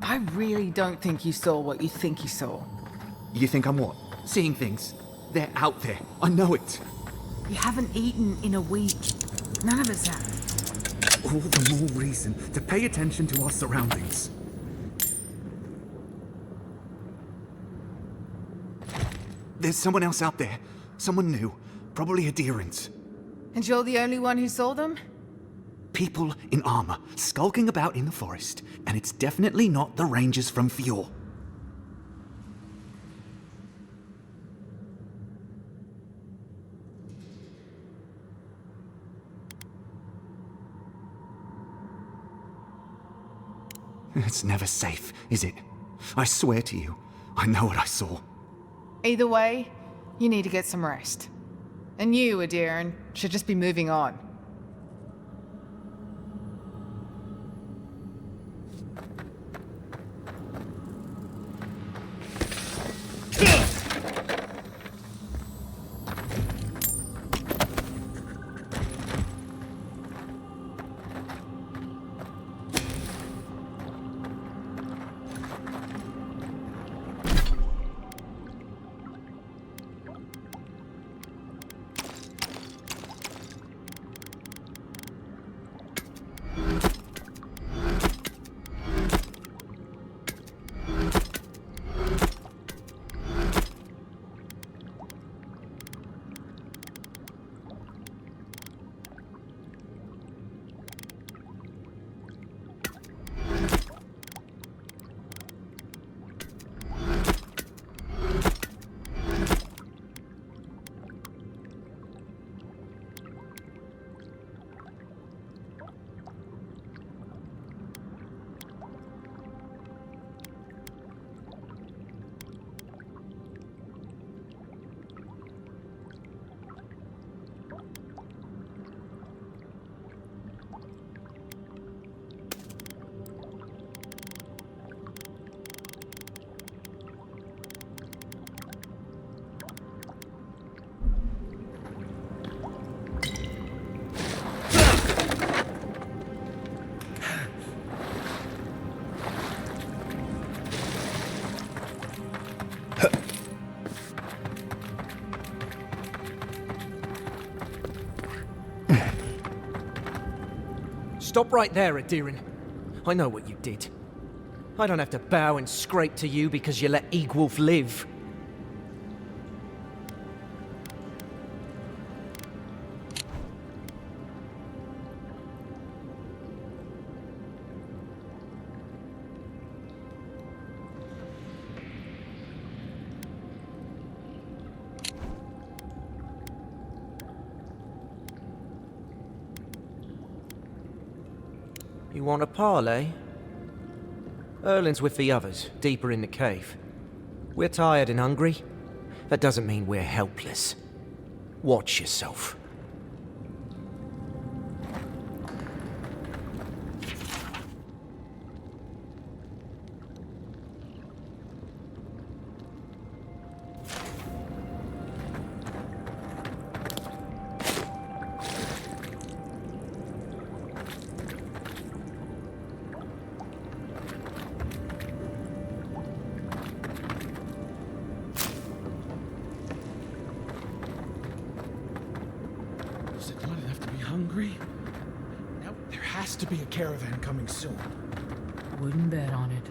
I really don't think you saw what you think you saw. You think I'm what? Seeing things? They're out there. I know it. You haven't eaten in a week. None of us have. All the more reason to pay attention to our surroundings. There's someone else out there. Someone new. Probably adherents. And you're the only one who saw them? People in armor, skulking about in the forest. And it's definitely not the rangers from Fjord. It's never safe, is it? I swear to you, I know what I saw. Either way, you need to get some rest. And you, Adiran, should just be moving on. Stop right there, Adiran. I know what you did. I don't have to bow and scrape to you because you let Egwolf live. You want a parley? Erlin's with the others, deeper in the cave. We're tired and hungry. That doesn't mean we're helpless. Watch yourself. Hungry? Now, there has to be a caravan coming soon. Wouldn't bet on it.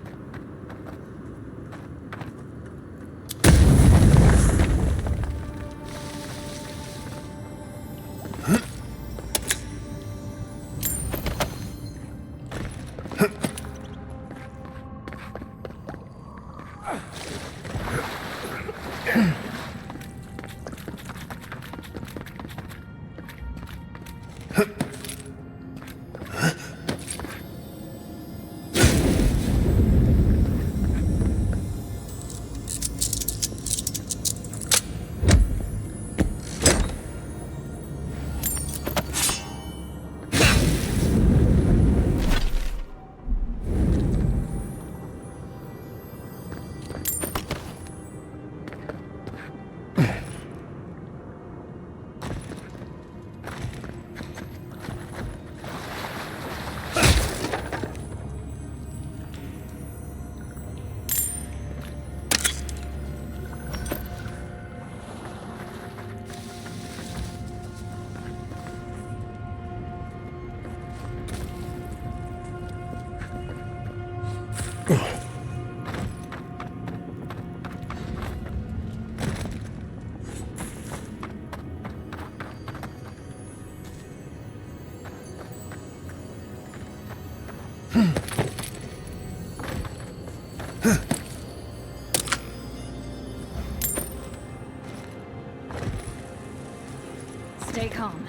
Stay calm.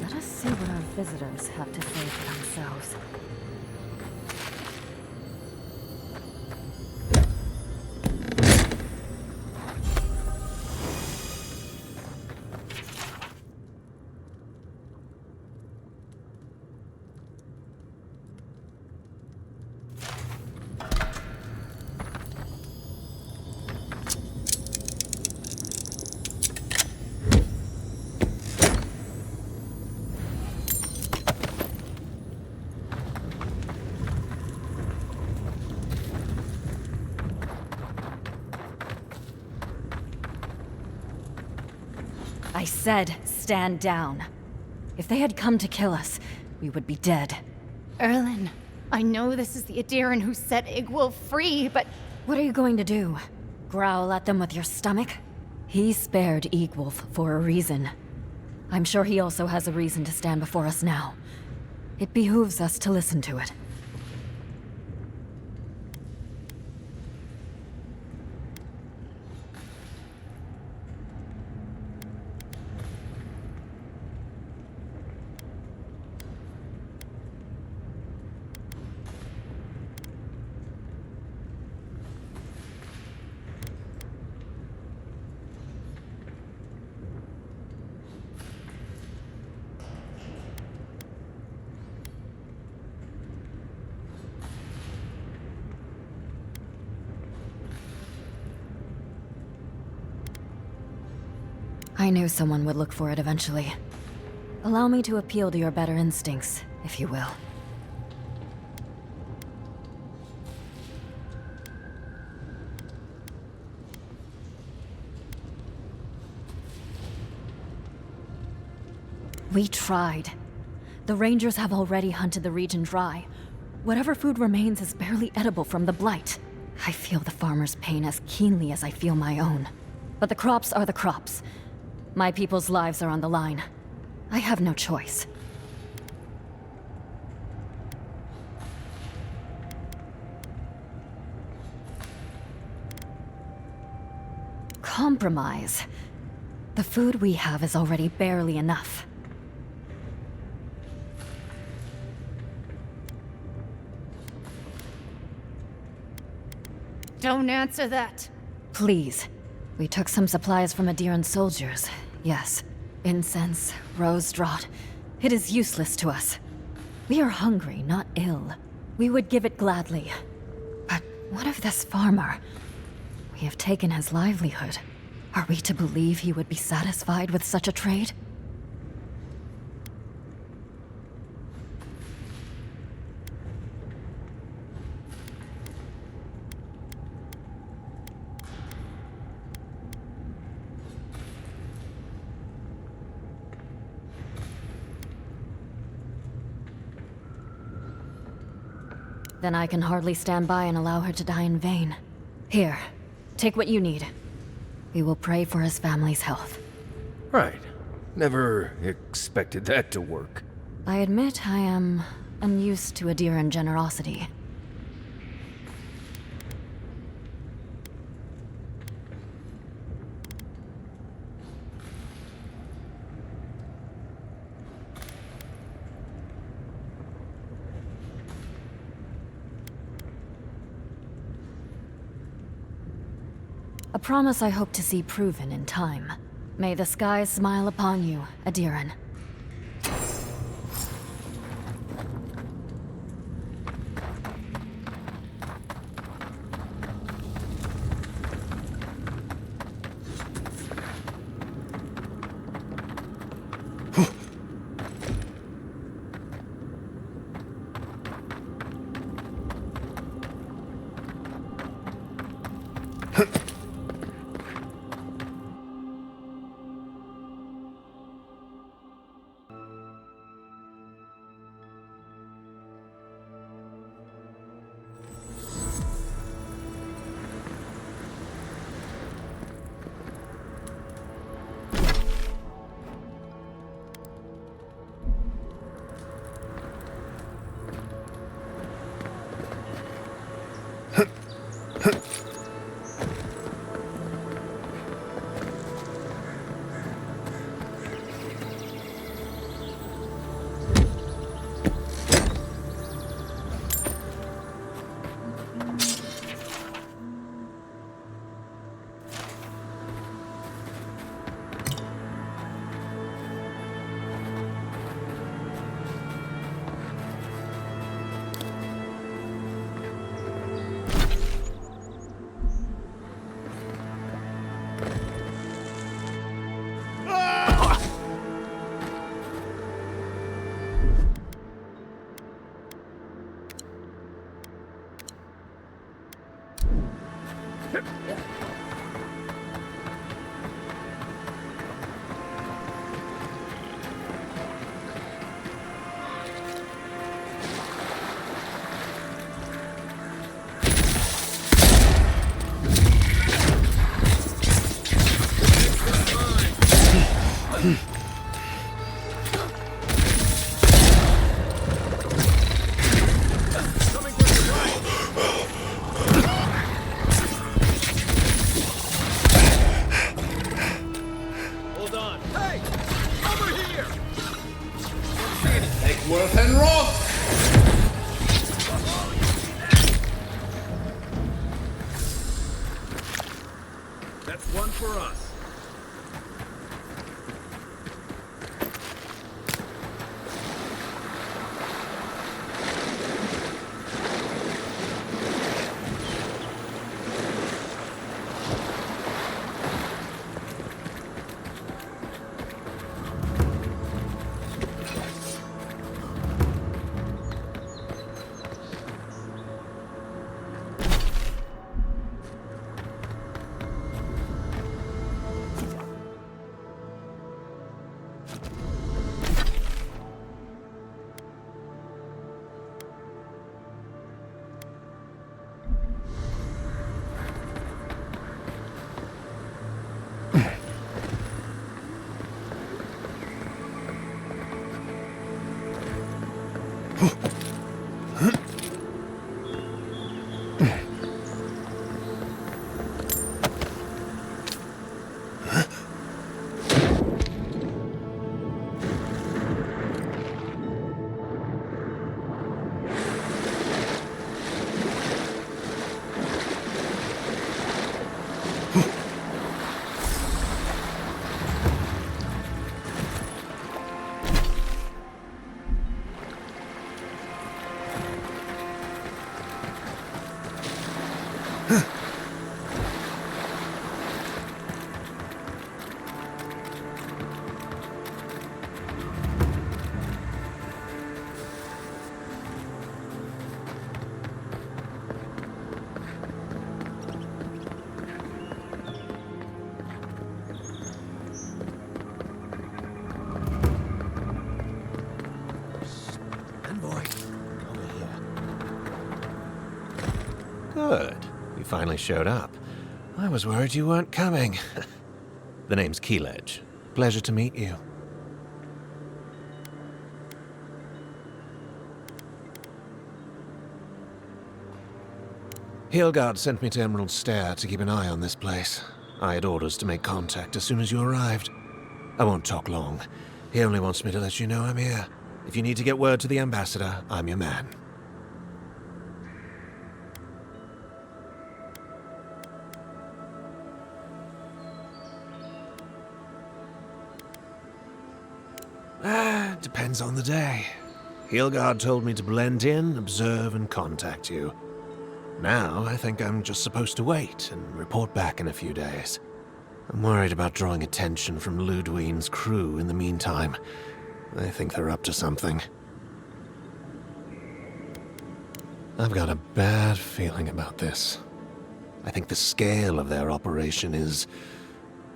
Let us see what our visitors have to say for themselves. I said, stand down. If they had come to kill us, we would be dead. Erlen, I know this is the Adiran who set Igwil free, but What are you going to do? Growl at them with your stomach? He spared Egwolf for a reason. I'm sure he also has a reason to stand before us now. It behooves us to listen to it. I knew someone would look for it eventually. Allow me to appeal to your better instincts, if you will. We tried. The Rangers have already hunted the region dry. Whatever food remains is barely edible from the blight. I feel the farmer's pain as keenly as I feel my own. But the crops are the crops. My people's lives are on the line. I have no choice. Compromise. The food we have is already barely enough. don't answer that. Please. We took some supplies from Adiran soldiers, yes. Incense, rose draught. It is useless to us. We are hungry, not ill. We would give it gladly. But what of this farmer? We have taken his livelihood. Are we to believe he would be satisfied with such a trade? Then I can hardly stand by and allow her to die in vain. Here, take what you need. We will pray for his family's health. Right. Never expected that to work. I admit I am unused to Adiran generosity. A promise I hope to see proven in time. May the skies smile upon you, Adiran. That's one for us. Good. You finally showed up. I was worried you weren't coming. The name's Keeledge. Pleasure to meet you. Hilgard sent me to Emerald Stair to keep an eye on this place. I had orders to make contact as soon as you arrived. I won't talk long. He only wants me to let you know I'm here. If you need to get word to the ambassador, I'm your man. Depends on the day. Hilgard told me to blend in, observe, and contact you. Now, I think I'm just supposed to wait and report back in a few days. I'm worried about drawing attention from Ludwine's crew in the meantime. I think they're up to something. I've got a bad feeling about this. I think the scale of their operation is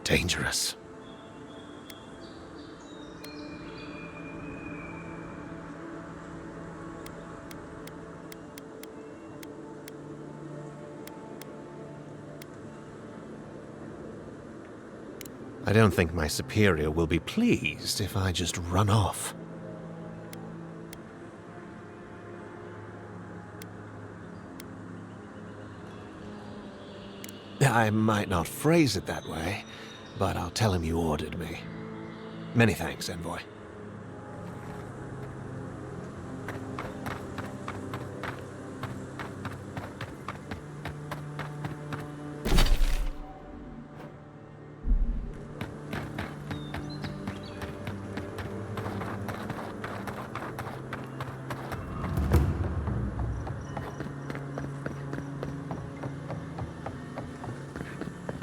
dangerous. I don't think my superior will be pleased if I just run off. I might not phrase it that way, but I'll tell him you ordered me. Many thanks, Envoy.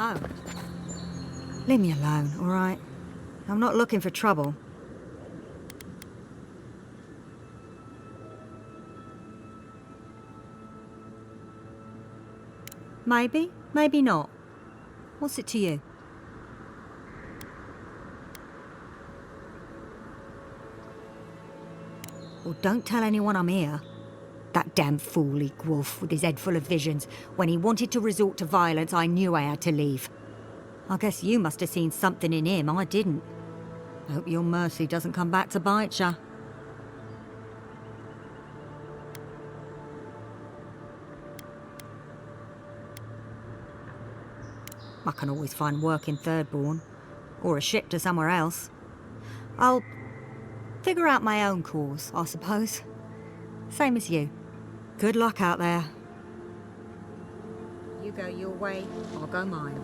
Oh. Leave me alone, all right? I'm not looking for trouble. Maybe, maybe not. What's it to you? Well, don't tell anyone I'm here. That damn fool Igwolf with his head full of visions. When he wanted to resort to violence, I knew I had to leave. I guess you must have seen something in him I didn't. Hope your mercy doesn't come back to bite ya. I can always find work in Thirdborn, or a ship to somewhere else. I'll figure out my own cause, I suppose. Same as you. Good luck out there. You go your way, I'll go mine.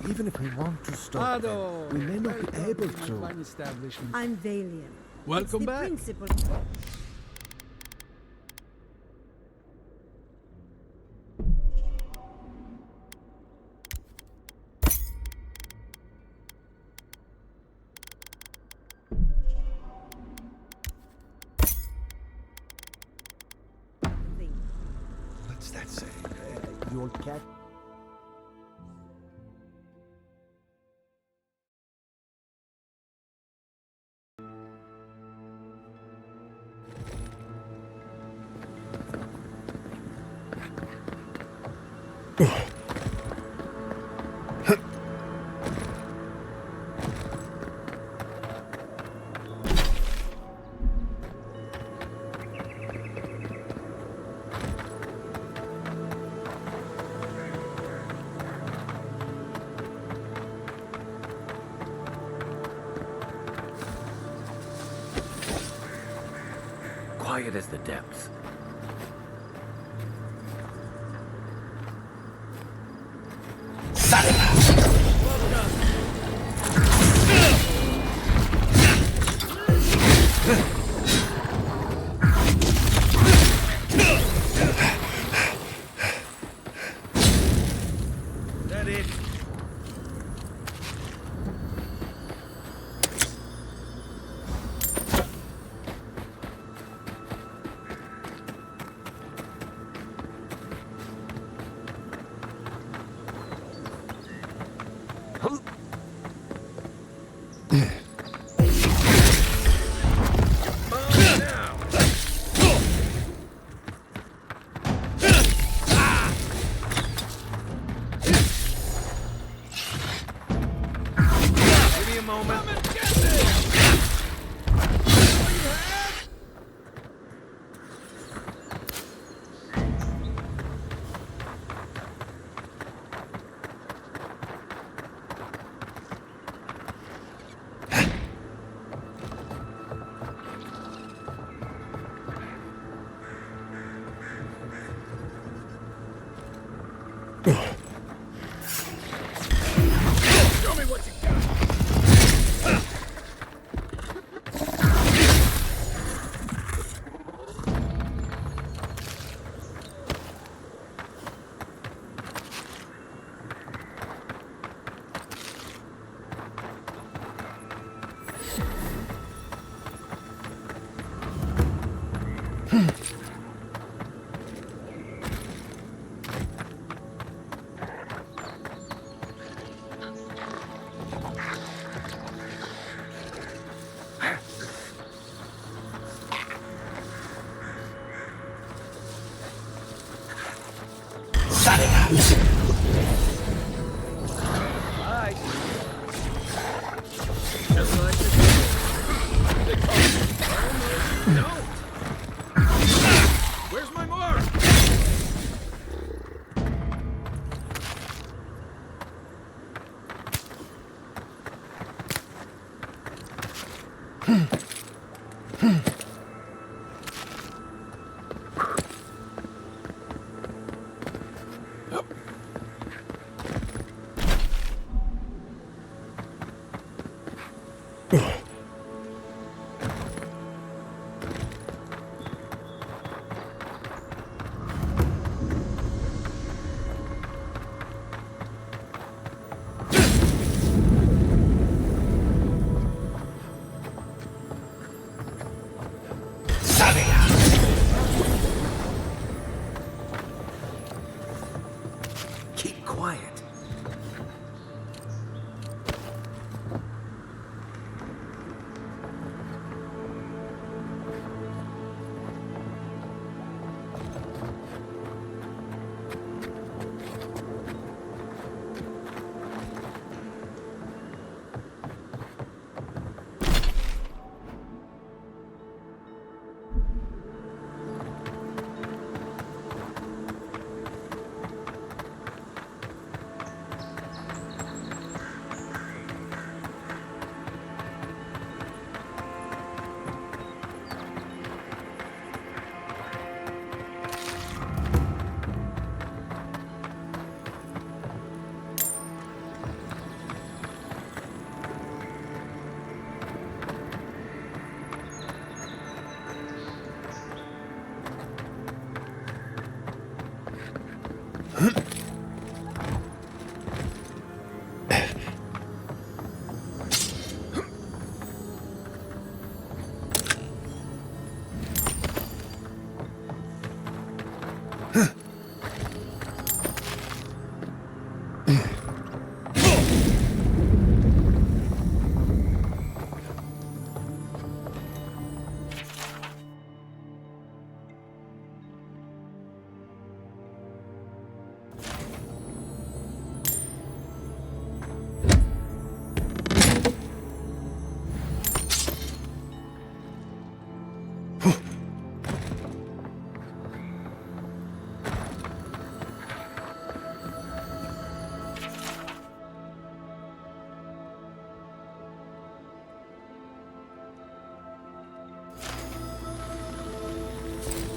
Even if we want to stop them, we may not be able to. I'm Valiant. Welcome back. Principal. What's that say? Your cat? Quiet as the depths. That it? Show me what you got. Bye. Just like this. They call it almost don't. Where's my mark?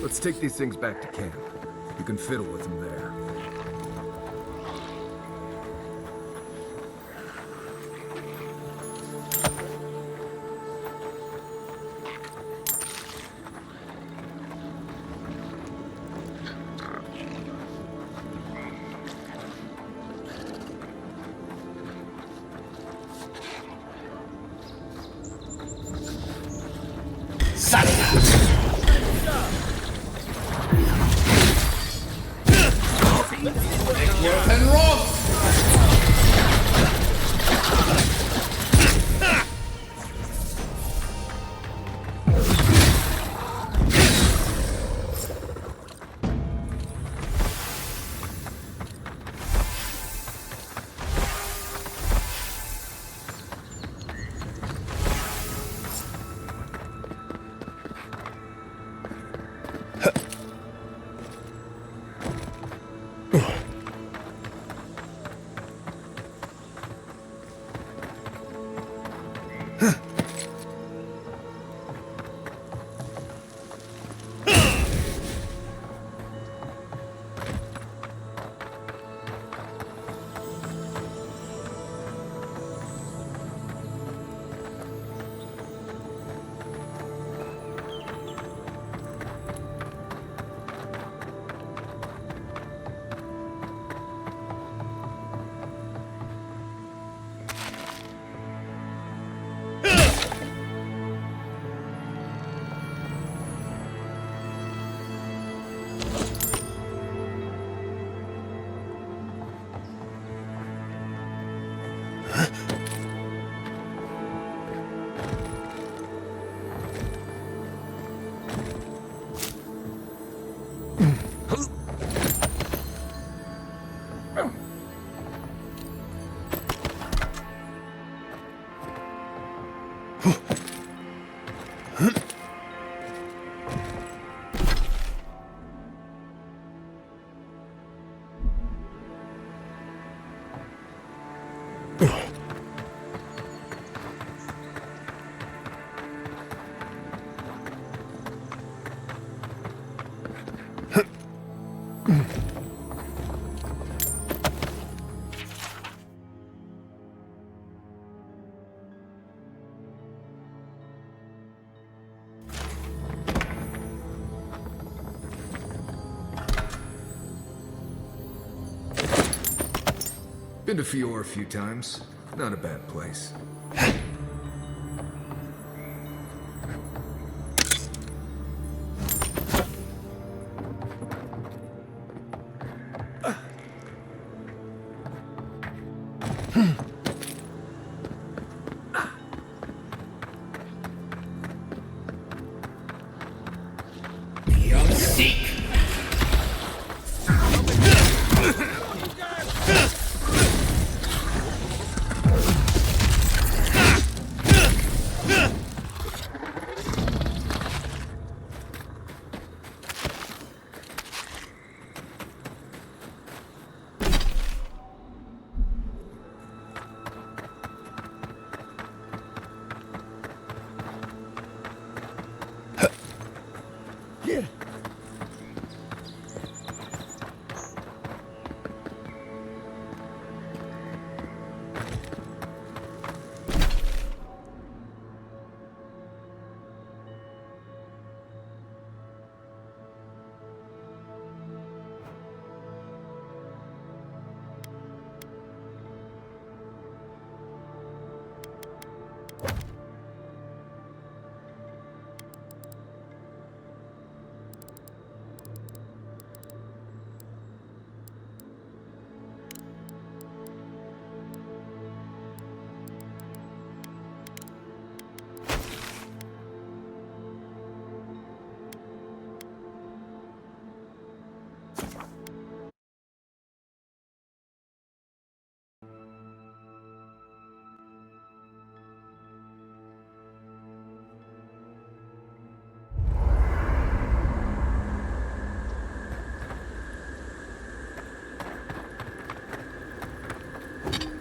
Let's take these things back to camp. You can fiddle with them there. Been to Fior a few times. Not a bad place.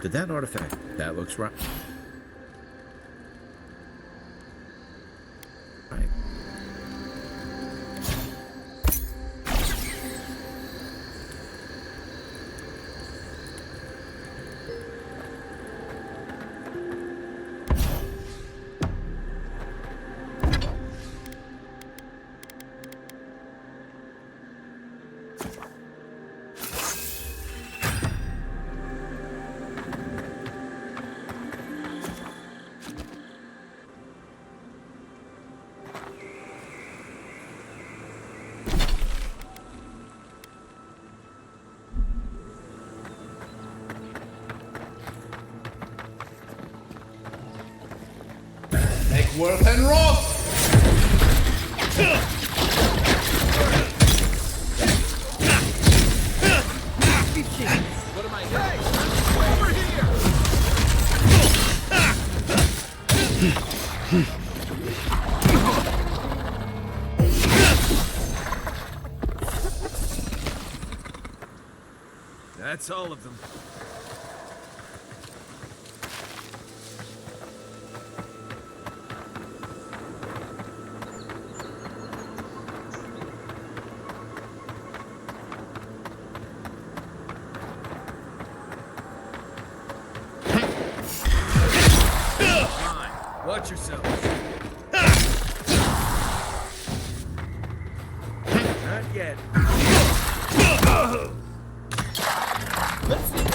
Did that artifact? That looks right. Right. Egworth and Roth! What am I doing? Over here! That's all of them. Watch yourself. Not yet. Let's see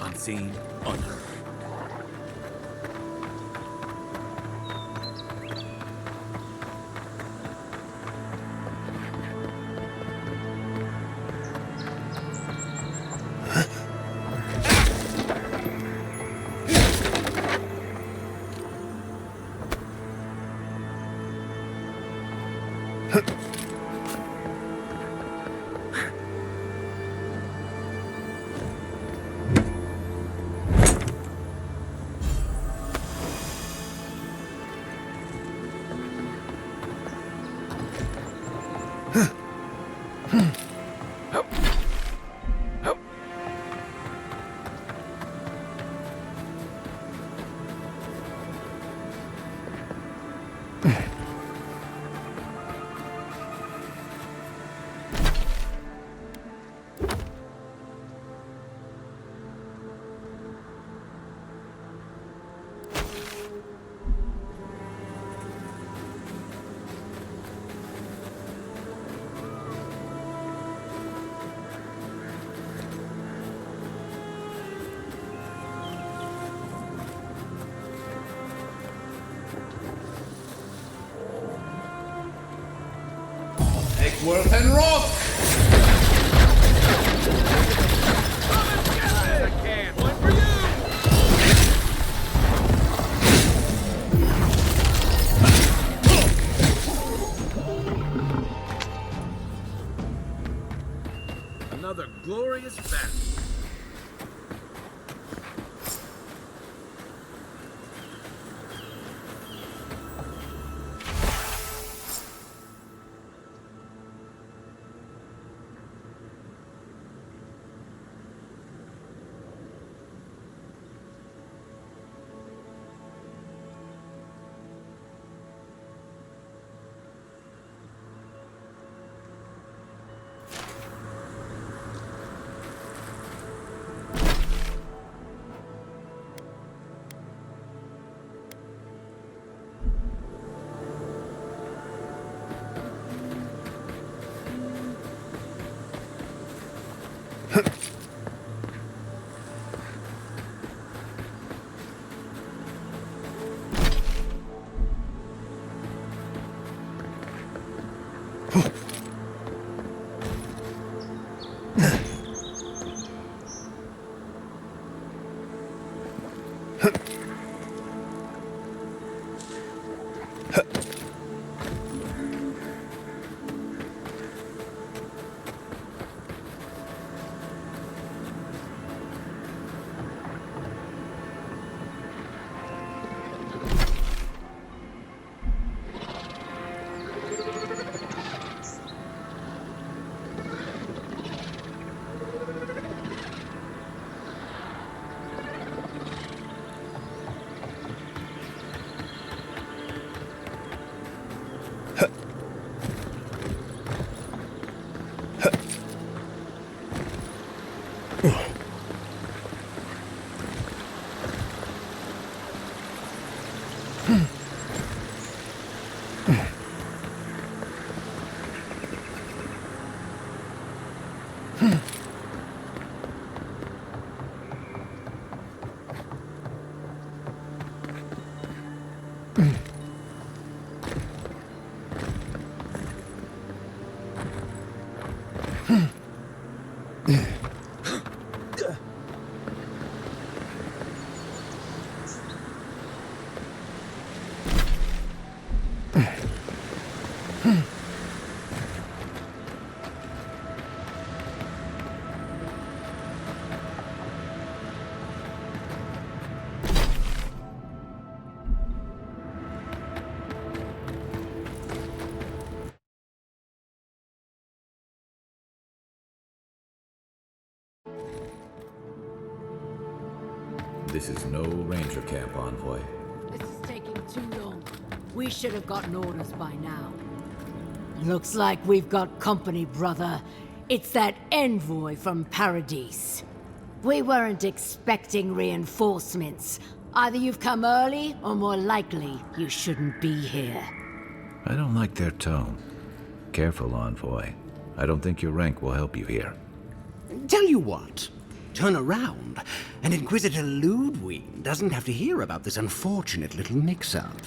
Unseen, unheard. Egworth and Roth! I can. One for you! Another glorious battle. This is no ranger camp, Envoy. This is taking too long. We should have gotten orders by now. Looks like we've got company, brother. It's that envoy from Paradise. We weren't expecting reinforcements. Either you've come early, or more likely, you shouldn't be here. I don't like their tone. Careful, Envoy. I don't think your rank will help you here. Tell you what. Turn around, and Inquisitor Ludwig doesn't have to hear about this unfortunate little mix-up.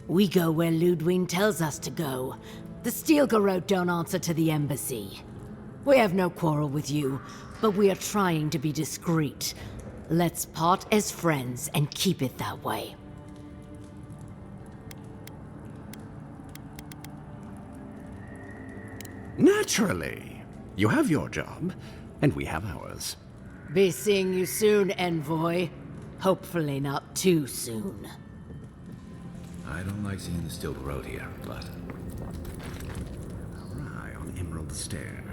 We go where Ludwig tells us to go. The Stilgarrote don't answer to the embassy. We have no quarrel with you, but we are trying to be discreet. Let's part as friends and keep it that way. Naturally. You have your job, and we have ours. Be seeing you soon, Envoy. Hopefully not too soon. I don't like seeing the Stilgarrote here, but... Our eye on Emerald Stair.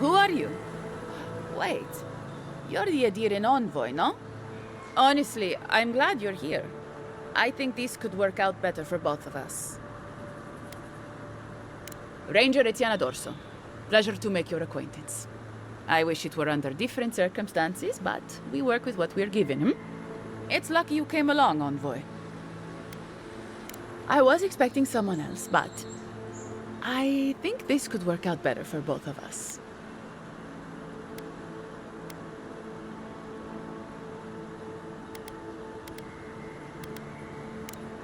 Who are you? Wait, you're the Adiran envoy, no? Honestly, I'm glad you're here. I think this could work out better for both of us. Ranger Etiana Dorso. Pleasure to make your acquaintance. I wish it were under different circumstances, but we work with what we're given, It's lucky you came along, envoy. I was expecting someone else, but I think this could work out better for both of us.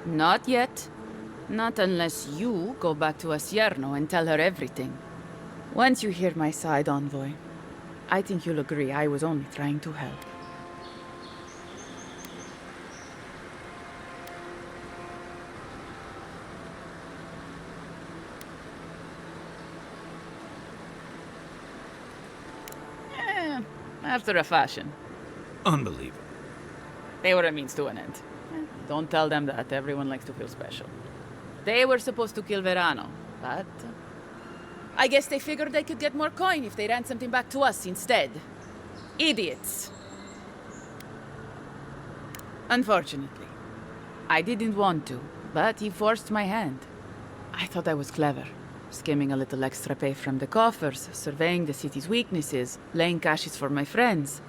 Not yet. Not unless you go back to Asierno and tell her everything. Once you hear my side, envoy, I think you'll agree I was only trying to help. After a fashion. Unbelievable. They were a means to an end. Don't tell them that. Everyone likes to feel special. They were supposed to kill Verano, but I guess they figured they could get more coin if they ran something back to us instead. Idiots. Unfortunately, I didn't want to, but he forced my hand. I thought I was clever. Skimming a little extra pay from the coffers, surveying the city's weaknesses, laying caches for my friends.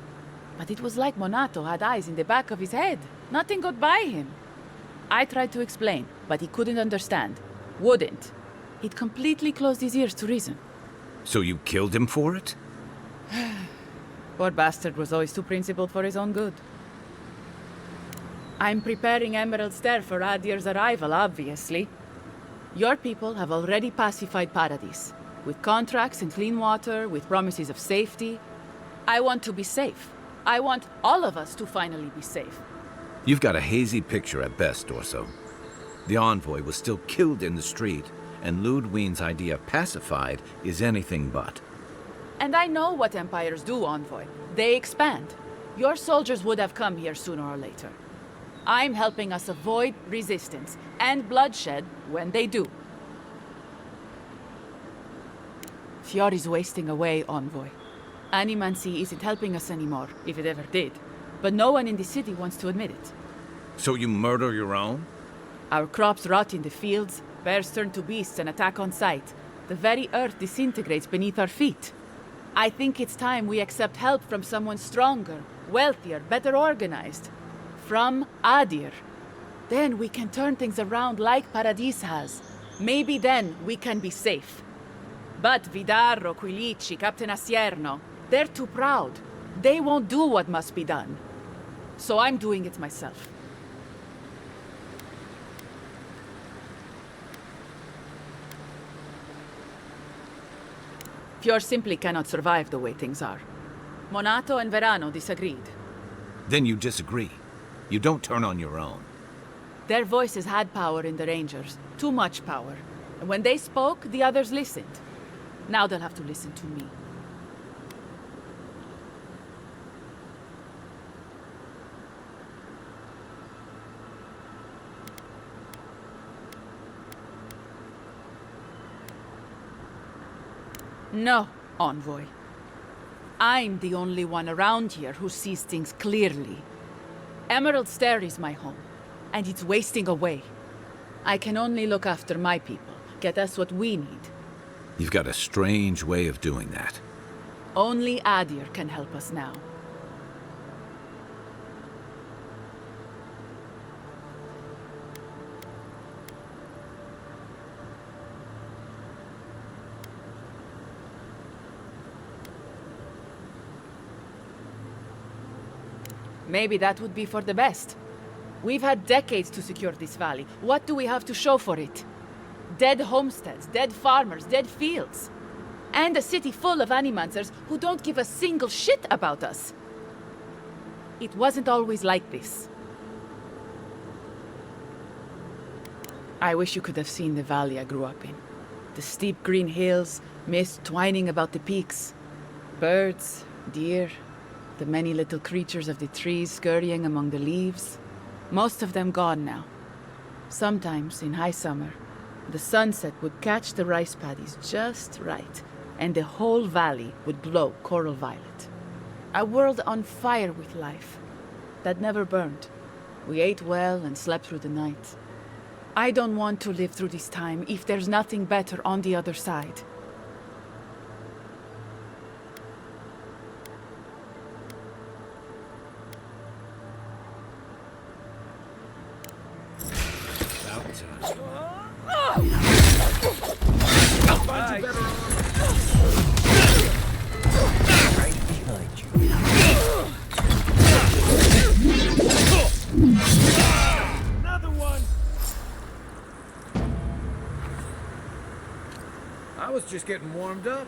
But it was like Monato had eyes in the back of his head. Nothing got by him. I tried to explain, but he couldn't understand. Wouldn't. He'd completely closed his ears to reason. So you killed him for it? Poor bastard was always too principled for his own good. I'm preparing Emerald Stair for Adir's arrival, obviously. Your people have already pacified Paradise, with contracts and clean water, with promises of safety. I want to be safe. I want all of us to finally be safe. You've got a hazy picture at best, Dorso. The envoy was still killed in the street, and Ludwine's idea of pacified is anything but. And I know what empires do, Envoy. They expand. Your soldiers would have come here sooner or later. I'm helping us avoid resistance and bloodshed when they do. Fiori's wasting away, Envoy. Animancy isn't helping us anymore, if it ever did. But no one in the city wants to admit it. So you murder your own? Our crops rot in the fields, bears turn to beasts and attack on sight. The very earth disintegrates beneath our feet. I think it's time we accept help from someone stronger, wealthier, better organized. From Adir. Then we can turn things around like Paradis has. Maybe then we can be safe. But Vidarro, Quilici, Captain Asierno, they're too proud. They won't do what must be done. So I'm doing it myself. Fior simply cannot survive the way things are. Monato and Verano disagreed. Then you disagree. You don't turn on your own. Their voices had power in the Rangers. Too much power. And when they spoke, the others listened. Now they'll have to listen to me. No, Envoy. I'm the only one around here who sees things clearly. Emerald Stair is my home, and it's wasting away. I can only look after my people, get us what we need. You've got a strange way of doing that. Only Adir can help us now. Maybe that would be for the best. We've had decades to secure this valley. What do we have to show for it? Dead homesteads, dead farmers, dead fields. And a city full of animancers who don't give a single shit about us. It wasn't always like this. I wish you could have seen the valley I grew up in. The steep green hills, mist twining about the peaks. Birds, deer, the many little creatures of the trees scurrying among the leaves. Most of them gone now. Sometimes, in high summer, the sunset would catch the rice paddies just right, and the whole valley would glow coral violet. A world on fire with life, that never burned. We ate well and slept through the night. I don't want to live through this time if there's nothing better on the other side. Another one! I was just getting warmed up.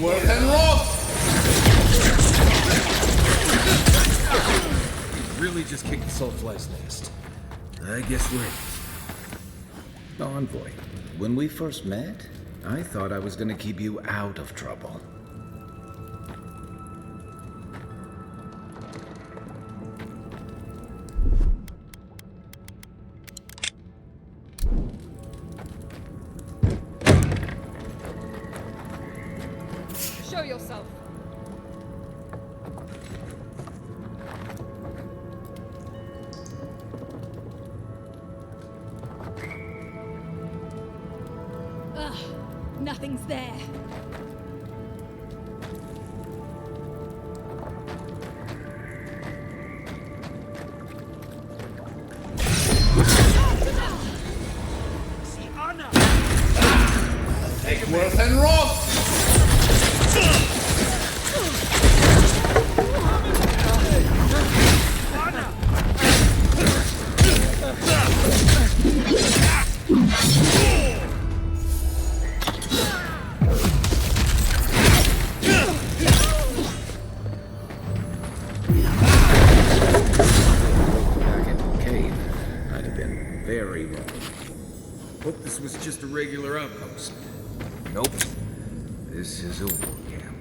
Work and roll! Really just kicked the soulfly's nest. I guess we're in. Envoy, when we first met, I thought I was going to keep you out of trouble. Show yourself. Ugh, nothing's there. Work and roll! Back into the cave, I'd have been very wrong. Hope this was just a regular outpost. Nope. This is a war camp.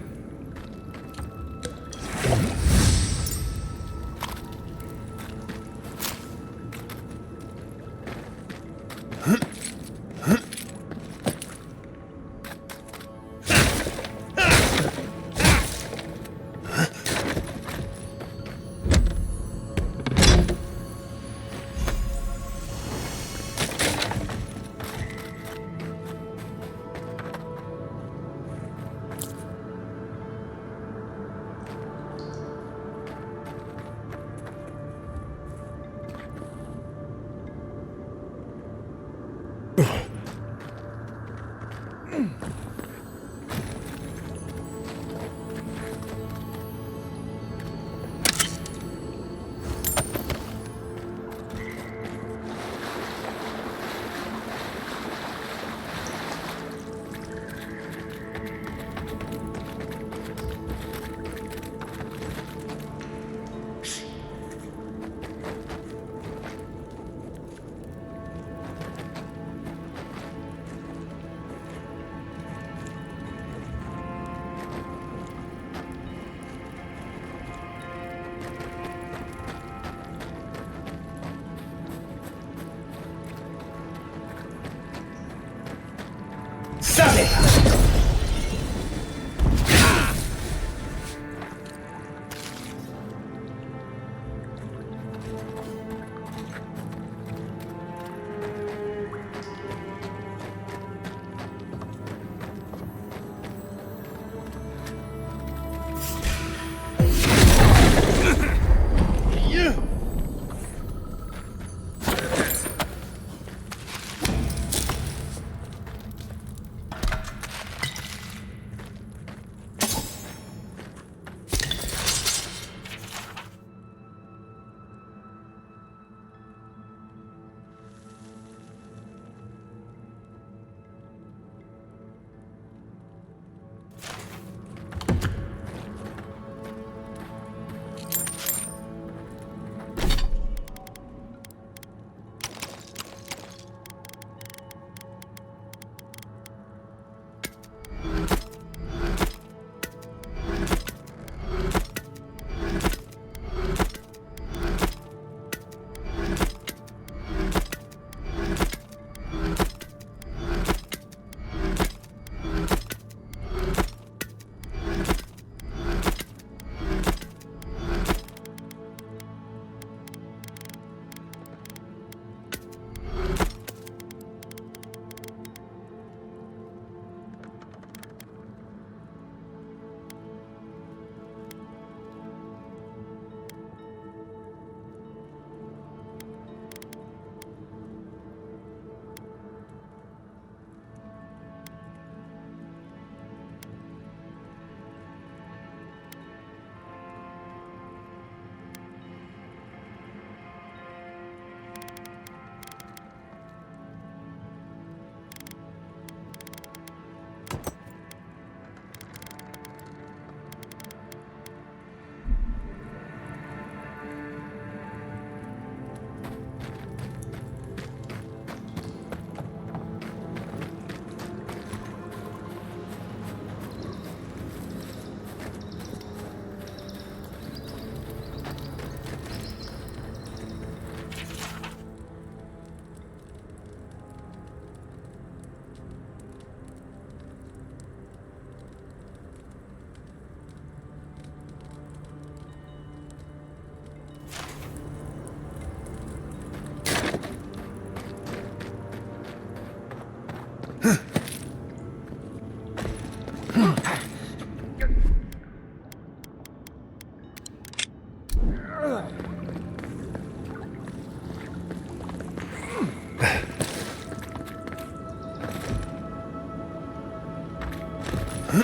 I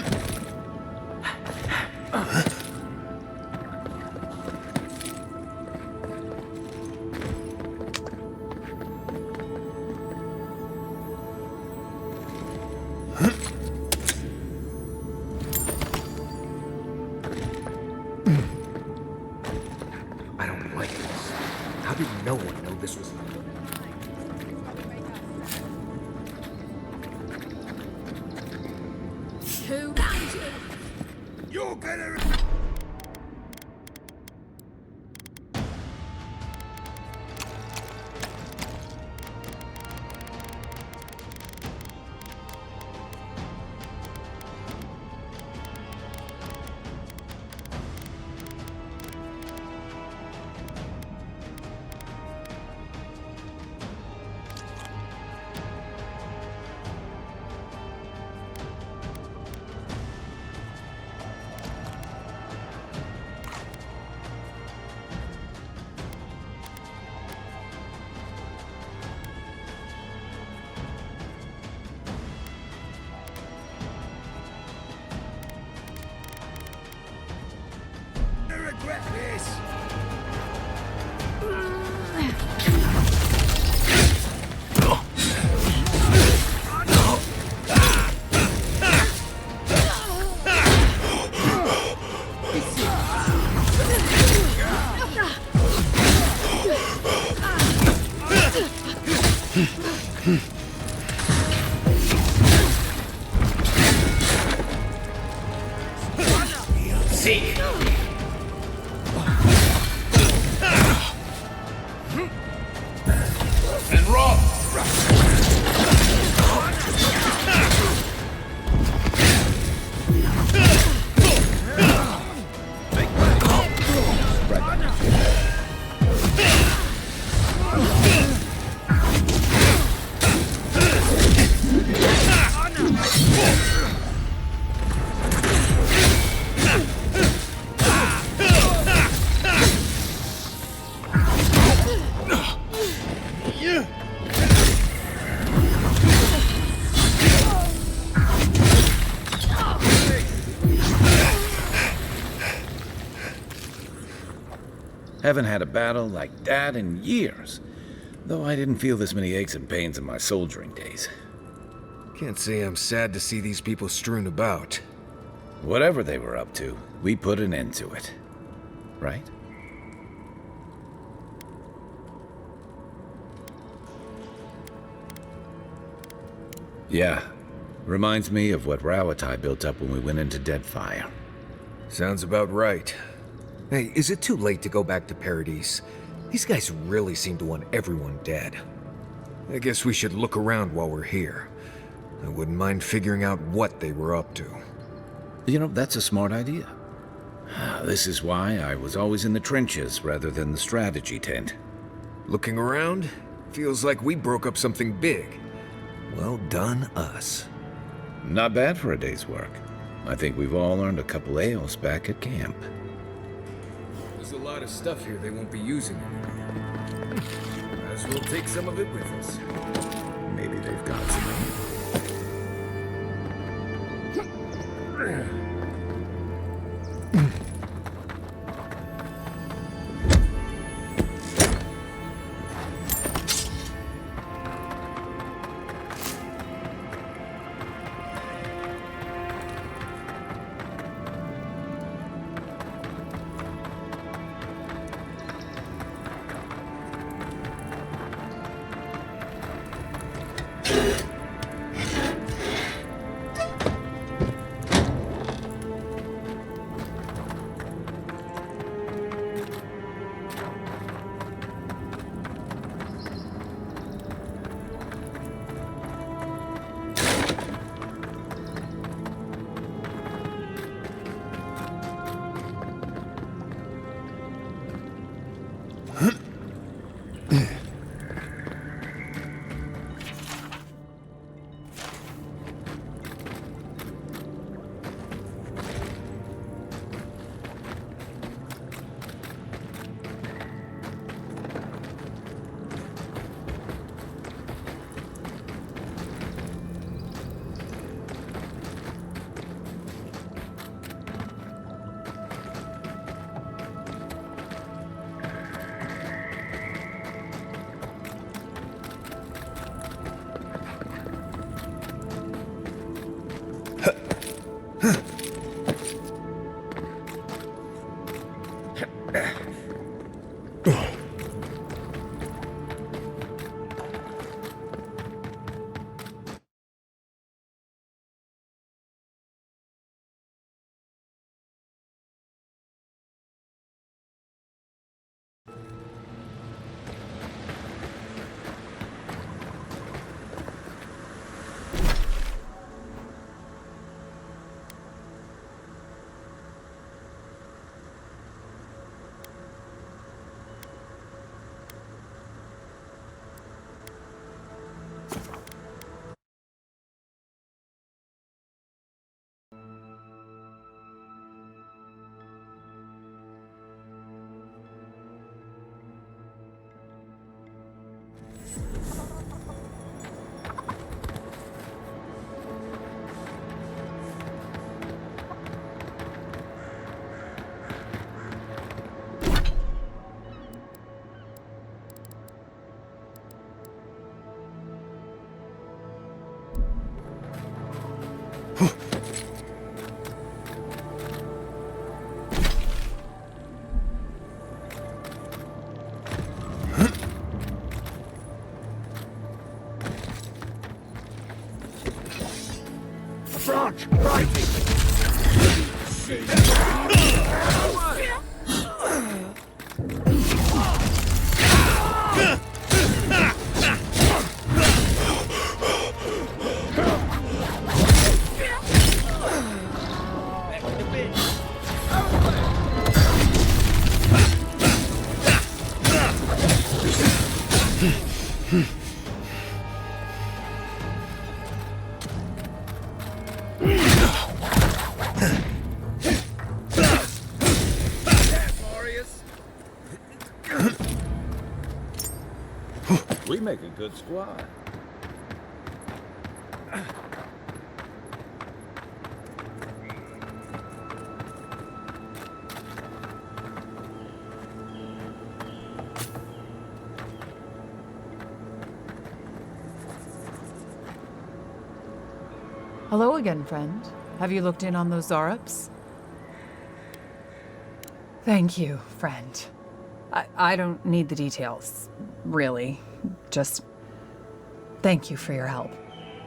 don't like this. How did no one know this was... Who found you? You're gonna... regret this. See. And roll. Haven't had a battle like that in years, though I didn't feel this many aches and pains in my soldiering days. Can't say I'm sad to see these people strewn about. Whatever they were up to, we put an end to it. Right? Yeah. Reminds me of what Rawatai built up when we went into Deadfire. Sounds about right. Hey, is it too late to go back to Paradise? These guys really seem to want everyone dead. I guess we should look around while we're here. I wouldn't mind figuring out what they were up to. You know, that's a smart idea. This is why I was always in the trenches rather than the strategy tent. Looking around, feels like we broke up something big. Well done, us. Not bad for a day's work. I think we've all earned a couple ales back at camp. There's a lot of stuff here they won't be using anymore. Might as well take some of it with us. Maybe they've got some. Front! Fighting! We make a good squad. Hello again, friend. Have you looked in on those Zarups? Thank you, friend. I don't need the details, really. Just thank you for your help.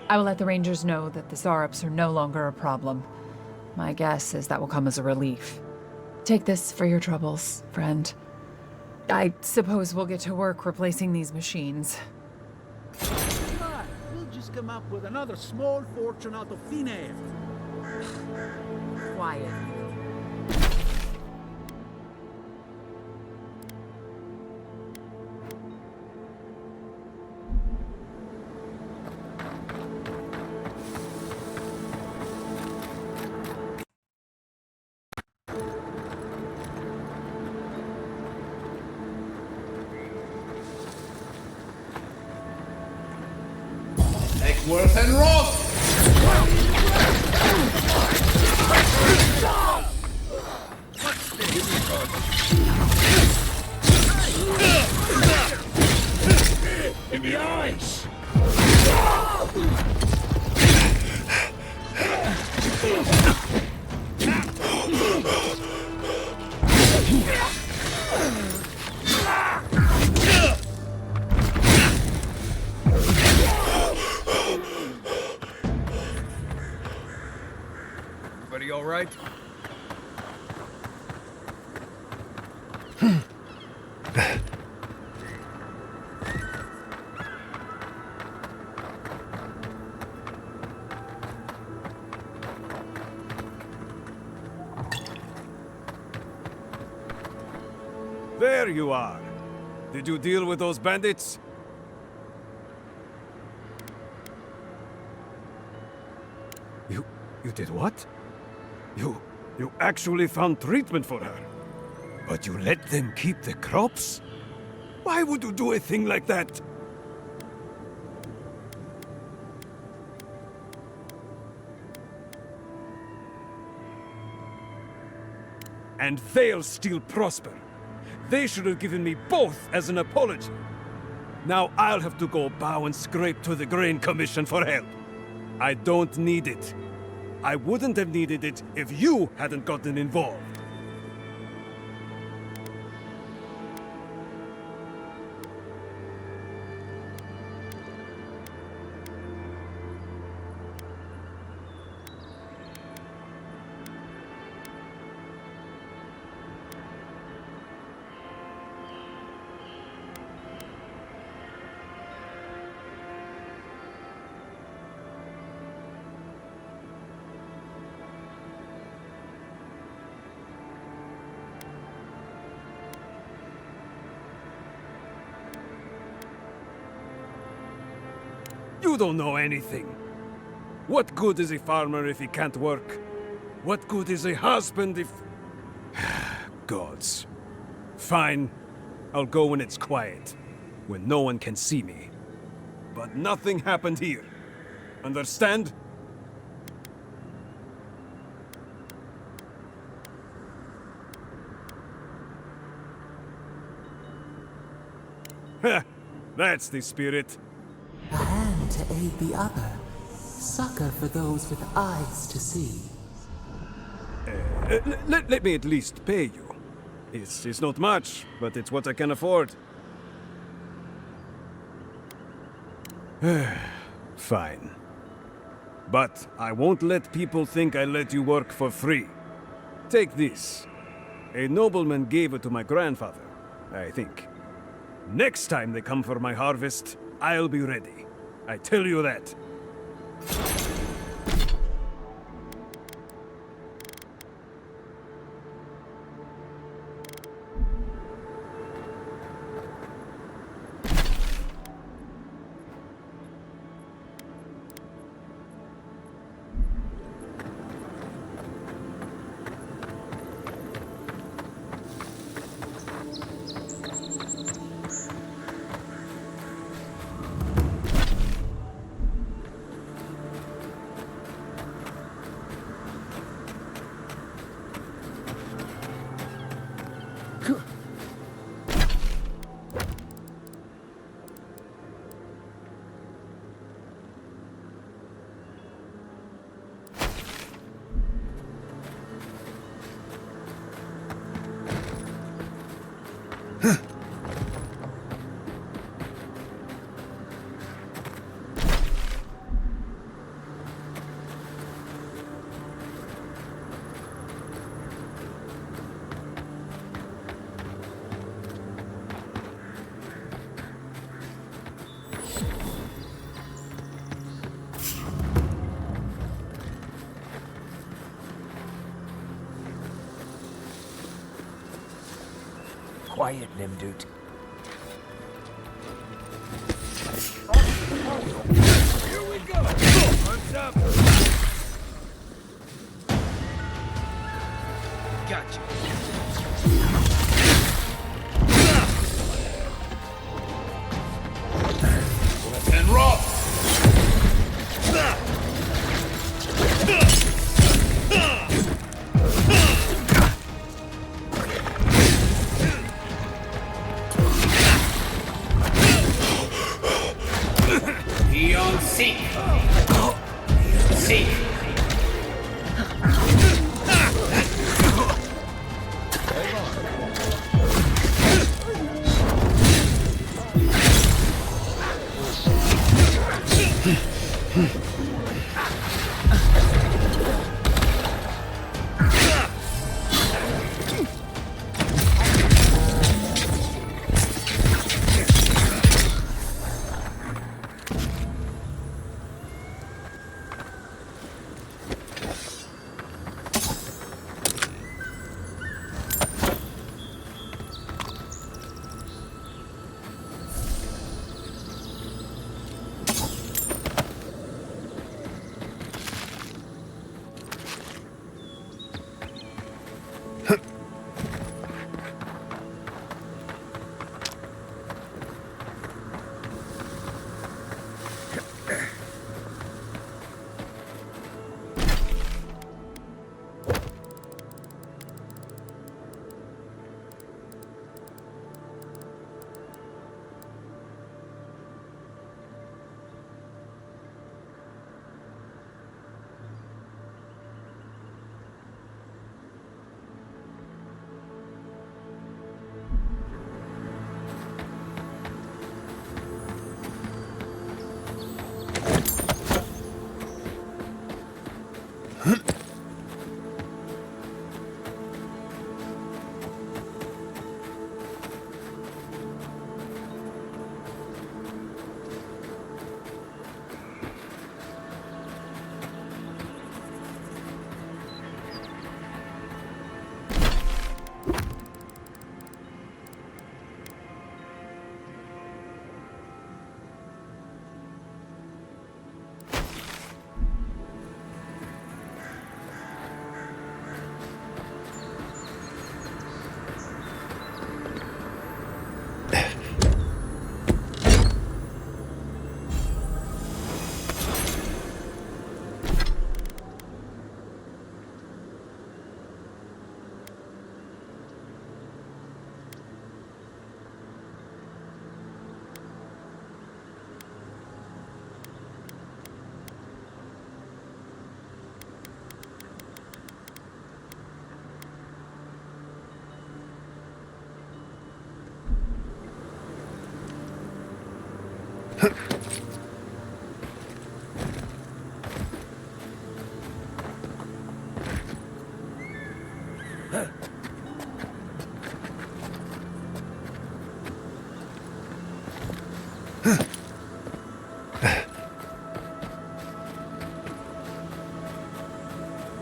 I will let the Rangers know that the Zarups are no longer a problem. My guess is that will come as a relief. Take this for your troubles, friend. I suppose we'll get to work replacing these machines. We'll just come up with another small fortune out of thin air. Quiet. Worth and Roth! In the eyes! Everybody all right? There you are. Did you deal with those bandits? You did what? You actually found treatment for her. But you let them keep the crops? Why would you do a thing like that? And they'll still prosper. They should have given me both as an apology. Now I'll have to go bow and scrape to the Grain Commission for help. I don't need it. I wouldn't have needed it if you hadn't gotten involved. You don't know anything. What good is a farmer if he can't work? What good is a husband if... Gods. Fine. I'll go when it's quiet. When no one can see me. but nothing happened here. Understand? Heh, that's the spirit. A hand to aid the other. Succor for those with eyes to see. Let me at least pay you. It's not much, but it's what I can afford. Fine. But I won't let people think I let you work for free. Take this. A nobleman gave it to my grandfather, I think. Next time they come for my harvest, I'll be ready. I tell you that. Quiet, Nimdut. Here we go! On top! Gotcha. And rock! Beyond seek. Seek.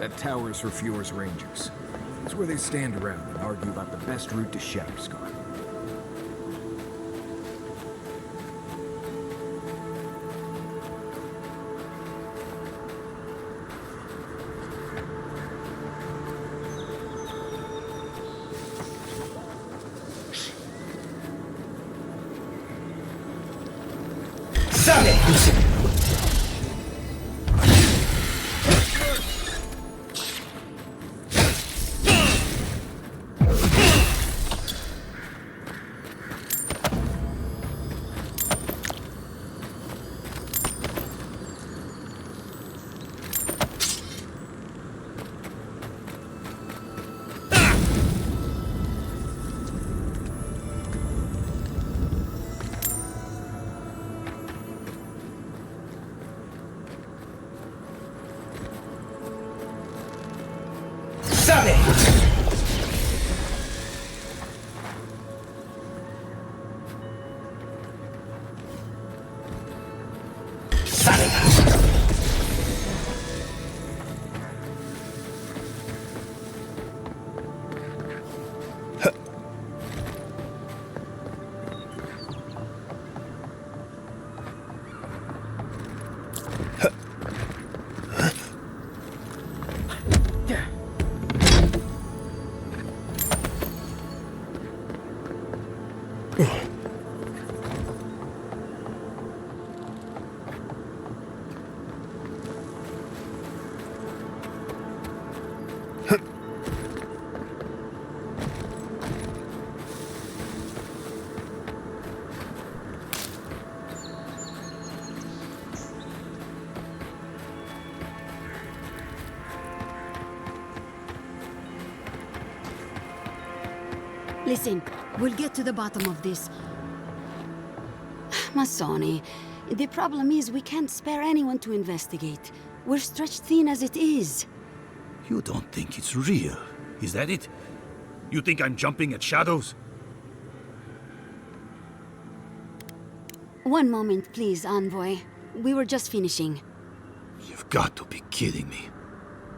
That tower is for Fjord's Rangers. It's where they stand around and argue about the best route to Shatterscar. Listen, we'll get to the bottom of this. Masoni, the problem is we can't spare anyone to investigate. We're stretched thin as it is. You don't think it's real, is that it? You think I'm jumping at shadows? One moment, please, Envoy. We were just finishing. You've got to be kidding me.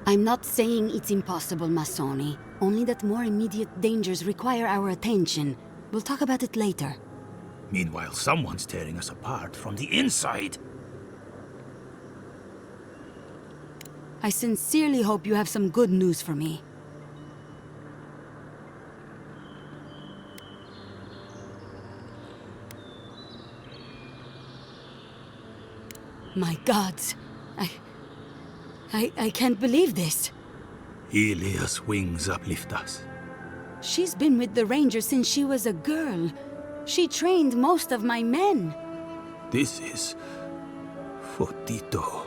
I'm not saying it's impossible, Masoni. Only that more immediate dangers require our attention. We'll talk about it later. Meanwhile, someone's tearing us apart from the inside. I sincerely hope you have some good news for me. My gods, I can't believe this. Ilia's wings uplift us. She's been with the Rangers since she was a girl. She trained most of my men. This is... Fotito.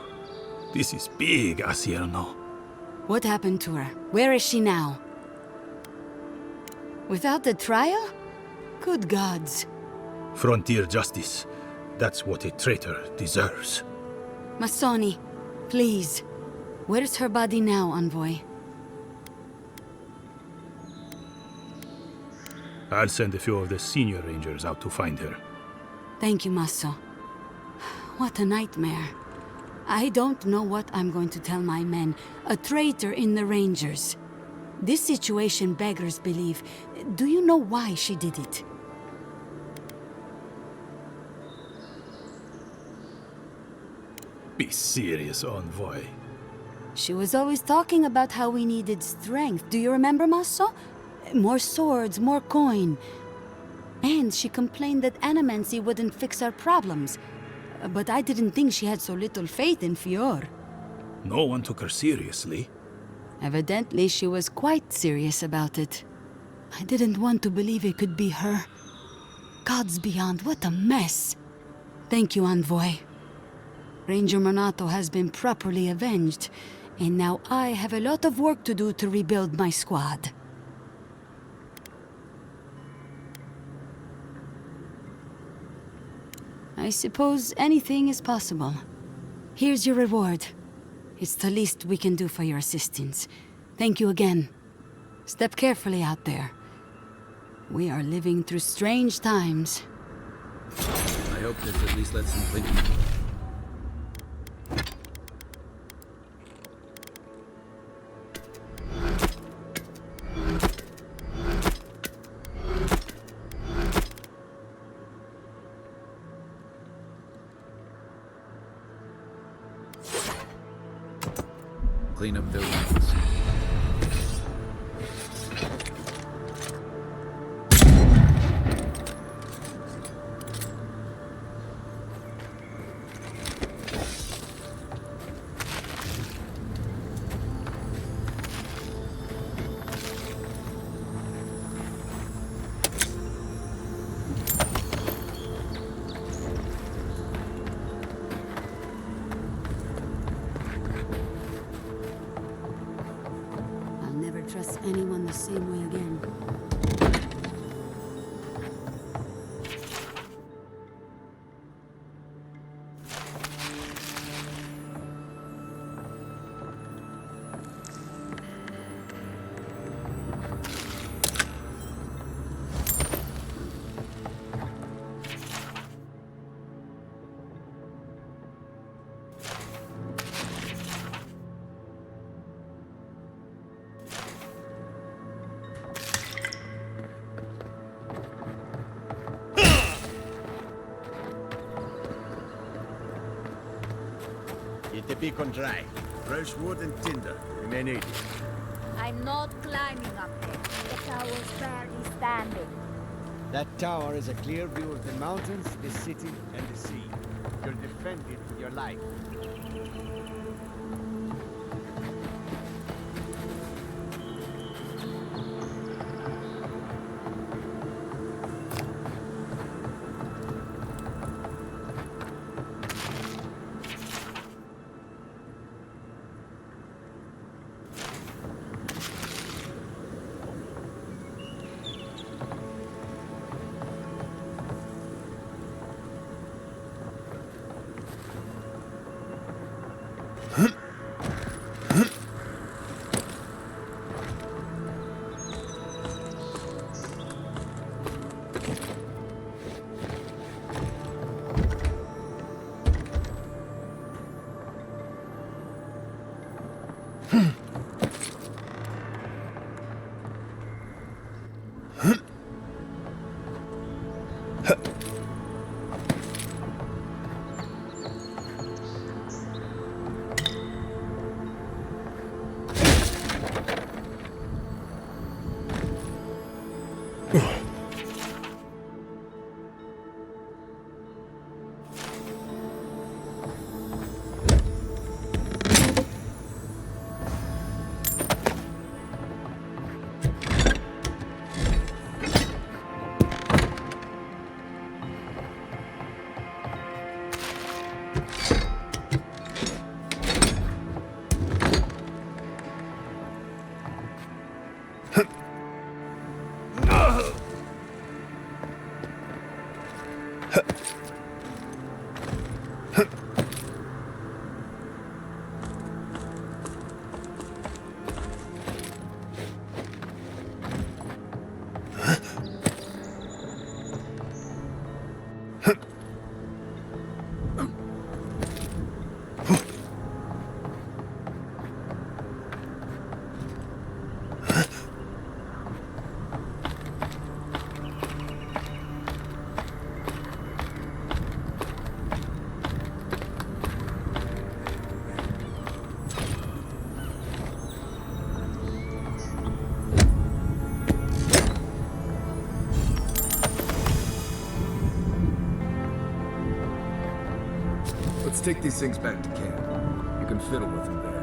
This is big, Asierno. What happened to her? Where is she now? Without the trial? Good gods. Frontier justice. That's what a traitor deserves. Masoni, please. Where's her body now, Envoy? I'll send a few of the senior rangers out to find her. Thank you, Masso. What a nightmare. I don't know what I'm going to tell my men. A traitor in the Rangers. This situation beggars belief. Do you know why she did it? Be serious, Envoy. She was always talking about how we needed strength. Do you remember, Masso? More swords, more coin. And she complained that animancy wouldn't fix our problems. But I didn't think she had so little faith in Fior. No one took her seriously. Evidently, she was quite serious about it. I didn't want to believe it could be her. Gods beyond, what a mess. Thank you, Envoy. Ranger Monato has been properly avenged, and now I have a lot of work to do to rebuild my squad. I suppose anything is possible. Here's your reward. It's the least we can do for your assistance. Thank you again. Step carefully out there. We are living through strange times. I hope this at least lets them think. clean up their wounds. Trust anyone the same way again. Get the beacon dry. Fresh wood and tinder. We may need it. I'm not climbing up there. The tower's barely standing. That tower is a clear view of the mountains, the city, and the sea. You're defended with your life. Let's take these things back to camp. You can fiddle with them there.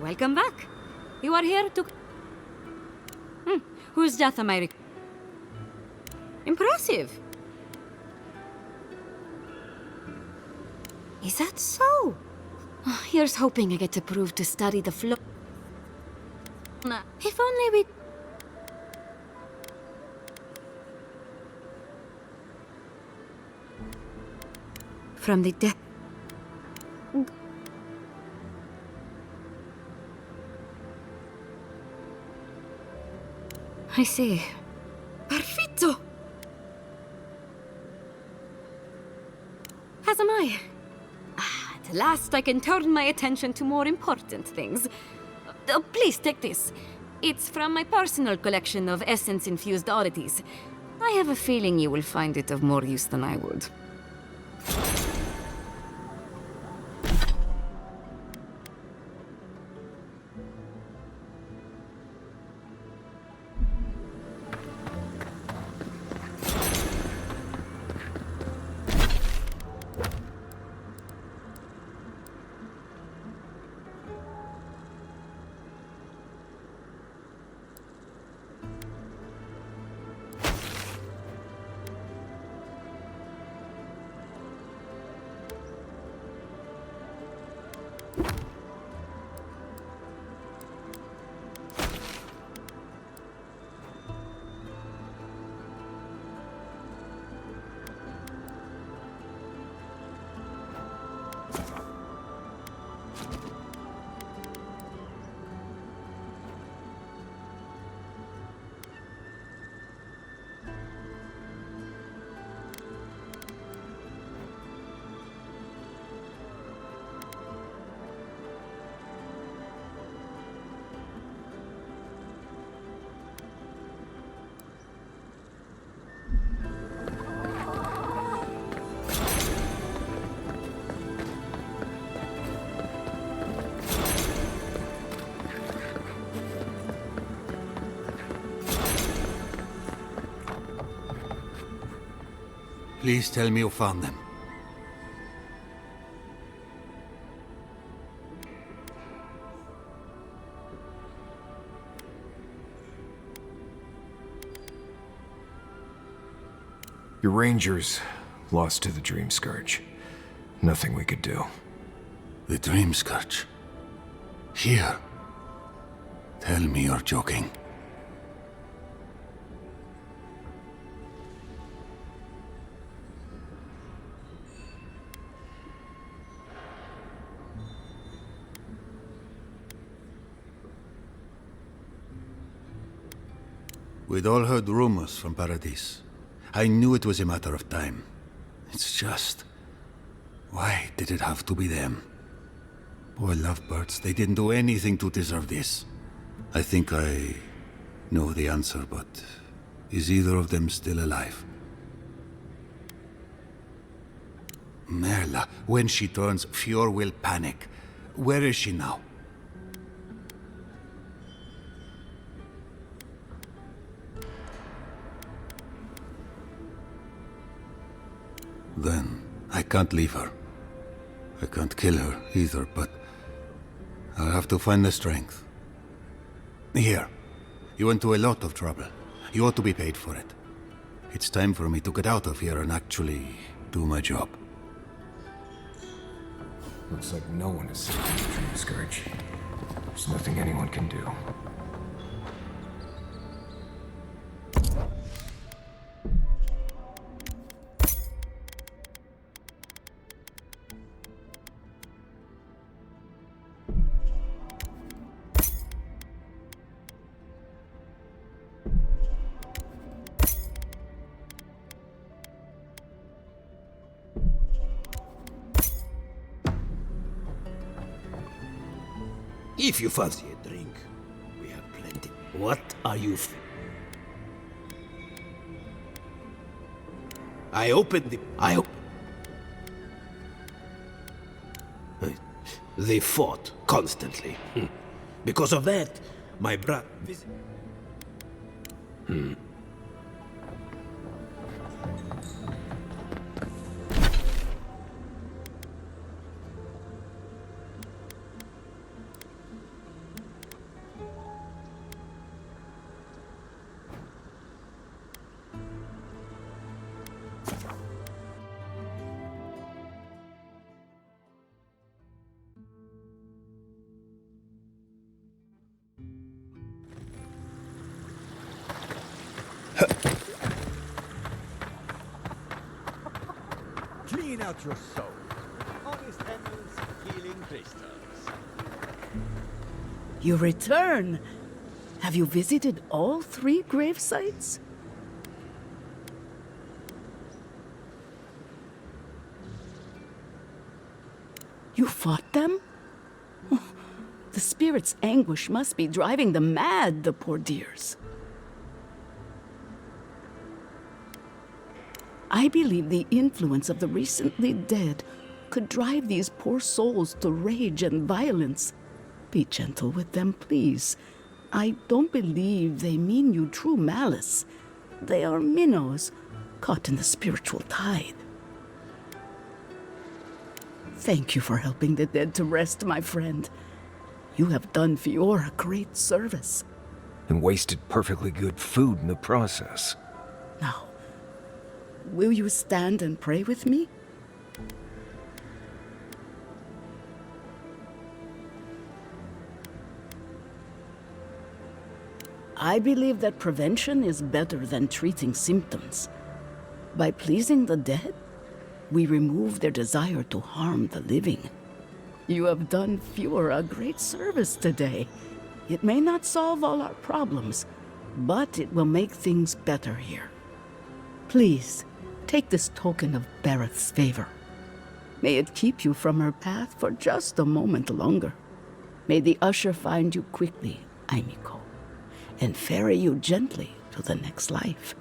Welcome back. You are here to... Whose death am I Impressive. Is that so? Here's hoping I get to prove to study the flow. If only we... From the death... I see. Perfetto! As am I. At last I can turn my attention to more important things. Please take this. It's from my personal collection of essence-infused oddities. I have a feeling you will find it of more use than I would. Please tell me you found them. Your rangers lost to the Dream Scourge. Nothing we could do. The Dream Scourge? Here? Tell me you're joking. We'd all heard rumors from Paradise. I knew it was a matter of time. It's just... why did it have to be them? Poor lovebirds, they didn't do anything to deserve this. I think I know the answer, but is either of them still alive? Merla, when she turns, Fior will panic. Where is she now? Then, I can't leave her. I can't kill her either, but I'll have to find the strength. Here, you went to a lot of trouble. You ought to be paid for it. It's time for me to get out of here and actually do my job. Looks like no one is safe from the Dream Scourge. There's nothing anyone can do. If you fancy a drink, we have plenty. What are you I opened the... They fought constantly. Because of that, my brother... out your soul. Honest emeralds, healing crystals. You return. Have you visited all 3 grave sites? You fought them? Oh, the spirit's anguish must be driving them mad, the poor dears. I believe the influence of the recently dead could drive these poor souls to rage and violence. Be gentle with them, please. I don't believe they mean you true malice. They are minnows caught in the spiritual tide. Thank you for helping the dead to rest, my friend. You have done Fiora great service. And wasted perfectly good food in the process. Now, will you stand and pray with me? I believe that prevention is better than treating symptoms. By pleasing the dead, we remove their desire to harm the living. You have done Fiora a great service today. It may not solve all our problems, but it will make things better here. Please, take this token of Bareth's favor. May it keep you from her path for just a moment longer. May the usher find you quickly, Aimiko, and ferry you gently to the next life.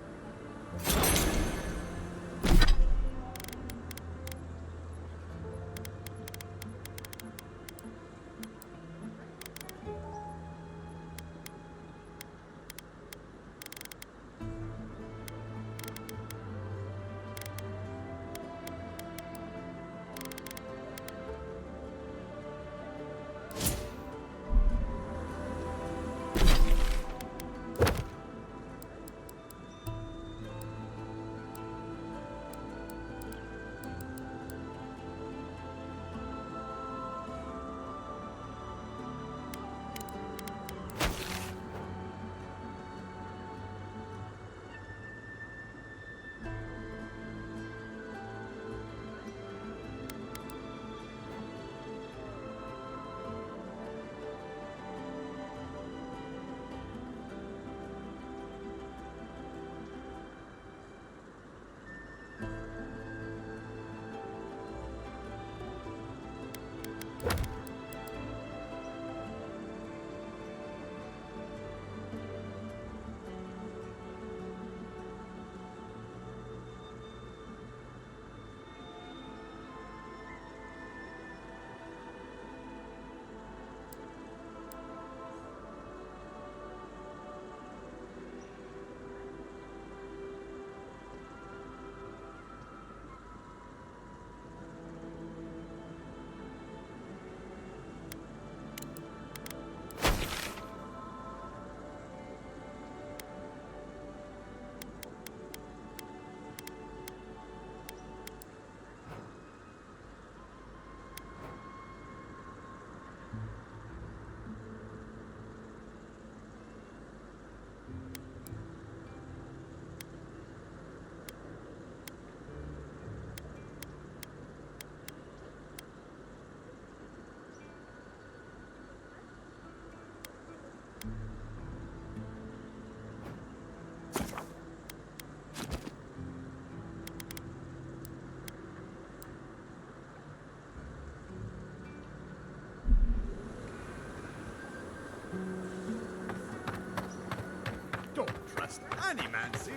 Don't trust any man, see?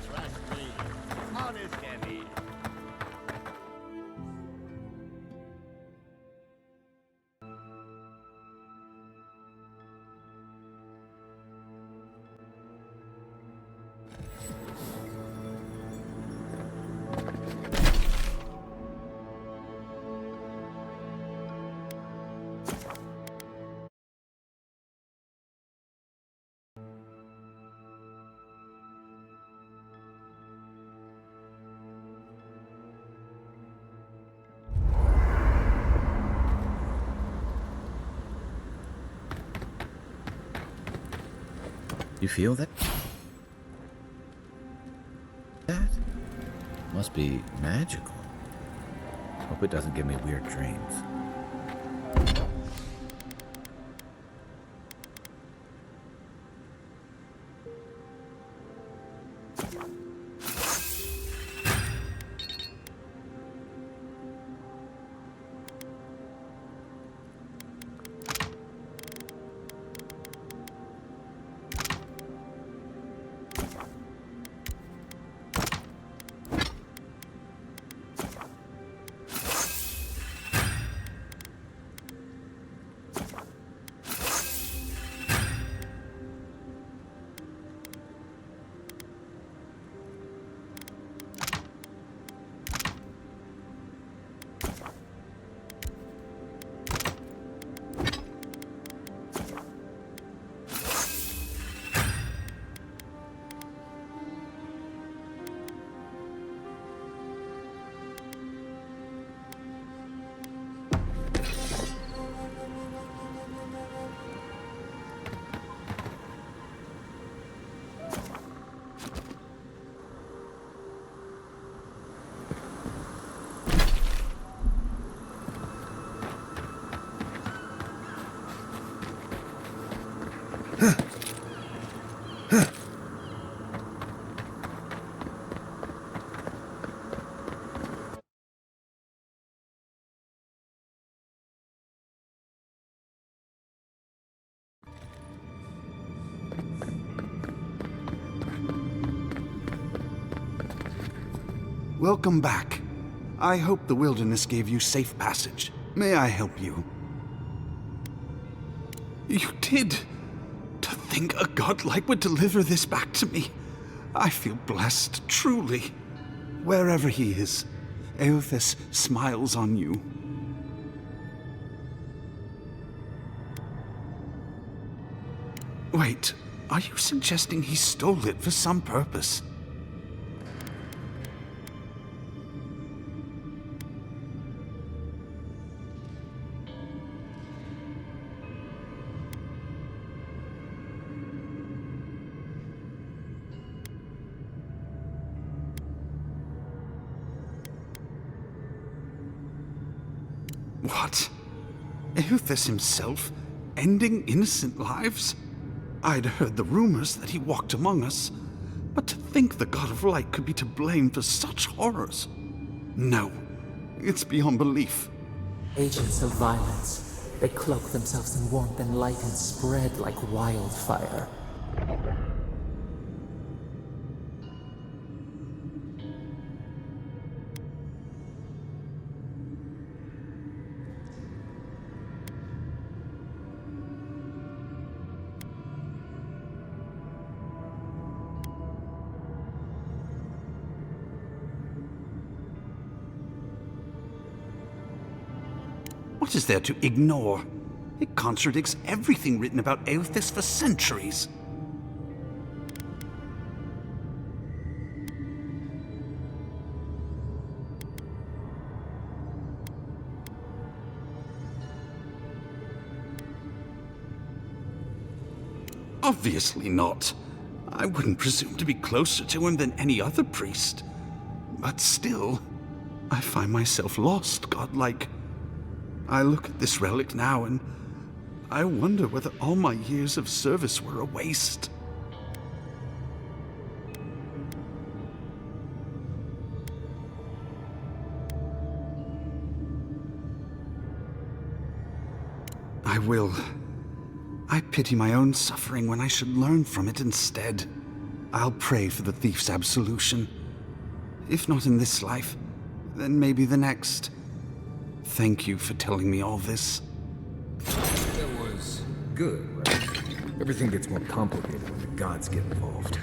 Trust me. Honest Emmy. You feel that? That must be magical. hope it doesn't give me weird dreams. Welcome back. I hope the wilderness gave you safe passage. May I help you? You did! To think a godlike would deliver this back to me. I feel blessed, truly. Wherever he is, Eothas smiles on you. Wait, are you suggesting he stole it for some purpose? What? Eothas himself, ending innocent lives? I'd heard the rumors that he walked among us, but to think the God of Light could be to blame for such horrors? No, it's beyond belief. Agents of violence. They cloak themselves in warmth and light and spread like wildfire. What is there to ignore? It contradicts everything written about Eothas for centuries. Obviously not. I wouldn't presume to be closer to him than any other priest. But still, I find myself lost, godlike. I look at this relic now and I wonder whether all my years of service were a waste. I will. I pity my own suffering when I should learn from it instead. I'll pray for the thief's absolution. If not in this life, then maybe the next. Thank you for telling me all this. That was good, right? Everything gets more complicated when the gods get involved.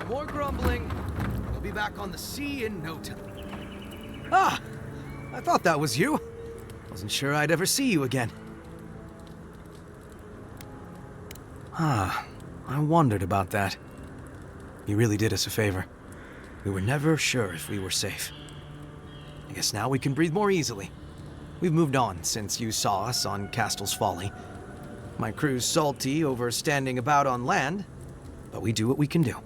More grumbling. We'll be back on the sea in no time. Ah! I thought that was you. Wasn't sure I'd ever see you again. Ah, I wondered about that. You really did us a favor. We were never sure if we were safe. I guess now we can breathe more easily. We've moved on since you saw us on Castle's Folly. My crew's salty over standing about on land, but we do what we can do.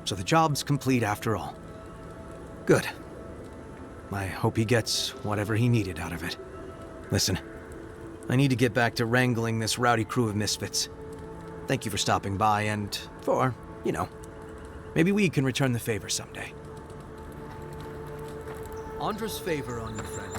So the job's complete after all. Good. I hope he gets whatever he needed out of it. Listen, I need to get back to wrangling this rowdy crew of misfits. Thank you for stopping by and for, you know, maybe we can return the favor someday. Andra's favor on you, friend.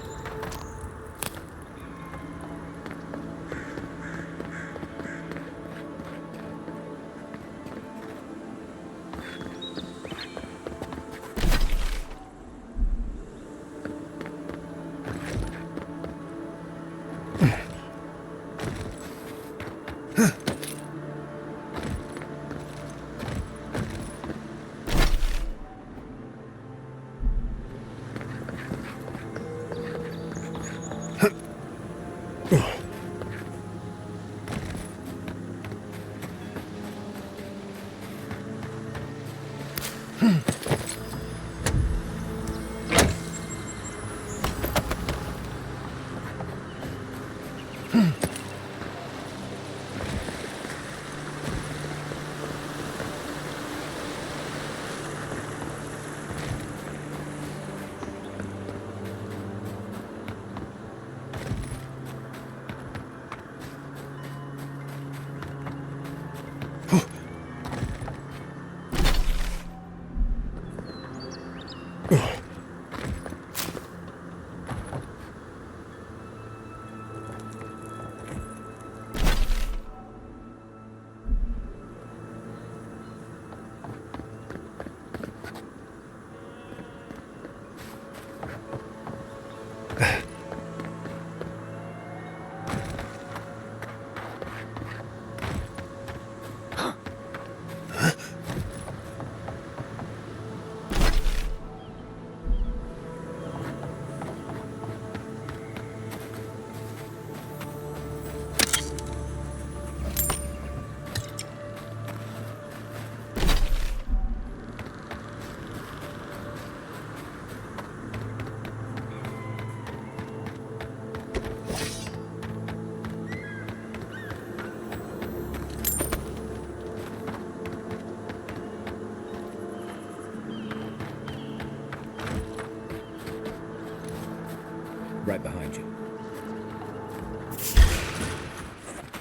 Right behind you.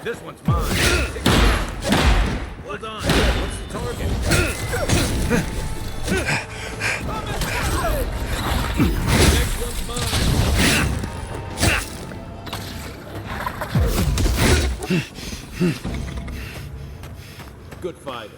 This one's mine. Hold on. What's the target? Next one's mine. Good fighter.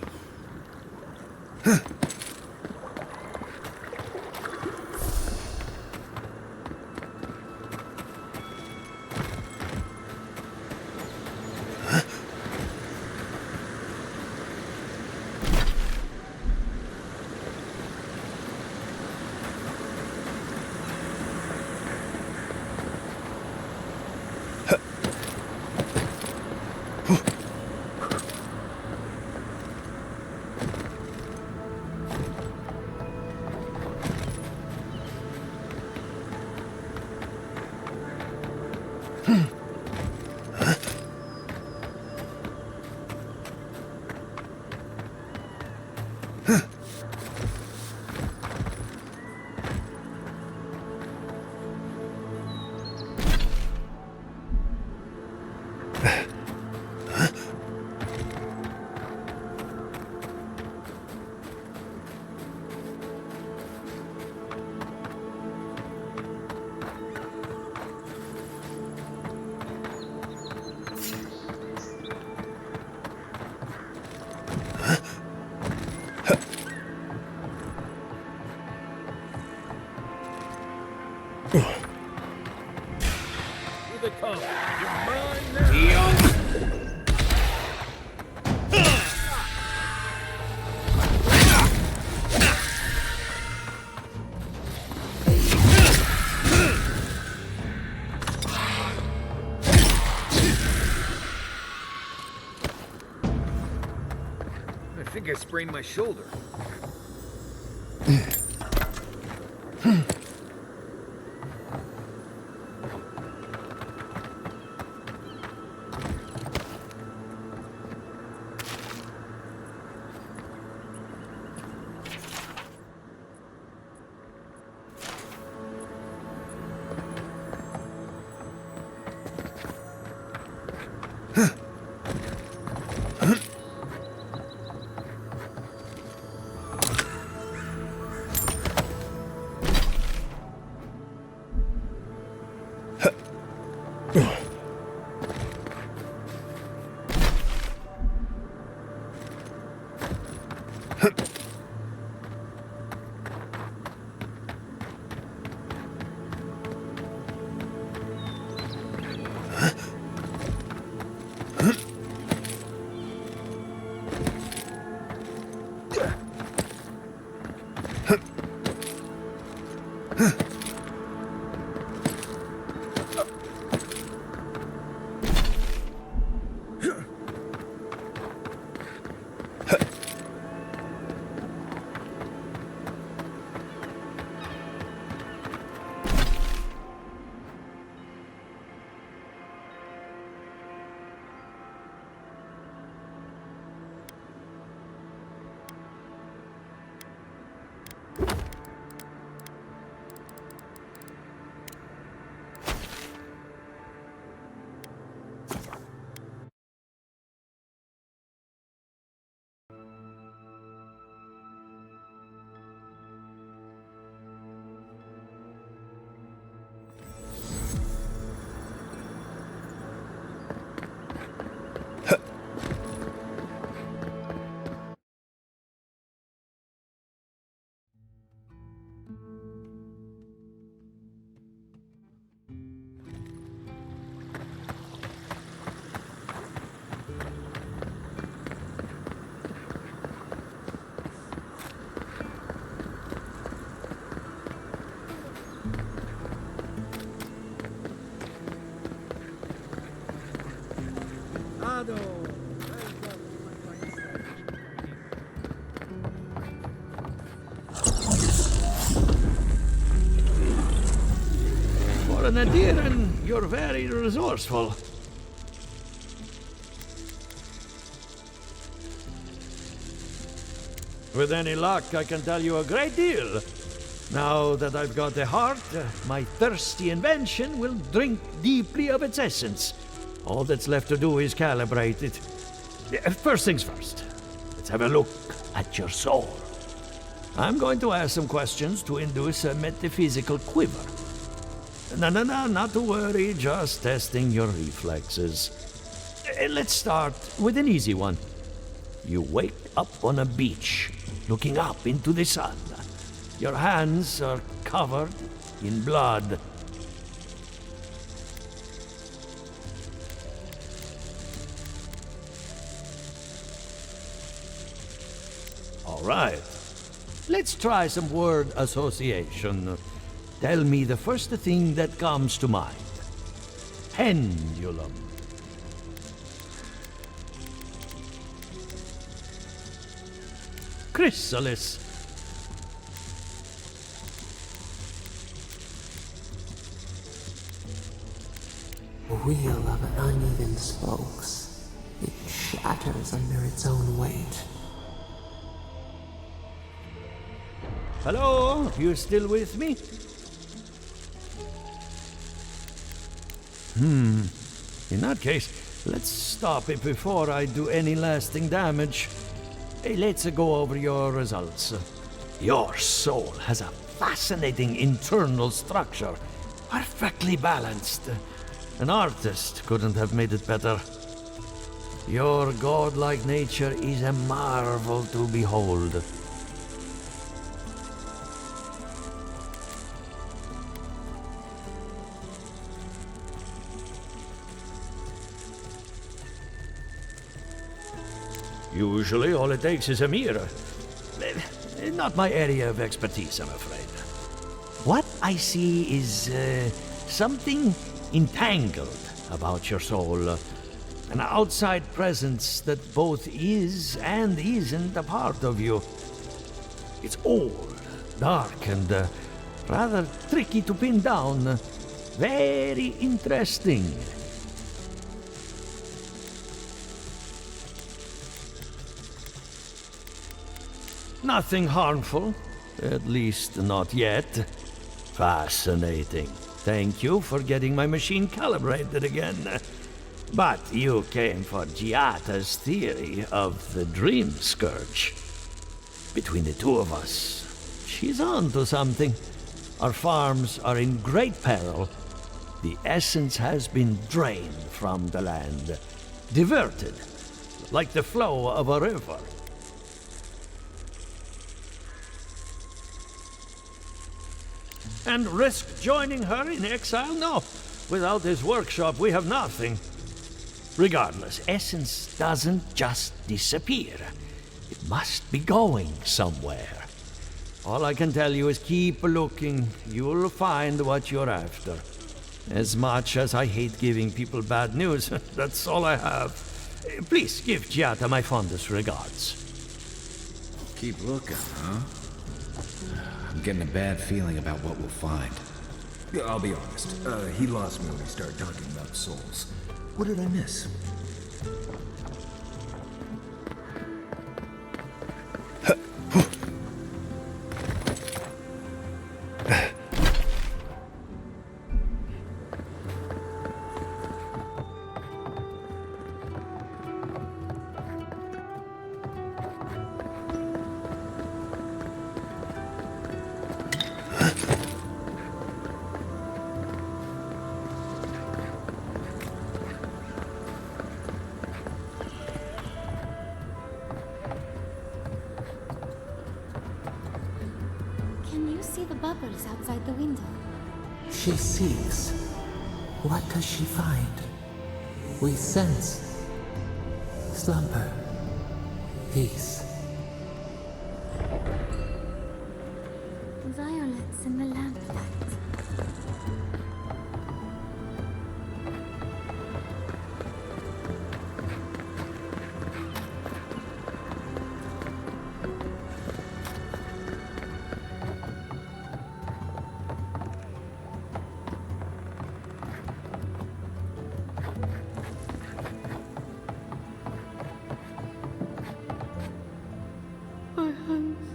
Here they come. You're mine now. I think I sprained my shoulder. For an Adiran, you're very resourceful. With any luck, I can tell you a great deal. Now that I've got a heart, my thirsty invention will drink deeply of its essence. All that's left to do is calibrate it. First things first, let's have a look at your soul. I'm going to ask some questions to induce a metaphysical quiver. No, not to worry, just testing your reflexes. Let's start with an easy one. You wake up on a beach, looking up into the sun. Your hands are covered in blood. All right. Let's try some word association. Tell me the first thing that comes to mind. Pendulum. Chrysalis. Wheel of uneven spokes. It shatters under its own weight. Hello? You still with me? In that case, let's stop it before I do any lasting damage. Hey, let's go over your results. Your soul has a fascinating internal structure, perfectly balanced. An artist couldn't have made it better. Your godlike nature is a marvel to behold. Usually all it takes is a mirror. Not my area of expertise, I'm afraid. What I see is something entangled about your soul. An outside presence that both is and isn't a part of you. It's old, dark, and rather tricky to pin down. Very interesting. Nothing harmful, at least not yet. Fascinating. Thank you for getting my machine calibrated again. But you came for Giata's theory of the dream scourge. Between the two of us, she's on to something. Our farms are in great peril. The essence has been drained from the land, diverted, like the flow of a river. And risk joining her in exile? No. Without this workshop, we have nothing. Regardless, essence doesn't just disappear. It must be going somewhere. All I can tell you is keep looking. You'll find what you're after. As much as I hate giving people bad news, that's all I have. Please give Giata my fondest regards. Keep looking, huh? I'm getting a bad feeling about what we'll find. Yeah, I'll be honest. He lost me when he started talking about souls. What did I miss? Bubbles outside the window. She seeks. What does she find? We sense slumber, peace. Violets in the lamplight. My hands.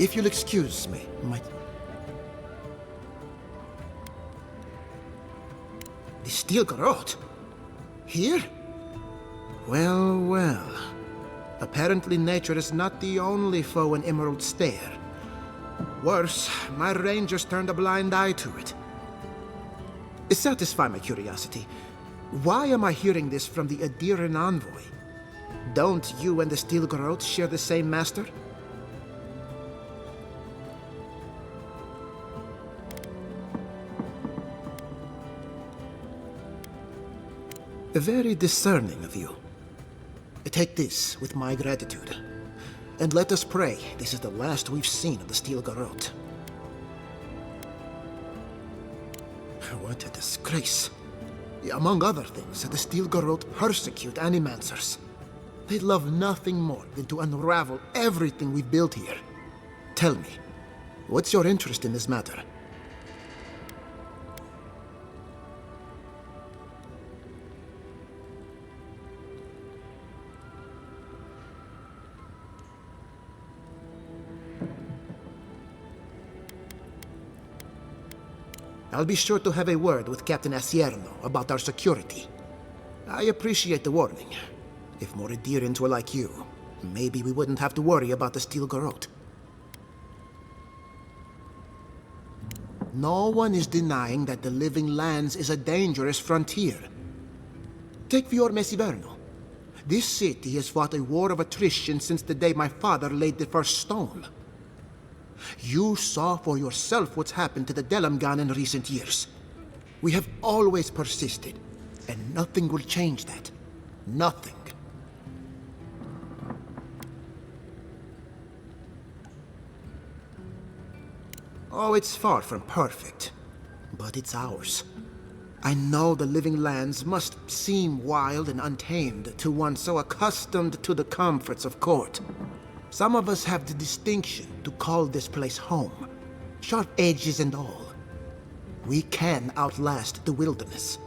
If you'll excuse me, The steel garrote? Here? Well, well. Apparently nature is not the only foe in Emerald Stair. Worse, my rangers turned a blind eye to it. Satisfy my curiosity. Why am I hearing this from the Adiran envoy? Don't you and the steel garrote share the same master? Very discerning of you. Take this with my gratitude. And let us pray this is the last we've seen of the steel garrote. What a disgrace. Among other things, the steel garrote persecute animancers. They love nothing more than to unravel everything we've built here. Tell me, what's your interest in this matter? I'll be sure to have a word with Captain Asierno about our security. I appreciate the warning. If more Adirans were like you, maybe we wouldn't have to worry about the steel garrote. No one is denying that the Living Lands is a dangerous frontier. Take Fiorme Siverno. This city has fought a war of attrition since the day my father laid the first stone. You saw for yourself what's happened to the Delamgan in recent years. We have always persisted, and nothing will change that. Nothing. Oh, it's far from perfect, but it's ours. I know the Living Lands must seem wild and untamed to one so accustomed to the comforts of court. Some of us have the distinction to call this place home, sharp edges and all. We can outlast the wilderness.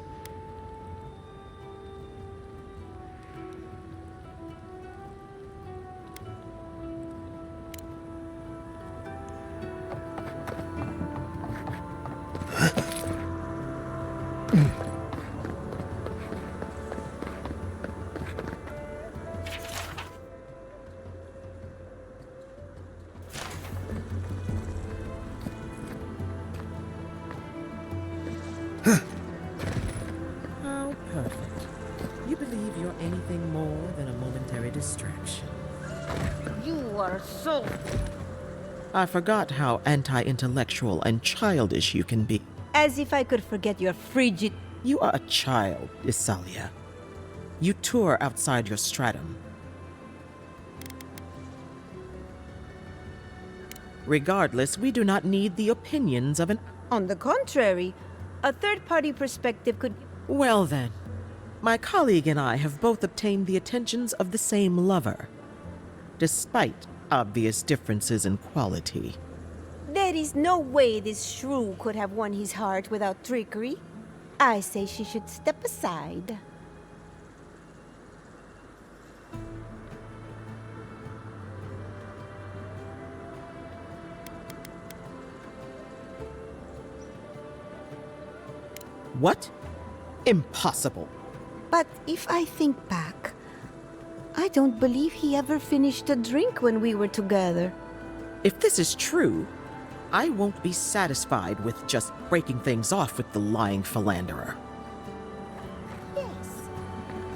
How perfect. You believe you're anything more than a momentary distraction. You are so... I forgot how anti-intellectual and childish you can be. As if I could forget your frigid... You are a child, Isalia. You tour outside your stratum. Regardless, we do not need the opinions of an... On the contrary, a third-party perspective could... Well then, my colleague and I have both obtained the attentions of the same lover, despite obvious differences in quality. There is no way this shrew could have won his heart without trickery. I say she should step aside. What? Impossible. But if I think back, I don't believe he ever finished a drink when we were together. If this is true, I won't be satisfied with just breaking things off with the lying philanderer. Yes.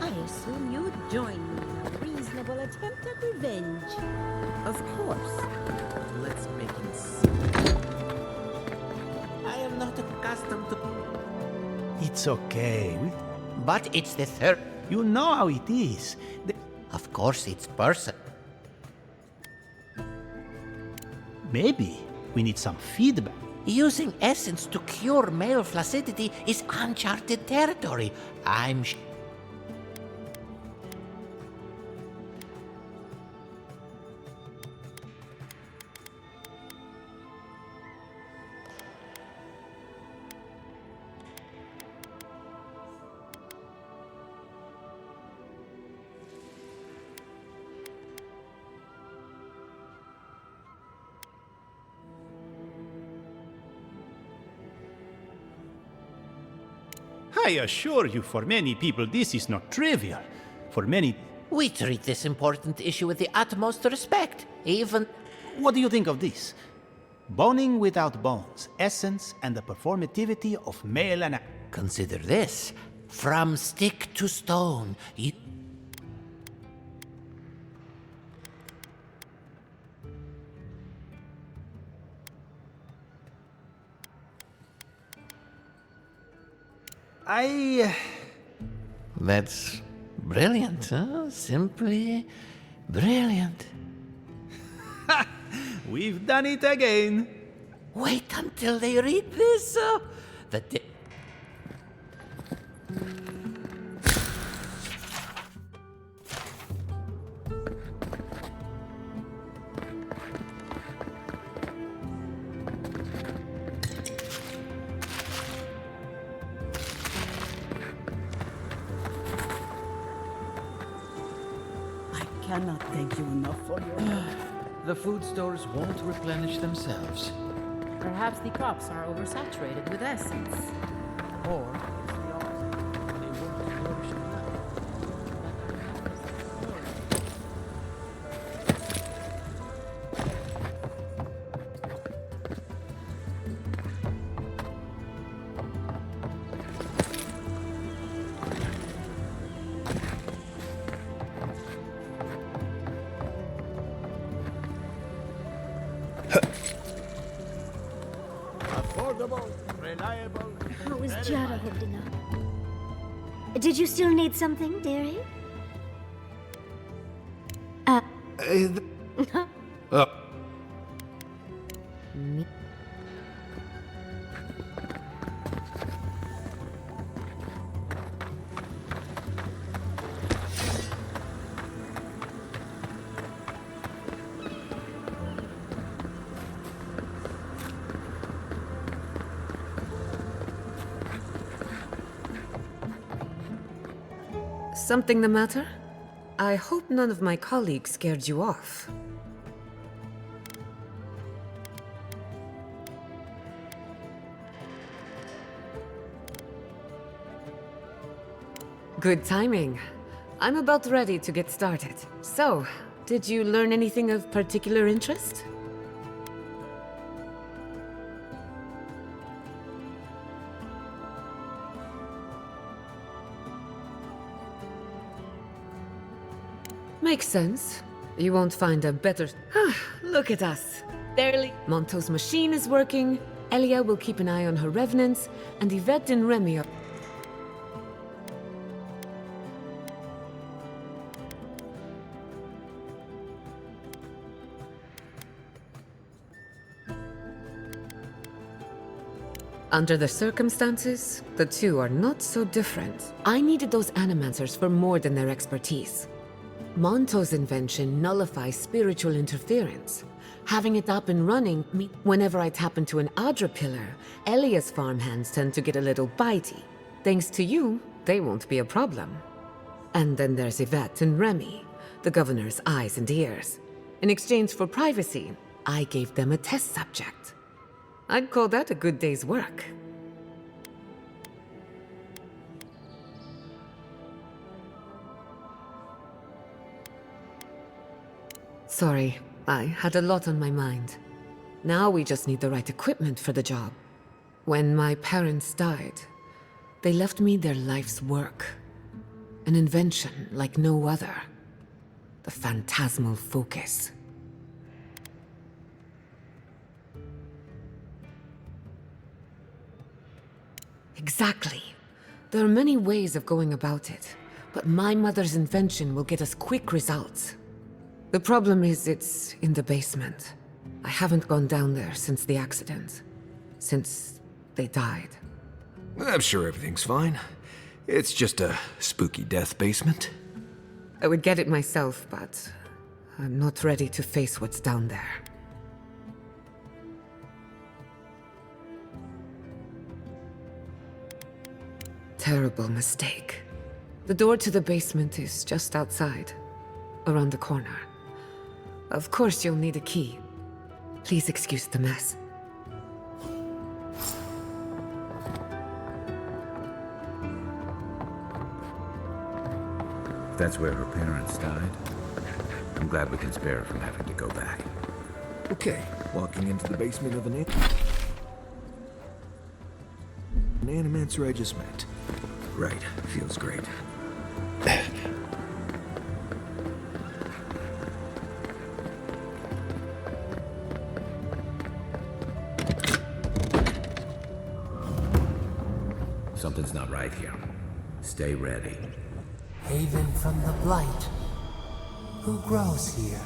I assume you'd join me in a reasonable attempt at revenge. Of course. Let's make it see. I am not accustomed to... It's okay. But it's the third. You know how it is. Of course, it's person. Maybe we need some feedback. Using essence to cure male flaccidity is uncharted territory. I'm I assure you, for many people, this is not trivial. For many... We treat this important issue with the utmost respect, even... What do you think of this? Boning without bones, essence and the performativity of male and... Consider this. From stick to stone, you... That's brilliant, huh? Simply brilliant. We've done it again. Wait until they read this. I cannot thank you enough for your... The food stores won't replenish themselves. Perhaps the crops are oversaturated with essence. Or it's the opposite. They won't flourish enough. Reliable. How is Jara holding up? Did you still need something, dearie? Something the matter? I hope none of my colleagues scared you off. Good timing. I'm about ready to get started. So, did you learn anything of particular interest? Makes sense. You won't find a better... Look at us. Barely. Monto's machine is working, Elia will keep an eye on her revenants, and Yvette and Remy are... Under the circumstances, the two are not so different. I needed those animancers for more than their expertise. Monto's invention nullifies spiritual interference. Having it up and running, whenever I tap into an Adra pillar, Elia's farmhands tend to get a little bitey. Thanks to you, they won't be a problem. And then there's Yvette and Remy, the governor's eyes and ears. In exchange for privacy, I gave them a test subject. I'd call that a good day's work. Sorry, I had a lot on my mind. Now we just need the right equipment for the job. When my parents died, they left me their life's work. An invention like no other. The phantasmal focus. Exactly. There are many ways of going about it, but my mother's invention will get us quick results. The problem is it's in the basement. I haven't gone down there since the accident. Since they died. I'm sure everything's fine. It's just a spooky death basement. I would get it myself, but I'm not ready to face what's down there. Terrible mistake. The door to the basement is just outside, around the corner. Of course you'll need a key. Please excuse the mess. If that's where her parents died, I'm glad we can spare her from having to go back. Okay, walking into the basement of an animancer I just met. Right, feels great. Something's not right here. Stay ready. Haven from the blight. Who grows here?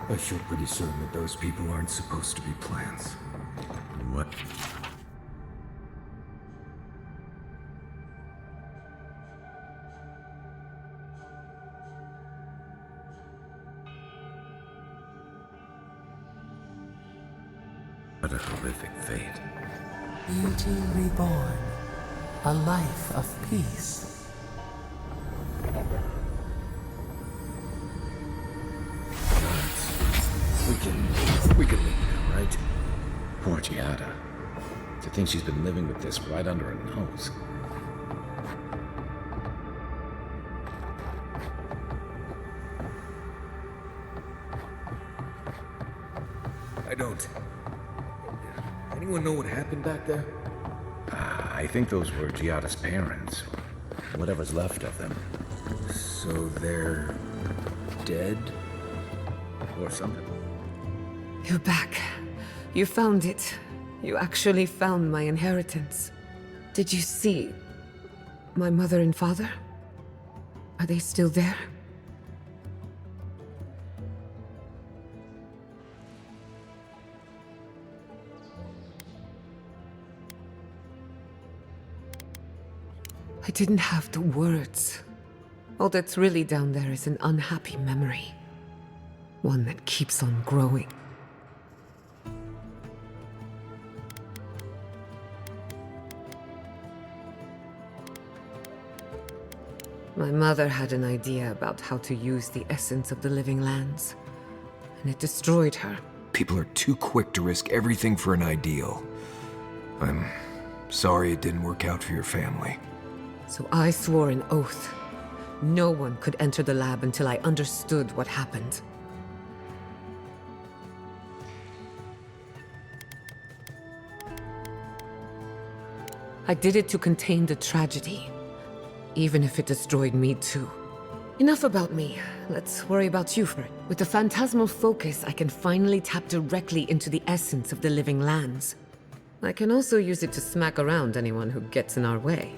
I feel pretty certain that those people aren't supposed to be plants. What? What a horrific fate. Beauty reborn. A life of peace. We can leave now, right? Poor Giada. To think she's been living with this right under her nose. I don't. Anyone know what happened back there? I think those were Giada's parents. Whatever's left of them. So they're dead? Or something. You're back. You found it. You actually found my inheritance. Did you see my mother and father? Are they still there? I didn't have the words. All that's really down there is an unhappy memory. One that keeps on growing. My mother had an idea about how to use the essence of the living lands, and it destroyed her. People are too quick to risk everything for an ideal. I'm sorry it didn't work out for your family. So I swore an oath No one could enter the lab until I understood what happened. I did it to contain the tragedy, even if it destroyed me too. Enough about me. Let's worry about you, Fred. With the phantasmal focus, I can finally tap directly into the essence of the living lands. I can also use it to smack around anyone who gets in our way.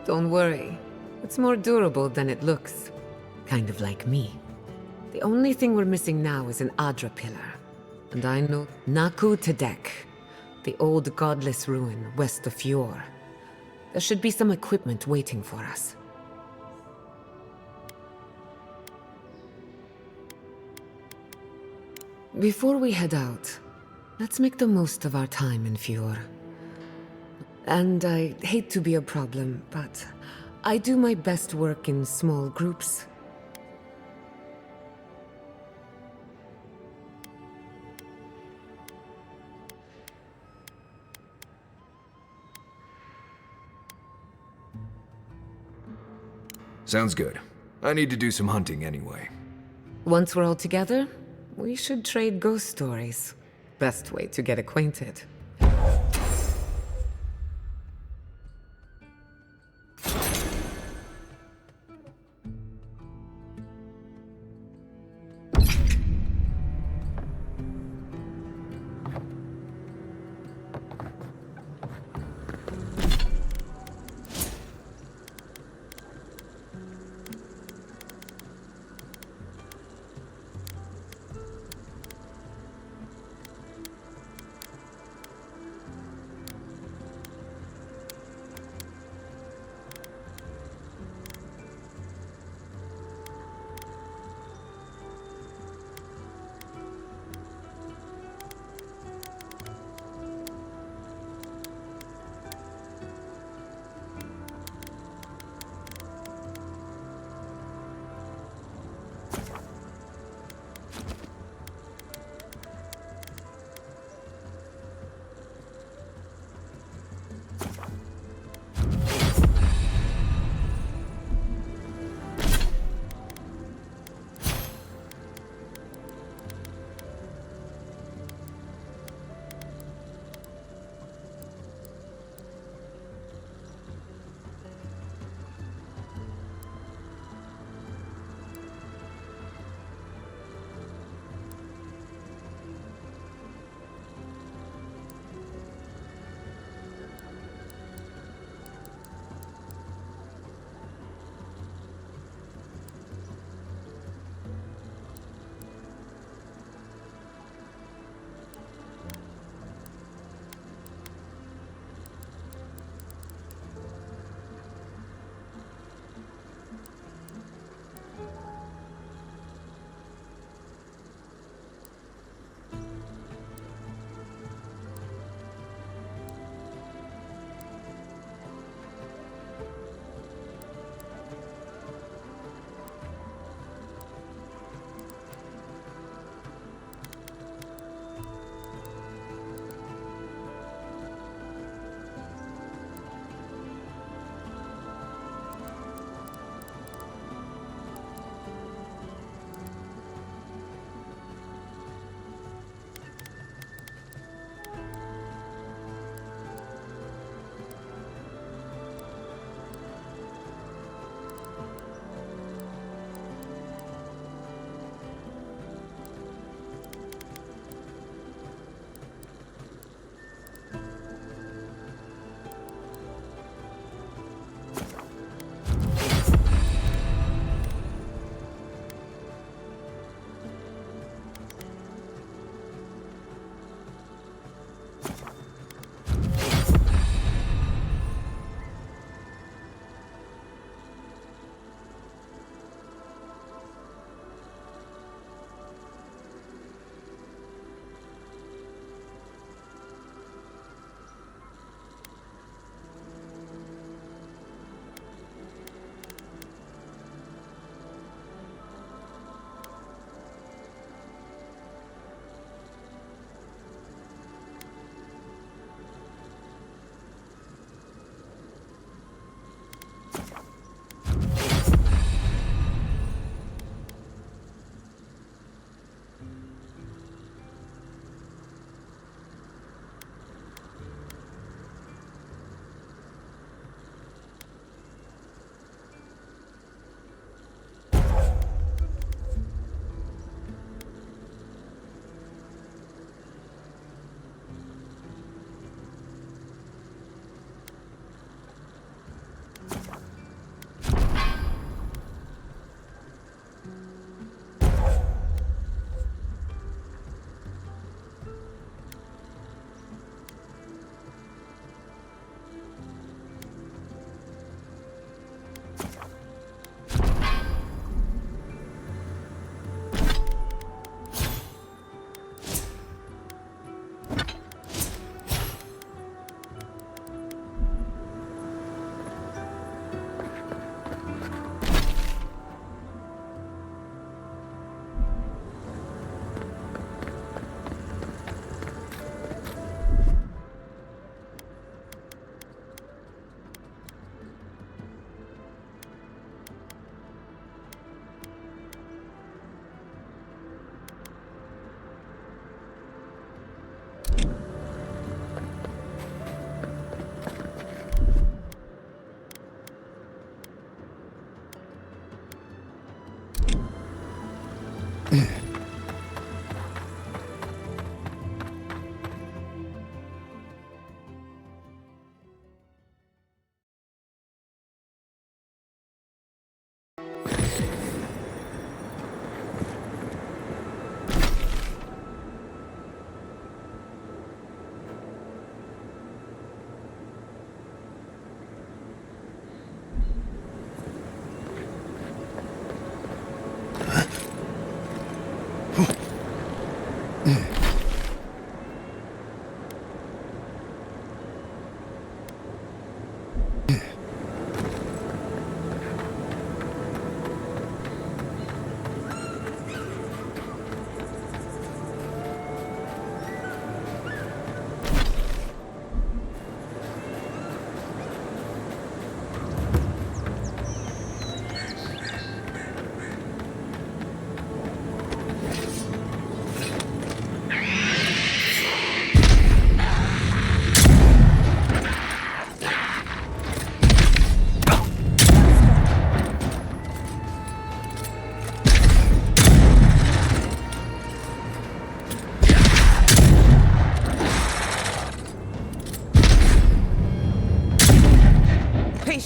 Don't worry. It's more durable than it looks. Kind of like me. The only thing we're missing now is an Adra pillar. And I know Naku Tedek, the old godless ruin west of Fjord. There should be some equipment waiting for us. Before we head out, let's make the most of our time in Fjord. And I hate to be a problem, but I do my best work in small groups. Sounds good. I need to do some hunting anyway. Once we're all together, we should trade ghost stories. Best way to get acquainted.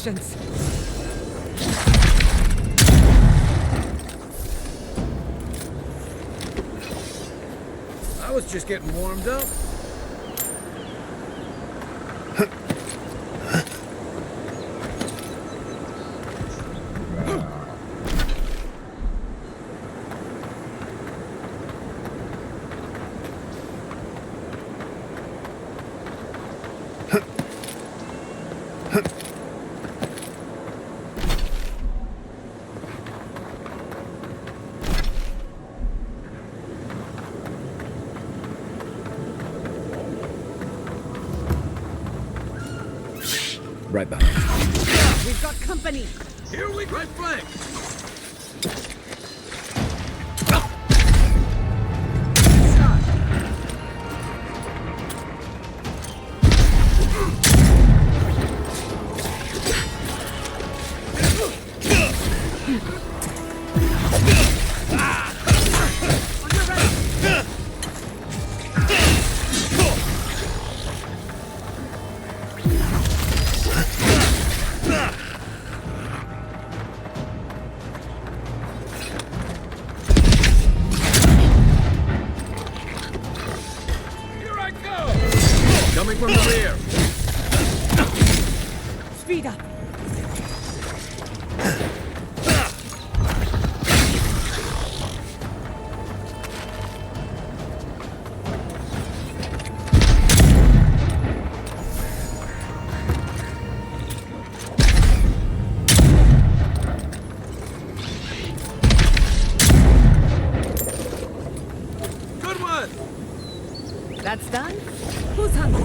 patience. I was just getting warmed up. Right behind. We've got company. Here we go. Right flank. Coming from the rear. Speed up. Good one. That's done? Who's hungry?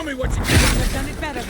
me what you can. I've done it better.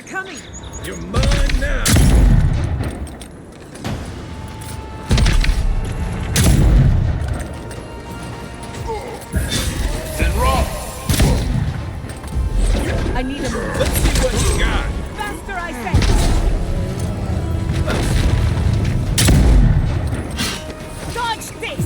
Coming! You're mine now! Then roll! I need a move. Let's see what you got! Faster, I say! Dodge this!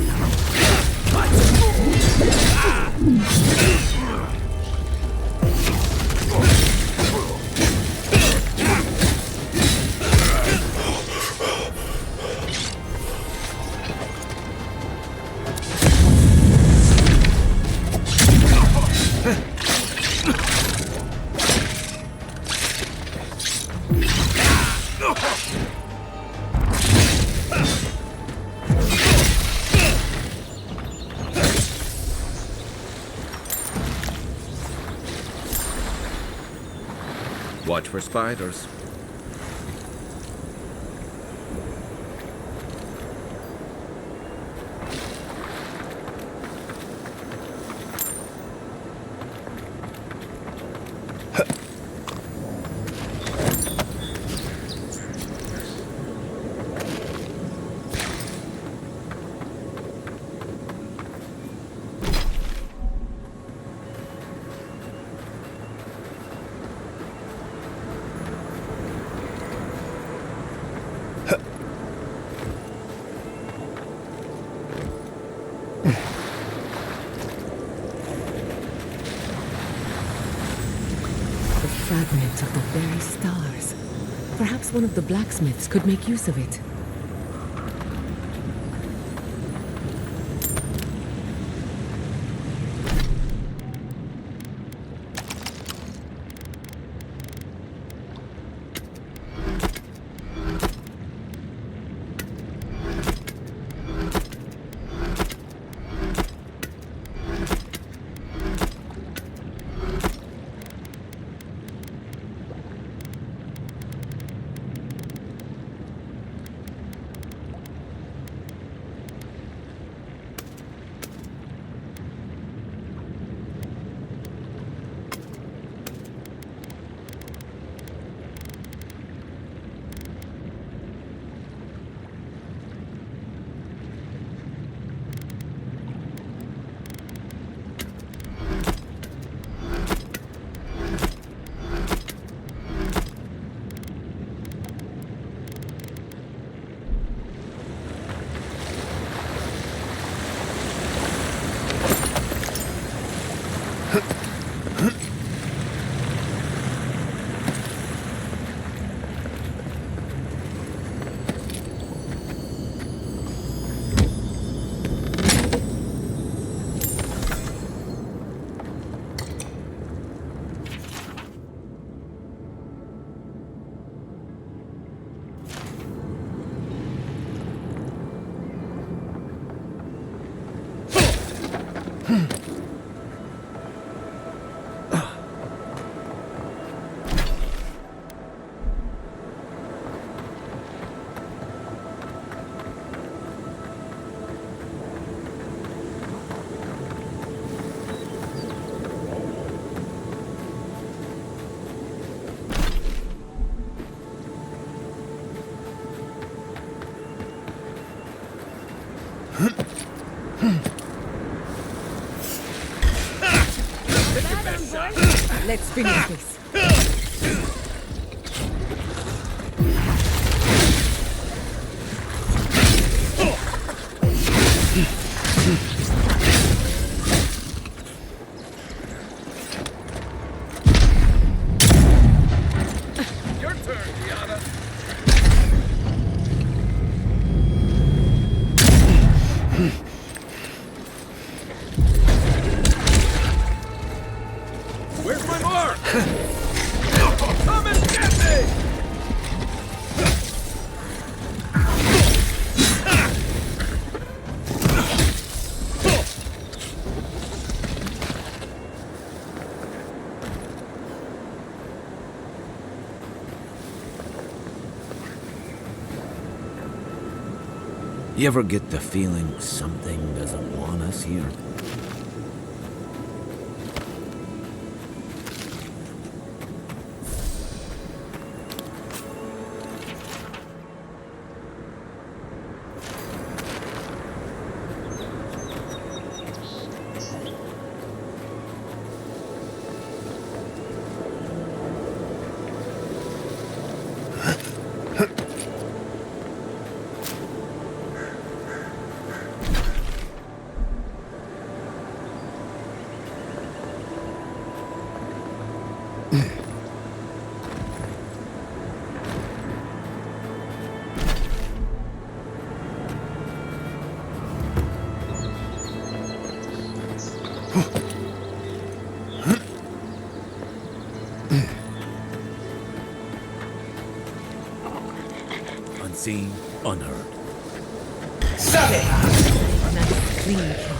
Watch for spiders. Fragment of the very stars. Perhaps one of the blacksmiths could make use of it. Let's finish this. Your turn, Diana. Where's my mark? Come and get me! You ever get the feeling something doesn't want us here? Unseen, unheard. Nice clean kill.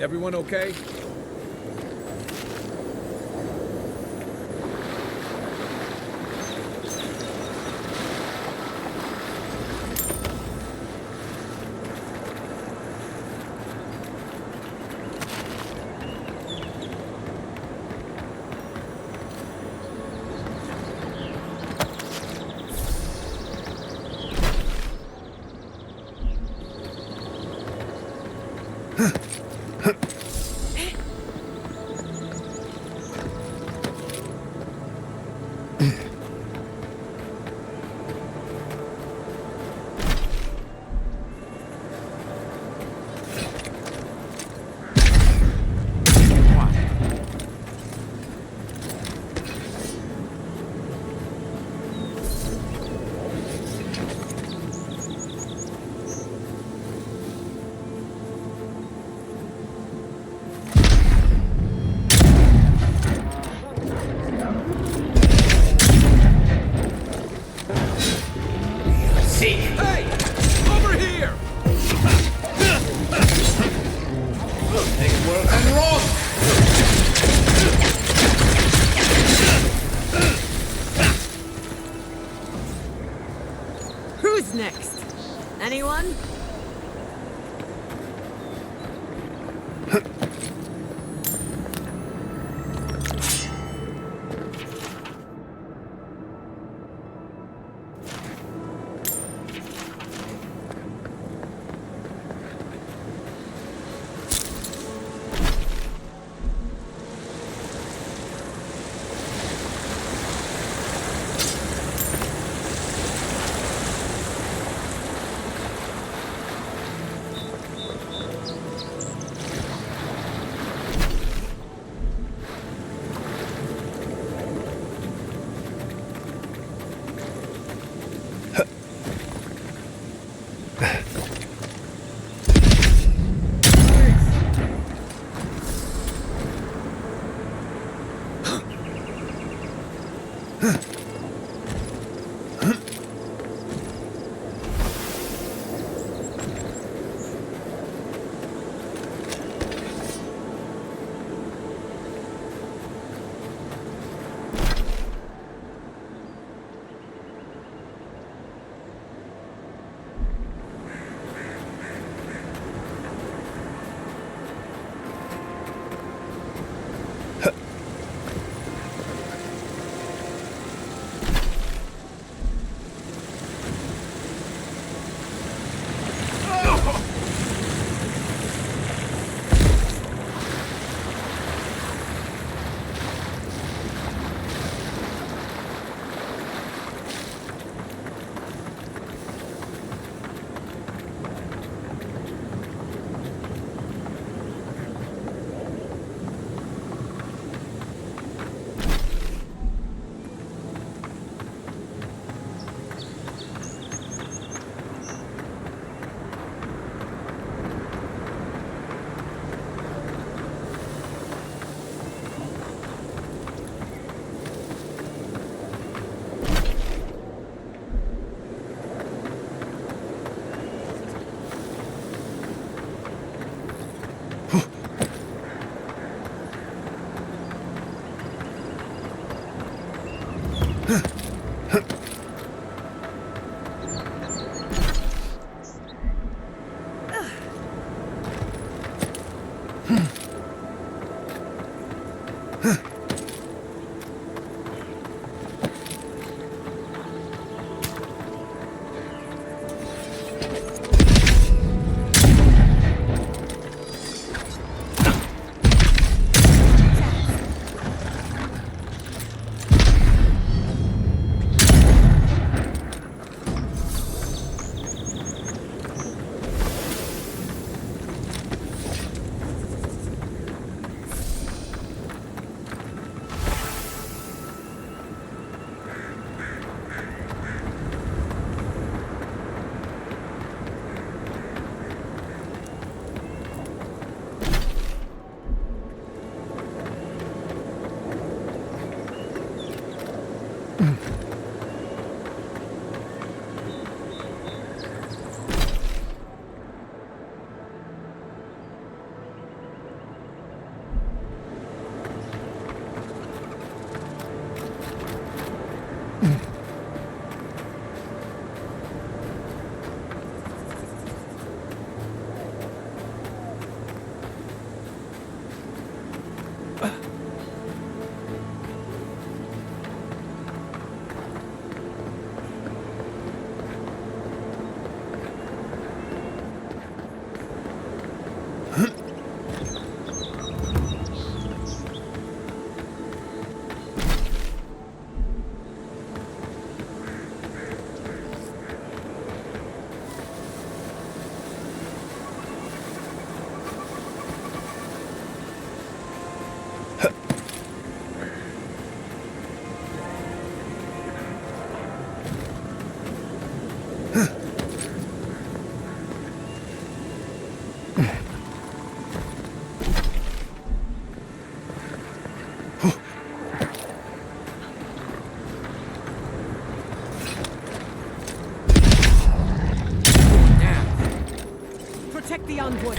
Everyone okay? Who's next? Anyone? Protect the envoy.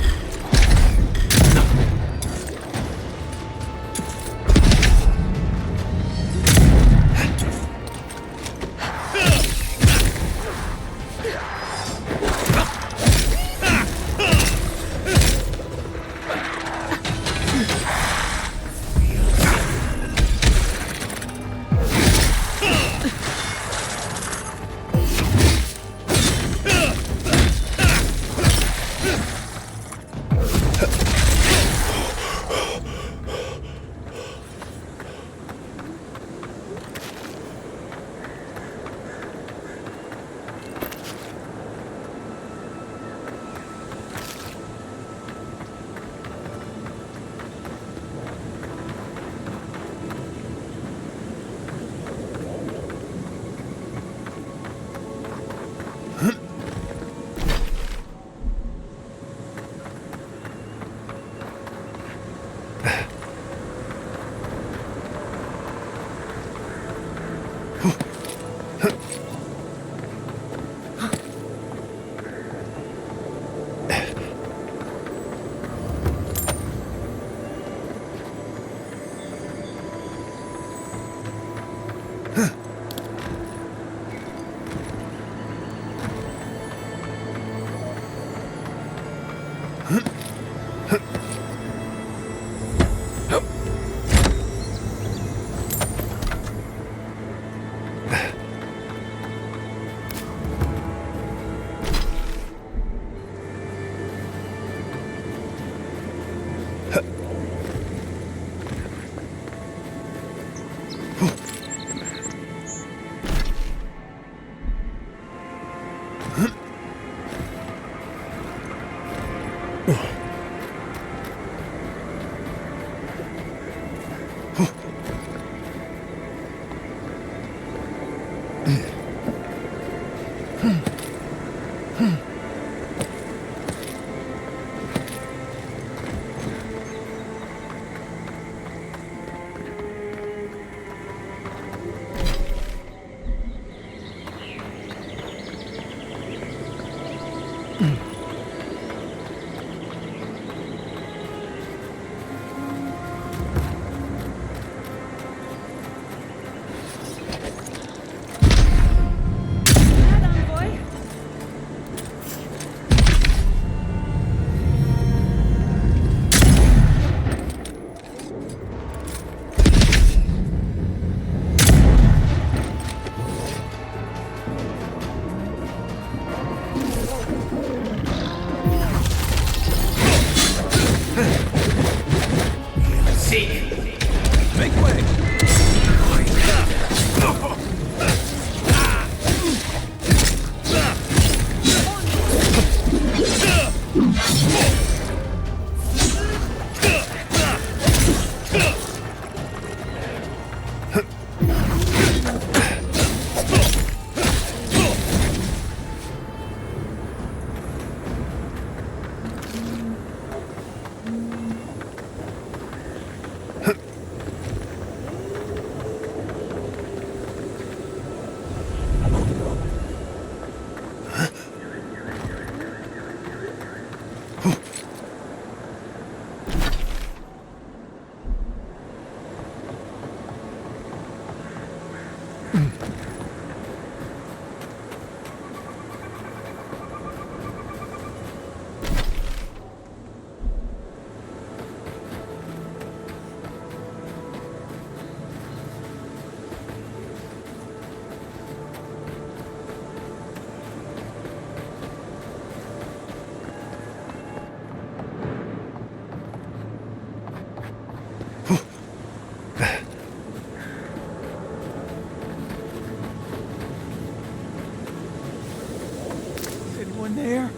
There?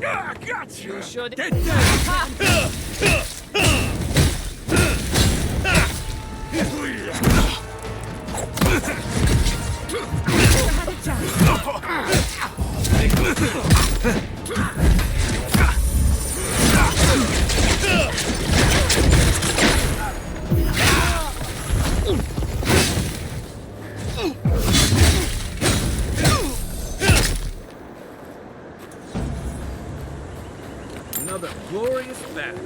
Ah, gotcha! You should... Get down! Another glorious battle.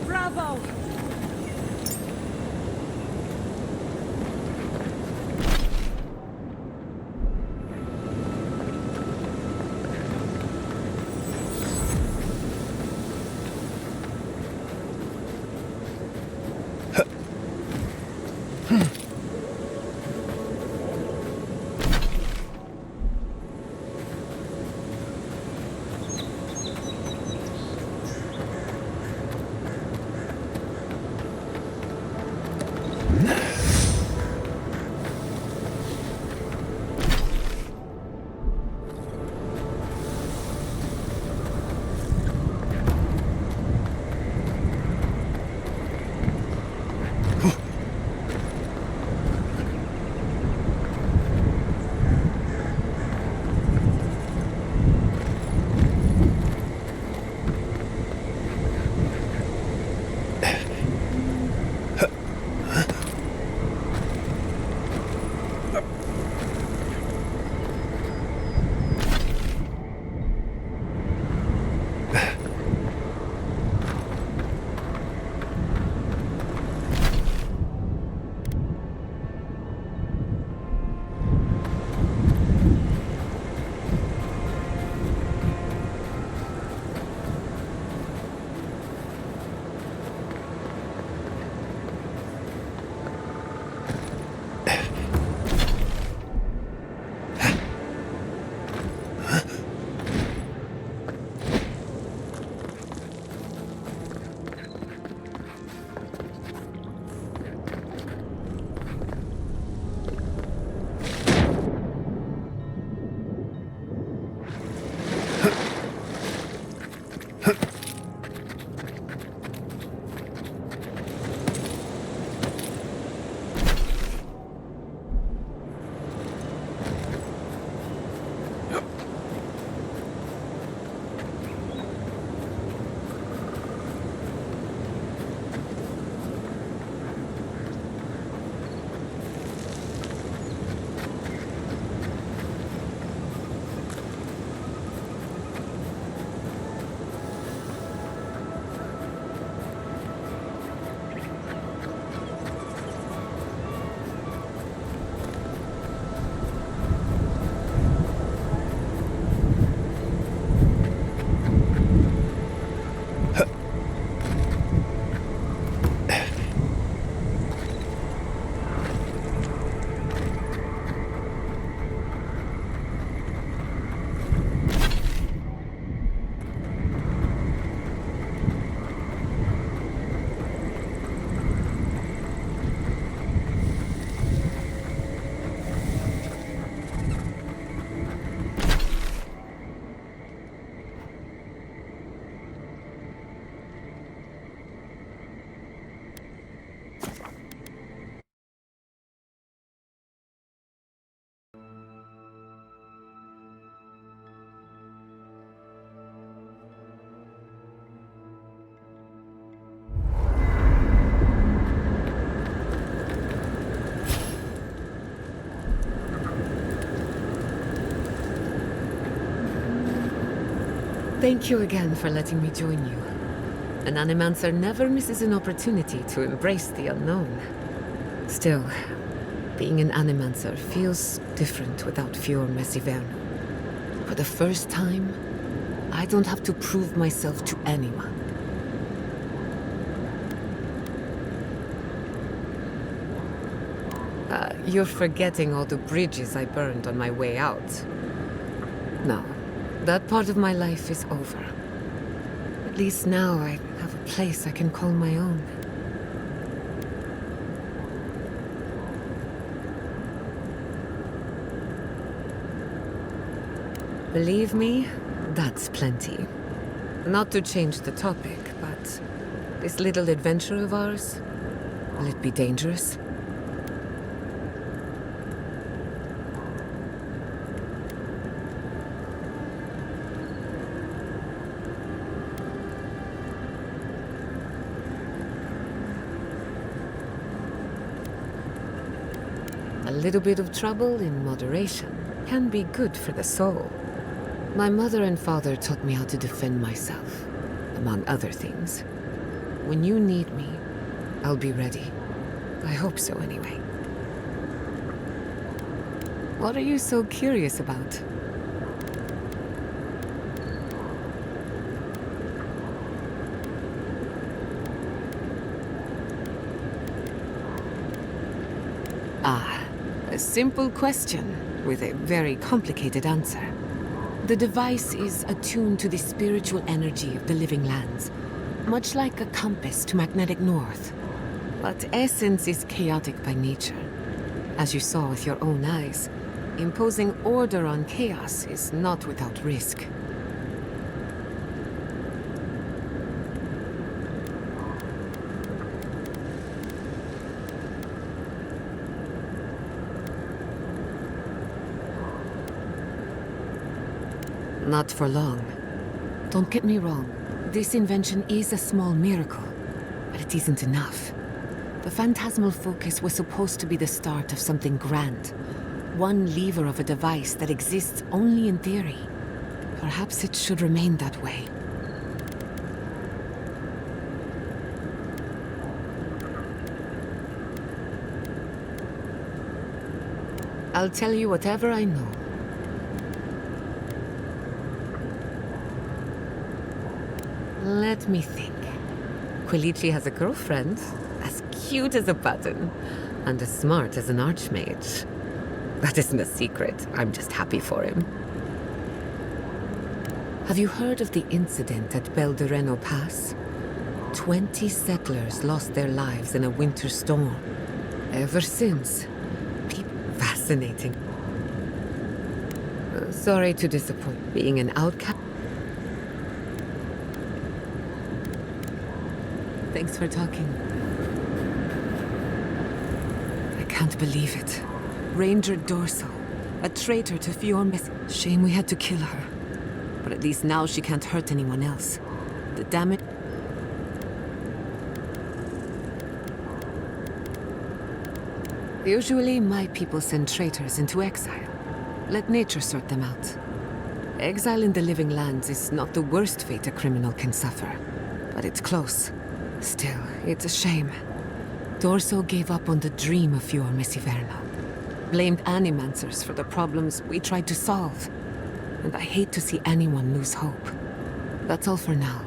Bravo! Thank you again for letting me join you. An animancer never misses an opportunity to embrace the unknown. Still, being an animancer feels different without fevereiro. For the first time, I don't have to prove myself to anyone. You're forgetting all the bridges I burned on my way out. No, that part of my life is over. At least now I have a place I can call my own. Believe me, that's plenty. Not to change the topic, but this little adventure of ours, will it be dangerous? A little bit of trouble in moderation can be good for the soul. My mother and father taught me how to defend myself, among other things. When you need me, I'll be ready. I hope so, anyway. What are you so curious about? A simple question with a very complicated answer. The device is attuned to the spiritual energy of the living lands, much like a compass to magnetic north. But essence is chaotic by nature. As you saw with your own eyes, imposing order on chaos is not without risk. Not for long. Don't get me wrong. This invention is a small miracle, but it isn't enough. The phantasmal focus was supposed to be the start of something grand. One lever of a device that exists only in theory. Perhaps it should remain that way. I'll tell you whatever I know. Let me think. Quilici has a girlfriend, as cute as a button, and as smart as an archmage. That isn't a secret. I'm just happy for him. Have you heard of the incident at Beldereno Pass? 20 settlers lost their lives in a winter storm. Ever since. Fascinating. Sorry to disappoint. Being an outcast. Thanks for talking. I can't believe it. Ranger Dorso, a traitor to Fiormes. Shame we had to kill her. But at least now she can't hurt anyone else. The damage... Usually, my people send traitors into exile. Let nature sort them out. Exile in the living lands is not the worst fate a criminal can suffer. But it's close. Still, it's a shame. Dorso gave up on the dream of Fiormes. Blamed animancers for the problems we tried to solve. And I hate to see anyone lose hope. That's all for now.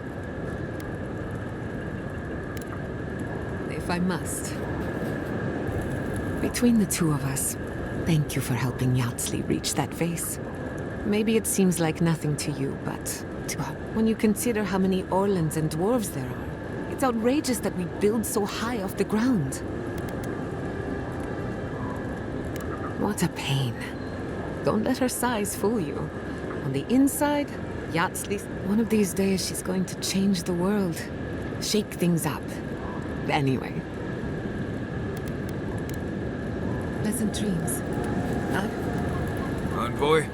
If I must. Between the two of us, thank you for helping Yatsley reach that vase. Maybe it seems like nothing to you, but when you consider how many Orlans and dwarves there are, it's outrageous that we build so high off the ground. What a pain. Don't let her size fool you. On the inside, Yatsley, one of these days she's going to change the world. Shake things up. Anyway. Pleasant dreams. Envoy?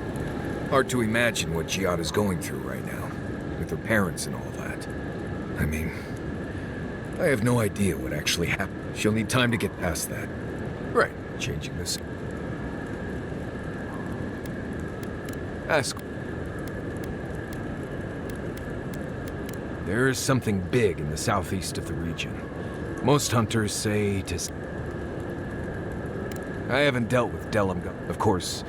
Hard to imagine what Giada's going through right now, with her parents and all that. I mean, I have no idea what actually happened. She'll need time to get past that. Right, changing this. Ask. There is something big in the southeast of the region. Most hunters say to... I haven't dealt with Delumga. Of course,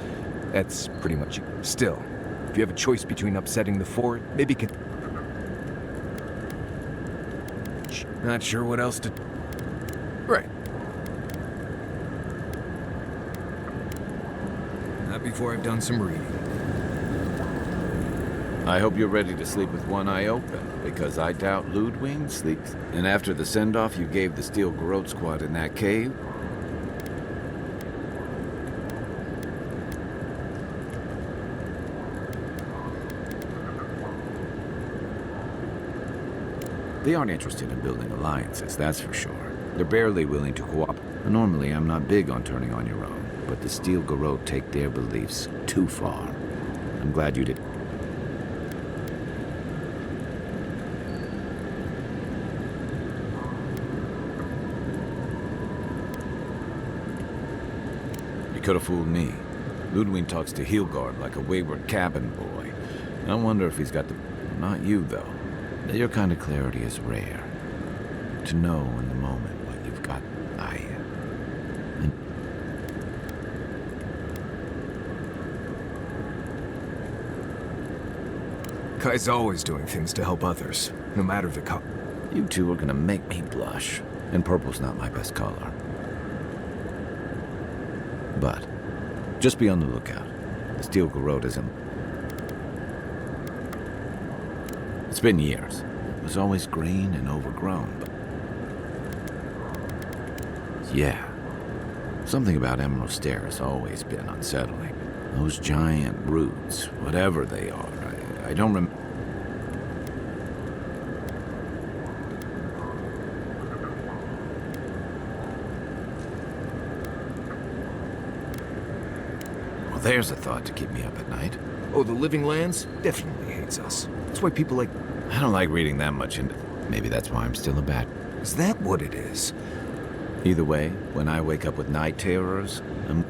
that's pretty much it. Still, if you have a choice between upsetting the fort, maybe Not sure what else to... Right. Not before I've done some reading. I hope you're ready to sleep with one eye open, because I doubt Ludwig sleeps. And after the send-off you gave the Steel Garrote Squad in that cave, they aren't interested in building alliances, that's for sure. They're barely willing to cooperate. Normally, I'm not big on turning on your own, but the Steel Garrote take their beliefs too far. I'm glad you did. You could have fooled me. Ludwig talks to Hilgard like a wayward cabin boy. I wonder if he's got the... Not you, though. Your kind of clarity is rare. To know in the moment what you've got, Kai's always doing things to help others, no matter the cost. You two are gonna make me blush. And purple's not my best color. But, just be on the lookout. The Steel Garrote isn't... It's been years. It was always green and overgrown, but... Yeah. Something about Emerald Stair has always been unsettling. Those giant roots, whatever they are, I don't remember... Well, there's a thought to keep me up at night. Oh, the Living Lands definitely hates us. That's why people like... I don't like reading that much into... Maybe that's why I'm still a bat. Is that what it is? Either way, when I wake up with night terrors, I'm...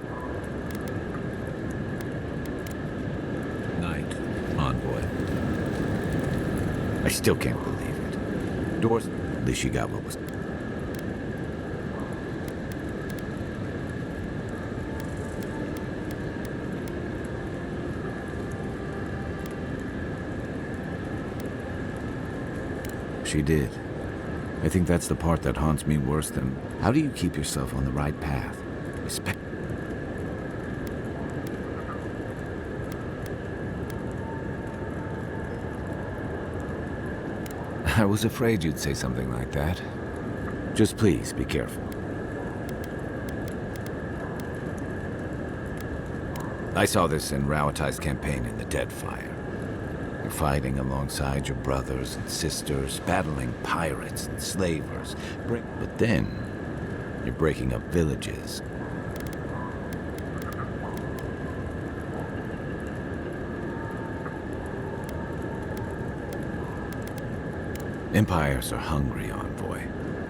Night, envoy. I still can't believe it. Doors... At least she got what was... She did. I think that's the part that haunts me worse than... How do you keep yourself on the right path? Respect... I was afraid you'd say something like that. Just please, be careful. I saw this in Rauatai's campaign in the Deadfire. You're fighting alongside your brothers and sisters, battling pirates and slavers. But then, you're breaking up villages. Empires are hungry, envoy,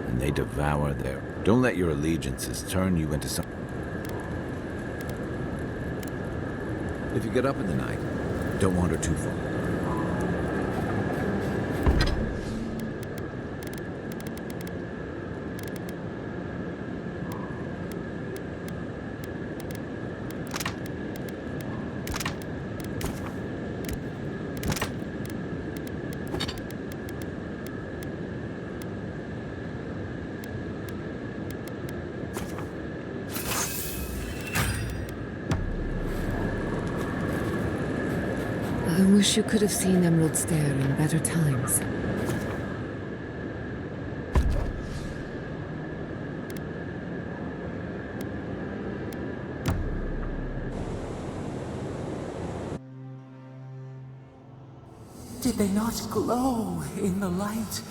and they devour their... Don't let your allegiances turn you into some... If you get up in the night, don't wander too far. I wish you could have seen Emerald Stair in better times. Did they not glow in the light?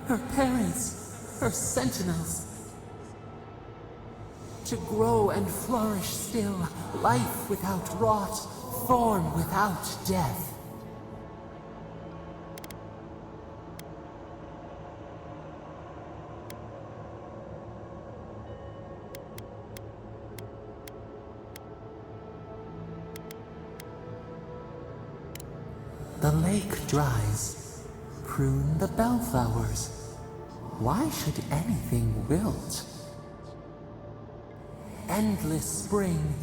Her parents, her sentinels. To grow and flourish still, life without rot, form without death. The lake dries. prune the bellflowers. Why should anything wilt? Endless spring,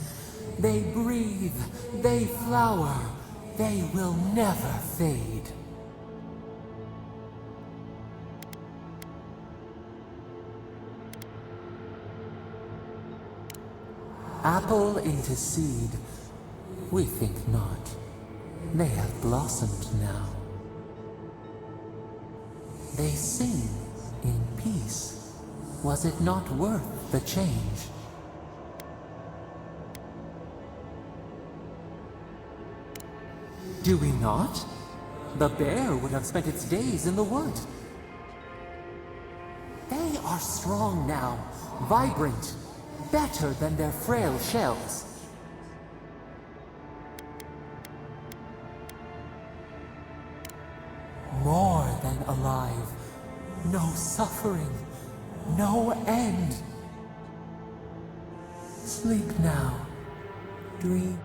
they breathe, they flower, they will never fade. Apple into seed, we think not. They have blossomed now. They sing in peace. Was it not worth the change? Do we not? The bear would have spent its days in the wood. They are strong now, vibrant, better than their frail shells. More than alive. No suffering. No end. Sleep now. Dream.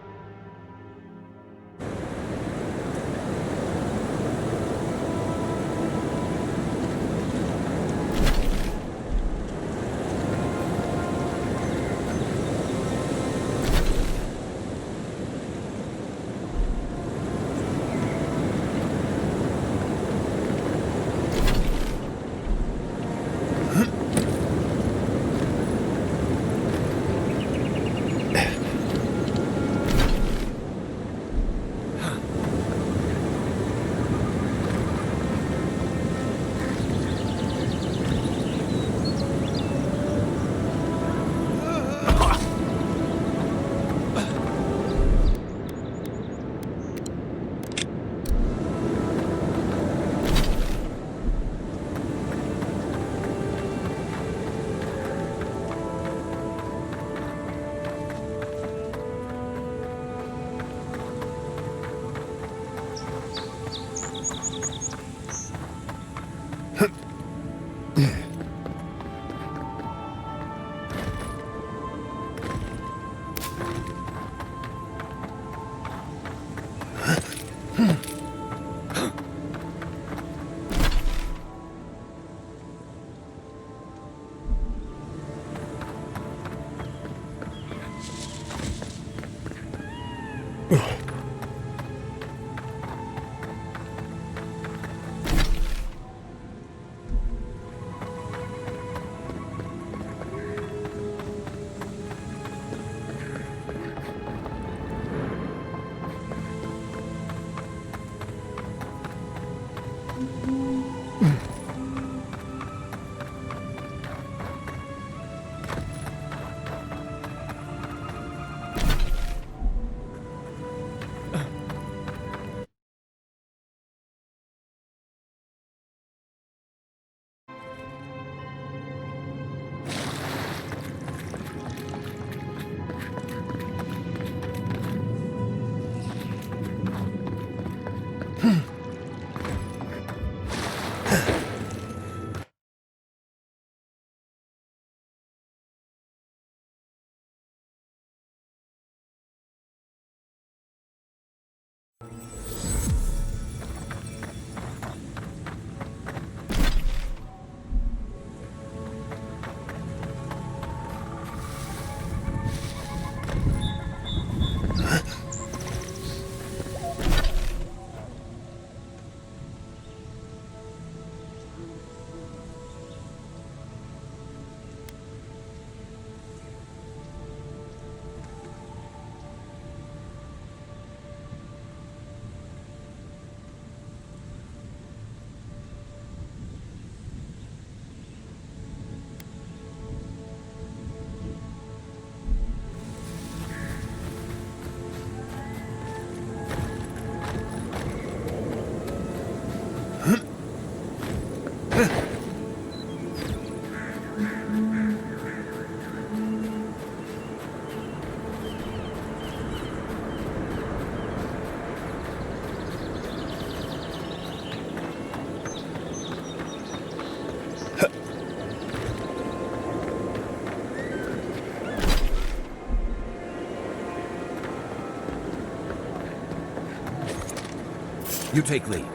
You take lead.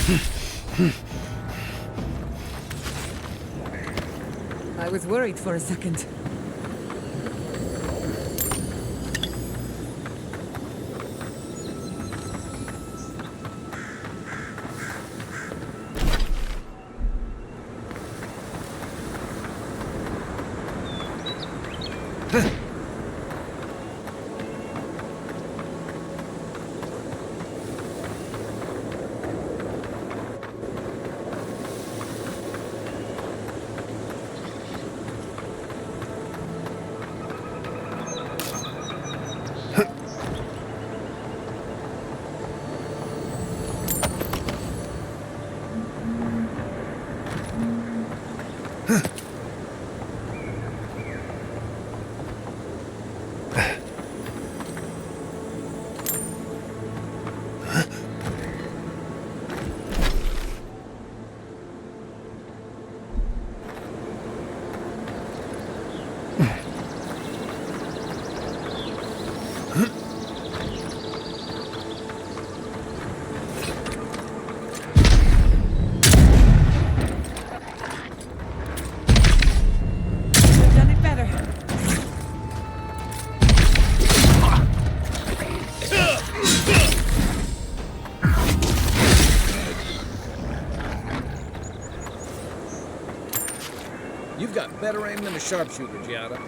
I was worried for a second. You've got better aim than a sharpshooter, Giada.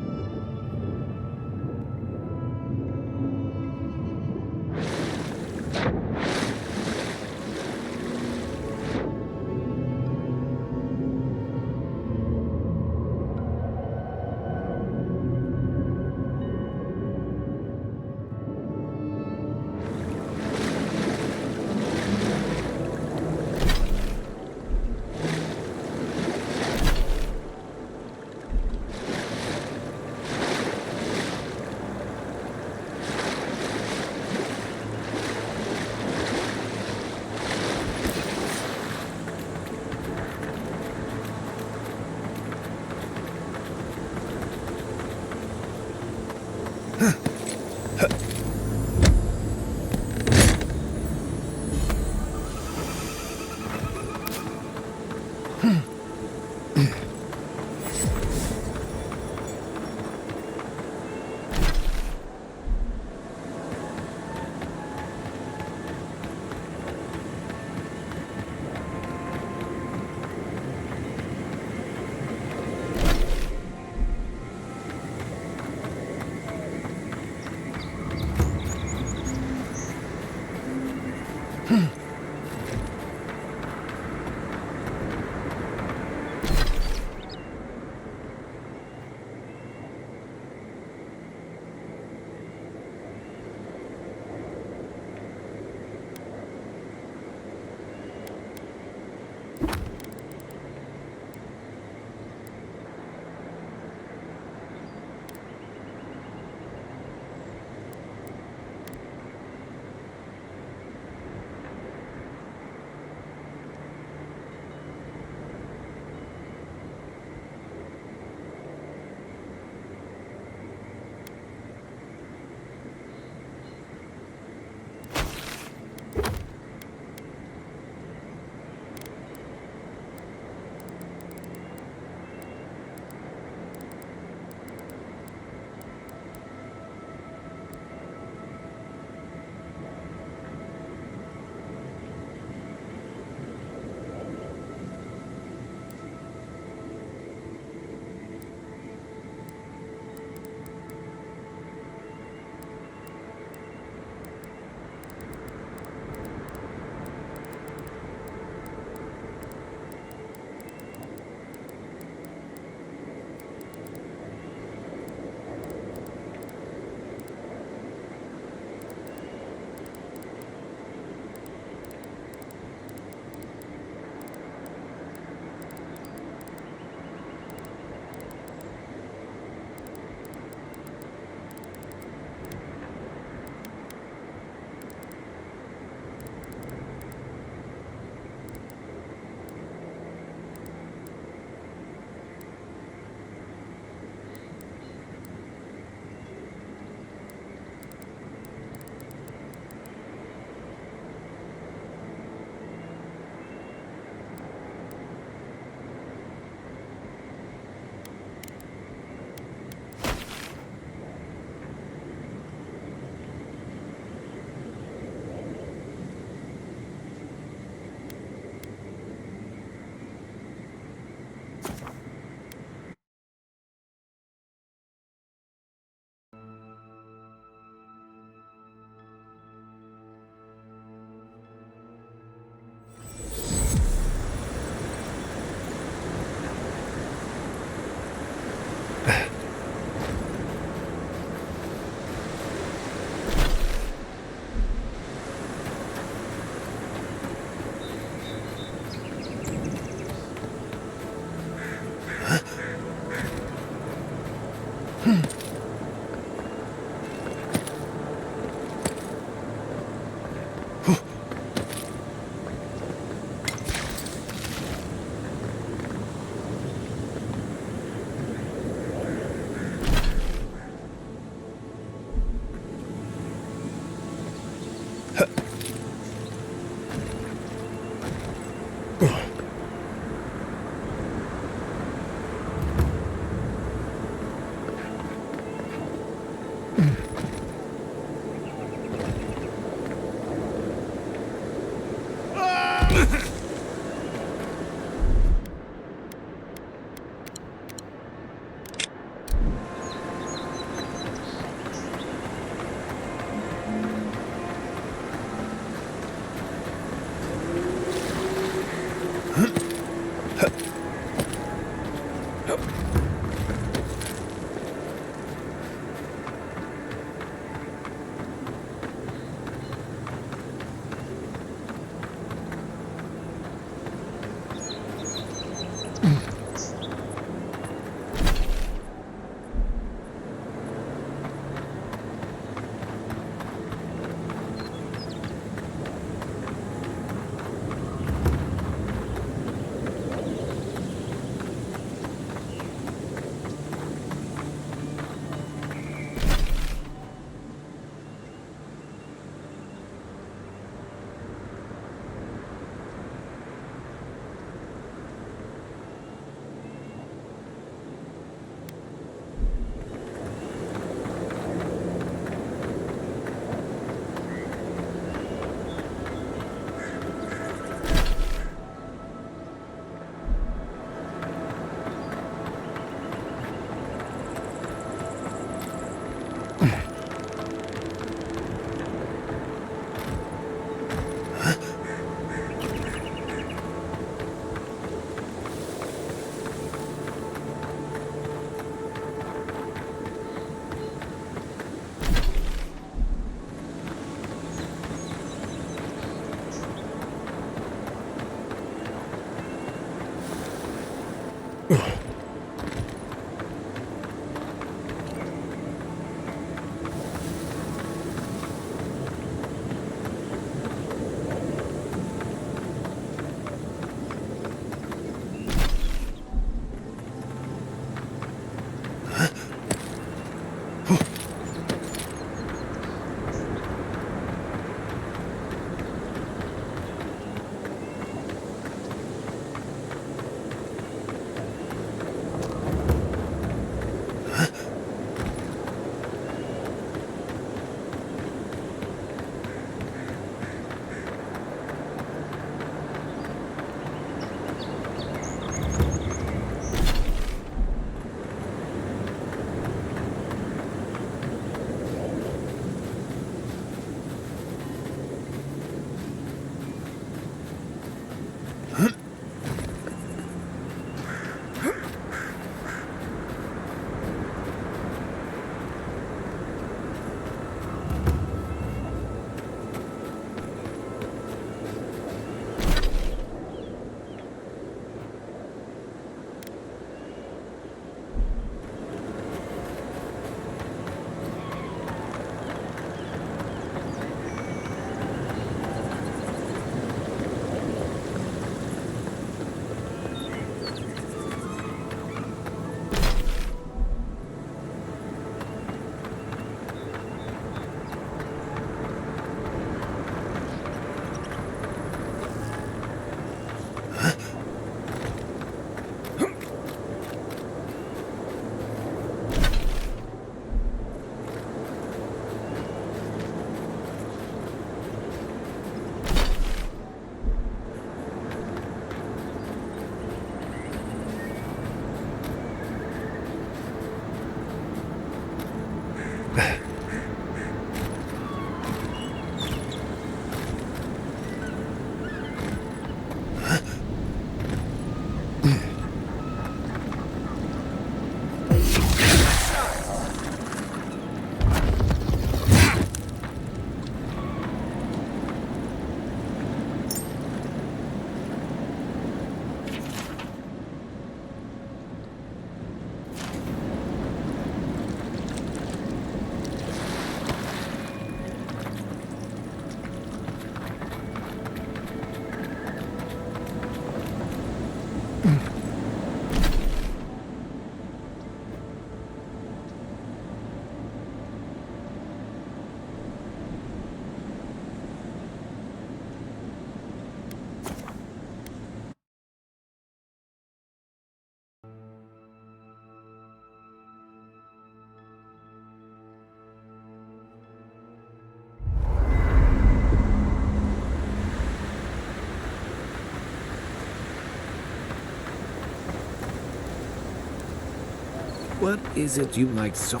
What is it you like so?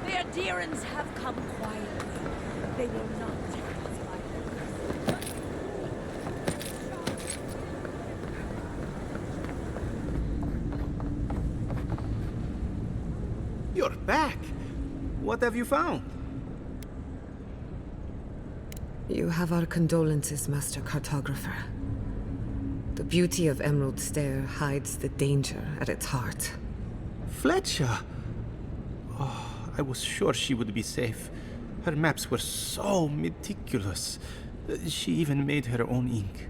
Verdirans have come quietly. They will not take us by You're back. What have you found? You have our condolences, Master Cartographer. The beauty of Emerald Stair hides the danger at its heart. Fletcher! Oh, I was sure she would be safe. Her maps were so meticulous. She even made her own ink.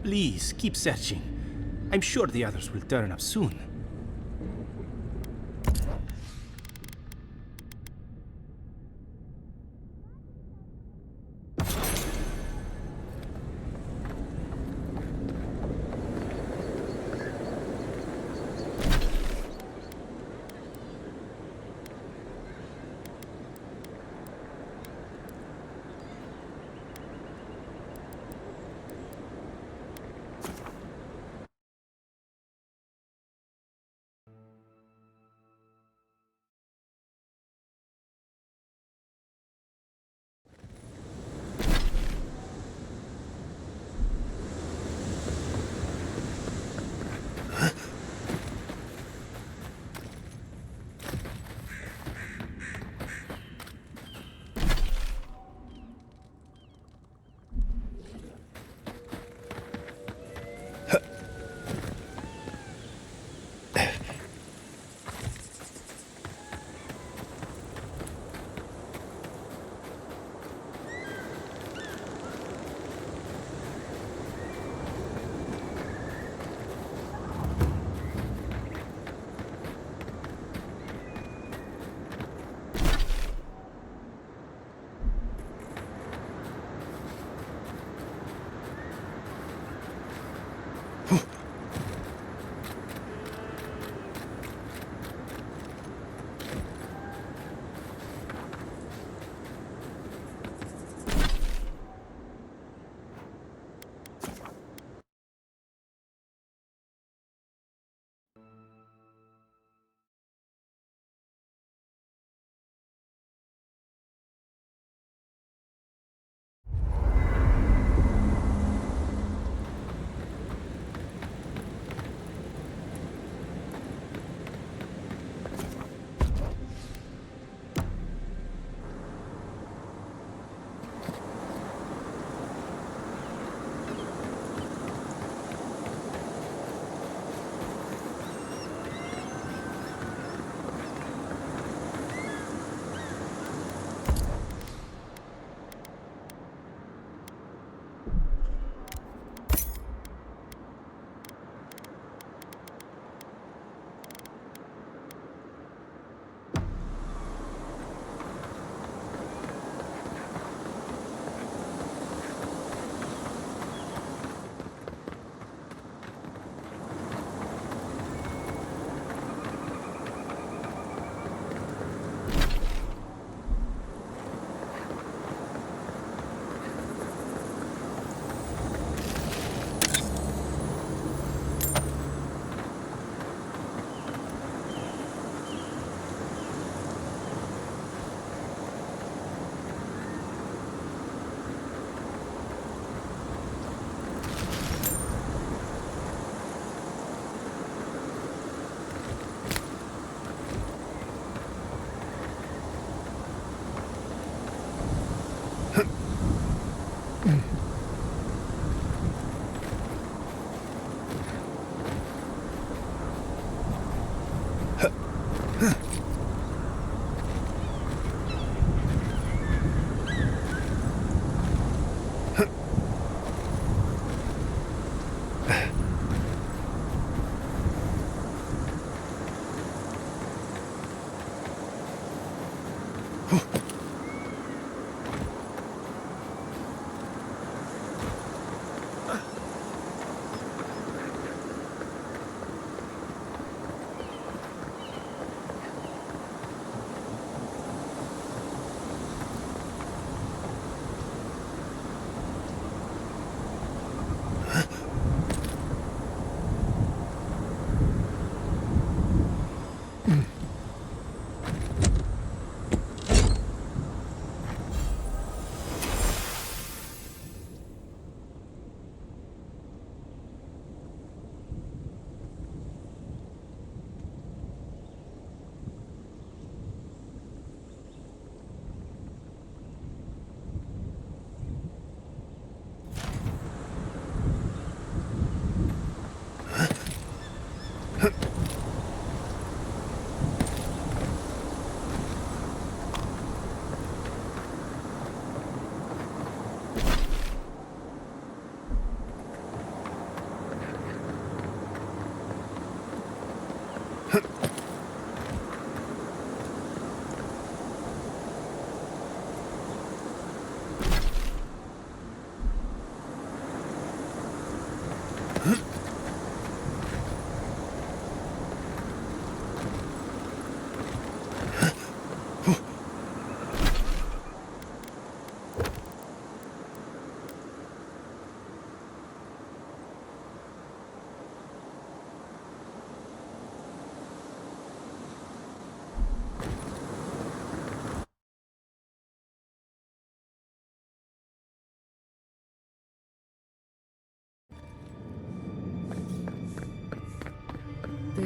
Please, keep searching. I'm sure the others will turn up soon.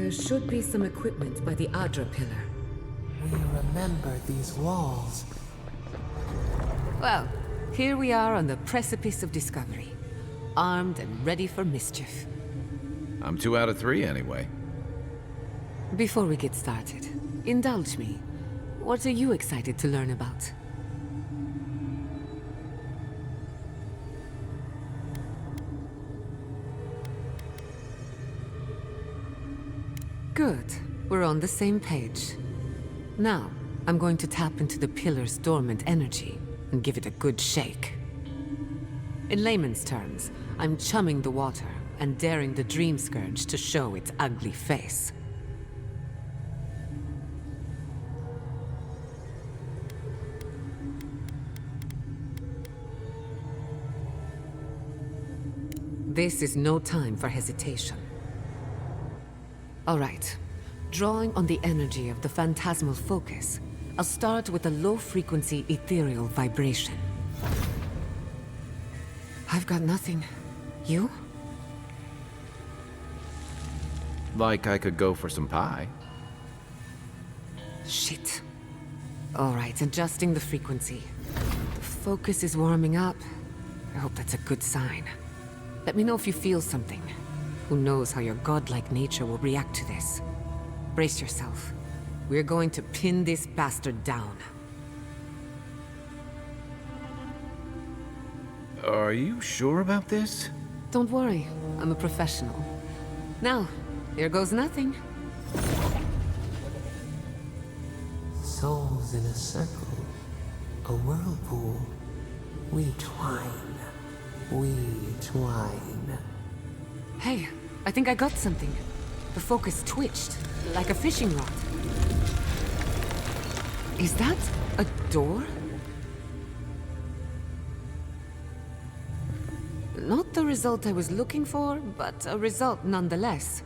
There should be some equipment by the Adra pillar. We remember these walls. Well, here we are on the precipice of discovery. Armed and ready for mischief. I'm 2 out of 3 anyway. Before we get started, indulge me. What are you excited to learn about? Good. We're on the same page. Now, I'm going to tap into the pillar's dormant energy and give it a good shake. In layman's terms, I'm chumming the water and daring the Dream Scourge to show its ugly face. This is no time for hesitation. All right. Drawing on the energy of the phantasmal focus, I'll start with a low-frequency ethereal vibration. I've got nothing. You? Like I could go for some pie. Shit. All right, adjusting the frequency. The focus is warming up. I hope that's a good sign. Let me know if you feel something. Who knows how your godlike nature will react to this. Brace yourself. We're going to pin this bastard down. Are you sure about this? Don't worry, I'm a professional. Now, here goes nothing. Souls in a circle, a whirlpool. We twine, we twine. Hey, I think I got something. The focus twitched, like a fishing rod. Is that a door? Not the result I was looking for, but a result nonetheless.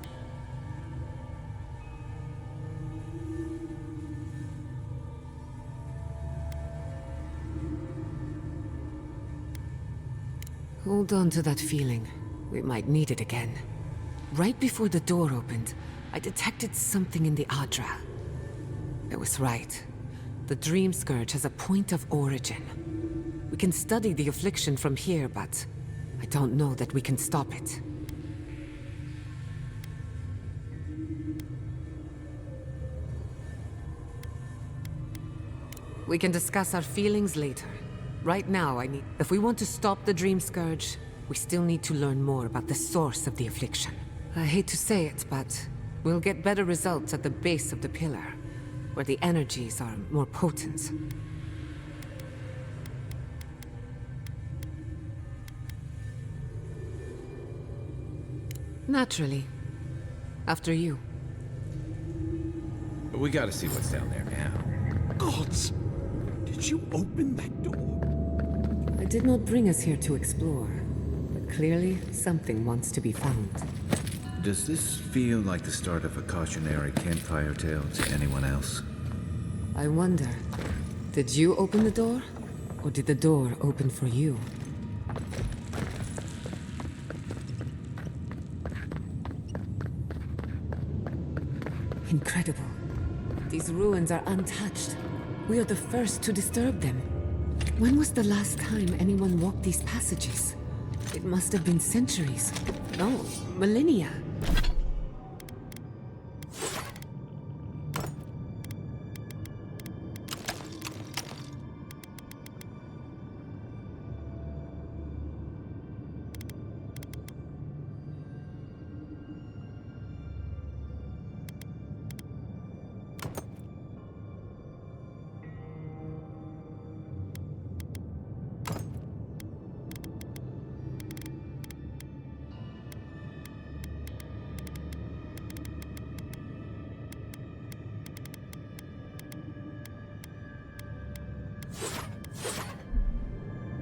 Hold on to that feeling. We might need it again. Right before the door opened, I detected something in the Adra. I was right. The Dream Scourge has a point of origin. We can study the affliction from here, but I don't know that we can stop it. We can discuss our feelings later. Right now, if we want to stop the Dream Scourge, we still need to learn more about the source of the affliction. I hate to say it, but we'll get better results at the base of the pillar, where the energies are more potent. Naturally. After you. We gotta see what's down there now. Gods! Did you open that door? I did not bring us here to explore, but clearly something wants to be found. Does this feel like the start of a cautionary campfire tale to anyone else? I wonder, did you open the door? Or did the door open for you? Incredible. These ruins are untouched. We are the first to disturb them. When was the last time anyone walked these passages? It must have been centuries. No, millennia.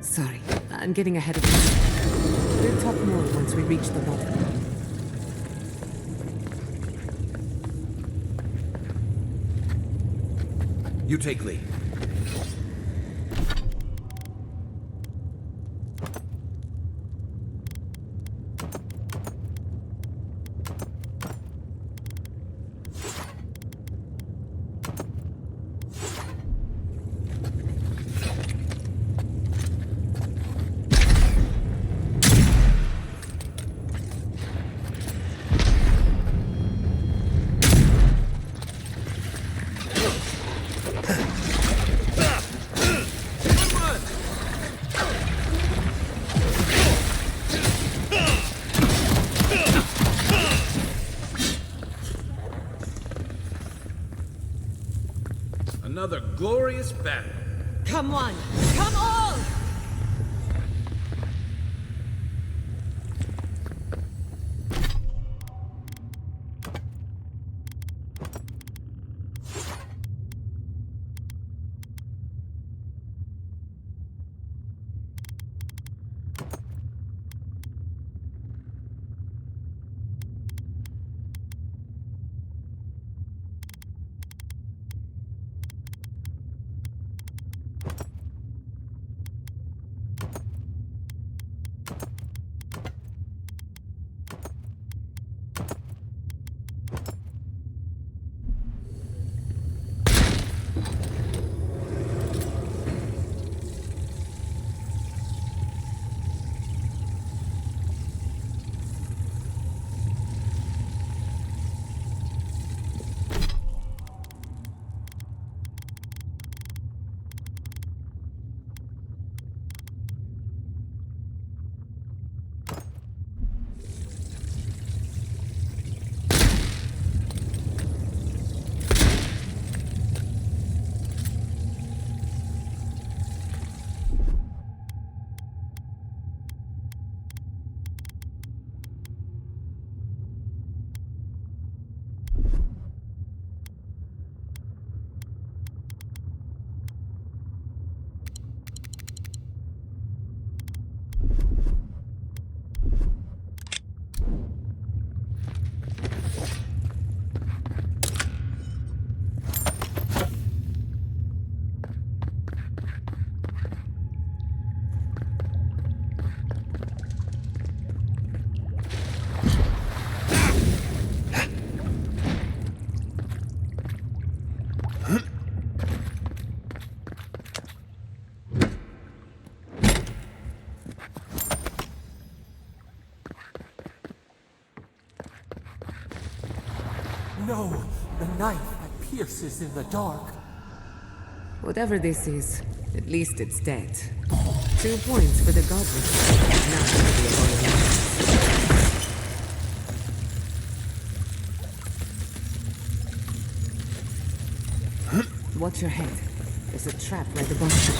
Sorry, I'm getting ahead of you. We'll talk more once we reach the bottom. You take lead. Another glorious battle. Come on! Come all! No, the knife that pierces in the dark. Whatever this is, at least it's dead. 2 points for the godless. Now for the abomination. Watch your head. There's a trap right above you.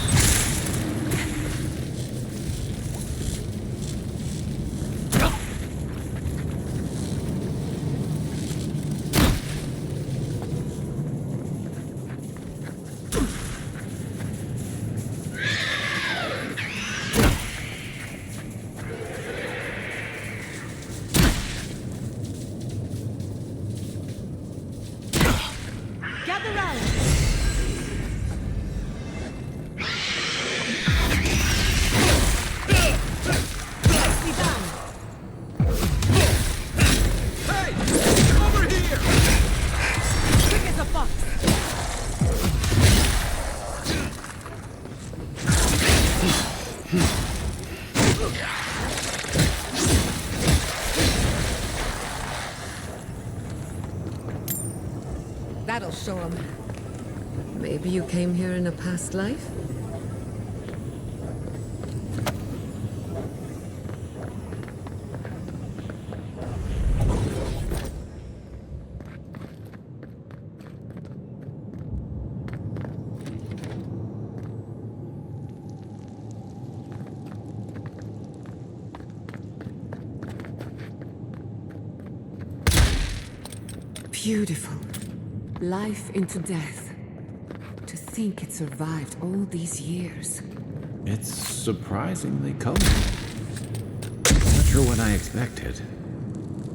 That'll show him. Maybe you came here in a past life? Beautiful. Life into death. To think it survived all these years. It's surprisingly cold. Not sure what I expected.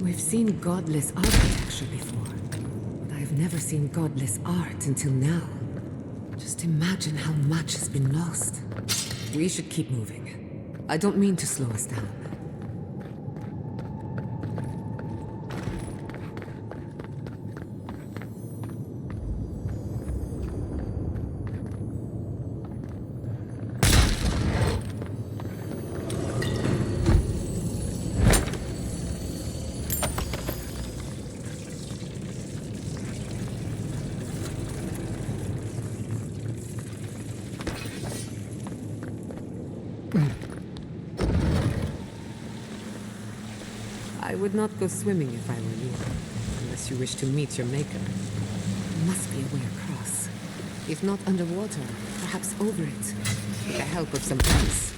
We've seen godless architecture before, but I've never seen godless art until now. Just imagine how much has been lost. We should keep moving. I don't mean to slow us down. I would not go swimming if I were you, unless you wish to meet your maker. There must be a way across. If not underwater, perhaps over it, with the help of some ice.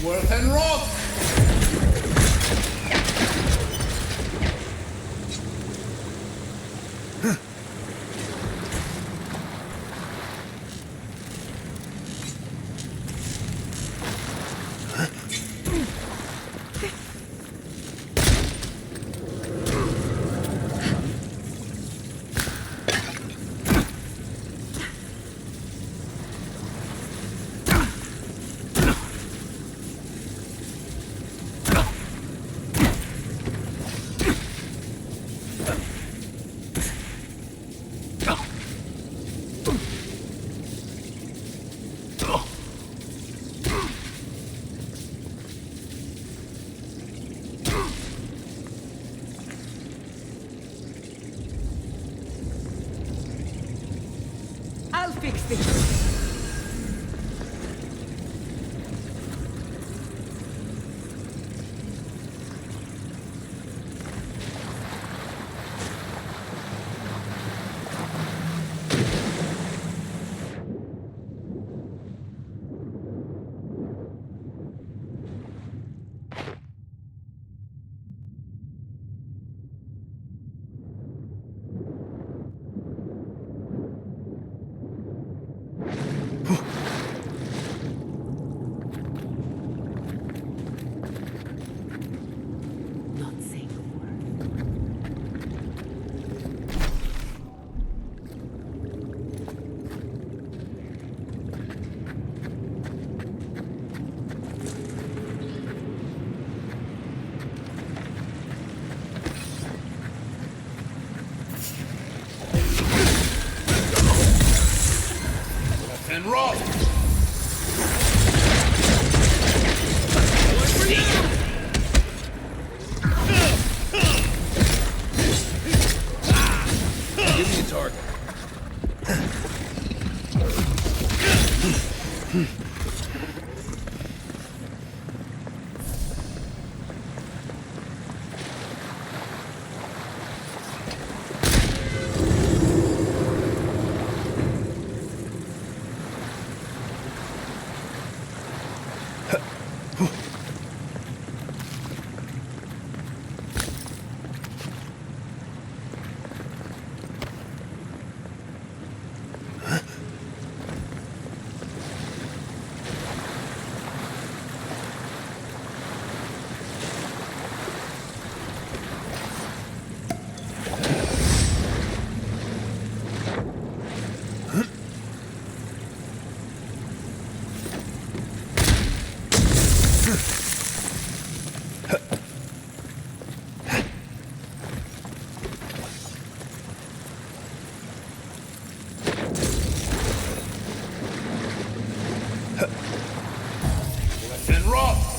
Worth and Roth! I'll fix this. And Roth! Give me a target. And Roth!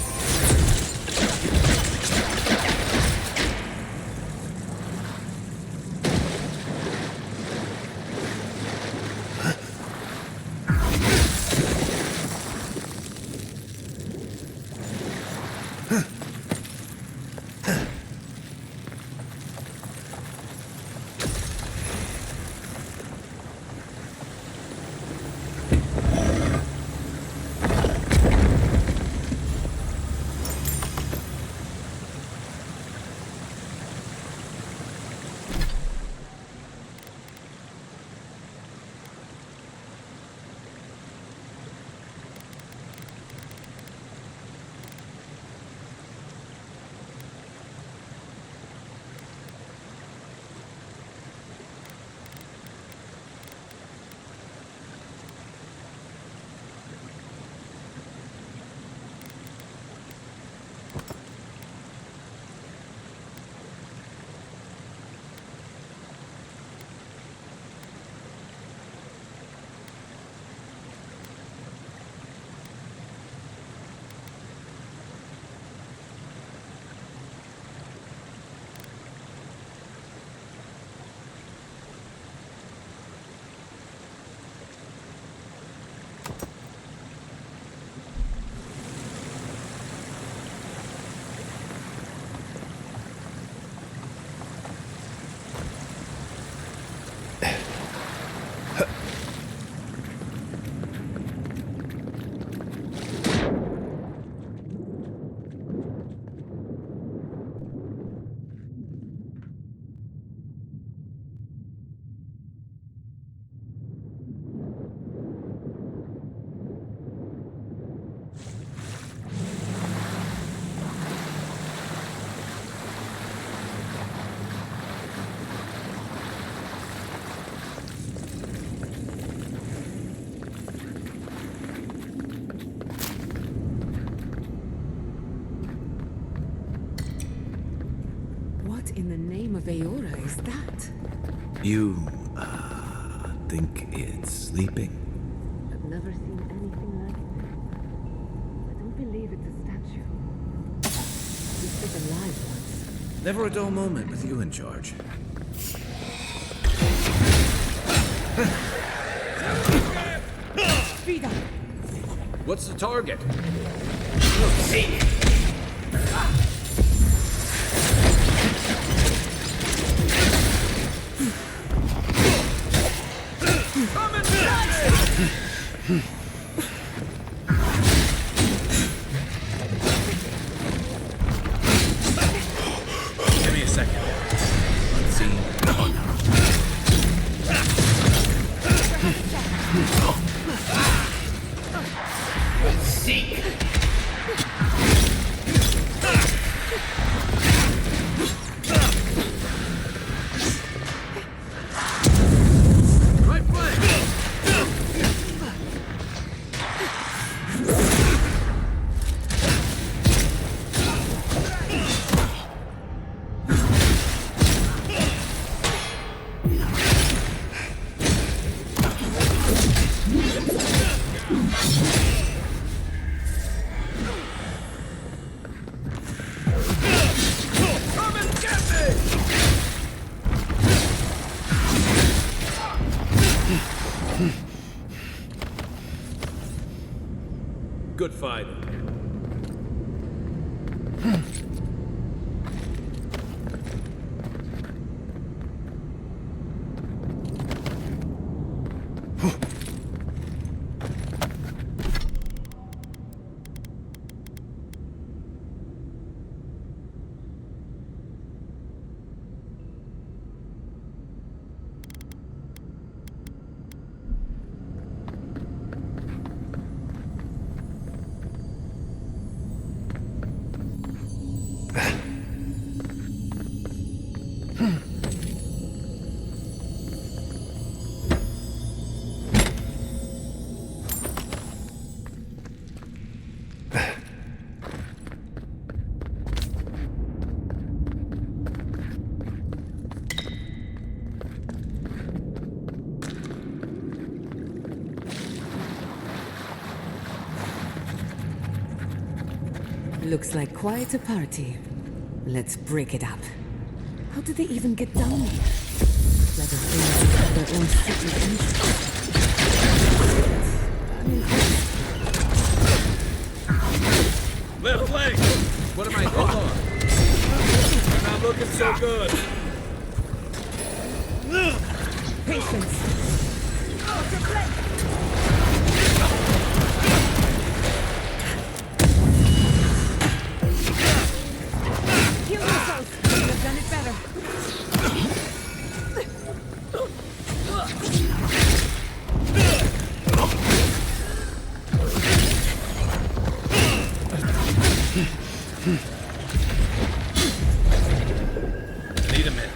What in the name of Aora is that? You, think it's sleeping? I've never seen anything like it. I don't believe it's a statue. This was alive once. Never a dull moment with you in charge. Speed up! What's the target? See. Come and get me! Give me a second. Unseen. Seek. Right flank! Come and get me! Good fight. Looks like quite a party. Let's break it up. How did they even get down here? Like a thing have their own secret entrance. Left leg! What am I? Hold on. Not looking so good. Patience. Heal yourself. You've done it better. I need a minute.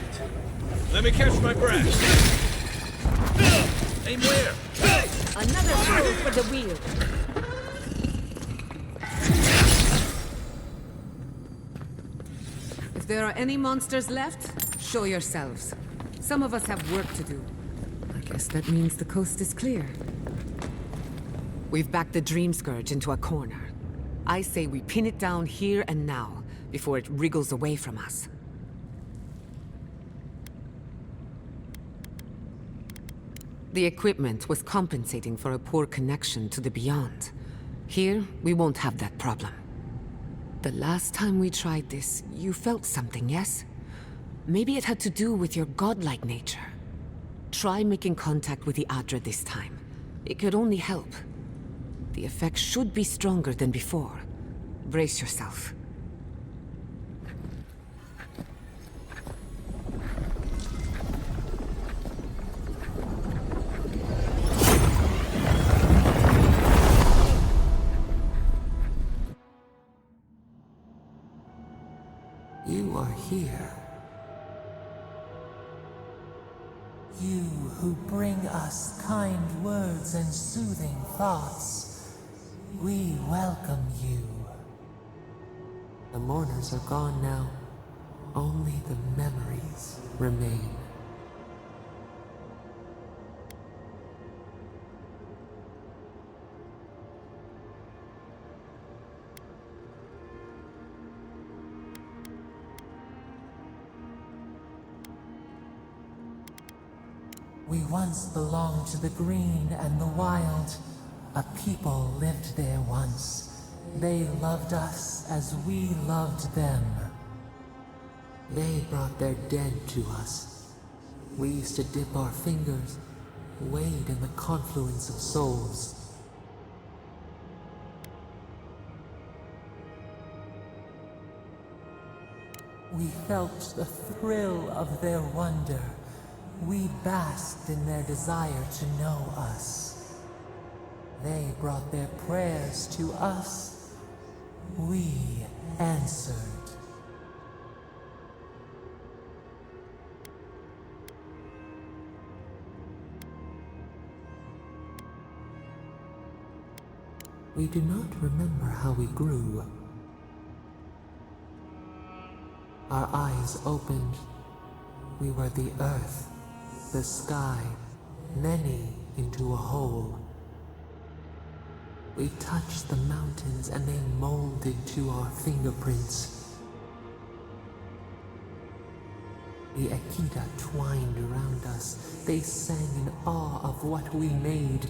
Let me catch my breath. Aim where? Another throw for the wheel. If there are any monsters left, show yourselves. Some of us have work to do. I guess that means the coast is clear. We've backed the Dream Scourge into a corner. I say we pin it down here and now, before it wriggles away from us. The equipment was compensating for a poor connection to the beyond. Here, we won't have that problem. The last time we tried this, you felt something, yes? Maybe it had to do with your godlike nature. Try making contact with the Adra this time. It could only help. The effect should be stronger than before. Brace yourself. You are here. You who bring us kind words and soothing thoughts. We welcome you. The mourners are gone now. Only the memories remain. We once belonged to the green and the wild. A people lived there once. They loved us as we loved them. They brought their dead to us. We used to dip our fingers, wade in the confluence of souls. We felt the thrill of their wonder. We basked in their desire to know us. They brought their prayers to us. We answered. We do not remember how we grew. Our eyes opened. We were the earth, the sky, many into a whole. We touched the mountains and they molded to our fingerprints. The Akita twined around us. They sang in awe of what we made.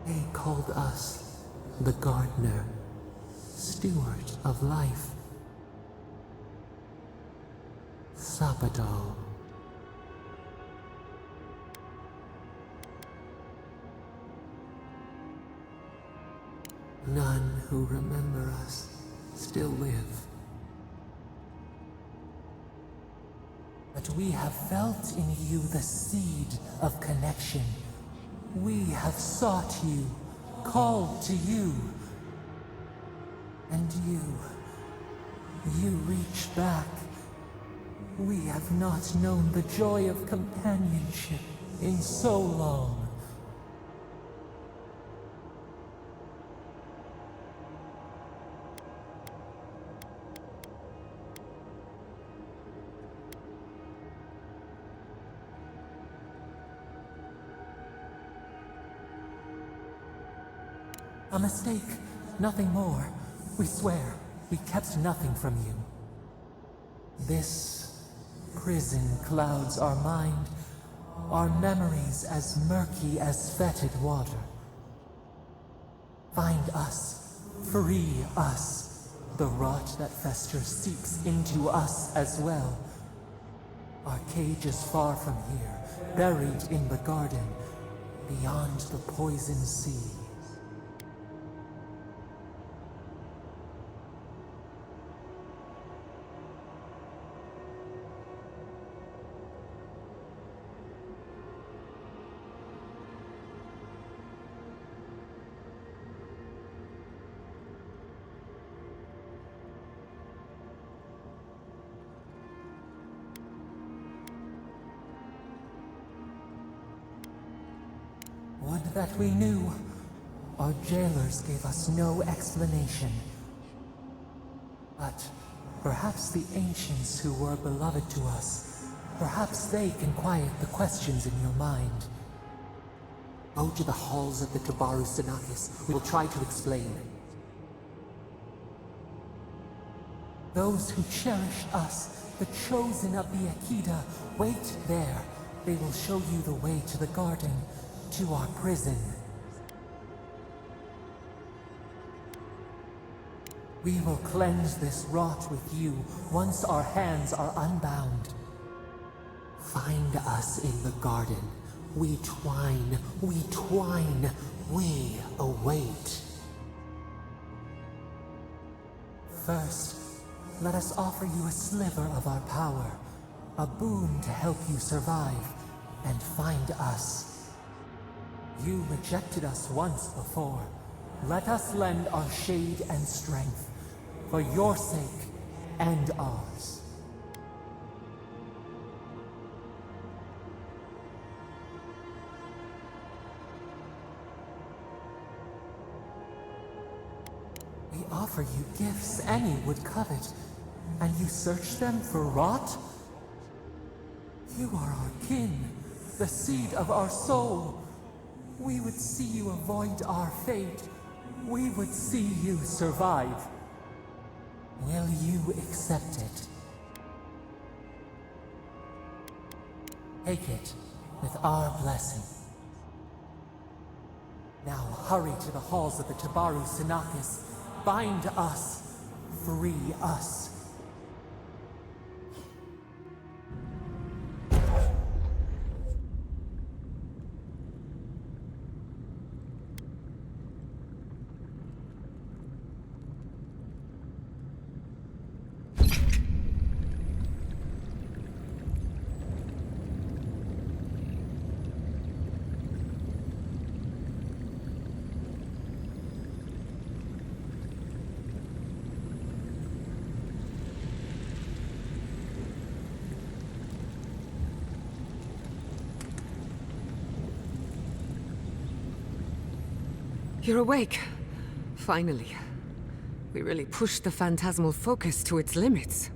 They called us the gardener, steward of life. Sapado. None who remember us still live. But we have felt in you the seed of connection. We have sought you, called to you. And you reach back. We have not known the joy of companionship in so long. A mistake, nothing more. We swear, we kept nothing from you. This prison clouds our mind, our memories as murky as fetid water. Find us, free us. The rot that festers seeps into us as well. Our cage is far from here, buried in the garden, beyond the poison sea. Would that we knew. Our jailers gave us no explanation. But perhaps the ancients who were beloved to us, perhaps they can quiet the questions in your mind. Go to the halls of the Tabaru Sanakis. We will try to explain. Those who cherish us, the chosen of the Akita, wait there. They will show you the way to the garden. To our prison. We will cleanse this rot with you once our hands are unbound. Find us in the garden. We twine, we await. First, let us offer you a sliver of our power, a boon to help you survive and find us. You rejected us once before. Let us lend our shade and strength, for your sake and ours. We offer you gifts any would covet, and you search them for rot? You are our kin, the seed of our soul. We would see you avoid our fate. We would see you survive. Will you accept it? Take it with our blessing. Now hurry to the halls of the Tabaru Sinakis. Bind us. Free us. You're awake. Finally. We really pushed the phantasmal focus to its limits.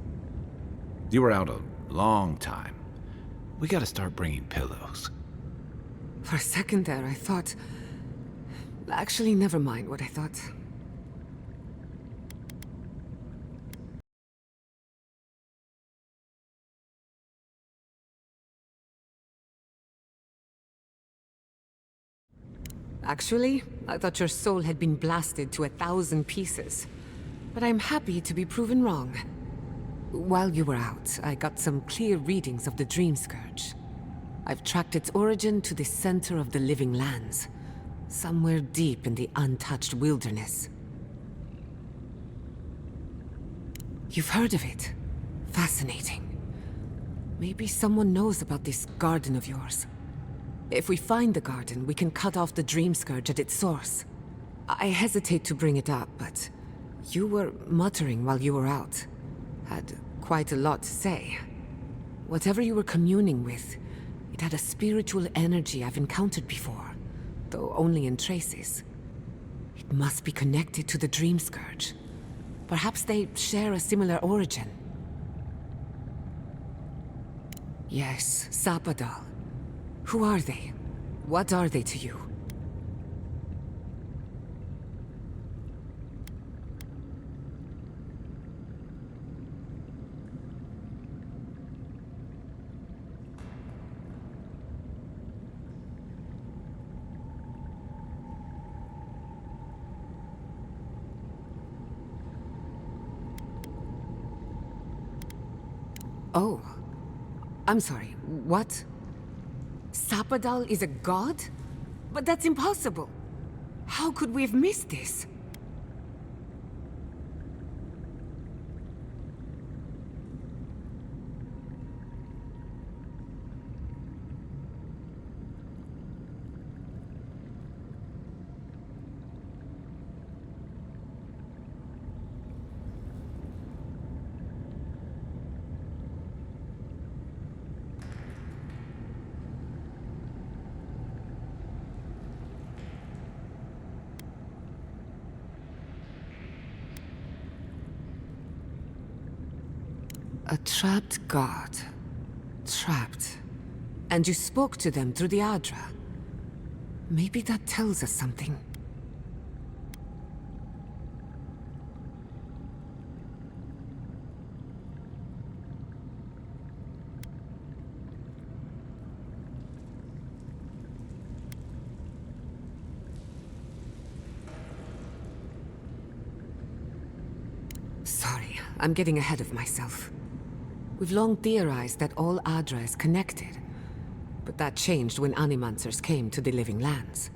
You were out a long time. We gotta start bringing pillows. For a second there, I thought... Actually, never mind what I thought. Actually, I thought your soul had been blasted to 1,000 pieces. But I'm happy to be proven wrong. While you were out, I got some clear readings of the Dream Scourge. I've tracked its origin to the center of the living lands, somewhere deep in the untouched wilderness. You've heard of it. Fascinating. Maybe someone knows about this garden of yours. If we find the garden, we can cut off the Dream Scourge at its source. I hesitate to bring it up, but you were muttering while you were out. Had quite a lot to say. Whatever you were communing with, it had a spiritual energy I've encountered before, though only in traces. It must be connected to the Dream Scourge. Perhaps they share a similar origin. Yes, Sapadal. Who are they? What are they to you? Oh. I'm sorry, what? Sapadal is a god? But that's impossible! How could we have missed this? A trapped god. Trapped. And you spoke to them through the Adra. Maybe that tells us something. Sorry, I'm getting ahead of myself. We've long theorized that all Adra is connected, but that changed when Animancers came to the living lands.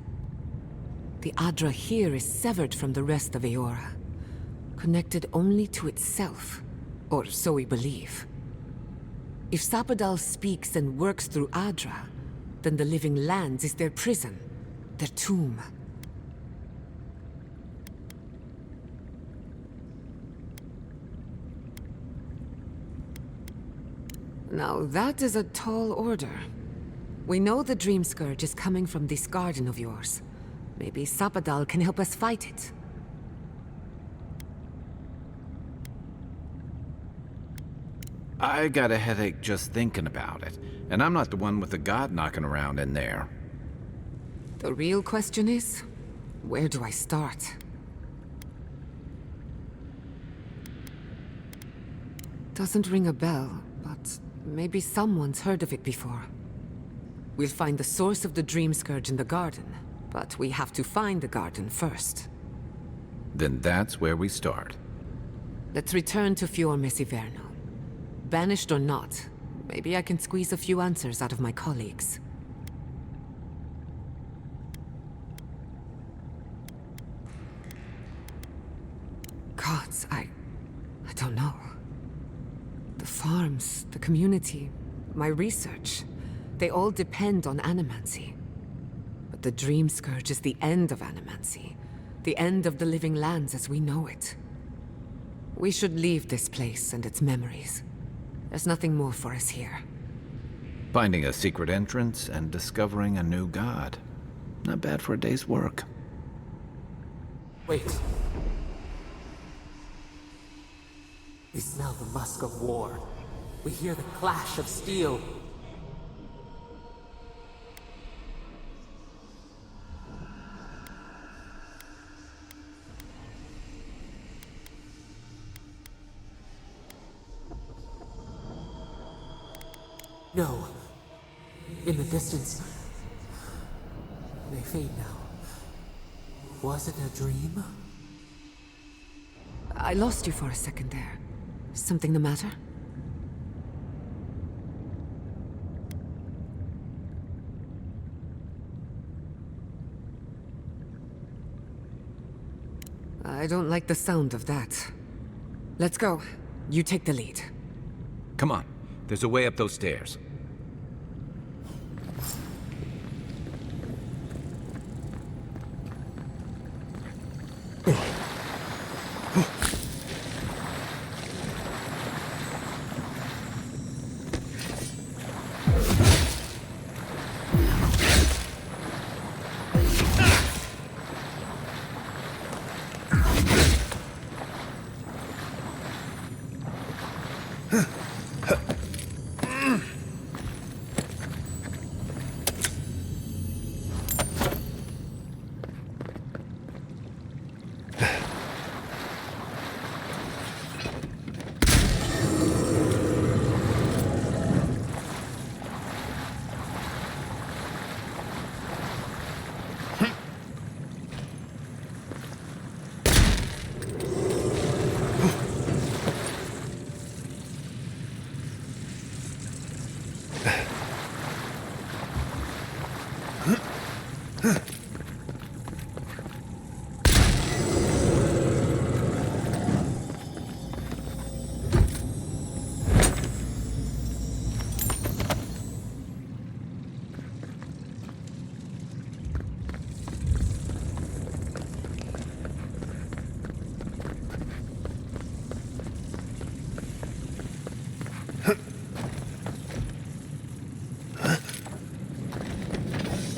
The Adra here is severed from the rest of Eora, connected only to itself, or so we believe. If Sapadal speaks and works through Adra, then the living lands is their prison, their tomb. Now that is a tall order. We know the Dream Scourge is coming from this garden of yours. Maybe Sapadal can help us fight it. I got a headache just thinking about it. And I'm not the one with the god knocking around in there. The real question is, where do I start? Doesn't ring a bell, but maybe someone's heard of it before. We'll find the source of the Dream Scourge in the garden, but we have to find the garden first. Then that's where we start. Let's return to Fior Mesiverno. Banished or not, maybe I can squeeze a few answers out of my colleagues. Gods, I don't know. The farms, the community, my research, they all depend on animancy. But the Dream Scourge is the end of animancy, the end of the living lands as we know it. We should leave this place and its memories. There's nothing more for us here. Finding a secret entrance and discovering a new god. Not bad for a day's work. Wait. We smell the musk of war. We hear the clash of steel. No. In the distance. They fade now. Was it a dream? I lost you for a second there. Something the matter? I don't like the sound of that. Let's go. You take the lead. Come on. There's a way up those stairs.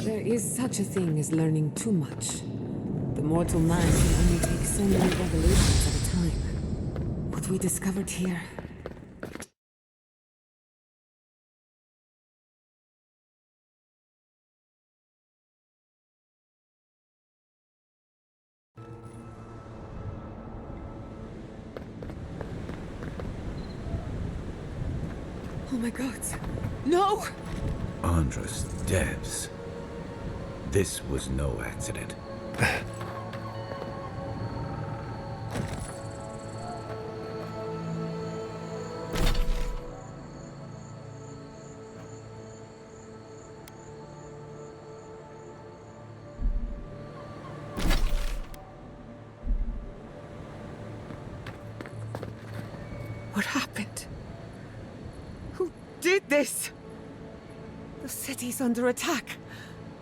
There is such a thing as learning too much. The mortal mind can only take so many revelations at a time. What we discovered here... Oh my god. No! Andres Devs. This was no accident. What happened? Who did this? The city's under attack.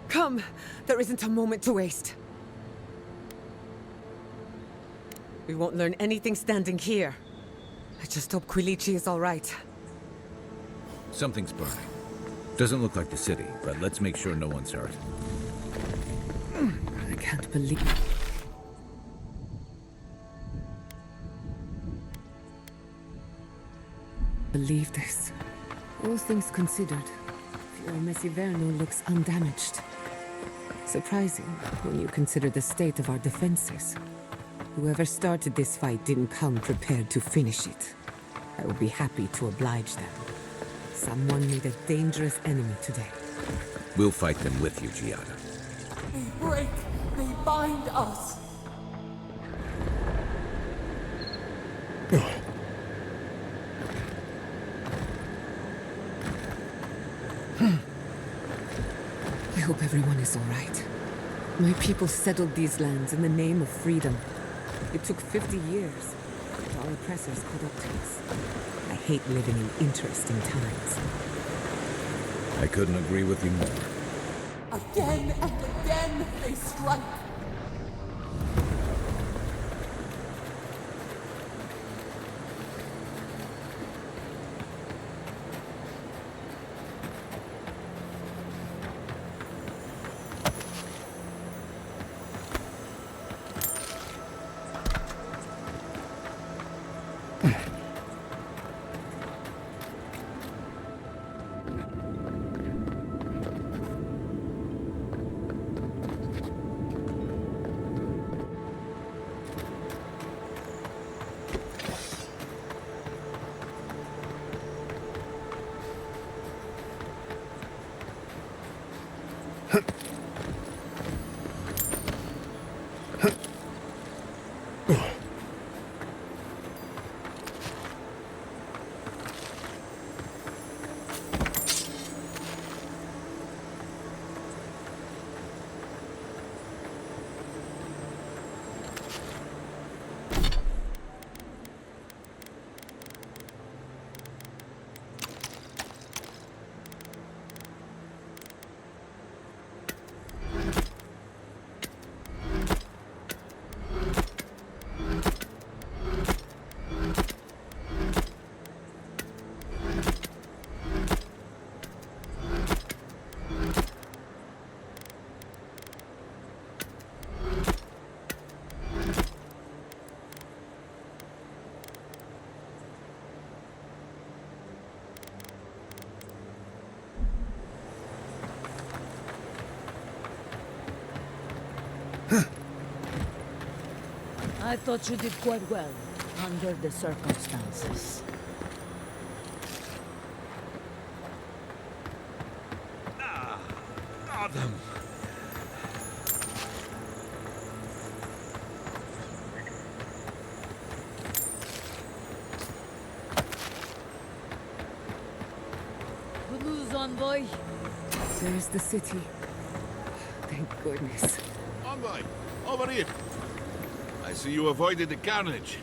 Come, there isn't a moment to waste. We won't learn anything standing here. I just hope Quilici is all right. Something's burning. Doesn't look like the city, but let's make sure no one's hurt. I can't believe... Believe this. All things considered, Fiume Severno looks undamaged. Surprising when you consider the state of our defenses. Whoever started this fight didn't come prepared to finish it. I will be happy to oblige them. Someone made a dangerous enemy today. We'll fight them with you, Giada. They break, they bind us. I hope everyone is all right. My people settled these lands in the name of freedom. It took 50 years, but our oppressors caught up to us. I hate living in interesting times. I couldn't agree with you more. Again and again they strike. I thought you did quite well, under the circumstances. Adam! Good news, envoy. There's the city. Thank goodness. Envoy, over here. I see you avoided the carnage.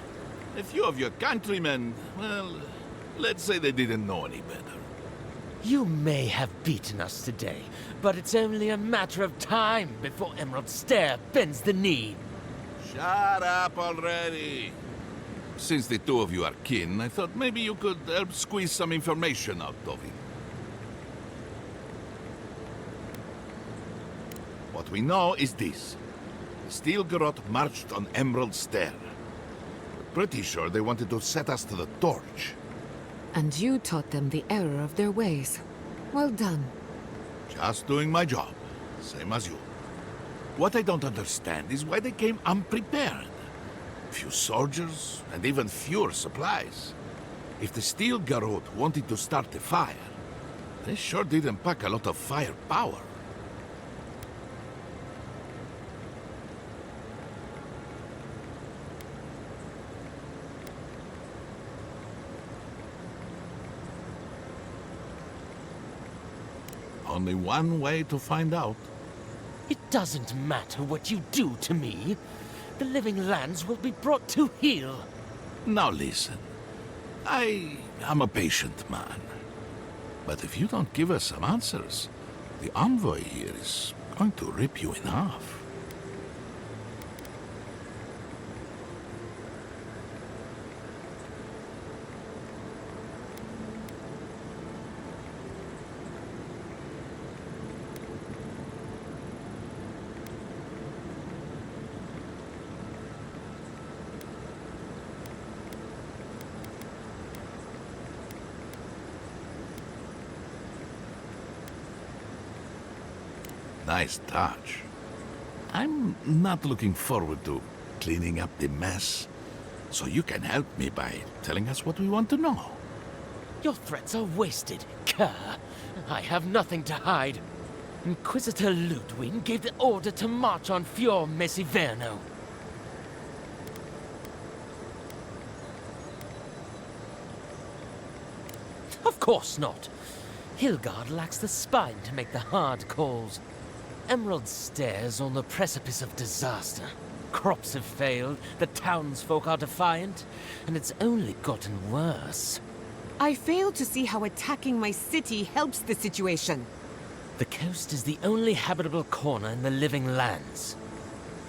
A few of your countrymen, well, let's say they didn't know any better. You may have beaten us today, but it's only a matter of time before Emerald Stair bends the knee. Shut up already. Since the two of you are kin, I thought maybe you could help squeeze some information out of him. What we know is this. Stilgarroth marched on Emerald Stair. We're pretty sure they wanted to set us to the torch. And you taught them the error of their ways. Well done. Just doing my job, same as you. What I don't understand is why they came unprepared. Few soldiers, and even fewer supplies. If the Stilgarroth wanted to start a fire, they sure didn't pack a lot of firepower. Only one way to find out. It doesn't matter what you do to me. The living lands will be brought to heel. Now listen. I am a patient man. But if you don't give us some answers, the envoy here is going to rip you in half. Nice touch. I'm not looking forward to cleaning up the mess, so you can help me by telling us what we want to know. Your threats are wasted, cur. I have nothing to hide. Inquisitor Ludwig gave the order to march on Fior Mesiverno. Of course not. Hilgard lacks the spine to make the hard calls. Emerald stares on the precipice of disaster. Crops have failed, the townsfolk are defiant, and it's only gotten worse. I fail to see how attacking my city helps the situation. The coast is the only habitable corner in the living lands.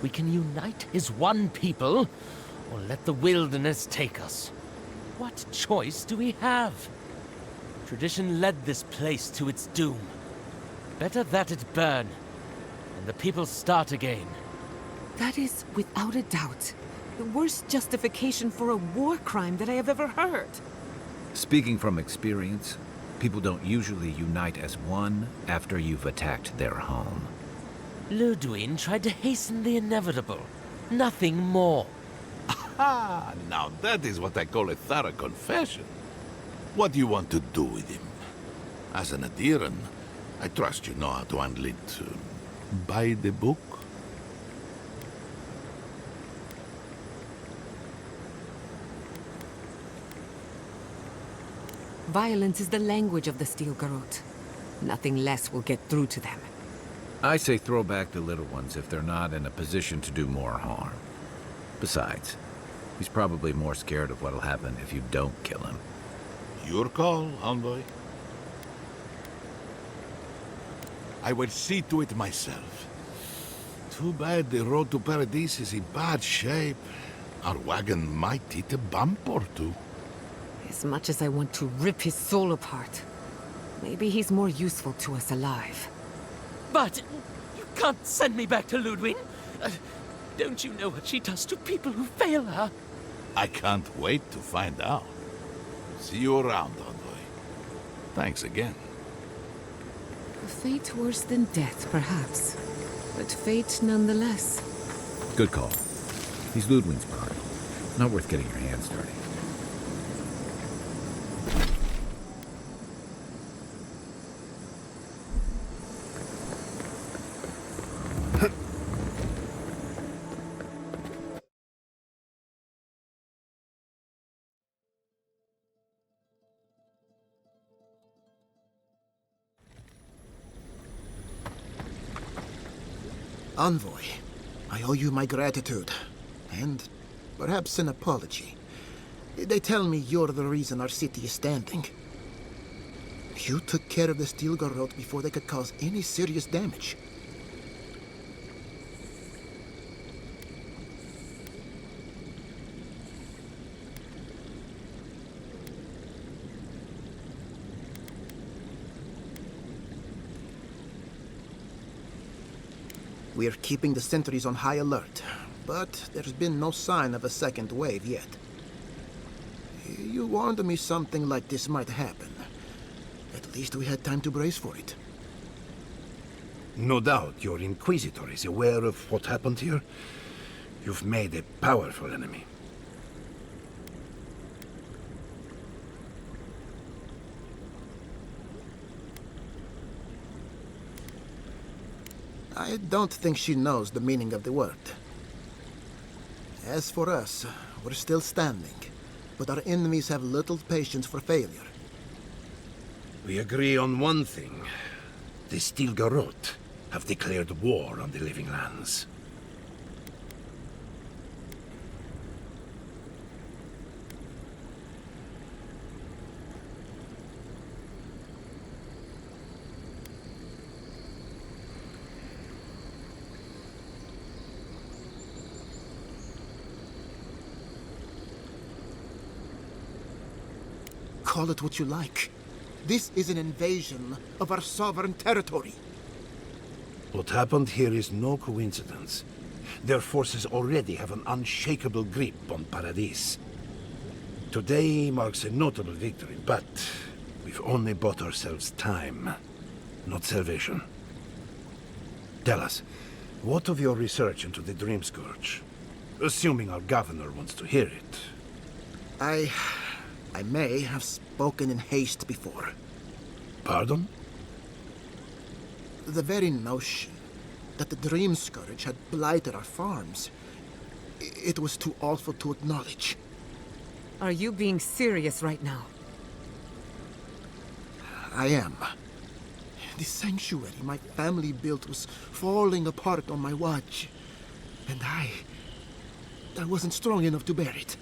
We can unite as one people, or let the wilderness take us. What choice do we have? Tradition led this place to its doom. Better that it burn, and the people start again. That is, without a doubt, the worst justification for a war crime that I have ever heard. Speaking from experience, people don't usually unite as one after you've attacked their home. Ludwig tried to hasten the inevitable. Nothing more. Aha! Now that is what I call a thorough confession. What do you want to do with him? As an adherent, I trust you know how to handle it by the book. Violence is the language of the Steel Garrote. Nothing less will get through to them. I say throw back the little ones if they're not in a position to do more harm. Besides, he's probably more scared of what'll happen if you don't kill him. Your call, envoy. I will see to it myself. Too bad the road to Paradise is in bad shape. Our wagon might hit a bump or two. As much as I want to rip his soul apart, maybe he's more useful to us alive. But you can't send me back to Ludwig. Don't you know what she does to people who fail her? I can't wait to find out. See you around, envoy. Thanks again. A fate worse than death, perhaps. But fate nonetheless. Good call. He's Ludwig's body. Not worth getting your hands dirty. Envoy, I owe you my gratitude, and perhaps an apology. They tell me you're the reason our city is standing. You took care of the Steel Garrote before they could cause any serious damage. We're keeping the sentries on high alert, but there's been no sign of a second wave yet. You warned me something like this might happen. At least we had time to brace for it. No doubt your Inquisitor is aware of what happened here. You've made a powerful enemy. I don't think she knows the meaning of the word. As for us, we're still standing, but our enemies have little patience for failure. We agree on one thing. The Steel Garrote have declared war on the living lands. Call it what you like. This is an invasion of our sovereign territory. What happened here is no coincidence. Their forces already have an unshakable grip on Paradise. Today marks a notable victory, but we've only bought ourselves time, not salvation. Tell us, what of your research into the Dream Scourge? Assuming our governor wants to hear it. I may have spoken in haste before. Pardon? The very notion that the Dream Scourge had blighted our farms, it was too awful to acknowledge. Are you being serious right now? I am. The sanctuary my family built was falling apart on my watch. And I wasn't strong enough to bear it.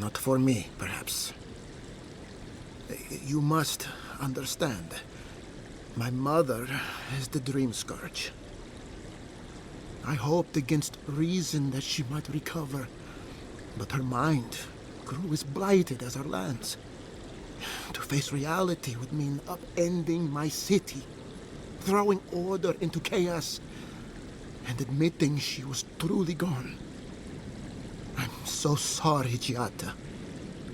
Not for me, perhaps. You must understand. My mother is the Dream Scourge. I hoped against reason that she might recover, but her mind grew as blighted as our lands. To face reality would mean upending my city, throwing order into chaos, and admitting she was truly gone. I'm so sorry, Giata.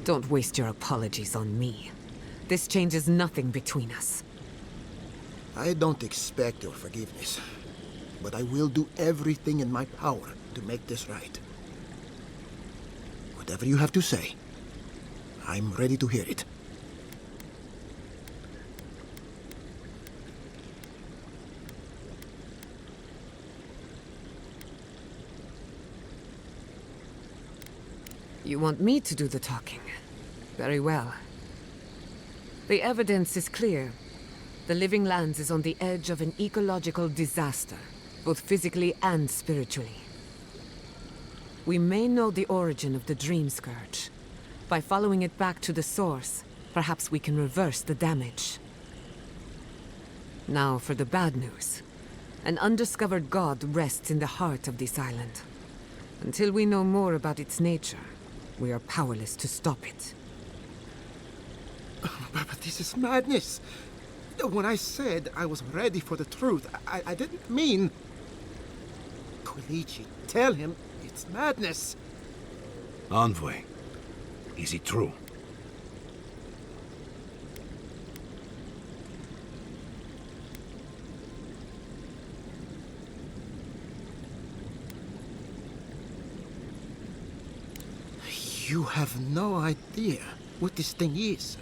Don't waste your apologies on me. This changes nothing between us. I don't expect your forgiveness, but I will do everything in my power to make this right. Whatever you have to say, I'm ready to hear it. You want me to do the talking? Very well. The evidence is clear. The Living Lands is on the edge of an ecological disaster, both physically and spiritually. We may know the origin of the Dream Scourge. By following it back to the source, perhaps we can reverse the damage. Now for the bad news. An undiscovered god rests in the heart of this island. Until we know more about its nature, we are powerless to stop it. But this is madness. When I said I was ready for the truth, I didn't mean... Quilici, tell him it's madness. Envoy, is it true? You have no idea what this thing is.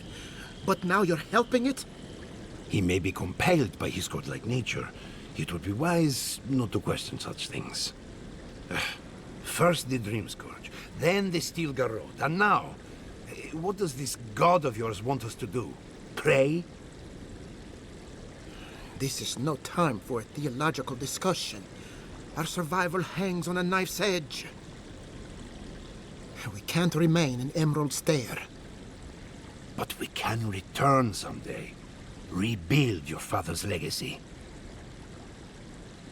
But now you're helping it? He may be compelled by his godlike nature. It would be wise not to question such things. First the Dream Scourge, then the Steel Garrote, and now... what does this god of yours want us to do? Pray? This is no time for a theological discussion. Our survival hangs on a knife's edge. We can't remain in Emerald Stair. But we can return someday. Rebuild your father's legacy.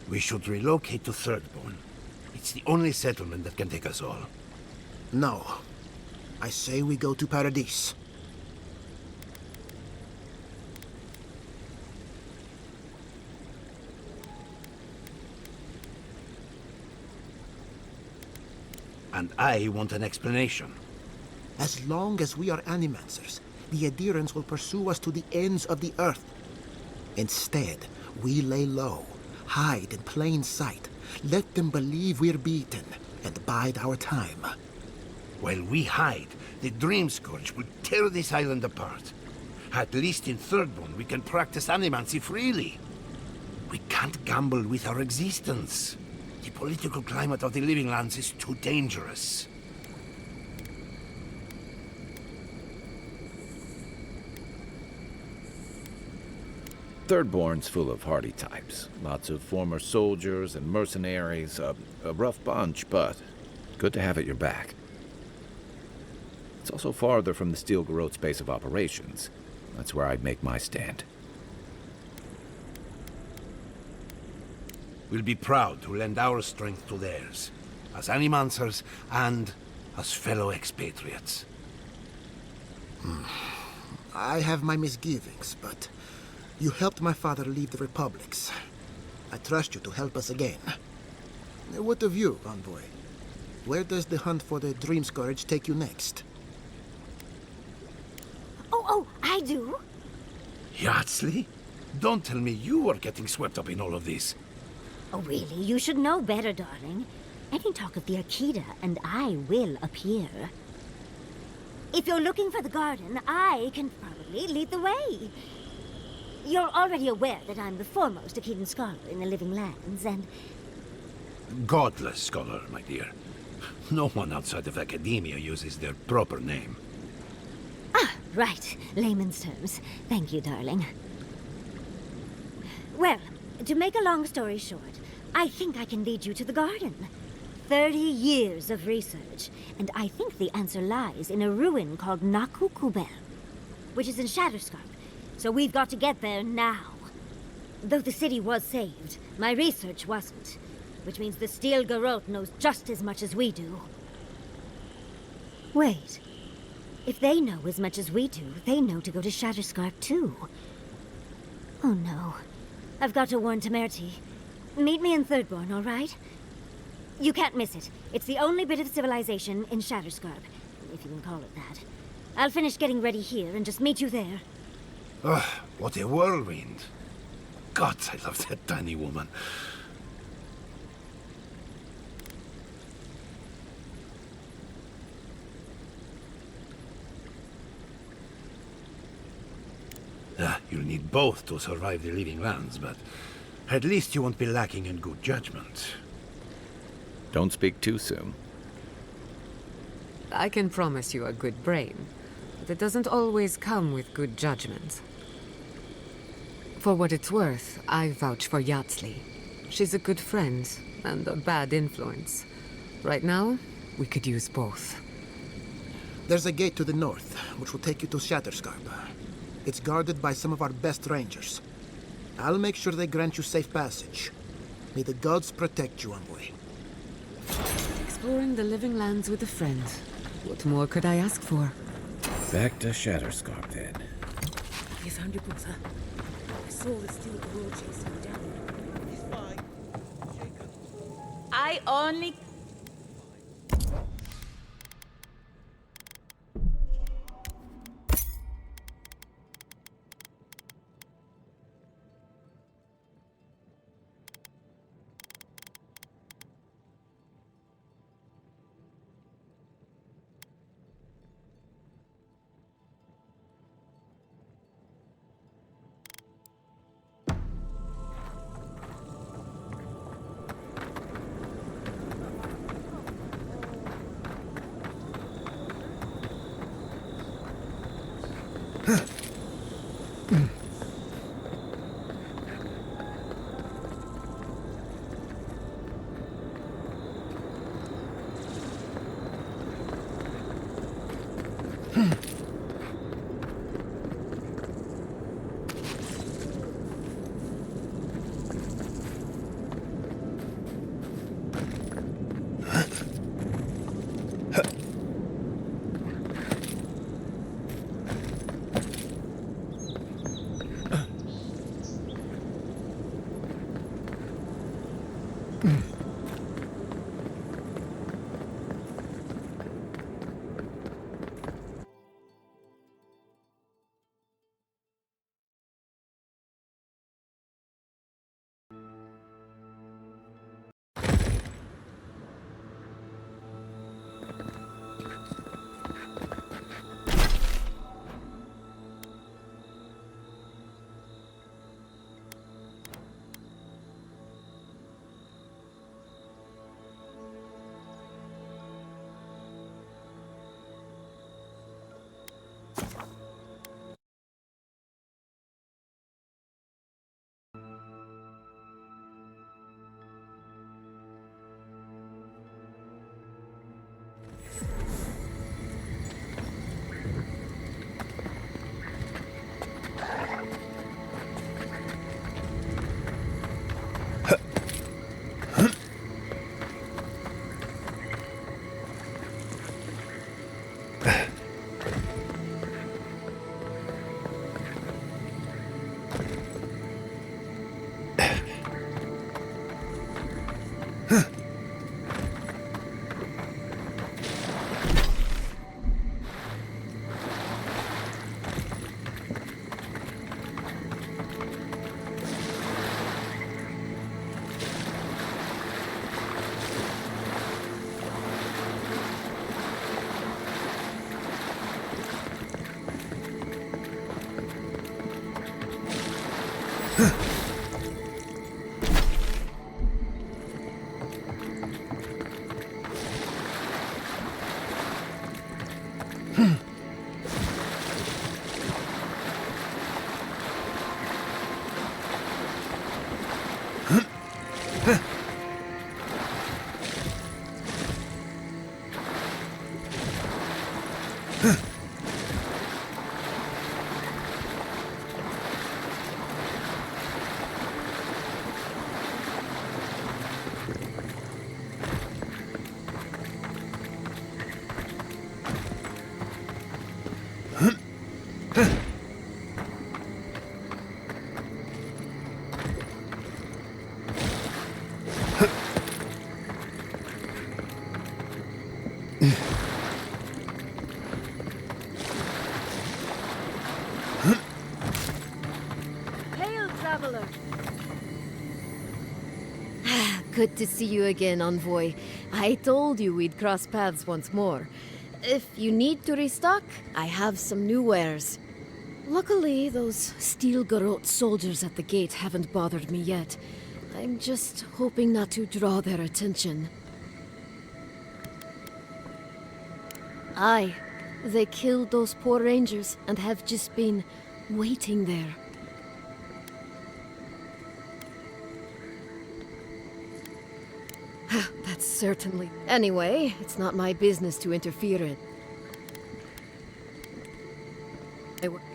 We should relocate to Thirdborn. It's the only settlement that can take us all. No. I say we go to Paradise. And I want an explanation. As long as we are Animancers, the adherents will pursue us to the ends of the earth. Instead, we lay low, hide in plain sight, let them believe we're beaten, and bide our time. While we hide, the Dream Scourge will tear this island apart. At least in Thirdborn, we can practice animancy freely. We can't gamble with our existence. The political climate of the Living Lands is too dangerous. Thirdborn's full of hardy types. Lots of former soldiers and mercenaries. A rough bunch, but good to have at your back. It's also farther from the Steel Garrote's base of operations. That's where I'd make my stand. We'll be proud to lend our strength to theirs, as Animancers and as fellow expatriates. I have my misgivings, but you helped my father leave the Republics. I trust you to help us again. What of you, envoy? Where does the hunt for the Dream Scourge take you next? Oh, I do. Yardsley? Don't tell me you are getting swept up in all of this. Oh, really? You should know better, darling. Any talk of the Akita, and I will appear. If you're looking for the garden, I can probably lead the way. You're already aware that I'm the foremost Akitan scholar in the Living Lands, and... Godless scholar, my dear. No one outside of academia uses their proper name. Ah, right. Layman's terms. Thank you, darling. Well, to make a long story short, I think I can lead you to the garden. 30 years of research, and I think the answer lies in a ruin called Nakukubel, which is in Shatterscarp. So we've got to get there now. Though the city was saved, my research wasn't, which means the Steel Garrote knows just as much as we do. Wait. If they know as much as we do, they know to go to Shatterscarp too. Oh no. I've got to warn Temerity. Meet me in Thirdborn, all right? You can't miss it. It's the only bit of civilization in Shatterscarp, if you can call it that. I'll finish getting ready here and just meet you there. Ugh, what a whirlwind. God, I love that tiny woman. You'll need both to survive the Living Lands, but at least you won't be lacking in good judgment. Don't speak too soon. I can promise you a good brain, but it doesn't always come with good judgment. For what it's worth, I vouch for Yardsley. She's a good friend and a bad influence. Right now, we could use both. There's a gate to the north, which will take you to Shatterscarp. It's guarded by some of our best rangers. I'll make sure they grant you safe passage. May the gods protect you, envoy. Exploring the Living Lands with a friend. What more could I ask for? Back to Shatterscarp, then. You found your books, huh? I saw the Steel Garrote chasing you down. He's fine. I only... Hail, traveler! Good to see you again, Envoy. I told you we'd cross paths once more. If you need to restock, I have some new wares. Luckily, those steel garrote soldiers at the gate haven't bothered me yet. I'm just hoping not to draw their attention. Aye, they killed those poor rangers and have just been waiting there. That's certainly... Anyway, it's not my business to interfere in.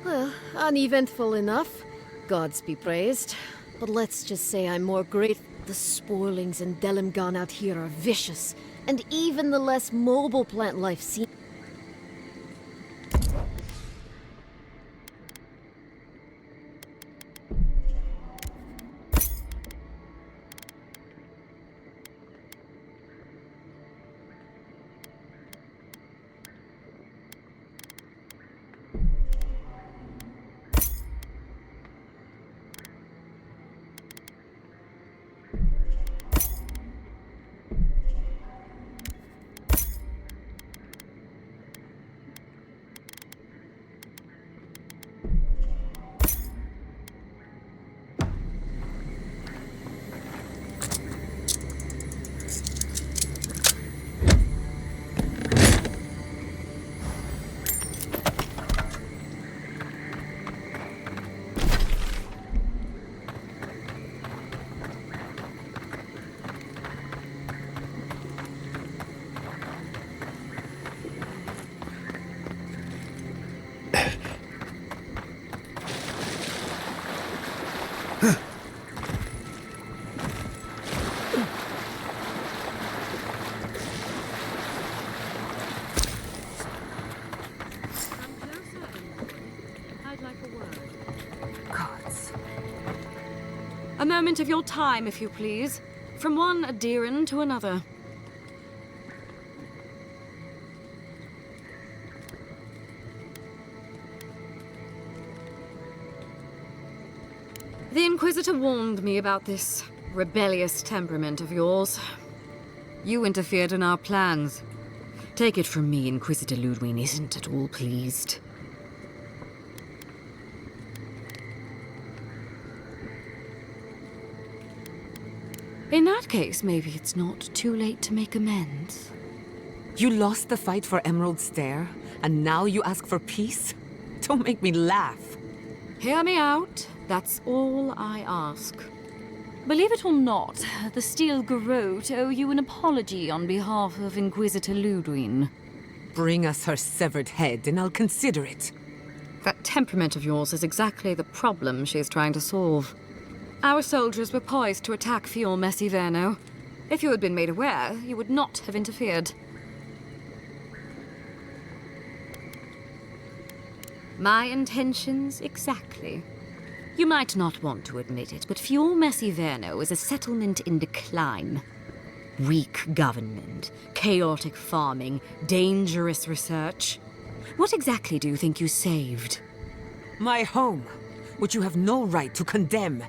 Well, uneventful enough. Gods be praised. But let's just say I'm more grateful. The spoilings in Delimgan out here are vicious. And even the less mobile plant life seems... A moment of your time, if you please. From one Adiran to another. The Inquisitor warned me about this rebellious temperament of yours. You interfered in our plans. Take it from me, Inquisitor Ludwig isn't at all pleased. In that case, maybe it's not too late to make amends. You lost the fight for Emerald Stair, and now you ask for peace? Don't make me laugh. Hear me out. That's all I ask. Believe it or not, the Steel Garrote owe you an apology on behalf of Inquisitor Ludwig. Bring us her severed head, and I'll consider it. That temperament of yours is exactly the problem she's trying to solve. Our soldiers were poised to attack Fior Messiverno. If you had been made aware, you would not have interfered. My intentions exactly. You might not want to admit it, but Fior Messiverno is a settlement in decline. Weak government, chaotic farming, dangerous research. What exactly do you think you saved? My home, which you have no right to condemn.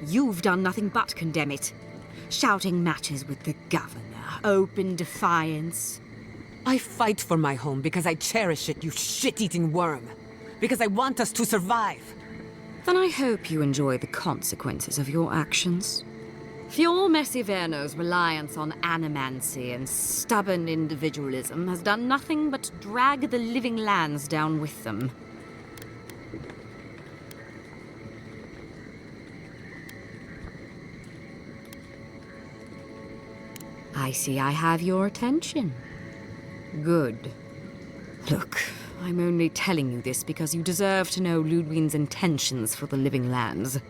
You've done nothing but condemn it. Shouting matches with the governor, open defiance. I fight for my home because I cherish it, you shit-eating worm. Because I want us to survive. Then I hope you enjoy the consequences of your actions. Fior Messiverno's reliance on animancy and stubborn individualism has done nothing but drag the living lands down with them. I see I have your attention. Good. Look, I'm only telling you this because you deserve to know Ludwig's intentions for the living lands.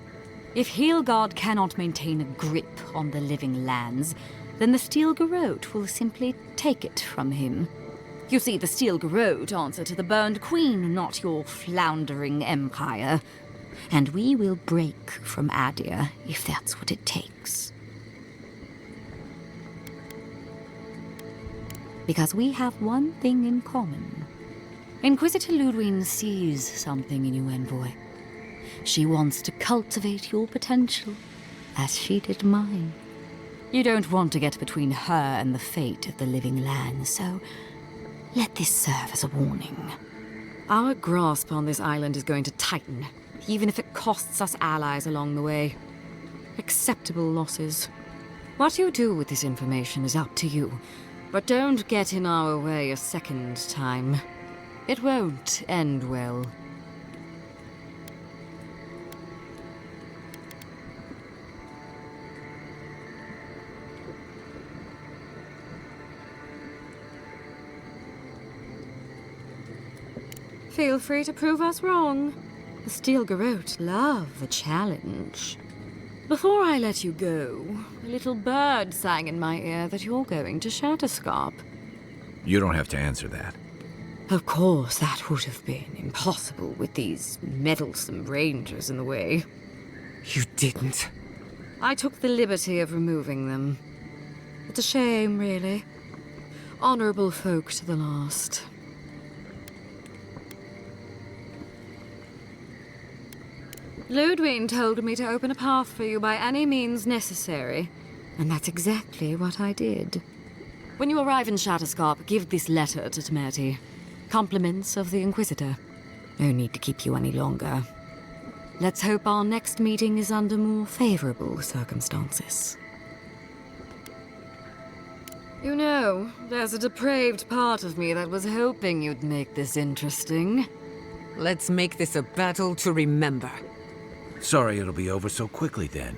If Heelgard cannot maintain a grip on the living lands, then the Steel Garrote will simply take it from him. You see, the Steel Garrote answer to the Burned Queen, not your floundering empire. And we will break from Adir if that's what it takes. Because we have one thing in common. Inquisitor Ludwig sees something in you, Envoy. She wants to cultivate your potential, as she did mine. You don't want to get between her and the fate of the living land, so let this serve as a warning. Our grasp on this island is going to tighten, even if it costs us allies along the way. Acceptable losses. What you do with this information is up to you, but don't get in our way a second time. It won't end well. Feel free to prove us wrong. The Steel Garrote love a challenge. Before I let you go, a little bird sang in my ear that you're going to Shatterscarp. You don't have to answer that. Of course, that would have been impossible with these meddlesome rangers in the way. You didn't. I took the liberty of removing them. It's a shame, really. Honorable folk to the last. Ludwig told me to open a path for you by any means necessary, and that's exactly what I did. When you arrive in Shatterscarp, give this letter to Temerty. Compliments of the Inquisitor. No need to keep you any longer. Let's hope our next meeting is under more favorable circumstances. You know, there's a depraved part of me that was hoping you'd make this interesting. Let's make this a battle to remember. Sorry it'll be over so quickly then.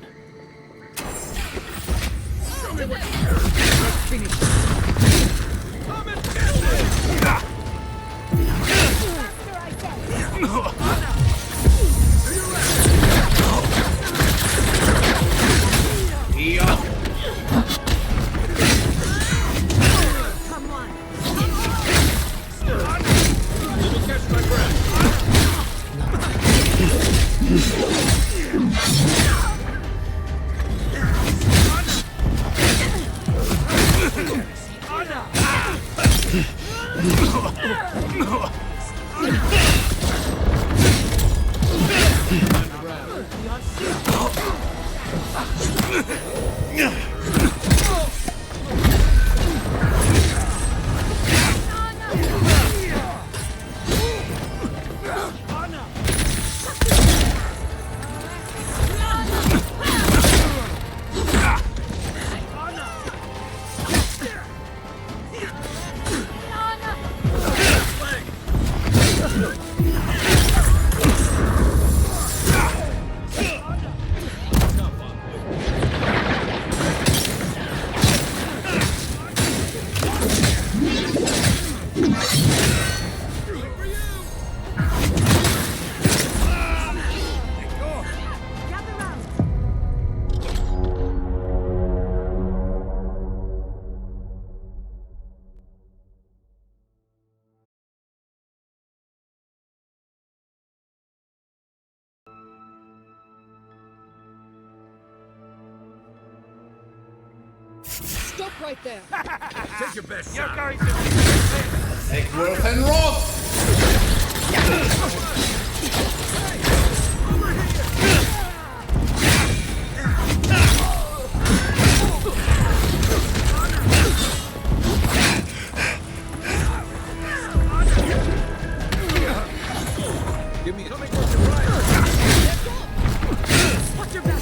Stop right there! Take your best You're shot. going to... Take Wolf and Roth! Give me coming towards your right. Watch your back.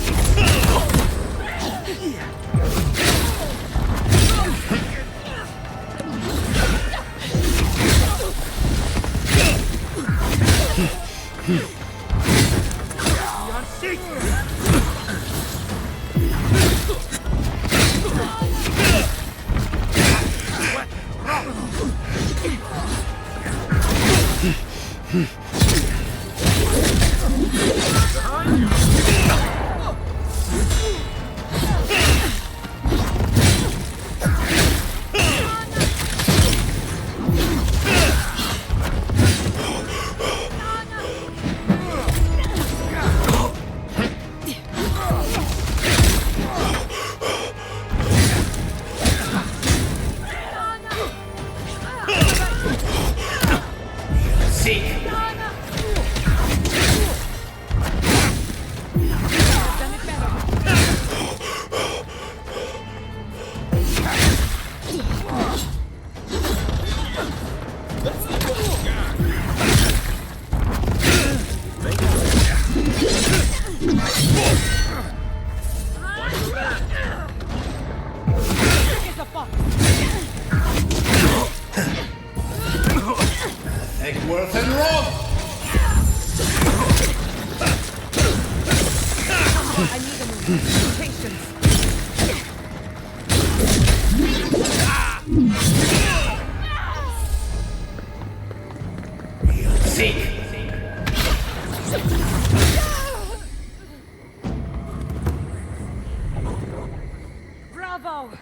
Bravo!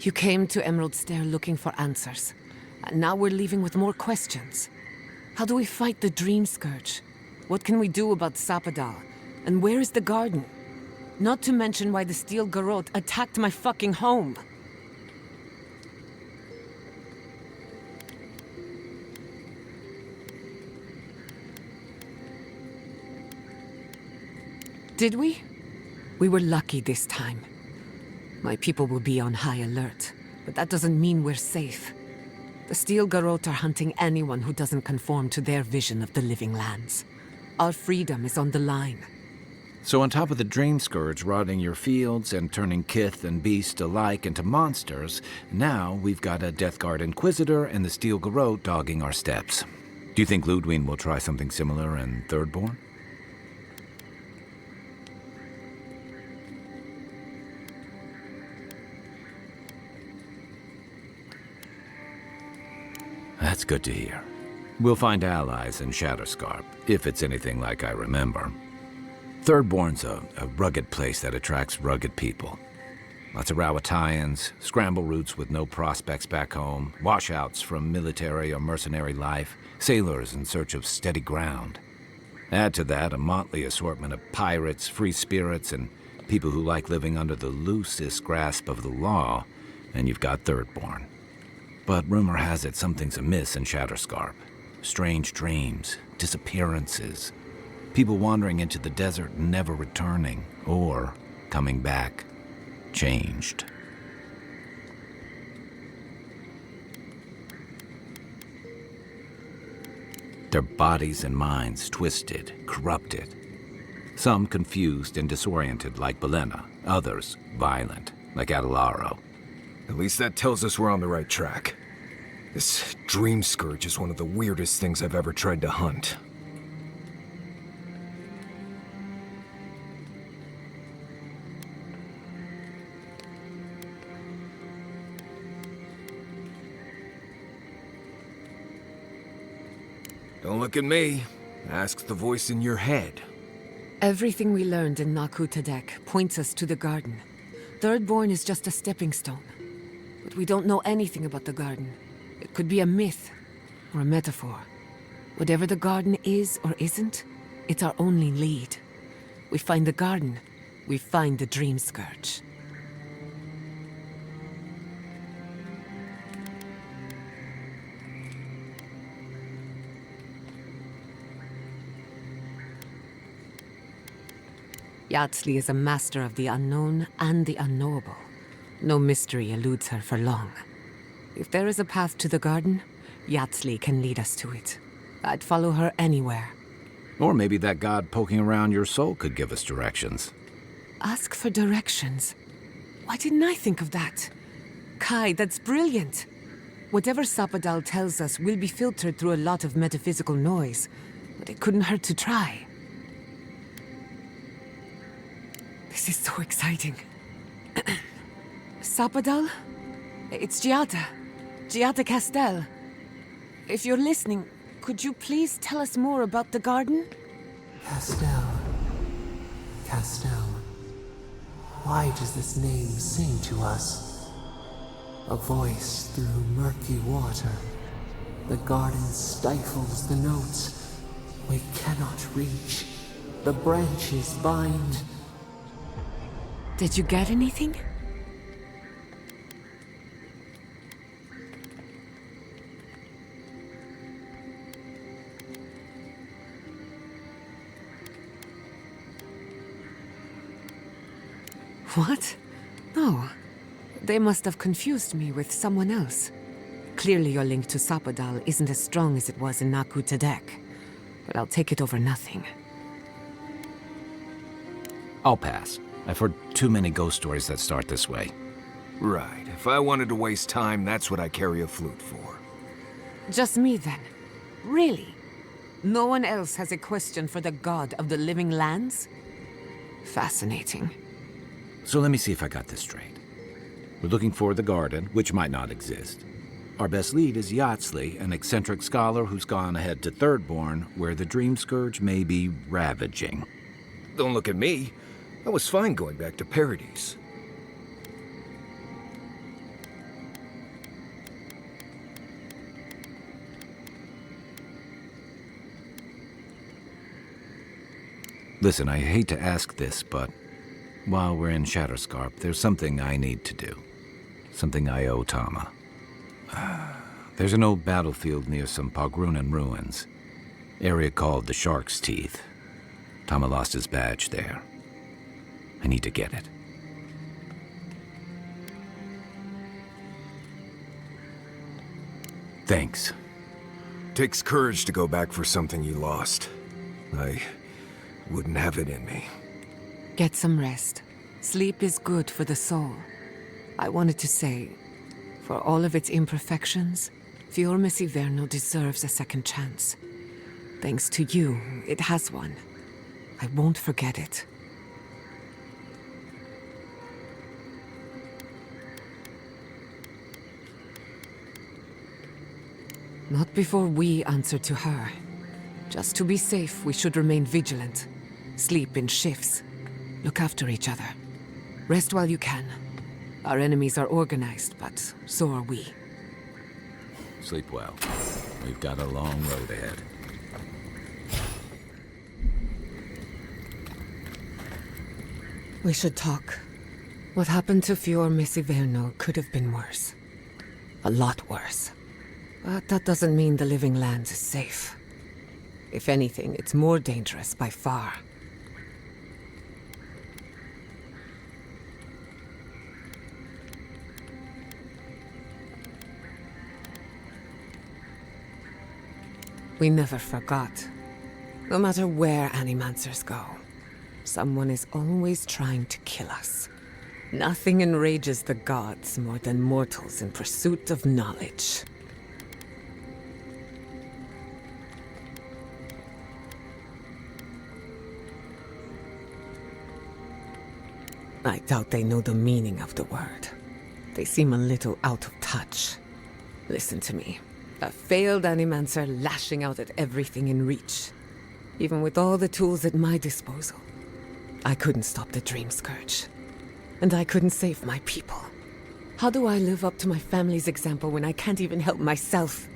You came to Emerald Stair looking for answers. And now we're leaving with more questions. How do we fight the Dream Scourge? What can we do about Sapadal? And where is the garden? Not to mention why the Steel Garrote attacked my fucking home. Did we? We were lucky this time. My people will be on high alert, but that doesn't mean we're safe. The Steel Garrote are hunting anyone who doesn't conform to their vision of the living lands. Our freedom is on the line. So on top of the Dream Scourge rotting your fields and turning kith and beast alike into monsters, now we've got a Death Guard Inquisitor and the Steel Garrote dogging our steps. Do you think Ludwig will try something similar in Thirdborn? That's good to hear. We'll find allies in Shatterscarp, if it's anything like I remember. Thirdborn's a rugged place that attracts rugged people. Lots of Rowattians, scramble routes with no prospects back home, washouts from military or mercenary life, sailors in search of steady ground. Add to that a motley assortment of pirates, free spirits, and people who like living under the loosest grasp of the law, and you've got Thirdborn. But rumor has it something's amiss in Shatterscarp. Strange dreams, disappearances, people wandering into the desert and never returning, or coming back, changed. Their bodies and minds twisted, corrupted. Some confused and disoriented like Belena, others violent like Adelaro. At least that tells us we're on the right track. This Dream Scourge is one of the weirdest things I've ever tried to hunt. Don't look at me. Ask the voice in your head. Everything we learned in Naku Tadek points us to the garden. Thirdborn is just a stepping stone. But we don't know anything about the garden. It could be a myth, or a metaphor. Whatever the garden is or isn't, it's our only lead. We find the garden, we find the Dream Scourge. Yatsley is a master of the unknown and the unknowable. No mystery eludes her for long. If there is a path to the garden, Yatsley can lead us to it. I'd follow her anywhere. Or maybe that god poking around your soul could give us directions. Ask for directions. Why didn't I think of that? Kai, that's brilliant. Whatever Sapadal tells us will be filtered through a lot of metaphysical noise, but it couldn't hurt to try. This is so exciting. Sapadal? It's Giada. Giada Castel. If you're listening, could you please tell us more about the garden? Castel. Castel. Why does this name sing to us? A voice through murky water. The garden stifles the notes. We cannot reach. The branches bind. Did you get anything? What? No. They must have confused me with someone else. Clearly your link to Sapadal isn't as strong as it was in Naku Tadek. But I'll take it over nothing. I'll pass. I've heard too many ghost stories that start this way. Right. If I wanted to waste time, that's what I carry a flute for. Just me then. Really? No one else has a question for the god of the living lands? Fascinating. So let me see if I got this straight. We're looking for the garden, which might not exist. Our best lead is Yatsley, an eccentric scholar who's gone ahead to Thirdborn, where the Dream Scourge may be ravaging. Don't look at me. I was fine going back to Paradise. Listen, I hate to ask this, but while we're in Shatterscarp, there's something I need to do. Something I owe Tama. There's an old battlefield near some Pogrunan ruins. Area called the Shark's Teeth. Tama lost his badge there. I need to get it. Thanks. Takes courage to go back for something you lost. I wouldn't have it in me. Get some rest. Sleep is good for the soul. I wanted to say, for all of its imperfections, Fiorme Siverno deserves a second chance. Thanks to you, it has one. I won't forget it. Not before we answer to her. Just to be safe, we should remain vigilant. Sleep in shifts. Look after each other. Rest while you can. Our enemies are organized, but so are we. Sleep well. We've got a long road ahead. We should talk. What happened to Fiorme Siverno could have been worse. A lot worse. But that doesn't mean the Living Lands is safe. If anything, it's more dangerous by far. We never forgot. No matter where Animancers go, someone is always trying to kill us. Nothing enrages the gods more than mortals in pursuit of knowledge. I doubt they know the meaning of the word. They seem a little out of touch. Listen to me. A failed Animancer lashing out at everything in reach. Even with all the tools at my disposal. I couldn't stop the Dream Scourge. And I couldn't save my people. How do I live up to my family's example when I can't even help myself?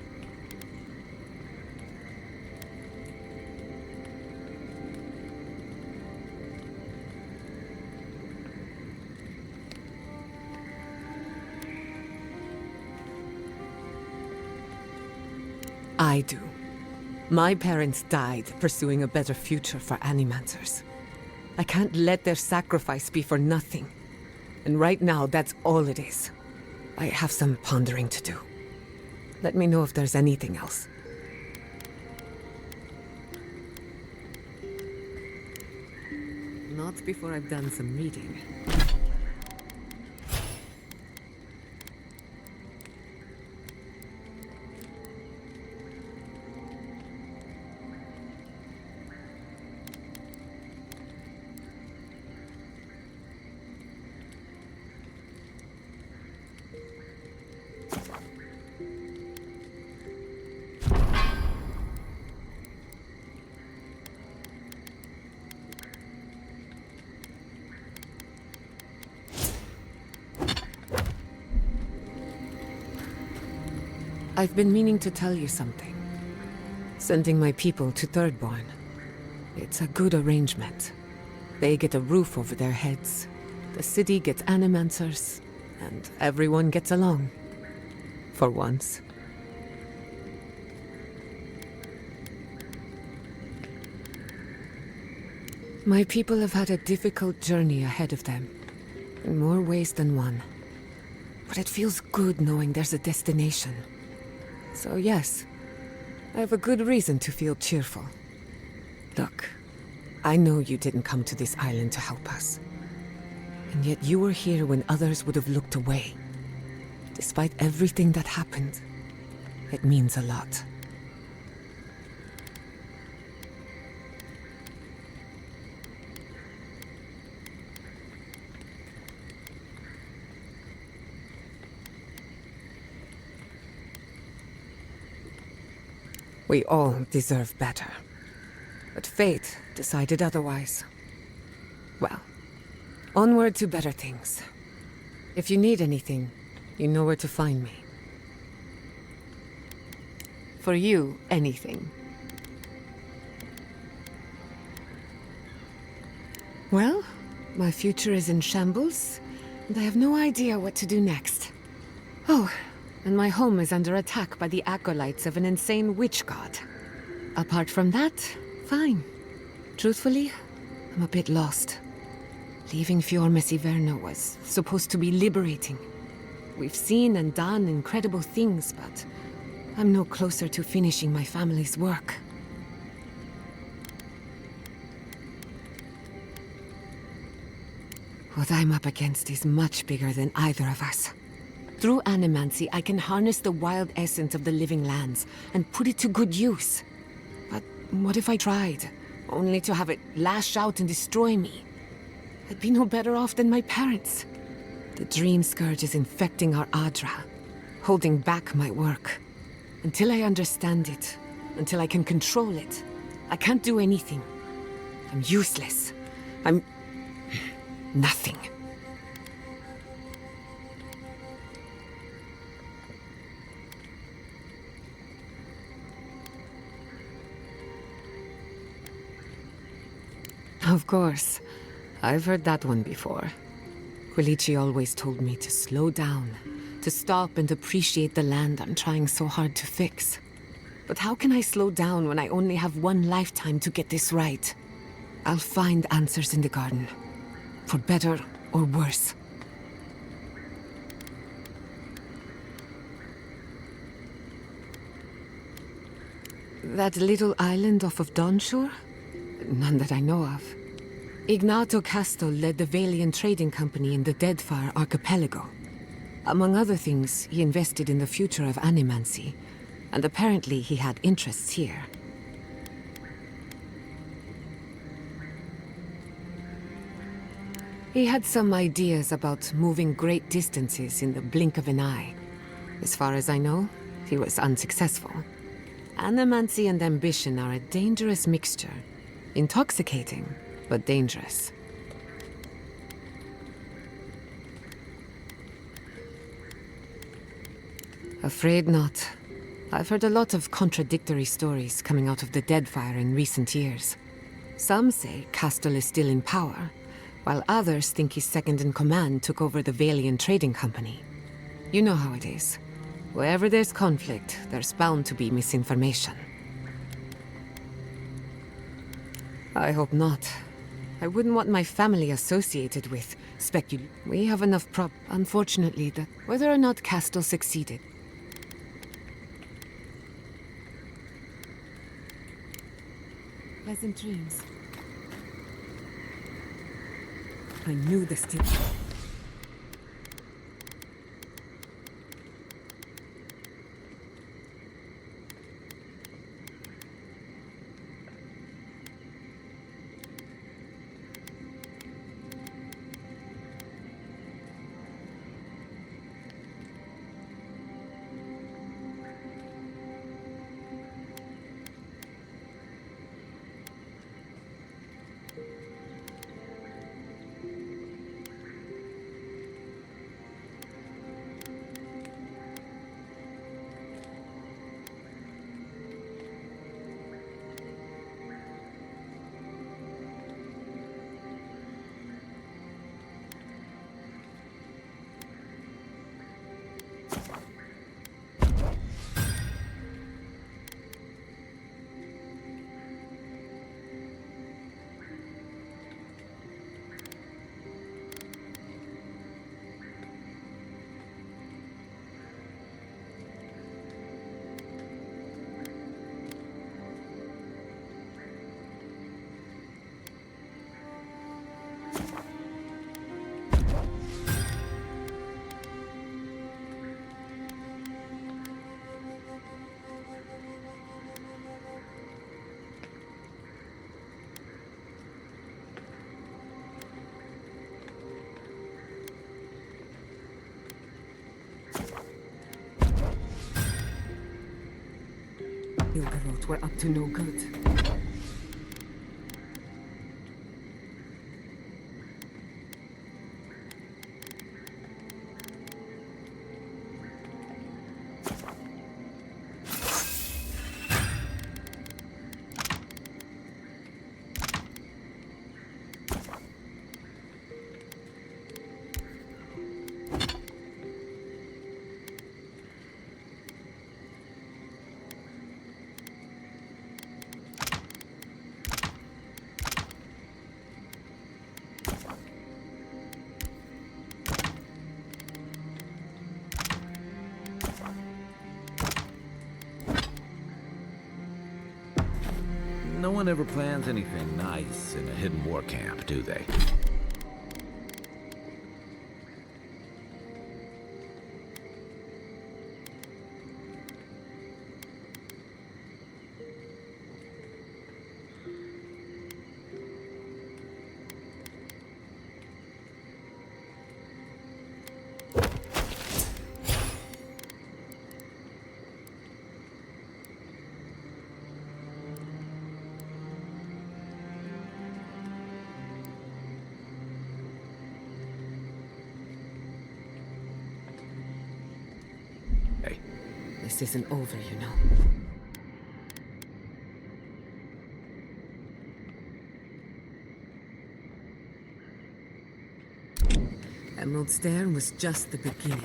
I do. My parents died pursuing a better future for Animancers. I can't let their sacrifice be for nothing. And right now, that's all it is. I have some pondering to do. Let me know if there's anything else. Not before I've done some reading. I've been meaning to tell you something. Sending my people to Thirdborn. It's a good arrangement. They get a roof over their heads. The city gets Animancers, and everyone gets along. For once. My people have had a difficult journey ahead of them, in more ways than one. But it feels good knowing there's a destination. So yes, I have a good reason to feel cheerful. Look, I know you didn't come to this island to help us. And yet you were here when others would have looked away. Despite everything that happened, it means a lot. We all deserve better. But fate decided otherwise. Well, onward to better things. If you need anything, you know where to find me. For you, anything. Well, my future is in shambles, and I have no idea what to do next. Oh, and my home is under attack by the acolytes of an insane witch god. Apart from that, fine. Truthfully, I'm a bit lost. Leaving Fiormesiverno was supposed to be liberating. We've seen and done incredible things, but I'm no closer to finishing my family's work. What I'm up against is much bigger than either of us. Through animancy, I can harness the wild essence of the living lands and put it to good use. But what if I tried, only to have it lash out and destroy me? I'd be no better off than my parents. The dream scourge is infecting our Adra, holding back my work. Until I understand it, until I can control it, I can't do anything. I'm useless. I'm nothing. Of course. I've heard that one before. Quilici always told me to slow down, to stop and appreciate the land I'm trying so hard to fix. But how can I slow down when I only have one lifetime to get this right? I'll find answers in the garden. For better or worse. That little island off of Dawnshore? None that I know of. Ignato Castel led the Valian trading company in the Deadfire archipelago. Among other things, he invested in the future of animancy, and apparently he had interests here. He had some ideas about moving great distances in the blink of an eye. As far as I know, he was unsuccessful. Animancy and ambition are a dangerous mixture. Intoxicating, but dangerous. Afraid not. I've heard a lot of contradictory stories coming out of the Deadfire in recent years. Some say Castel is still in power, while others think his second-in-command took over the Valian trading company. You know how it is. Wherever there's conflict, there's bound to be misinformation. I hope not. I wouldn't want my family associated with We have enough Unfortunately, that whether or not Castel succeeded. Pleasant dreams. I knew this did. Ilgarot were up to no good. No one ever plans anything nice in a hidden war camp, do they? This isn't over, you know. Emerald Stair was just the beginning.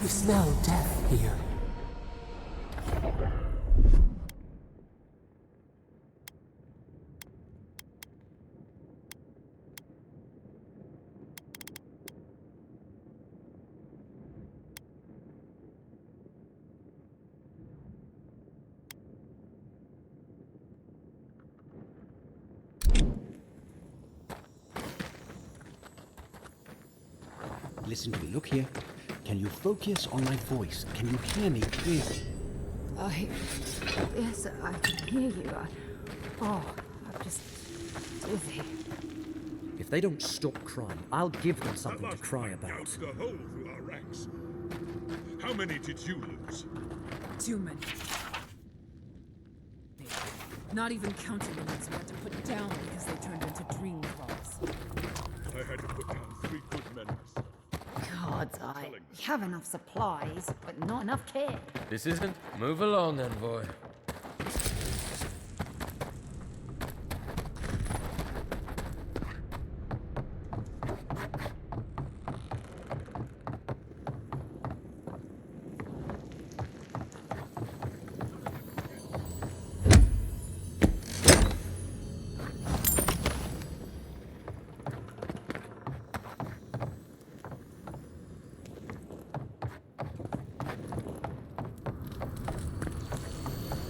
You smell death here. Listen to me, look here. Can you focus on my voice? Can you hear me clearly? Yes, I can hear you. I'm just dizzy. If they don't stop crying, I'll give them something to cry about. The hole through our ranks. How many did you lose? Too many. Not even counting the ones we had to put down because they turned into dream claws. I had to put down 3 good men myself. God, we have enough supplies, but not enough care. This isn't. Move along, envoy.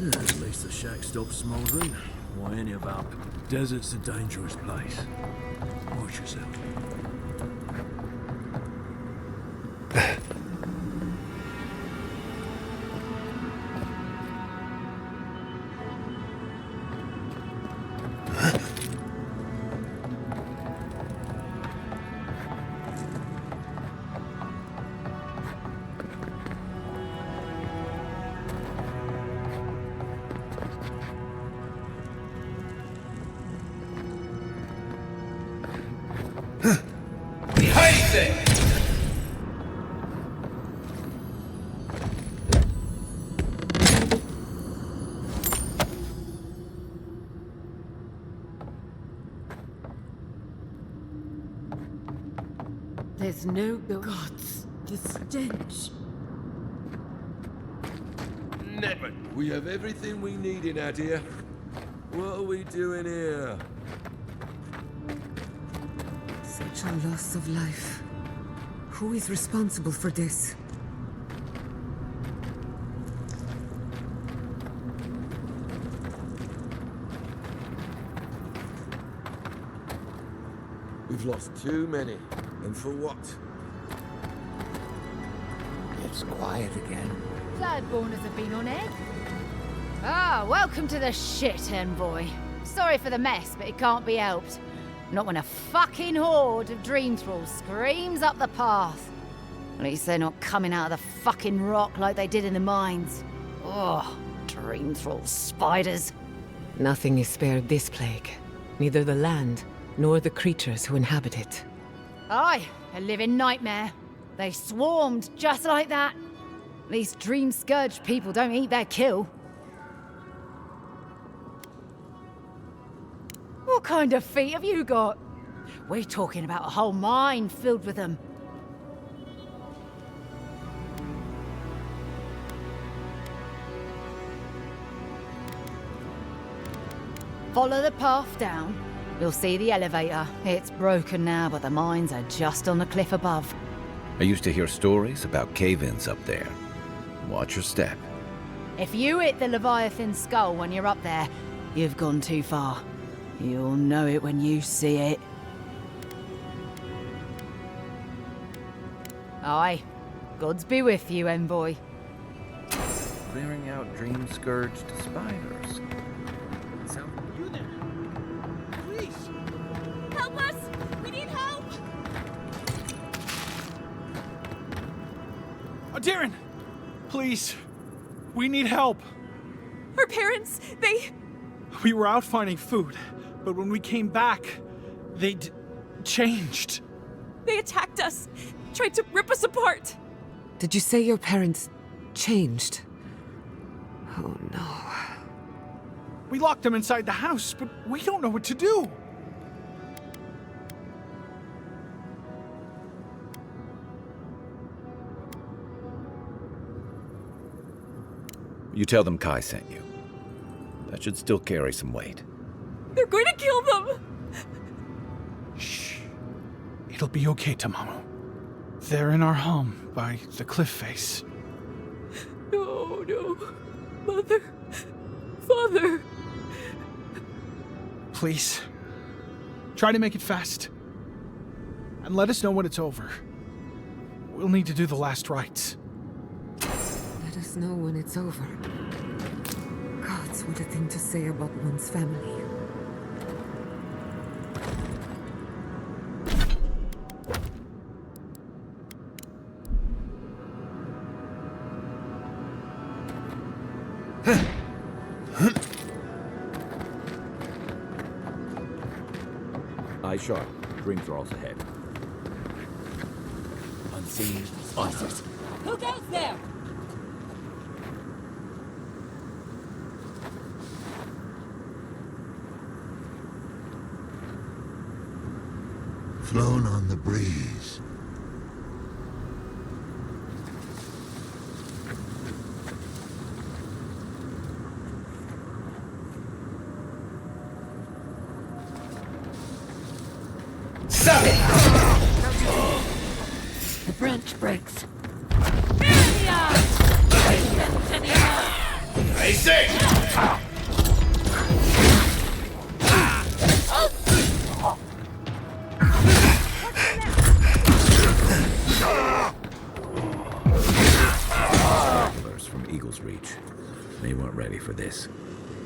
At least the shack stopped smouldering. Why any of our... Desert's a dangerous place. Watch yourself. There's no gods. The stench. Never. We have everything we need in Adir. What are we doing here? Such a loss of life. Who is responsible for this? We've lost too many. And for what? It's quiet again. Bloodborners have been on edge. Welcome to the shit, envoy. Sorry for the mess, but it can't be helped. Not when a fucking horde of dream thralls screams up the path. At least they're not coming out of the fucking rock like they did in the mines. Oh, dream thrall spiders. Nothing is spared this plague. Neither the land, nor the creatures who inhabit it. Aye, a living nightmare. They swarmed just like that. These dream scourge people don't eat their kill. What kind of feet have you got? We're talking about a whole mine filled with them. Follow the path down. You'll see the elevator. It's broken now, but the mines are just on the cliff above. I used to hear stories about cave-ins up there. Watch your step. If you hit the Leviathan skull when you're up there, you've gone too far. You'll know it when you see it. Aye. Gods be with you, envoy. Clearing out dream-scourged spiders. You there? Please! Help us! We need help! Oh, Darren! Please! We need help! Our parents, We were out finding food, but when we came back, they changed. they attacked us, tried to rip us apart. Did you say your parents changed? Oh no. We locked them inside the house, but we don't know what to do. You tell them Kai sent you. That should still carry some weight. They're going to kill them! Shh. It'll be okay, Tamamu. They're in our home by the cliff face. No, no. Mother. Father. Please. Try to make it fast. And let us know when it's over. We'll need to do the last rites. Let us know when it's over. Gods, what a thing to say about one's family. Eye sharp. Dream thralls ahead. Unseen. Onward. Who goes there? Flown on the breeze. The branch breaks. I say! From Eagle's Reach. They weren't ready for this.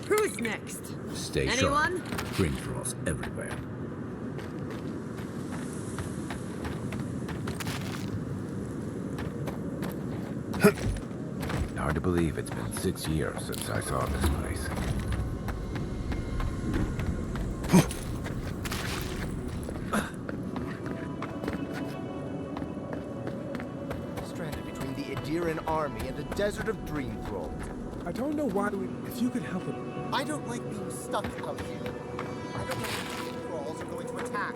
Who's next? Stay Anyone? sharp. Dream thralls everywhere. Hard to believe it's been 6 years since I saw this place. Stranded between the Adiran army and a desert of dream thralls. I don't know why if you could help it. I don't like being stuck out here. I don't know if the dream thralls are going to attack.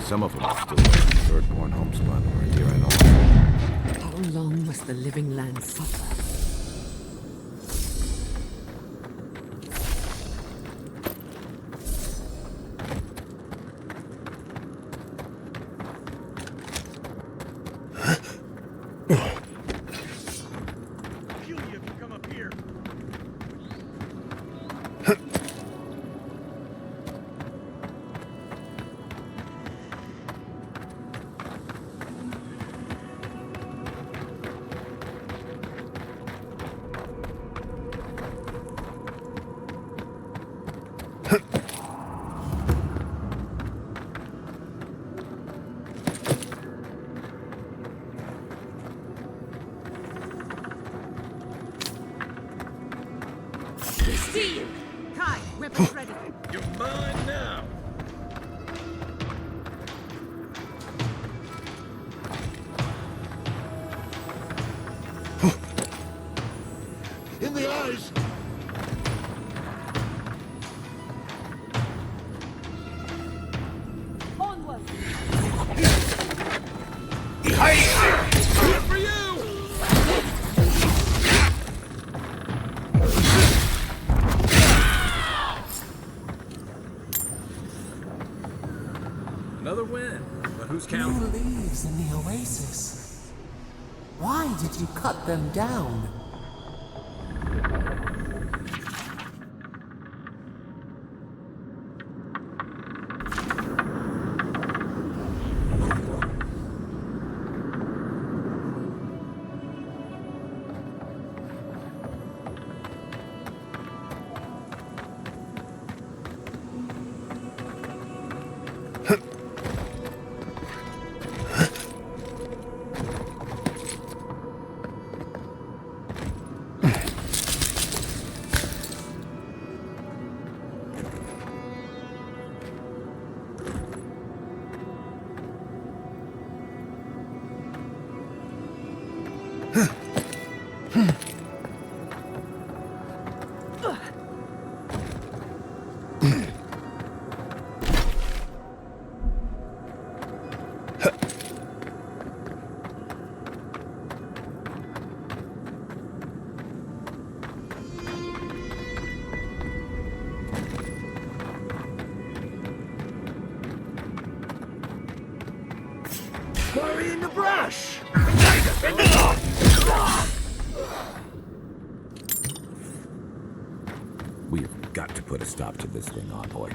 Some of them are still third-born homespun or Adiran army. How long must the living land suffer? see you! Kai, weapons ready. You're mine now. In the eyes! Onward! Good for you! Another win, but who's counting? New leaves in the oasis. Why did you cut them down? Worry in the brush! We've got to put a stop to this thing, Envoy.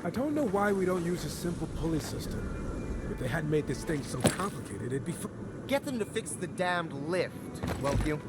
I don't know why we don't use a simple pulley system. If they hadn't made this thing so complicated, it'd be Get them to fix the damned lift, won't you?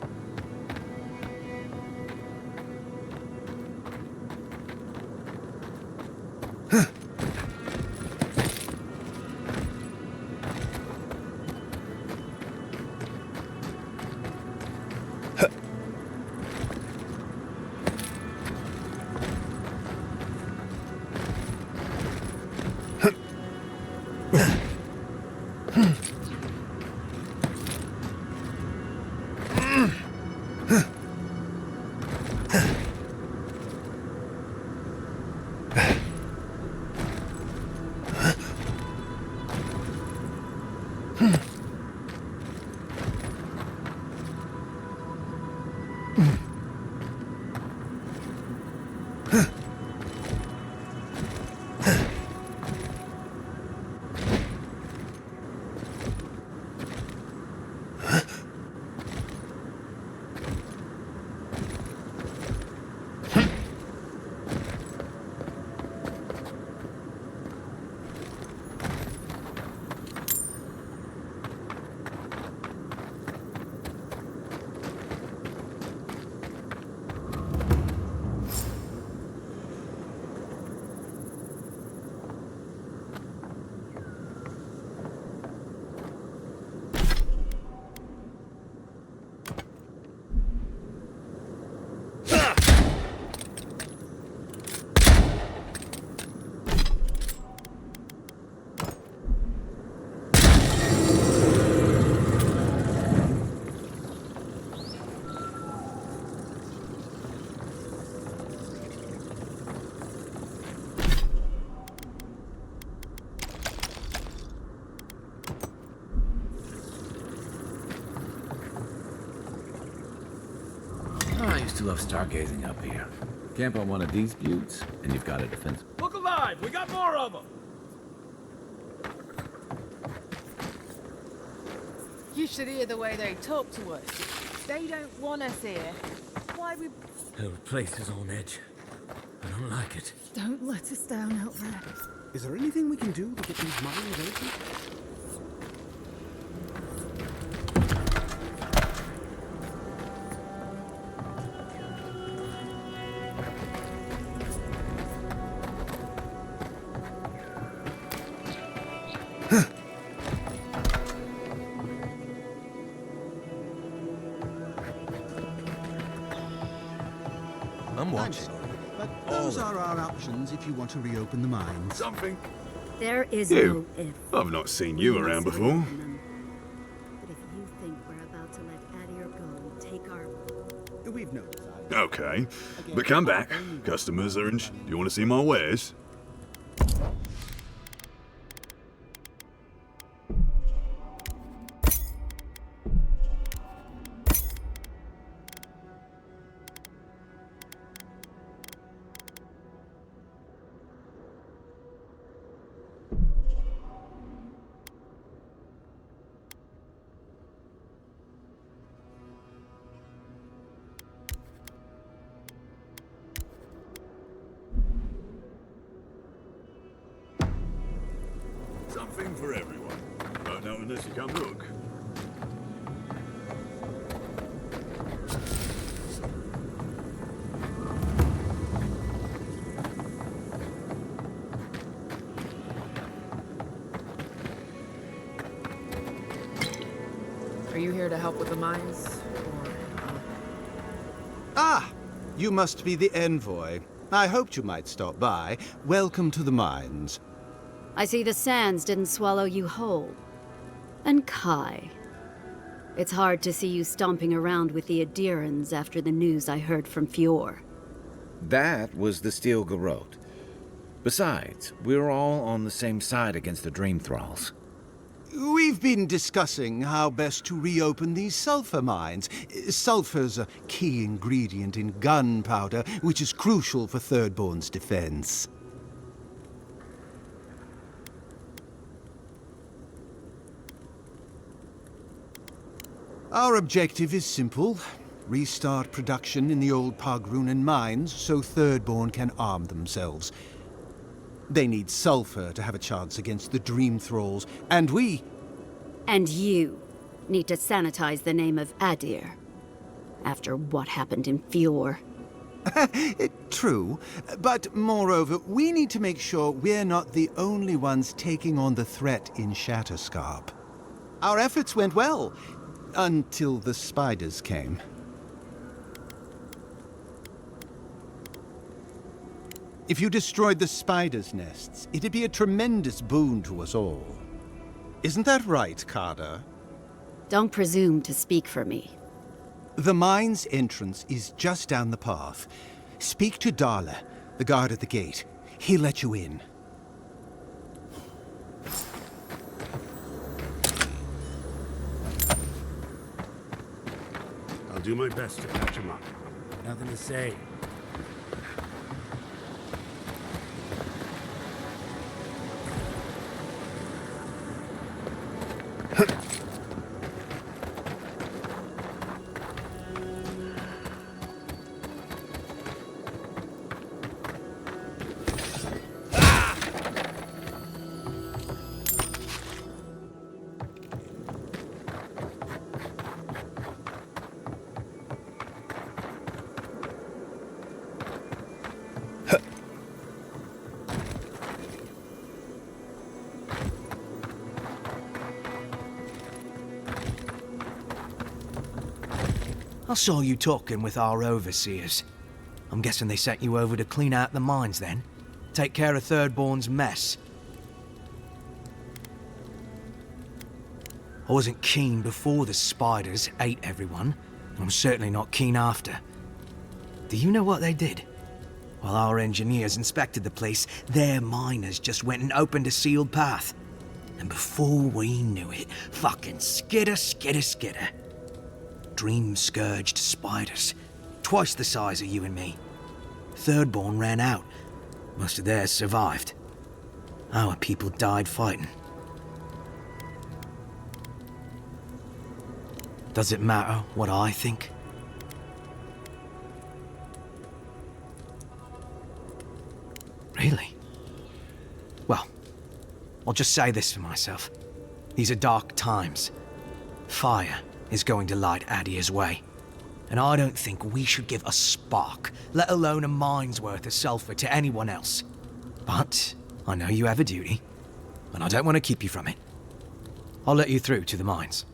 to love stargazing up here. Camp on one of these buttes, and you've got a defense. Look alive! We got more of them! You should hear the way they talk to us. They don't want us here. Why we... The place is on edge. I don't like it. Don't let us down out there. Is there anything we can do to get these mines open? I'm watching. But those are our options if you want to reopen the mines. Something. There is You. no if. I've not seen you around before. But if you think we're about to let Adir go, take our... We've noticed. Okay. But come back. Customers are in... Do you want to see my wares? Something for everyone. Don't know unless you come look. Are you here to help with the mines? Or... Ah! You must be the envoy. I hoped you might stop by. Welcome to the mines. I see the sands didn't swallow you whole. And Kai. It's hard to see you stomping around with the Adirans after the news I heard from Fior. That was the Steel Garrote. Besides, we're all on the same side against the Dream Thralls. We've been discussing how best to reopen these sulfur mines. Sulfur's a key ingredient in gunpowder, which is crucial for Thirdborn's defense. Our objective is simple. Restart production in the old Pogrunan mines so Thirdborn can arm themselves. They need sulfur to have a chance against the Dream Thralls, and we... And you need to sanitize the name of Adir. After what happened in Fior. True, but moreover, we need to make sure we're not the only ones taking on the threat in Shatterscarp. Our efforts went well. Until the spiders came. If you destroyed the spiders' nests, it'd be a tremendous boon to us all. Isn't that right, Carter? Don't presume to speak for me. The mine's entrance is just down the path. Speak to Darla, the guard at the gate. He'll let you in. I'll do my best to catch him up. Nothing to say. I saw you talking with our overseers. I'm guessing they sent you over to clean out the mines then? Take care of Thirdborn's mess. I wasn't keen before the spiders ate everyone. I'm certainly not keen after. Do you know what they did? While our engineers inspected the place, their miners just went and opened a sealed path. And before we knew it, fucking skitter. Dream-scourged spiders. twice the size of you and me. Thirdborn ran out. Most of theirs survived. Our people died fighting. Does it matter what I think? Really? Well, I'll just say this for myself. These are dark times. Fire is going to light Addier's way. And I don't think we should give a spark, let alone a mine's worth of sulfur to anyone else. But I know you have a duty, and I don't want to keep you from it. I'll let you through to the mines.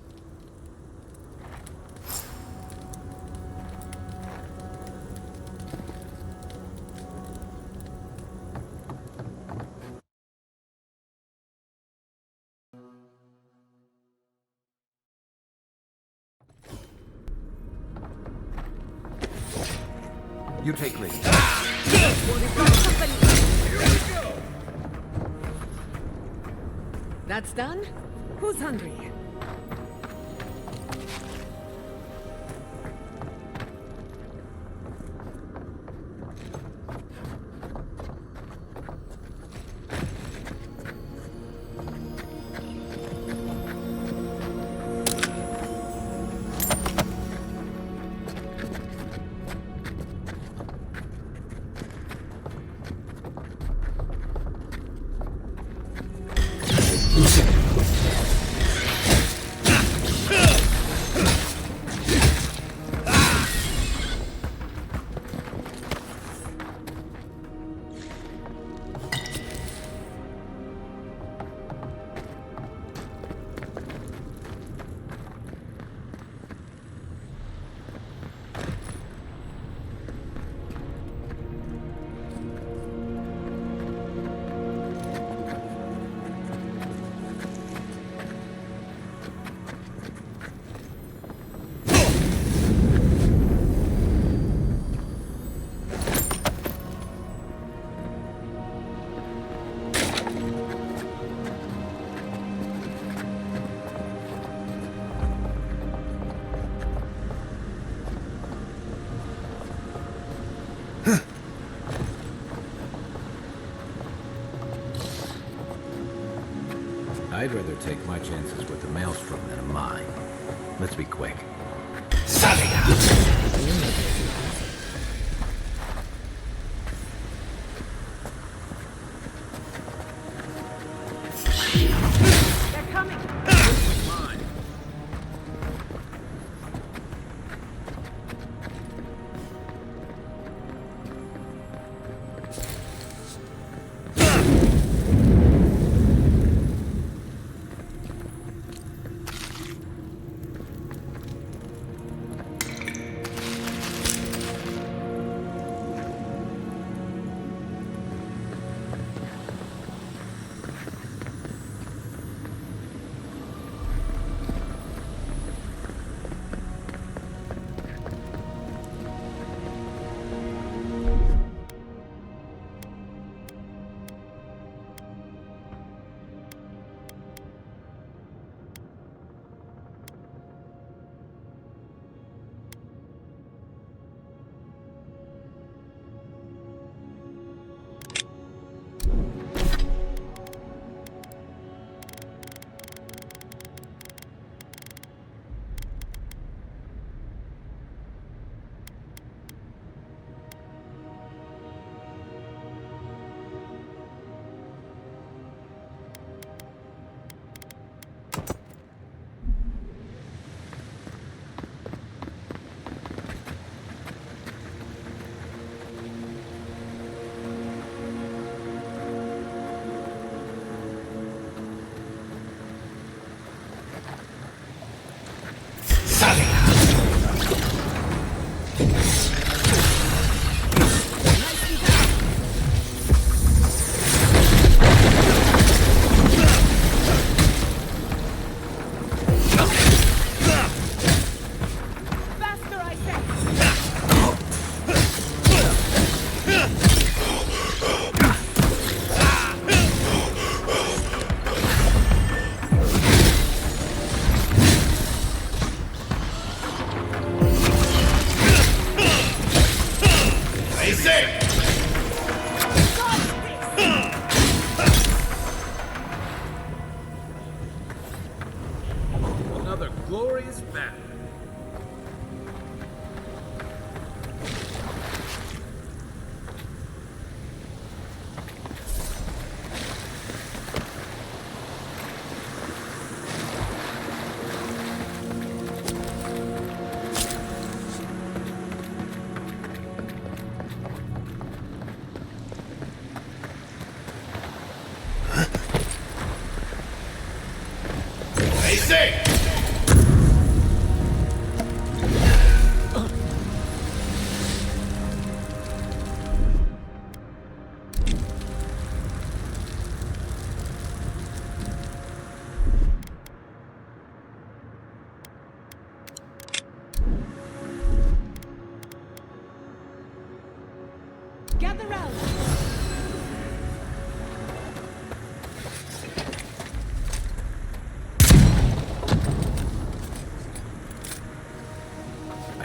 You take lead. That's done? Who's hungry? I'd rather take my chances with a maelstrom than a mine. Let's be quick. They're coming!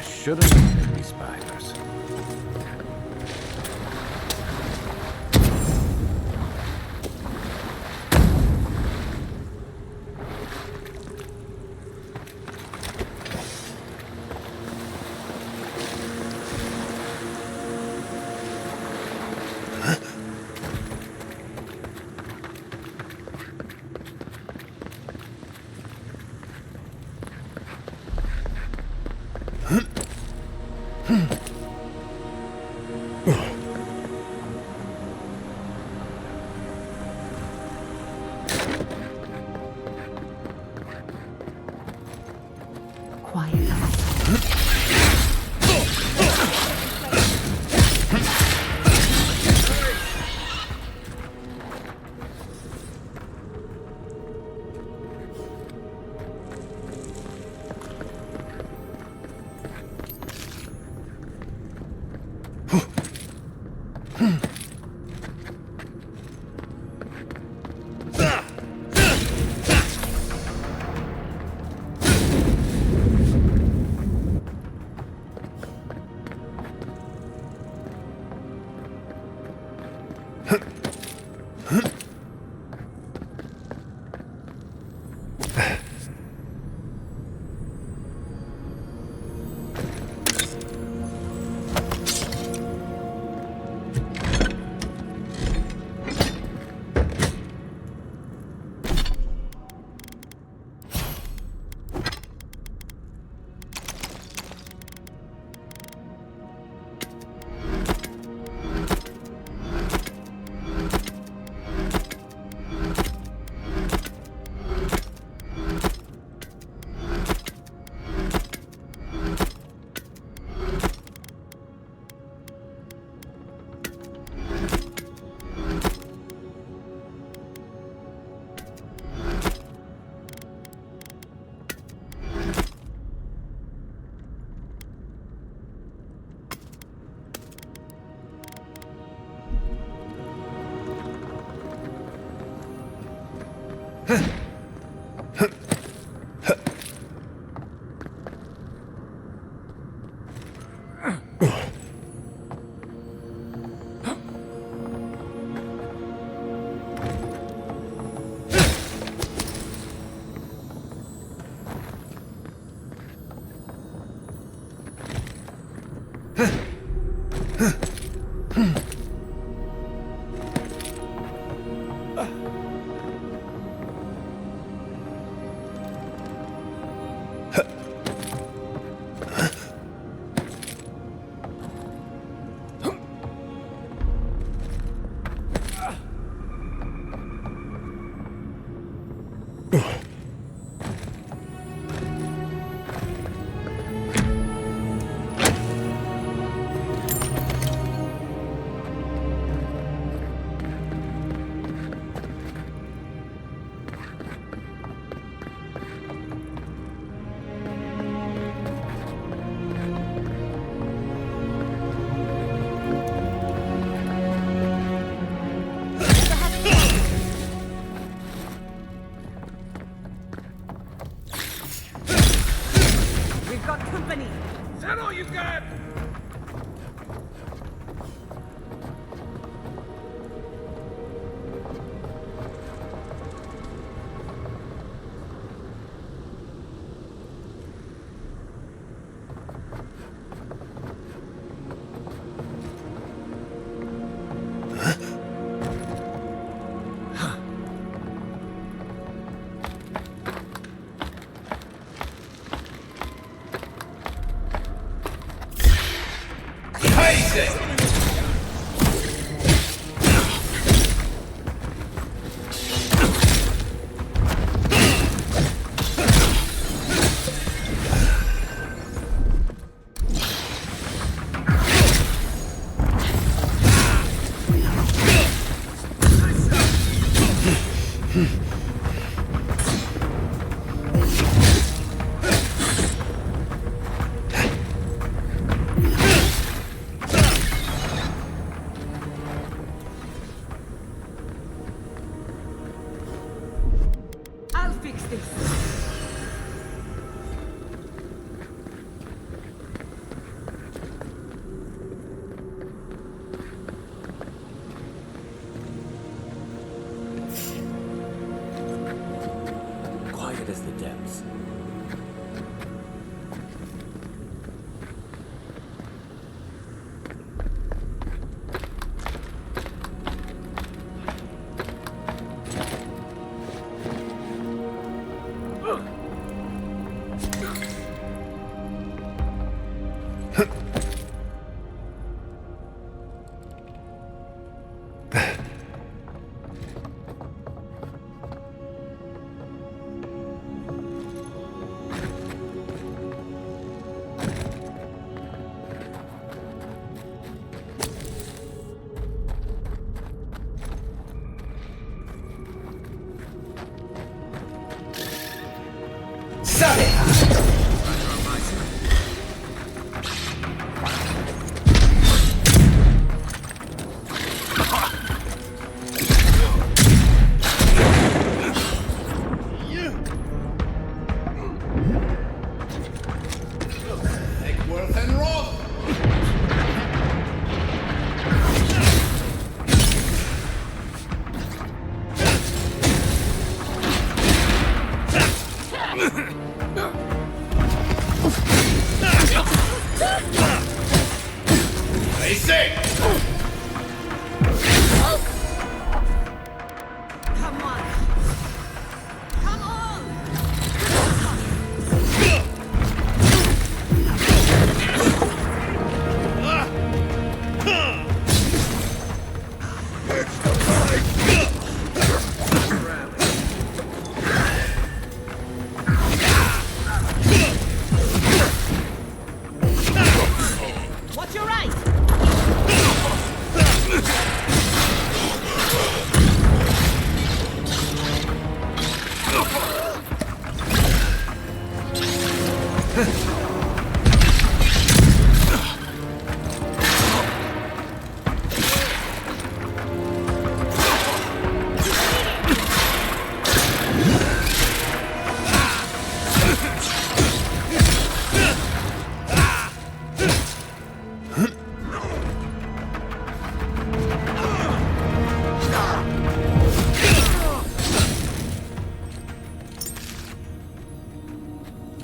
shouldn't have been these spiders.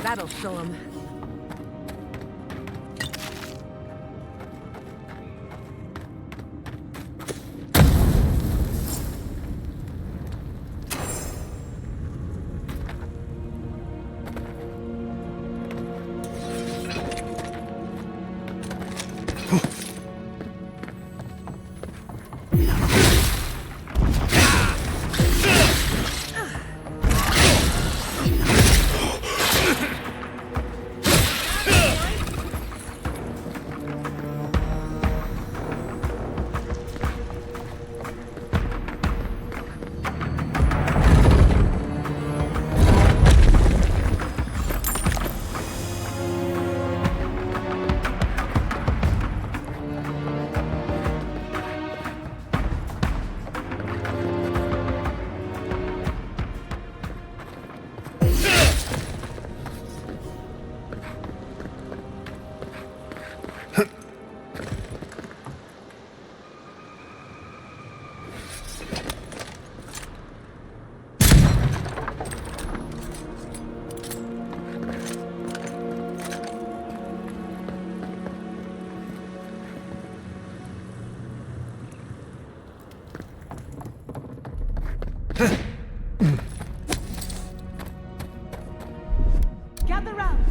That'll show him. Gather round.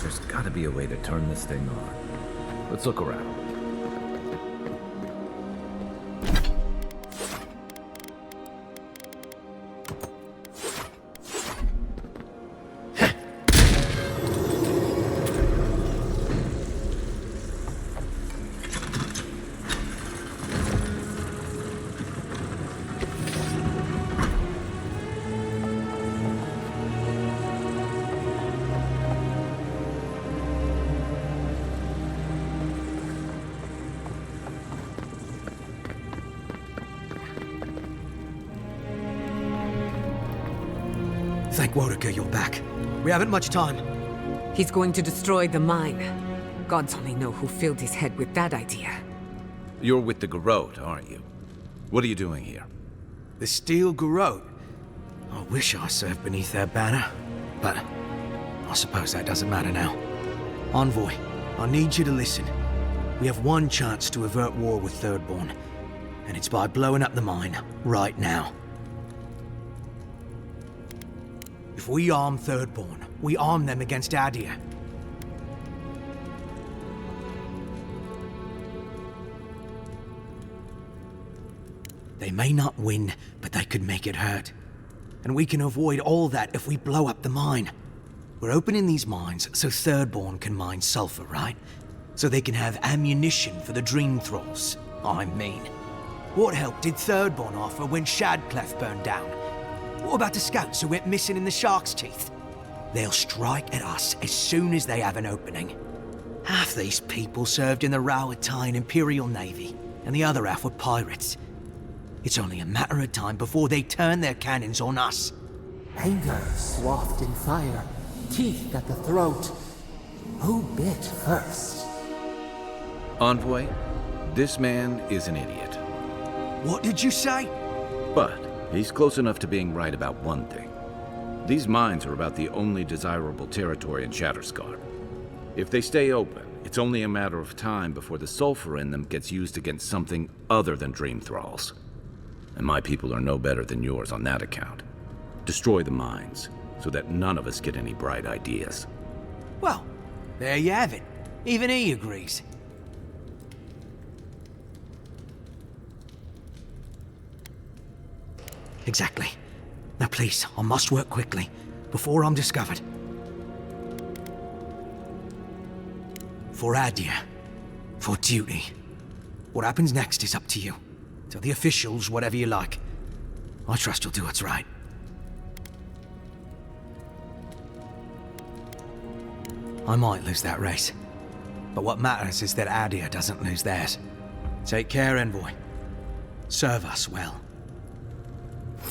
There's gotta be a way to turn this thing on. Let's look around. Thank Wodaker you're back. We haven't much time. He's going to destroy the mine. Gods only know who filled his head with that idea. You're with the Garrote, aren't you? What are you doing here? The Steel Garrote? I wish I served beneath their banner, but I suppose that doesn't matter now. Envoy, I need you to listen. We have one chance to avert war with Thirdborn, and it's by blowing up the mine right now. If we arm Thirdborn, we arm them against Adia. They may not win, but they could make it hurt. And we can avoid all that if we blow up the mine. We're opening these mines so Thirdborn can mine sulfur, right? So they can have ammunition for the Dream Thralls. I mean, what help did Thirdborn offer when Shadclef burned down? What about the scouts who went missing in the Shark's Teeth? They'll strike at us as soon as they have an opening. Half these people served in the Rowatine Imperial Navy, and the other half were pirates. It's only a matter of time before they turn their cannons on us. Anger swathed in fire, teeth at the throat. Who bit first? Envoy, this man is an idiot. What did you say? But he's close enough to being right about one thing. These mines are about the only desirable territory in Shatterscarp. If they stay open, it's only a matter of time before the sulfur in them gets used against something other than Dream Thralls. And my people are no better than yours on that account. Destroy the mines, so that none of us get any bright ideas. Well, there you have it. Even he agrees. Exactly. Now please, I must work quickly, before I'm discovered. For Adia. For duty. What happens next is up to you. Tell the officials whatever you like. I trust you'll do what's right. I might lose that race. But what matters is that Adia doesn't lose theirs. Take care, Envoy. Serve us well.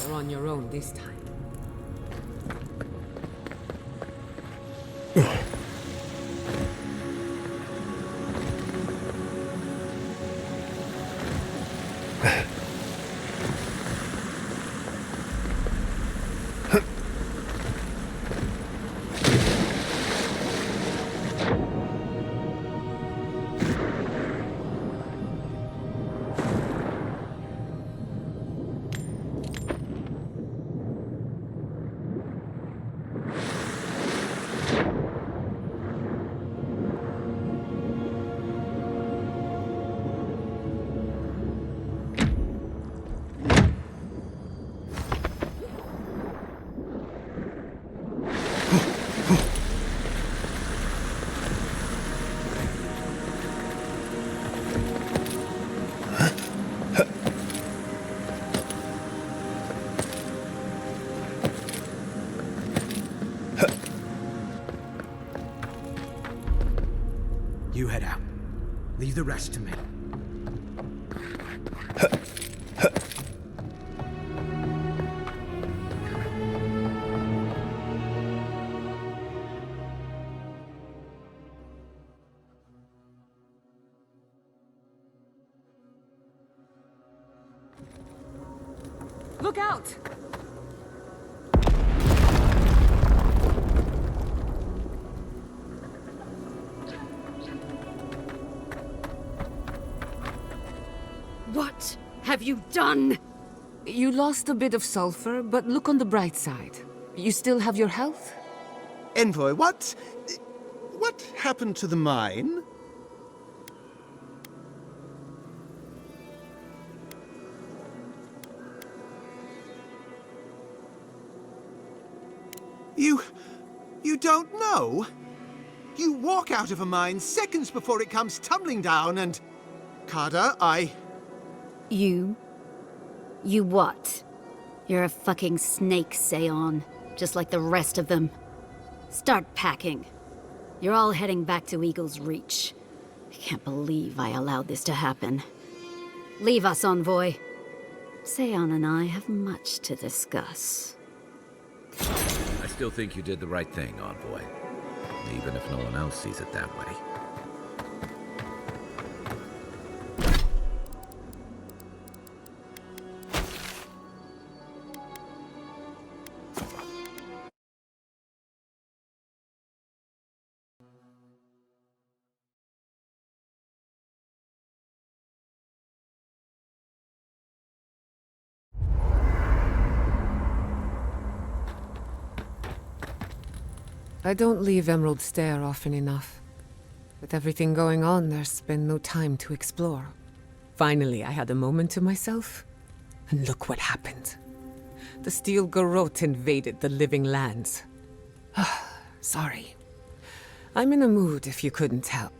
You're on your own this time. You head out. Leave the rest to me. Look out! What have you done? You lost a bit of sulfur, but look on the bright side. You still have your health? Envoy, what happened to the mine? You don't know? You walk out of a mine seconds before it comes tumbling down and... Carter, You what? You're a fucking snake, Seon. Just like the rest of them. Start packing. You're all heading back to Eagle's Reach. I can't believe I allowed this to happen. Leave us, Envoy. Seon and I have much to discuss. I still think you did the right thing, Envoy. Even if no one else sees it that way. I don't leave Emerald Stair often enough. With everything going on, there's been no time to explore. Finally, I had a moment to myself, and look what happened. The Steel Garrote invaded the Living Lands. Sorry. I'm in a mood, if you couldn't tell.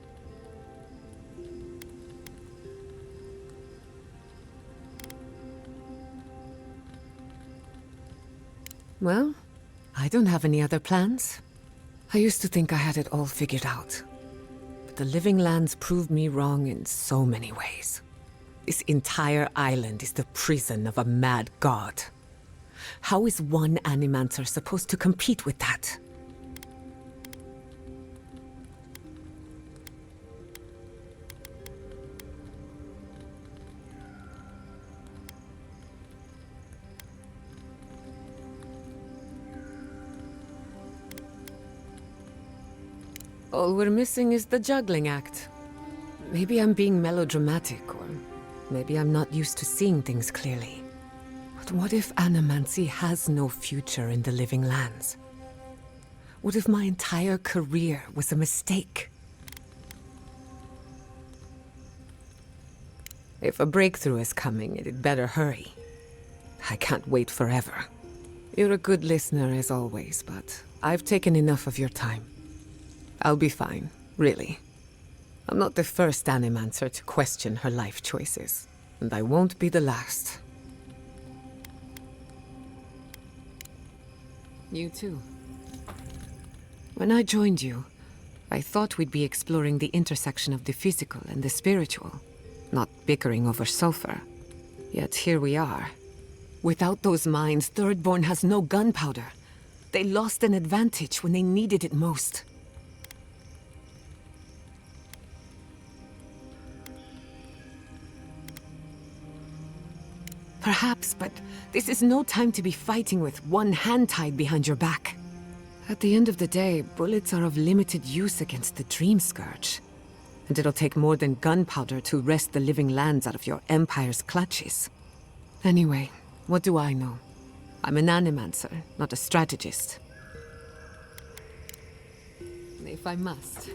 Well, I don't have any other plans. I used to think I had it all figured out. But the Living Lands proved me wrong in so many ways. This entire island is the prison of a mad god. How is one Animancer supposed to compete with that? All we're missing is the juggling act. Maybe I'm being melodramatic, or maybe I'm not used to seeing things clearly. But what if animancy has no future in the Living Lands? What if my entire career was a mistake? If a breakthrough is coming, it'd better hurry. I can't wait forever. You're a good listener as always, but I've taken enough of your time. I'll be fine, really. I'm not the first Animancer to question her life choices, and I won't be the last. You too. When I joined you, I thought we'd be exploring the intersection of the physical and the spiritual, not bickering over sulfur. Yet here we are. Without those mines, Thirdborn has no gunpowder. They lost an advantage when they needed it most. Perhaps, but this is no time to be fighting with one hand tied behind your back. At the end of the day, bullets are of limited use against the Dream Scourge. And it'll take more than gunpowder to wrest the Living Lands out of your Empire's clutches. Anyway, what do I know? I'm an Animancer, not a strategist. If I must.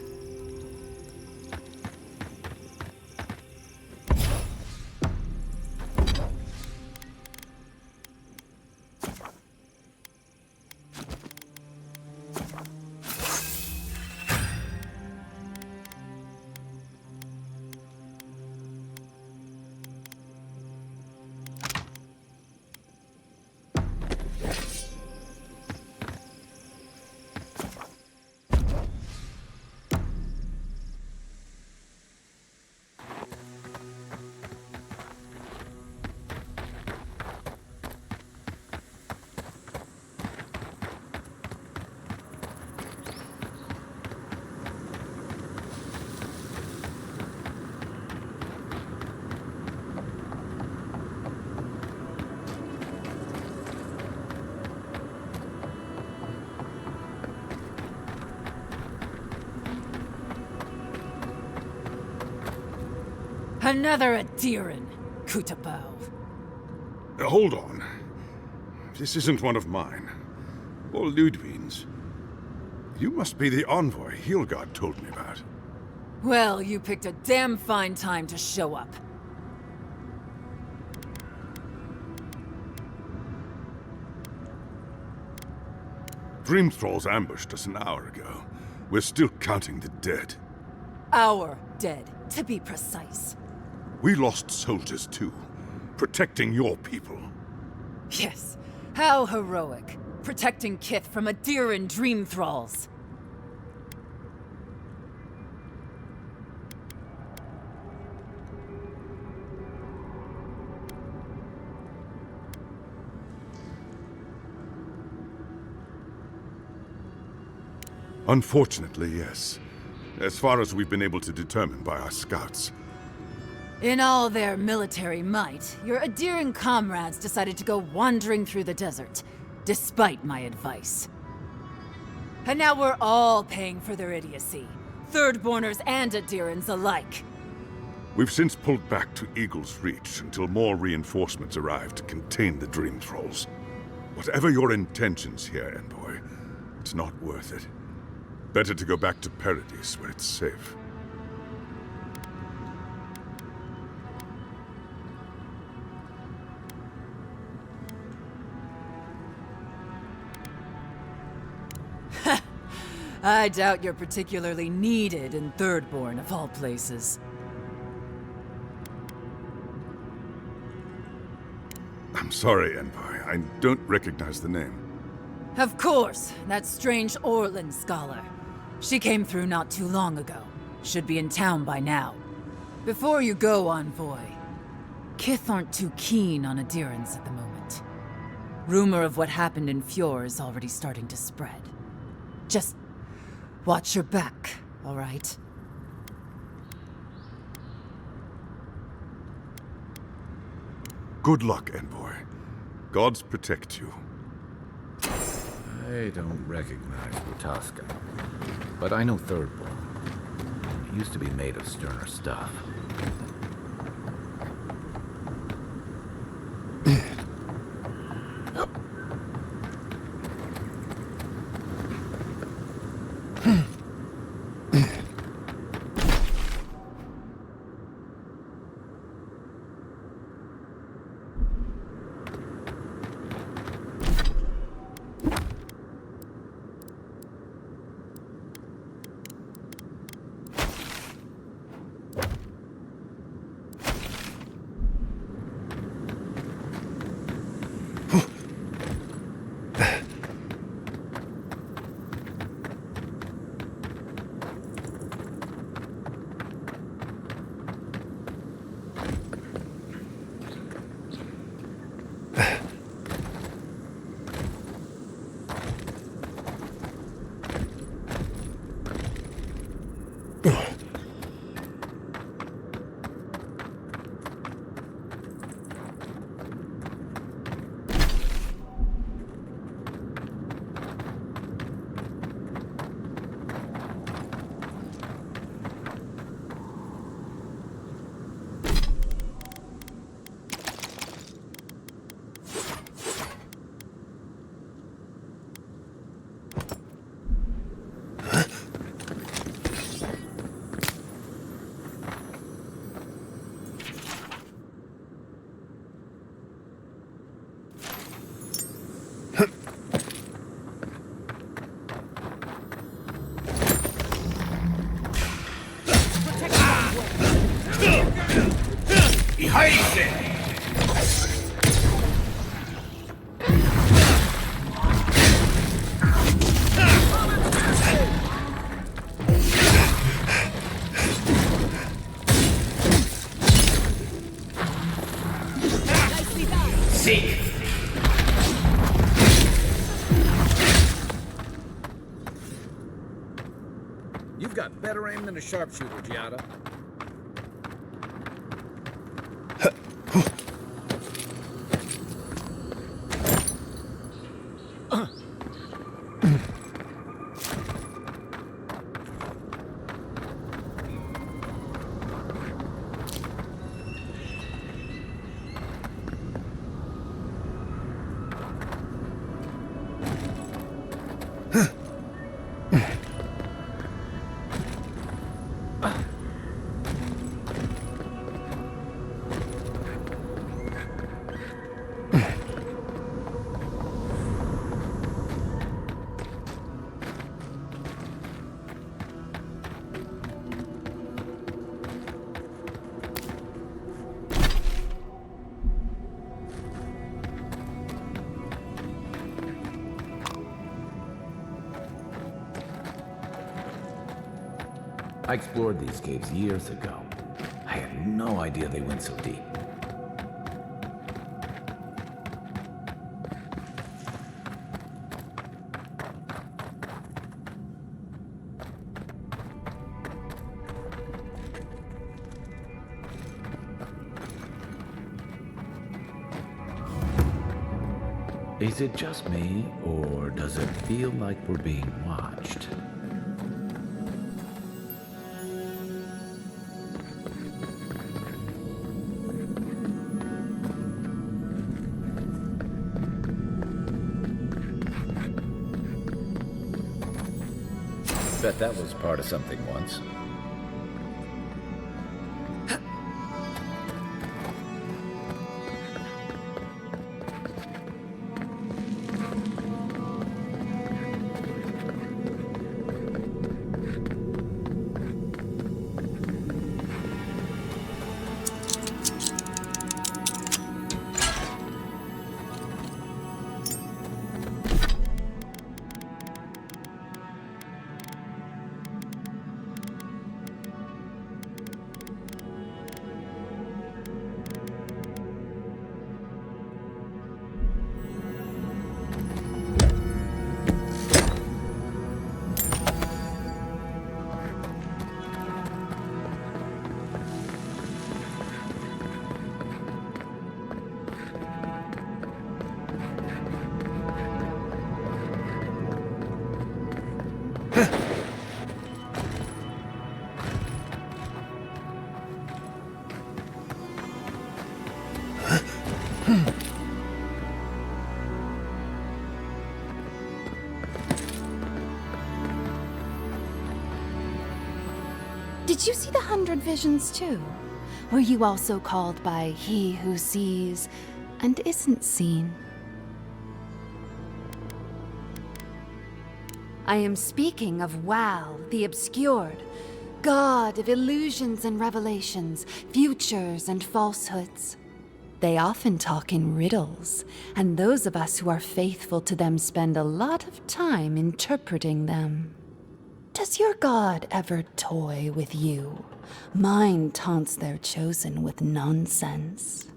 Another Adiran, Kutabao. Hold on. This isn't one of mine. Or Ludwig's. You must be the envoy Hilgard told me about. Well, you picked a damn fine time to show up. Dream Thralls ambushed us an hour ago. We're still counting the dead. Our dead, to be precise. We lost soldiers too, protecting your people. Yes, how heroic. Protecting Kith from Adiran Dream Thralls. Unfortunately, yes. As far as we've been able to determine by our scouts. In all their military might, your Adiran comrades decided to go wandering through the desert, despite my advice. And now we're all paying for their idiocy. Thirdborners and Adirans alike. We've since pulled back to Eagle's Reach until more reinforcements arrive to contain the Dream Thralls. Whatever your intentions here, Envoy, it's not worth it. Better to go back to Paradise where it's safe. I doubt you're particularly needed in Thirdborn, of all places. I'm sorry, Envoy. I don't recognize the name. Of course, that strange Orlan scholar. She came through not too long ago. Should be in town by now. Before you go, Envoy, Kith aren't too keen on Adirans at the moment. Rumor of what happened in Fjord is already starting to spread. Just watch your back, all right? Good luck, Envoy. Gods protect you. I don't recognize Wutaska, but I know Thirdborn. It used to be made of sterner stuff. You've got better aim than a sharpshooter, Giada. I explored these caves years ago. I had no idea they went so deep. Is it just me, or does it feel like we're being watched? Bet that was part of something once. Did you see the 100 visions too? Were you also called by he who sees and isn't seen? I am speaking of Wal, the obscured, god of illusions and revelations, futures and falsehoods. They often talk in riddles, and those of us who are faithful to them spend a lot of time interpreting them. Does your god ever toy with you? Mine taunts their chosen with nonsense.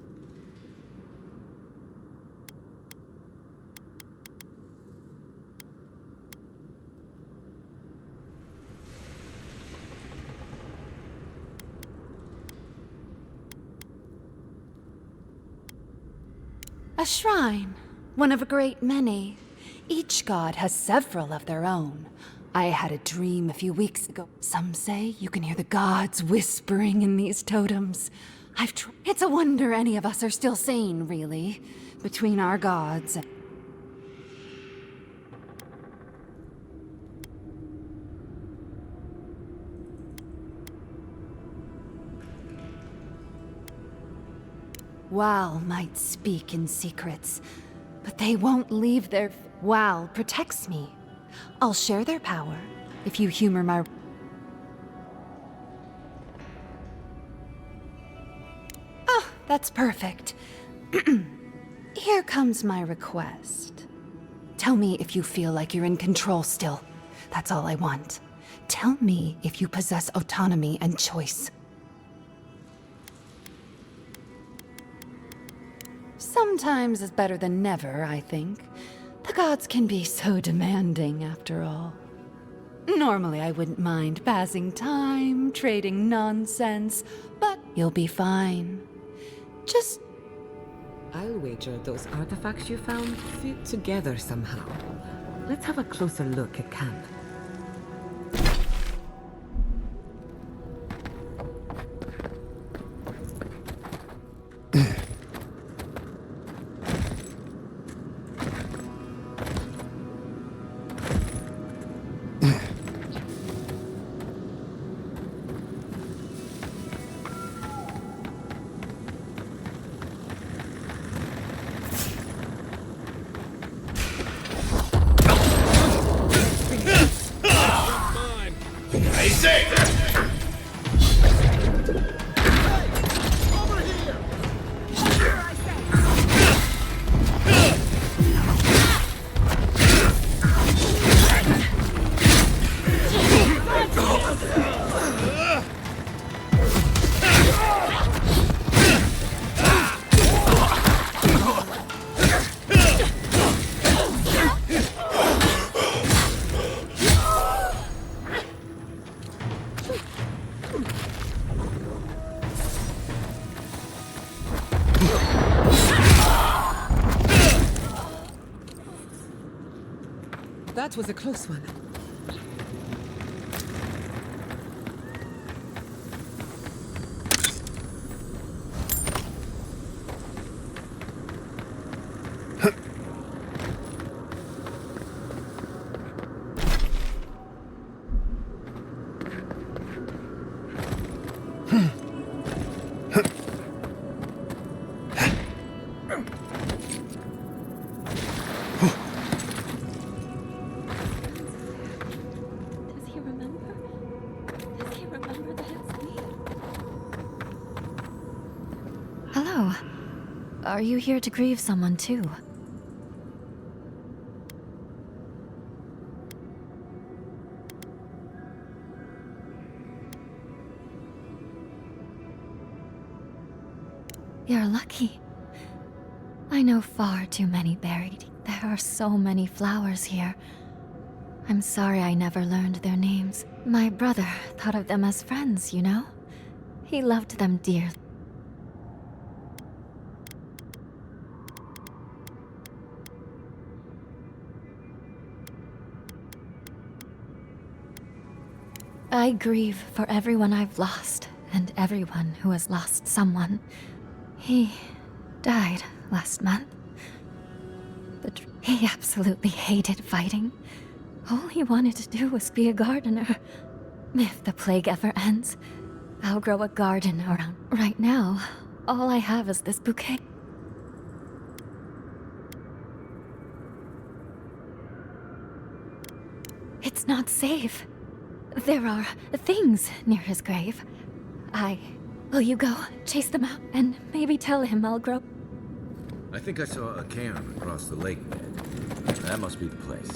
A shrine, one of a great many. Each god has several of their own. I had a dream a few weeks ago. Some say you can hear the gods whispering in these totems. It's a wonder any of us are still sane, really. Between our gods. Wal might speak in secrets, but they won't leave their... Wal protects me. I'll share their power if you humor my... Oh, that's perfect. Here comes my request. Tell me if you feel like you're in control still. That's all I want. Tell me if you possess autonomy and choice. Sometimes is better than never, I think. The gods can be so demanding, after all. Normally, I wouldn't mind passing time, trading nonsense, but you'll be fine. Just... I'll wager those artifacts you found fit together somehow. Let's have a closer look at camp. That was a close one. Hello. Are you here to grieve someone too? You're lucky. I know far too many buried. There are so many flowers here. I'm sorry I never learned their names. My brother thought of them as friends, you know? He loved them dearly. I grieve for everyone I've lost, and everyone who has lost someone. He died last month. But he absolutely hated fighting. All he wanted to do was be a gardener. If the plague ever ends, I'll grow a garden around. Right now, all I have is this bouquet. It's not safe. There are things near his grave. Will you go chase them out and maybe tell him I'll grow? I think I saw a cairn across the lake. That must be the place.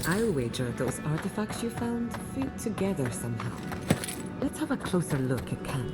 I'll wager those artifacts you found fit together somehow. Let's have a closer look at camp.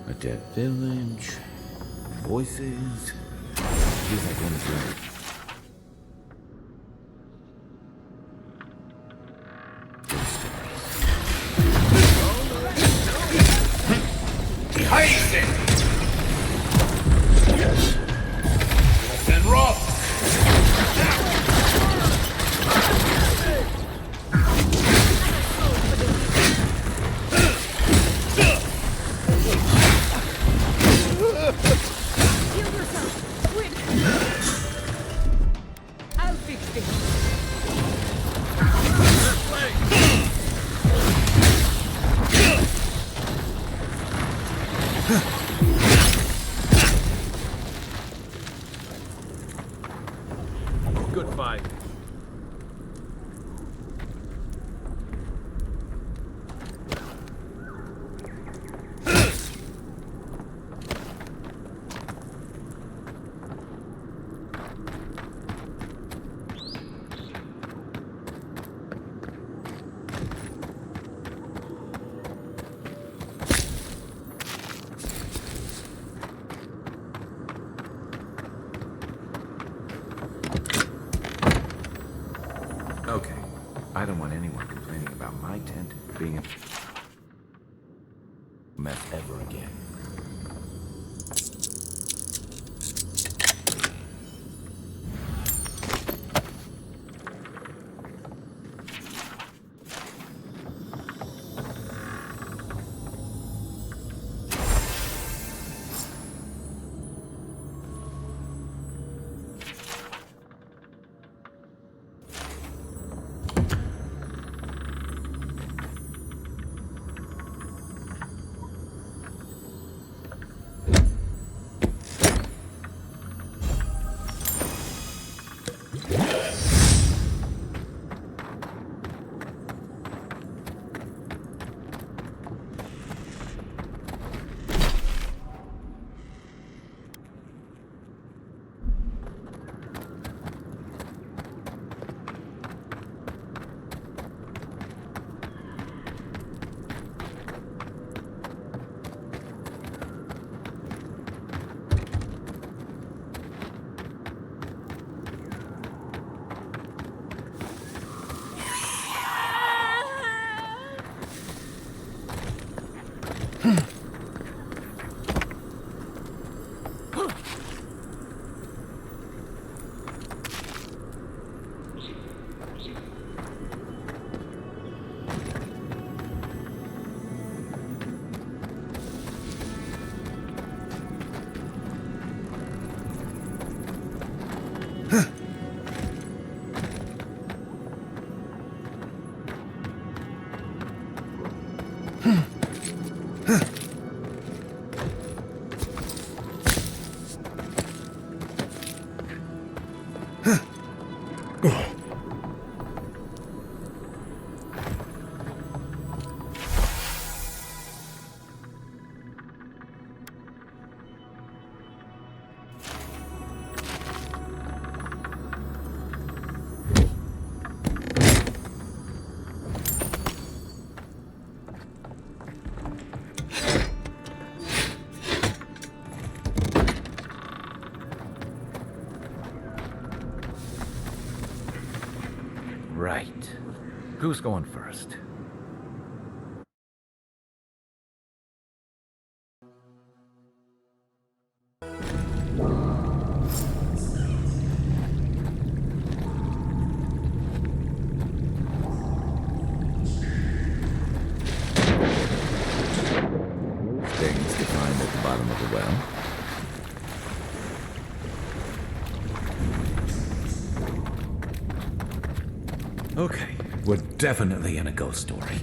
A dead village. Voices. Feels like one is right. Good fight. Okay. I don't want anyone complaining about my tent being a mess ever again. Right. Who's going first? Things defined at the bottom of the well. Okay, we're definitely in a ghost story.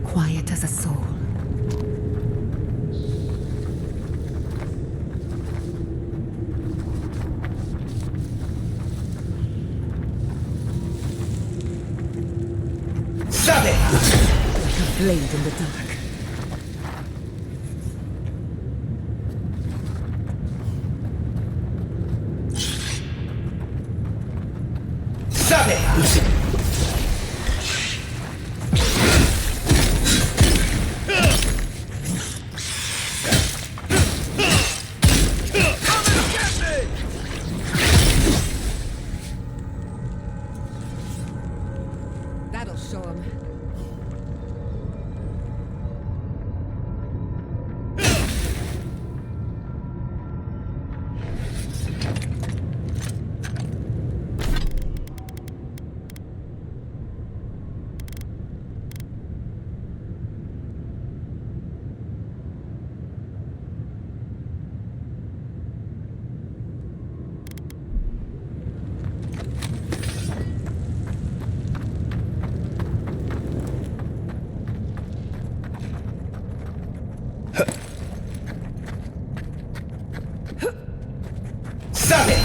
Quiet as a soul. Stop it! Like a blade in the dark. Stop it! That'll show him. Stop it!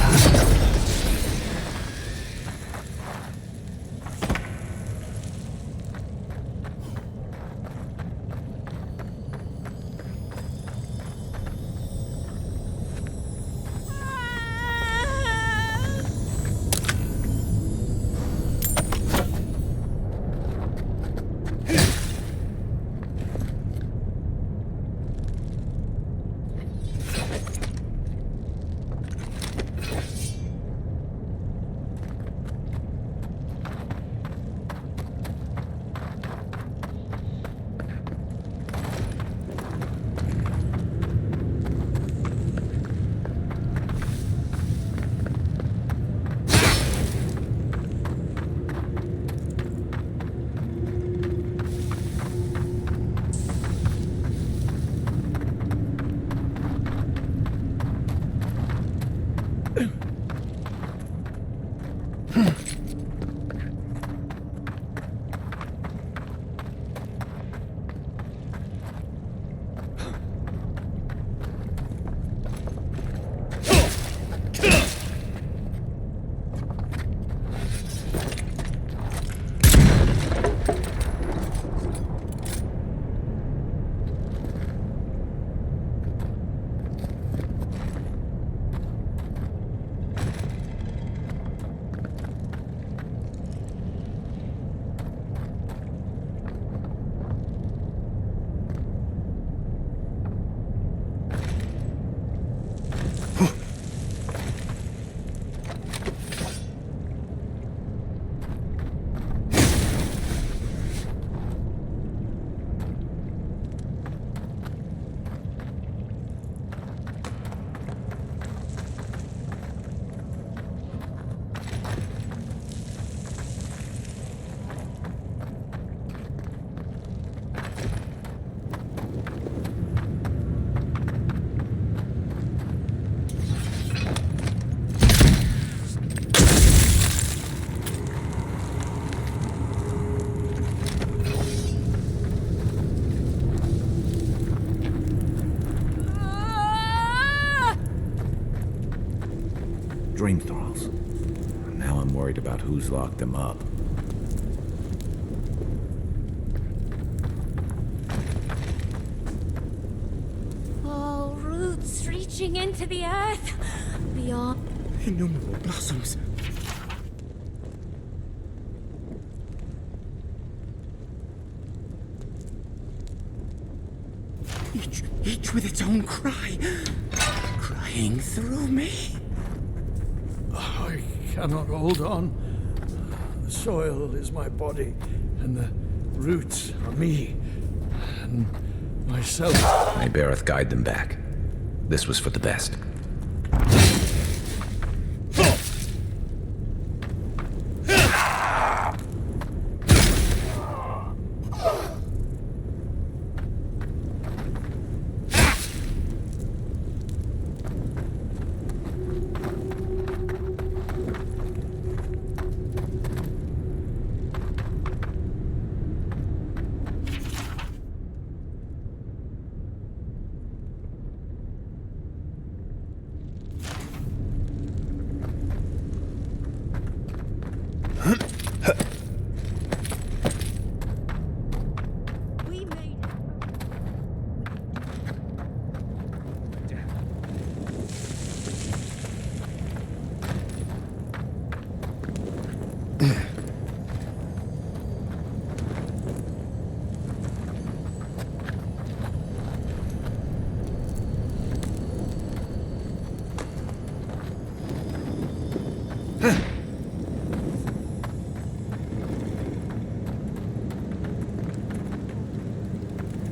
Dream thralls. Now I'm worried about who's locked them up. Oh, roots reaching into the earth. Beyond. Innumerable blossoms. Each with its own cry. Crying through me. I cannot hold on. The soil is my body, and the roots are me, and myself. May Bareth guide them back. This was for the best.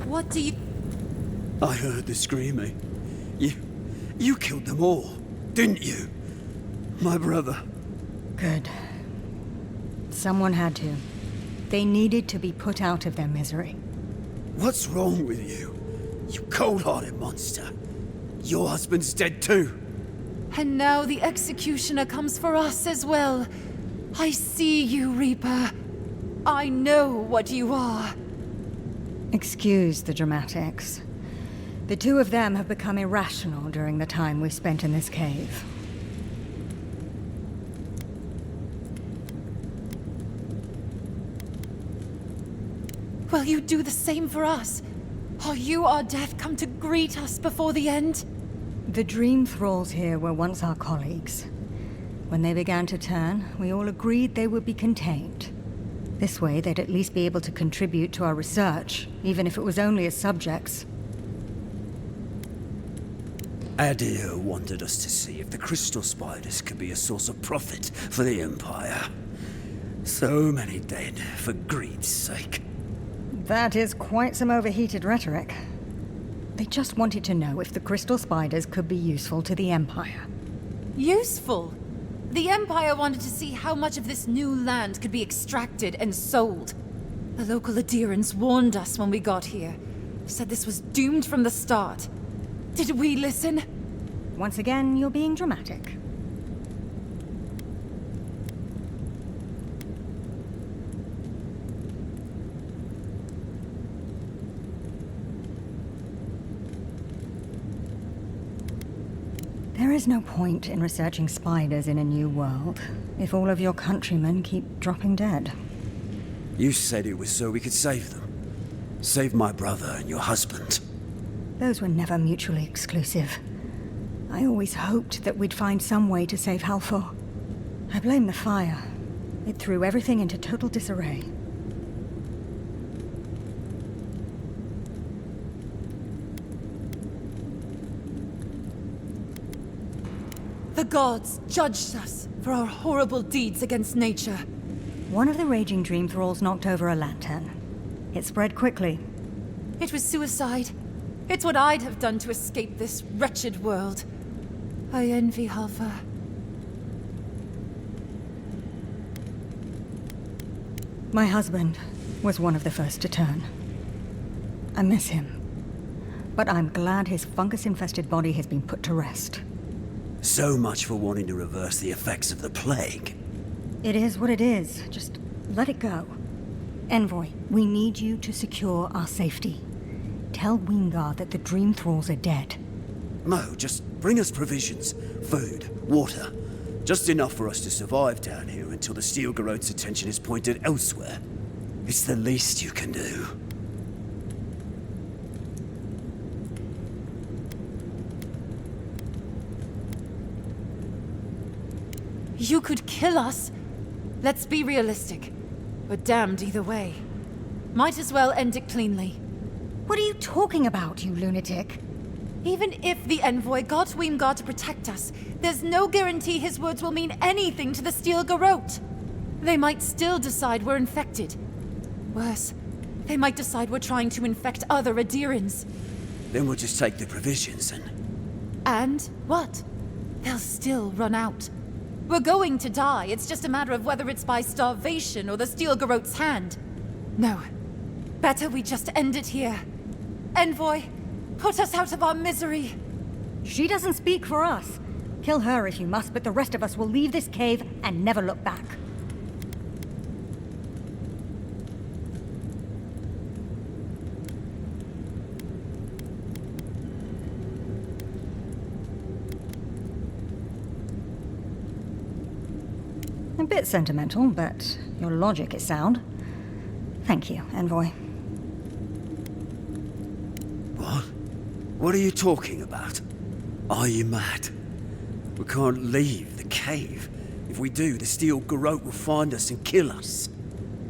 What do you... I heard the screaming. You killed them all, didn't you? My brother. Good. Someone had to. They needed to be put out of their misery. What's wrong with you? You cold-hearted monster. Your husband's dead too. And now the executioner comes for us as well. I see you, Reaper. I know what you are. Excuse the dramatics. The two of them have become irrational during the time we spent in this cave. Will you do the same for us? Are you our death come to greet us before the end? The dream thralls here were once our colleagues. When they began to turn, we all agreed they would be contained. This way, they'd at least be able to contribute to our research, even if it was only as subjects. Adir wanted us to see if the crystal spiders could be a source of profit for the Empire. So many dead for greed's sake. That is quite some overheated rhetoric. They just wanted to know if the crystal spiders could be useful to the Empire. Useful? The Empire wanted to see how much of this new land could be extracted and sold. The local Adirans warned us when we got here. Said this was doomed from the start. Did we listen? Once again, you're being dramatic. There is no point in researching spiders in a new world if all of your countrymen keep dropping dead. You said it was so we could save them. Save my brother and your husband. Those were never mutually exclusive. I always hoped that we'd find some way to save Halfor. I blame the fire. It threw everything into total disarray. The gods judged us for our horrible deeds against nature. One of the raging dream thralls knocked over a lantern. It spread quickly. It was suicide. It's what I'd have done to escape this wretched world. I envy Halfor. My husband was one of the first to turn. I miss him. But I'm glad his fungus-infested body has been put to rest. So much for wanting to reverse the effects of the plague. It is what it is. Just let it go. Envoy, we need you to secure our safety. Tell Wingard that the dream thralls are dead. Mo, just bring us provisions, food, water. Just enough for us to survive down here until the Steel Garrote's attention is pointed elsewhere. It's the least you can do. You could kill us. Let's be realistic. We're damned either way. Might as well end it cleanly. What are you talking about, you lunatic? Even if the envoy got Weemgar to protect us, there's no guarantee his words will mean anything to the Steel Garrote. They might still decide we're infected. Worse, they might decide we're trying to infect other Adirans. Then we'll just take the provisions and... And what? They'll still run out. We're going to die. It's just a matter of whether it's by starvation or the Steel Garrote's hand. No. Better we just end it here. Envoy, put us out of our misery. She doesn't speak for us. Kill her if you must, but the rest of us will leave this cave and never look back. A bit sentimental, but your logic is sound. Thank you, Envoy. What? What are you talking about? Are you mad? We can't leave the cave. If we do, the Steel Garrote will find us and kill us.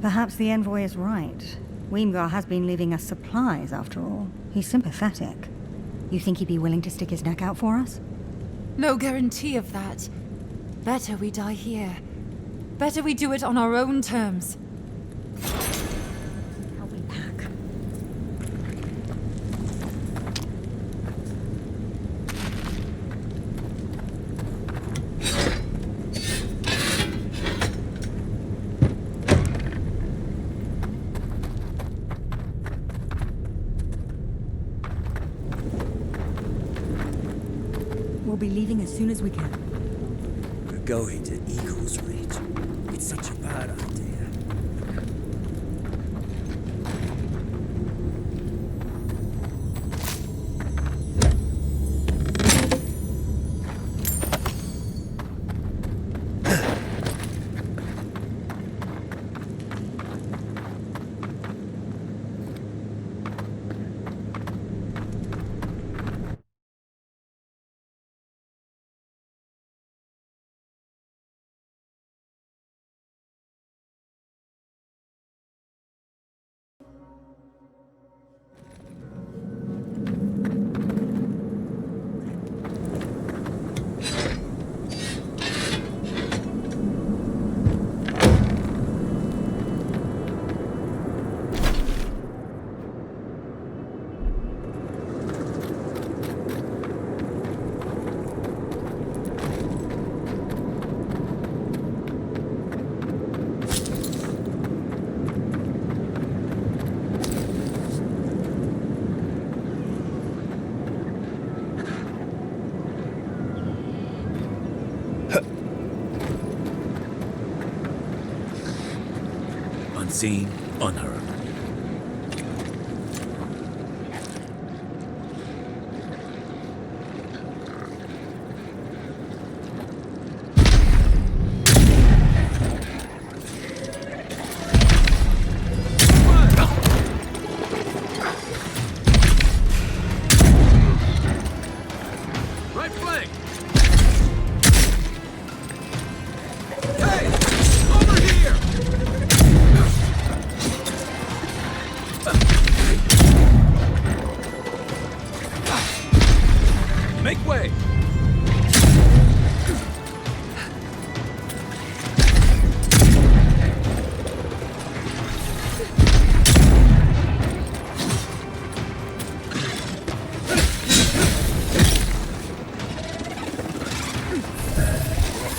Perhaps the Envoy is right. Weemgar has been leaving us supplies, after all. He's sympathetic. You think he'd be willing to stick his neck out for us? No guarantee of that. Better we die here. Better we do it on our own terms. How we pack. We'll be leaving as soon as we can. We're going to Eagle's Reach. It's such a bad idea. Unseen, unheard. Right flank! Make way!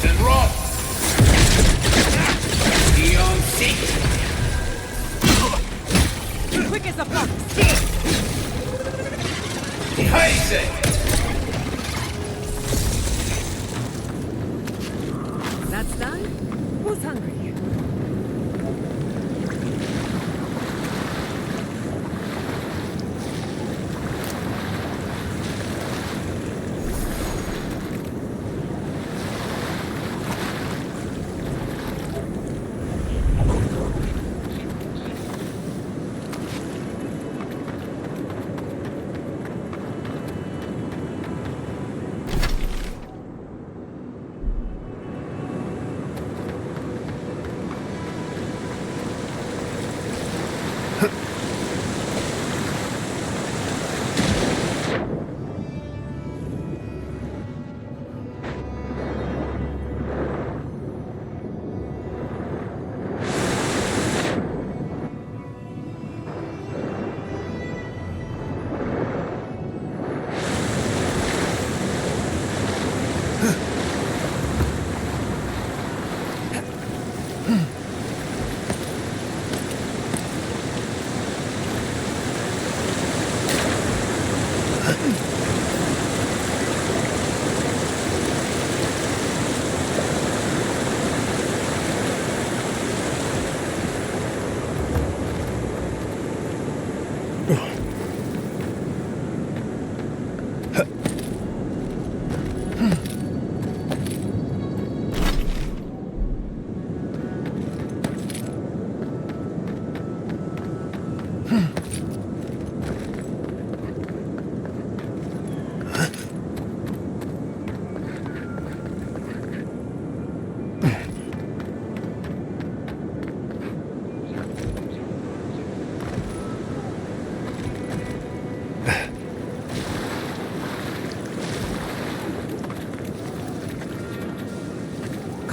And roll! Beyond seat! Quick as a fox! Behind That's done? Who's hungry?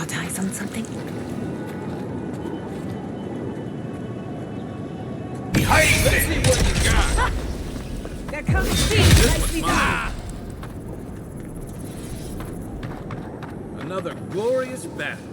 Got eyes on something? Behind Let's see what you got! There comes Steve! Nicely done! Another glorious battle.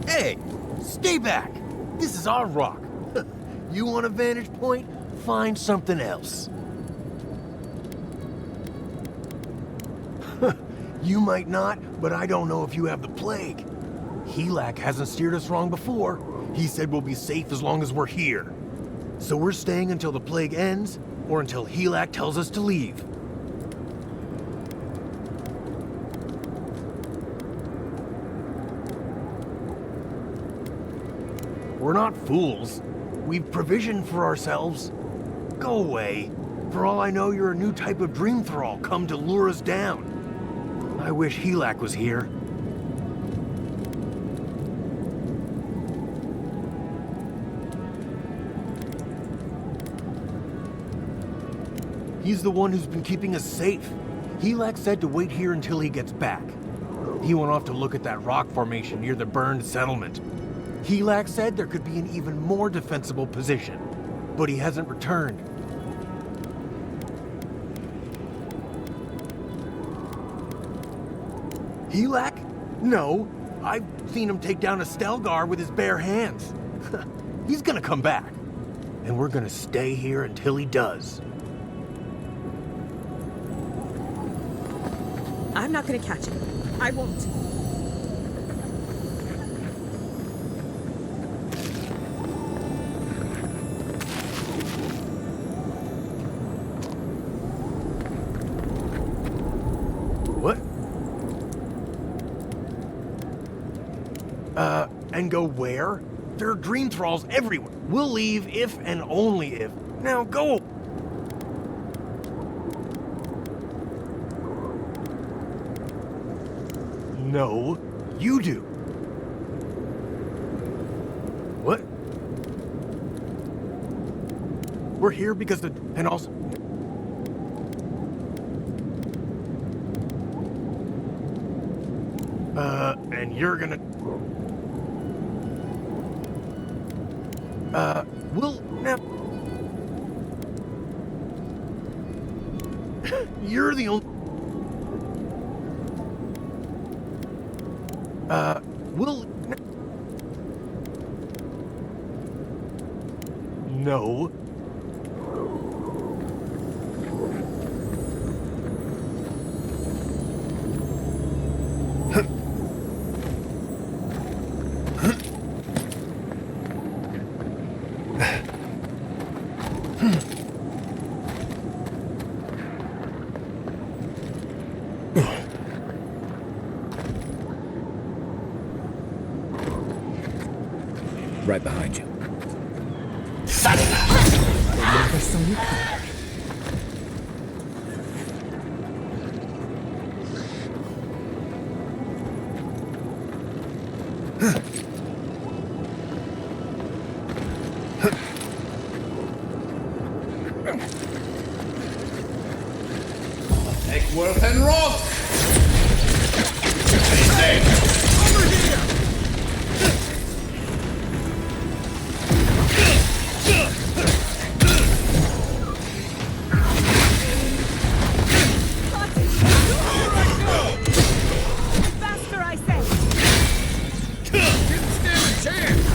Hey, stay back. This is our rock. You want a vantage point? Find something else. You might not, but I don't know if you have the plague. Helak hasn't steered us wrong before. He said we'll be safe as long as we're here. So we're staying until the plague ends, or until Helak tells us to leave. We're not fools. We've provisioned for ourselves. Go away. For all I know, you're a new type of dream thrall come to lure us down. I wish Helak was here. He's the one who's been keeping us safe. Helak said to wait here until he gets back. He went off to look at that rock formation near the burned settlement. Helak said there could be an even more defensible position, but he hasn't returned. Helak? No. I've seen him take down a Stelgar with his bare hands. He's gonna come back. And we're gonna stay here until he does. I'm not gonna catch him. I won't. What? And go where? There are dream thralls everywhere. We'll leave if and only if. Now go! No, you do. What? We're here because the... and also... and you're gonna... we'll... now... You're the only... we'll... No. Right behind you. Worth and Roth! Over here! Faster, I say! Didn't stand a chance!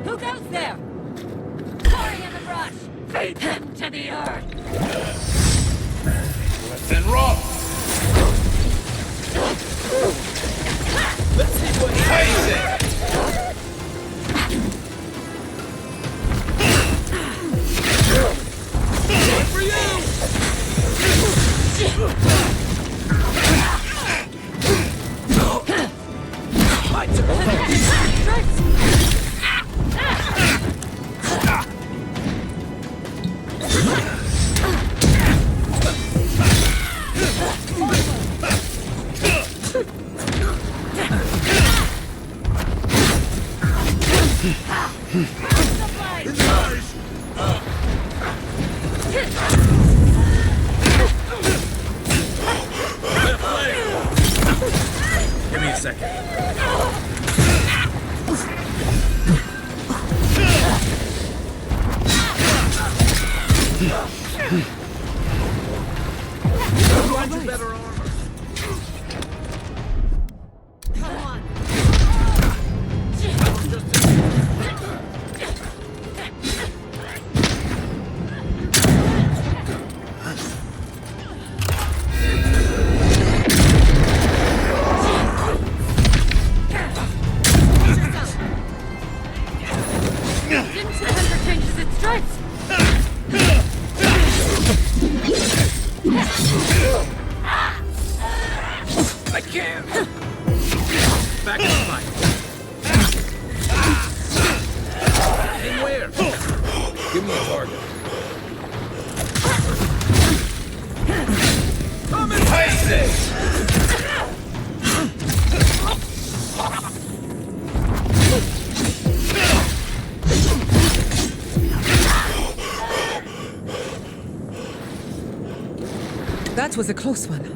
Who goes there? Quarry in the brush! Feed him to the earth! Worth and Roth! Let's see what Face it! Good for you! My Give me a second. Find you better armor. Come on! Didn't the hunter changes its stripes? I can't! Back in the fight. Aim where? Give me a target. Come and face it! That was a close one.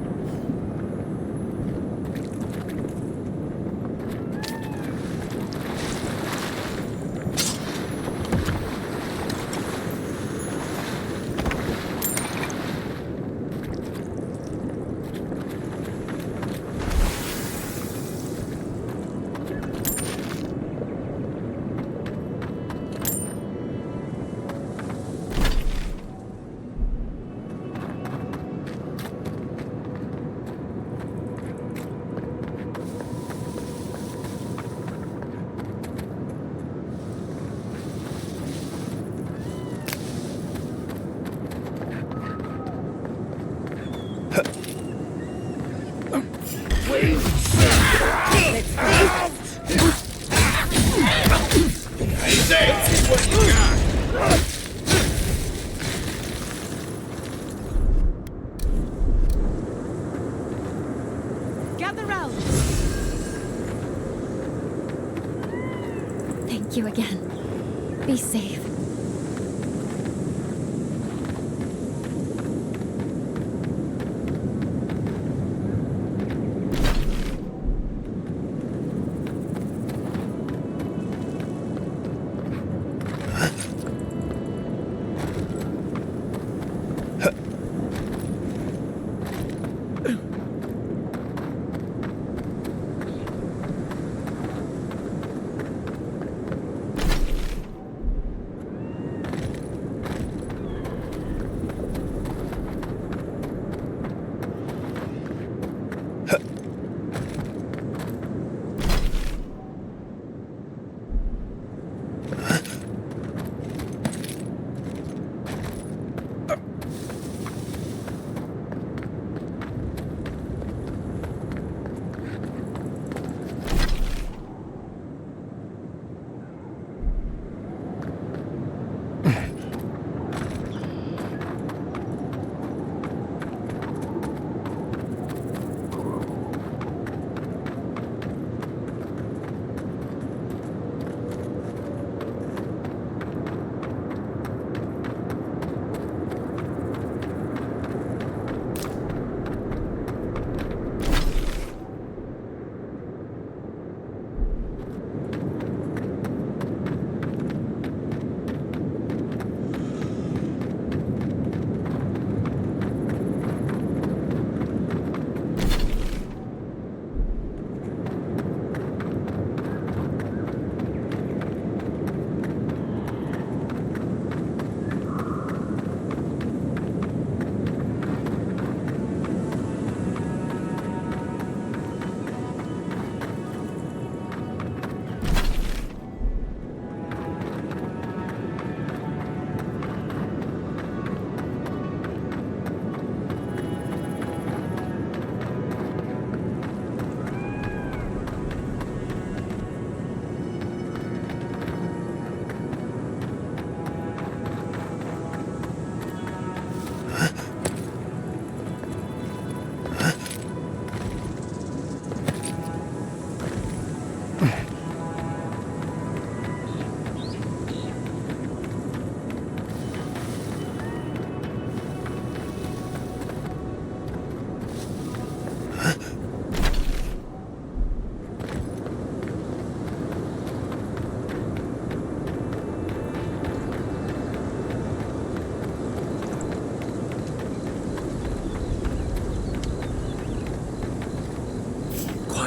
Gather round! Thank you again. Be safe.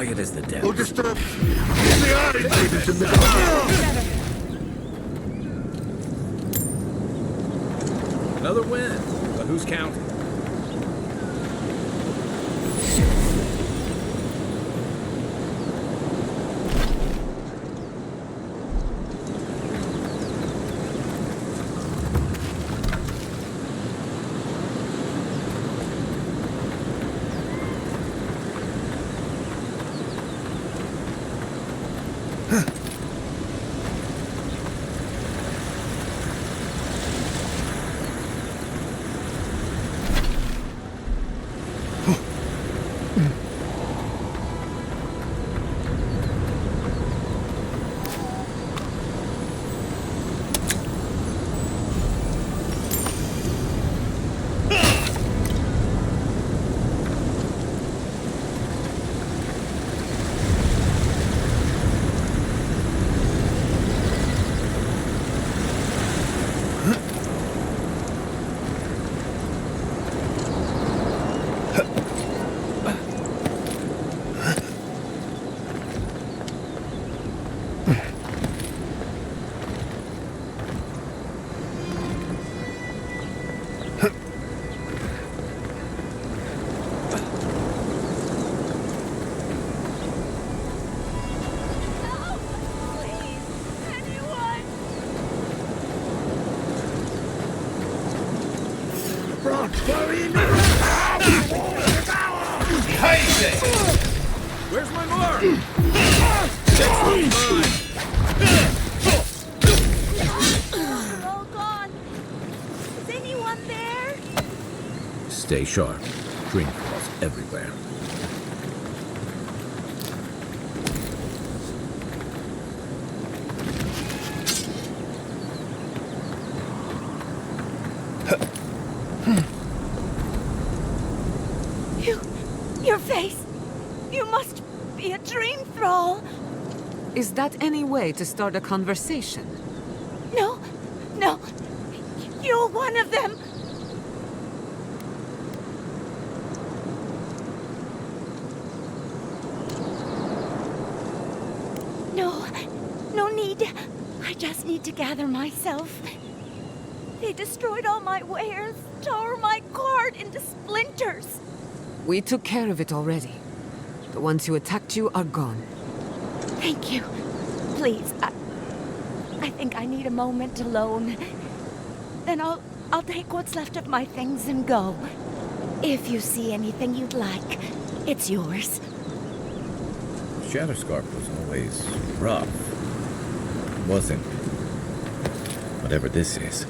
quiet as the devil. Who disturbs? In the eyes, ladies and Another win, but who's counting? Where's my mark? They're all gone. Is anyone there? Stay sharp. Dream falls everywhere. Your face. You must be a dream thrall. Is that any way to start a conversation? No. You're one of them. No need. I just need to gather myself. They destroyed all my wares, tore my cart into splinters. We took care of it already. The ones who attacked you are gone. Thank you. Please, I think I need a moment alone. Then I'll take what's left of my things and go. If you see anything you'd like, it's yours. Shatterscarp was always rough. Wasn't. Whatever this is.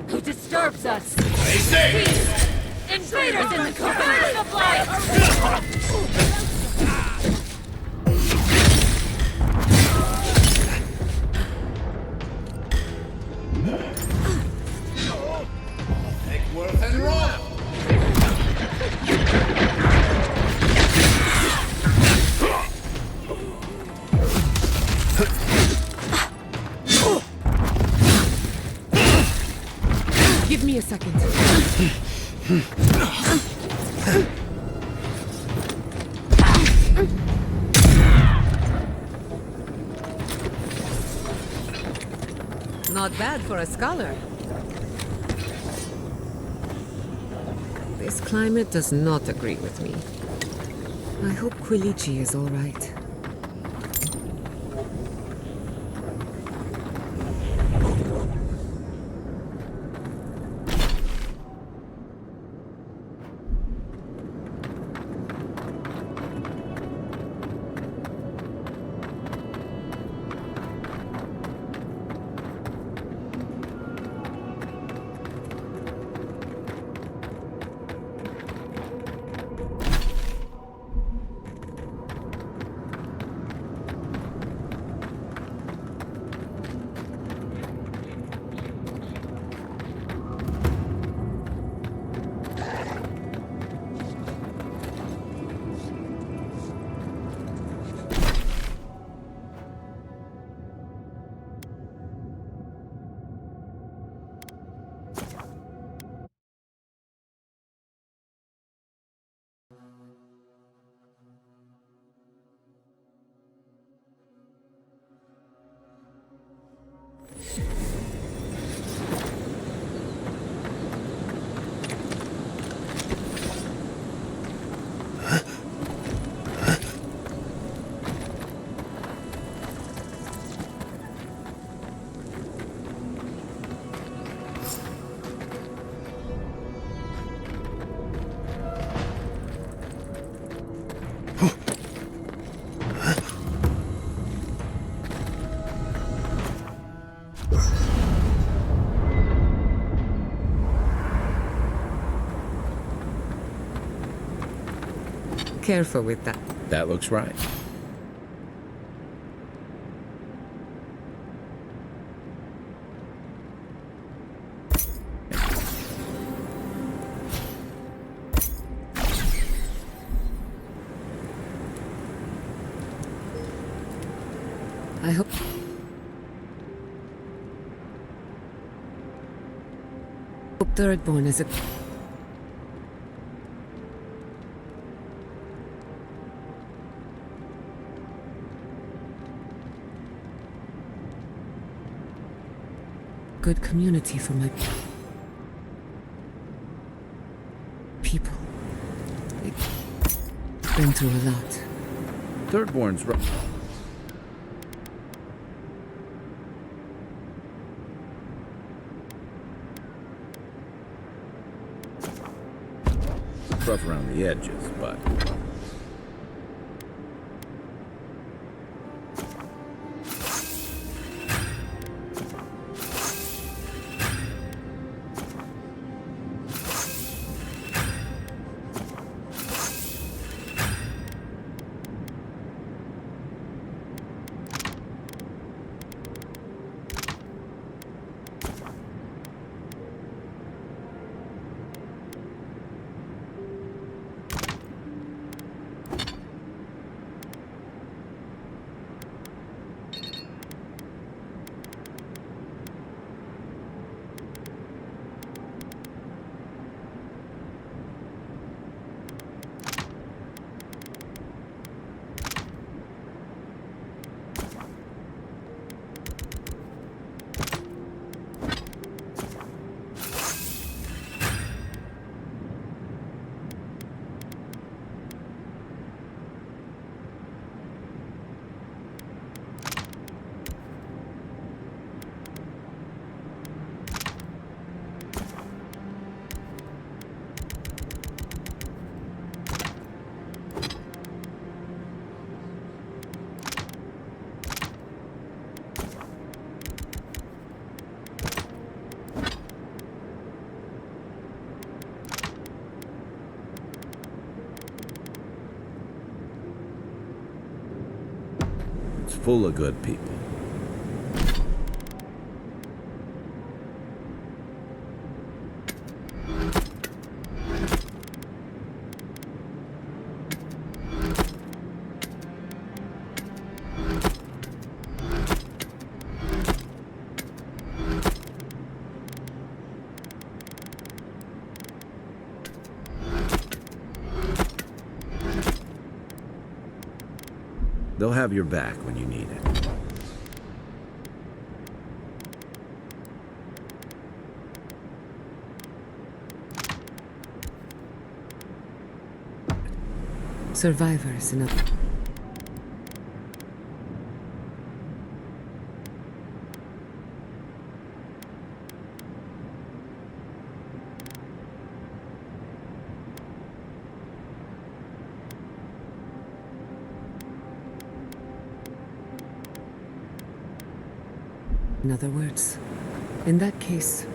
Who disturbs us? Stay safe! Invaders in the company of light! Worth and roll! Give me a second. Not bad for a scholar. This climate does not agree with me. I hope Quilichi is all right. Careful with that. That looks right. I hope... Thirdborn is a... good community for my people. They've been through a lot. Thirdborn's rough. Rough around the edges, but... full of good people. They'll have your back when you need it. Survivors in a... In other words, in that case...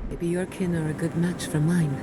Maybe your kin are a good match for mine.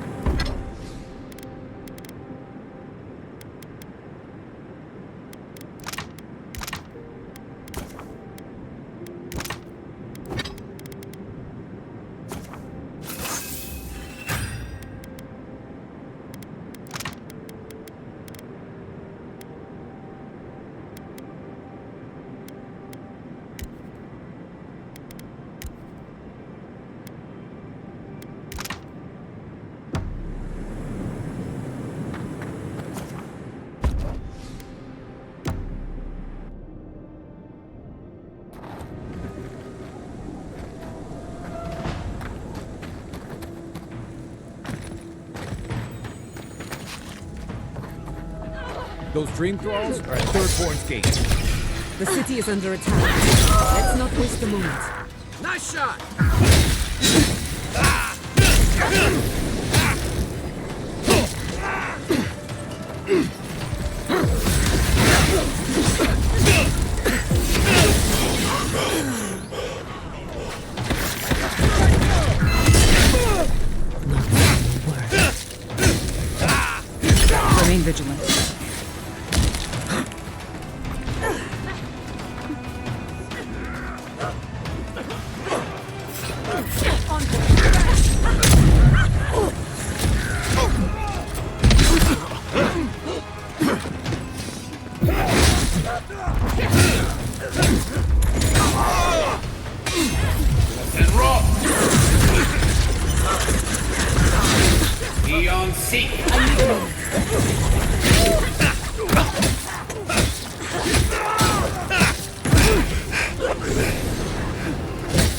Those dream thralls are at Thirdborn's gate. The city is under attack. Let's not waste a moment. Nice shot! Remain vigilant. Beyond seek.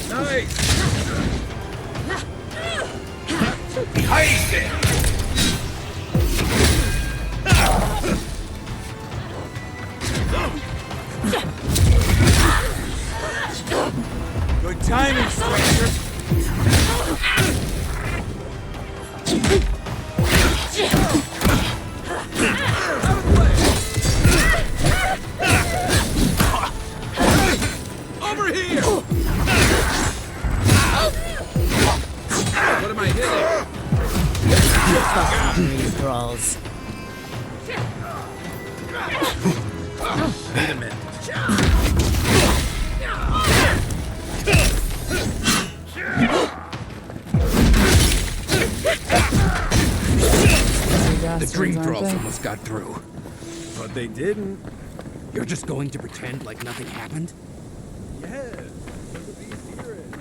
Nice! Behind it! Good timing, stranger! Over here! What am I hitting? These thralls. Wait a minute. The dream thralls almost got through. But they didn't. You're just going to pretend like nothing happened? Yes. Look at these earrings.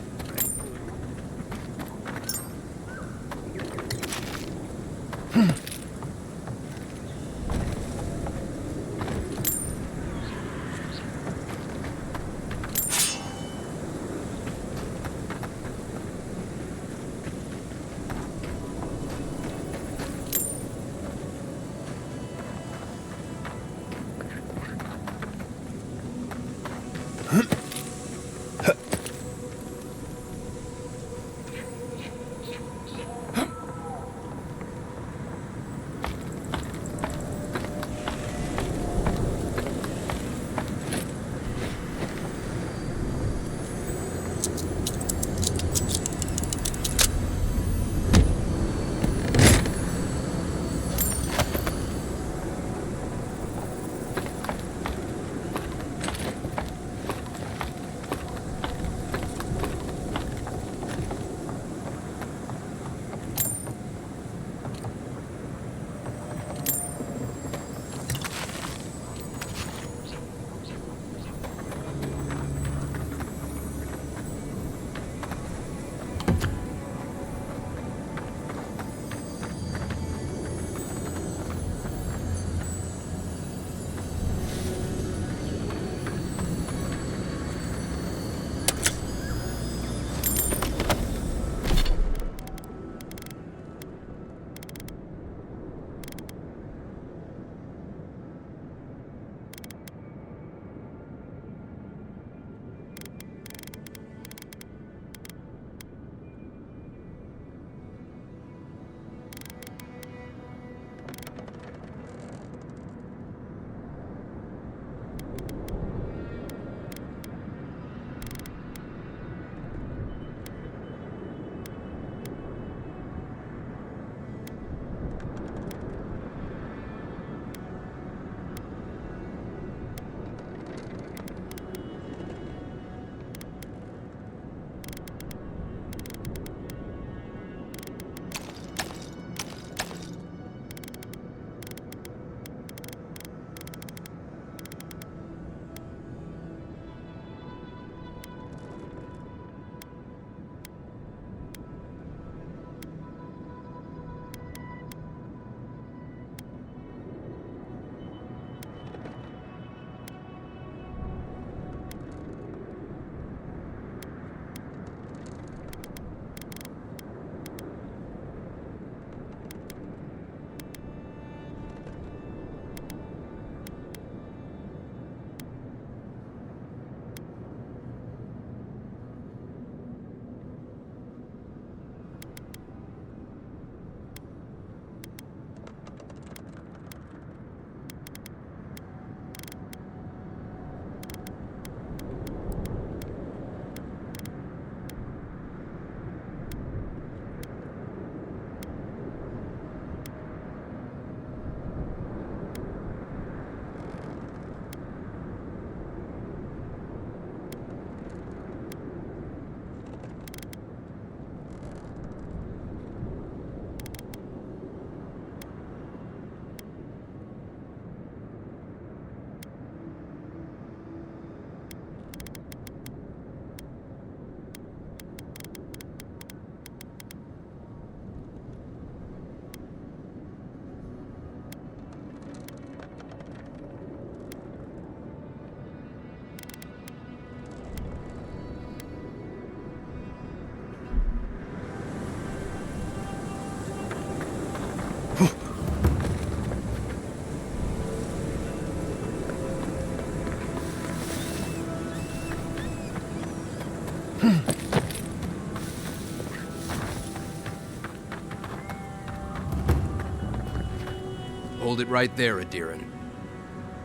Hold it right there, Adiran.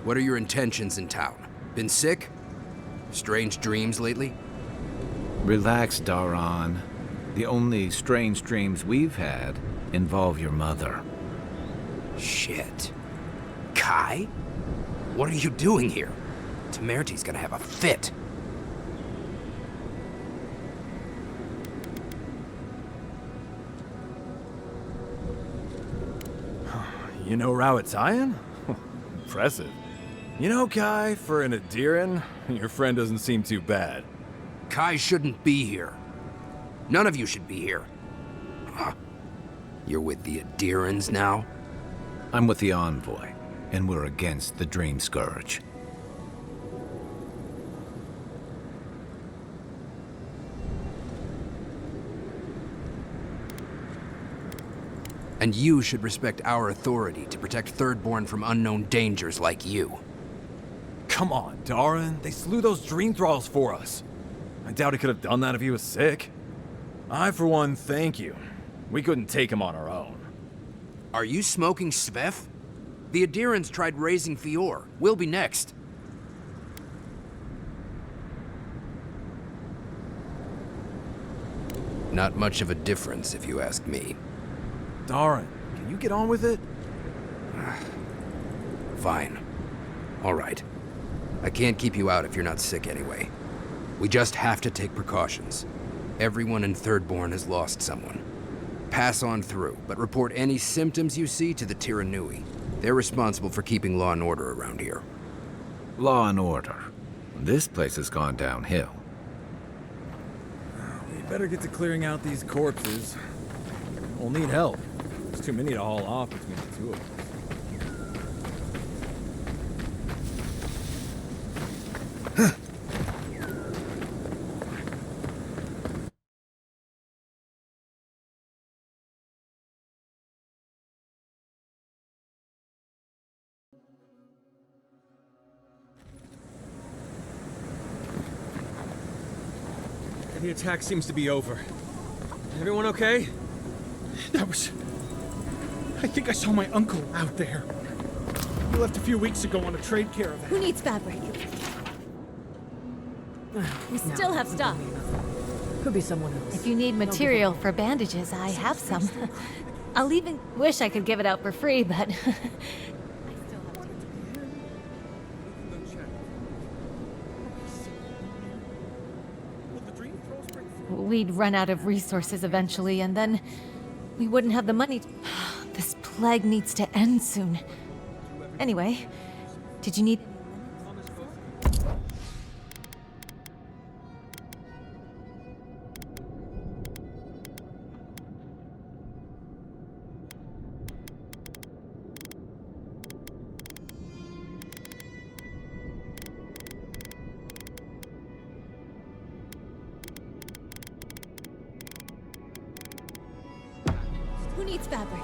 What are your intentions in town? Been sick? Strange dreams lately? Relax, Daron. The only strange dreams we've had involve your mother. Shit. Kai? What are you doing here? Temerty's gonna have a fit. You know Rawatayan? Impressive. You know, Kai, for an Adiran, your friend doesn't seem too bad. Kai shouldn't be here. None of you should be here. Huh. You're with the Adirans now? I'm with the Envoy, and we're against the Dream Scourge. And you should respect our authority to protect Thirdborn from unknown dangers like you. Come on, Daron. They slew those Dream Thralls for us. I doubt he could have done that if he was sick. I, for one, thank you. We couldn't take him on our own. Are you smoking Svef? The Adirans tried raising Fior. We'll be next. Not much of a difference, if you ask me. Daron, can you get on with it? Fine. All right. I can't keep you out if you're not sick anyway. We just have to take precautions. Everyone in Thirdborn has lost someone. Pass on through, but report any symptoms you see to the Tiranui. They're responsible for keeping law and order around here. Law and order. This place has gone downhill. We better get to clearing out these corpses. We'll need help. There's too many to haul off between the two of us. The attack seems to be over. Everyone okay? That was... I think I saw my uncle out there. He left a few weeks ago on a trade caravan. Who needs fabric? We still have stuff. Could be someone else. If you need material for bandages, I have some. I'll even wish I could give it out for free, but... We'd run out of resources eventually, and then we wouldn't have the money. This plague needs to end soon. Anyway, did you need... Who needs fabric?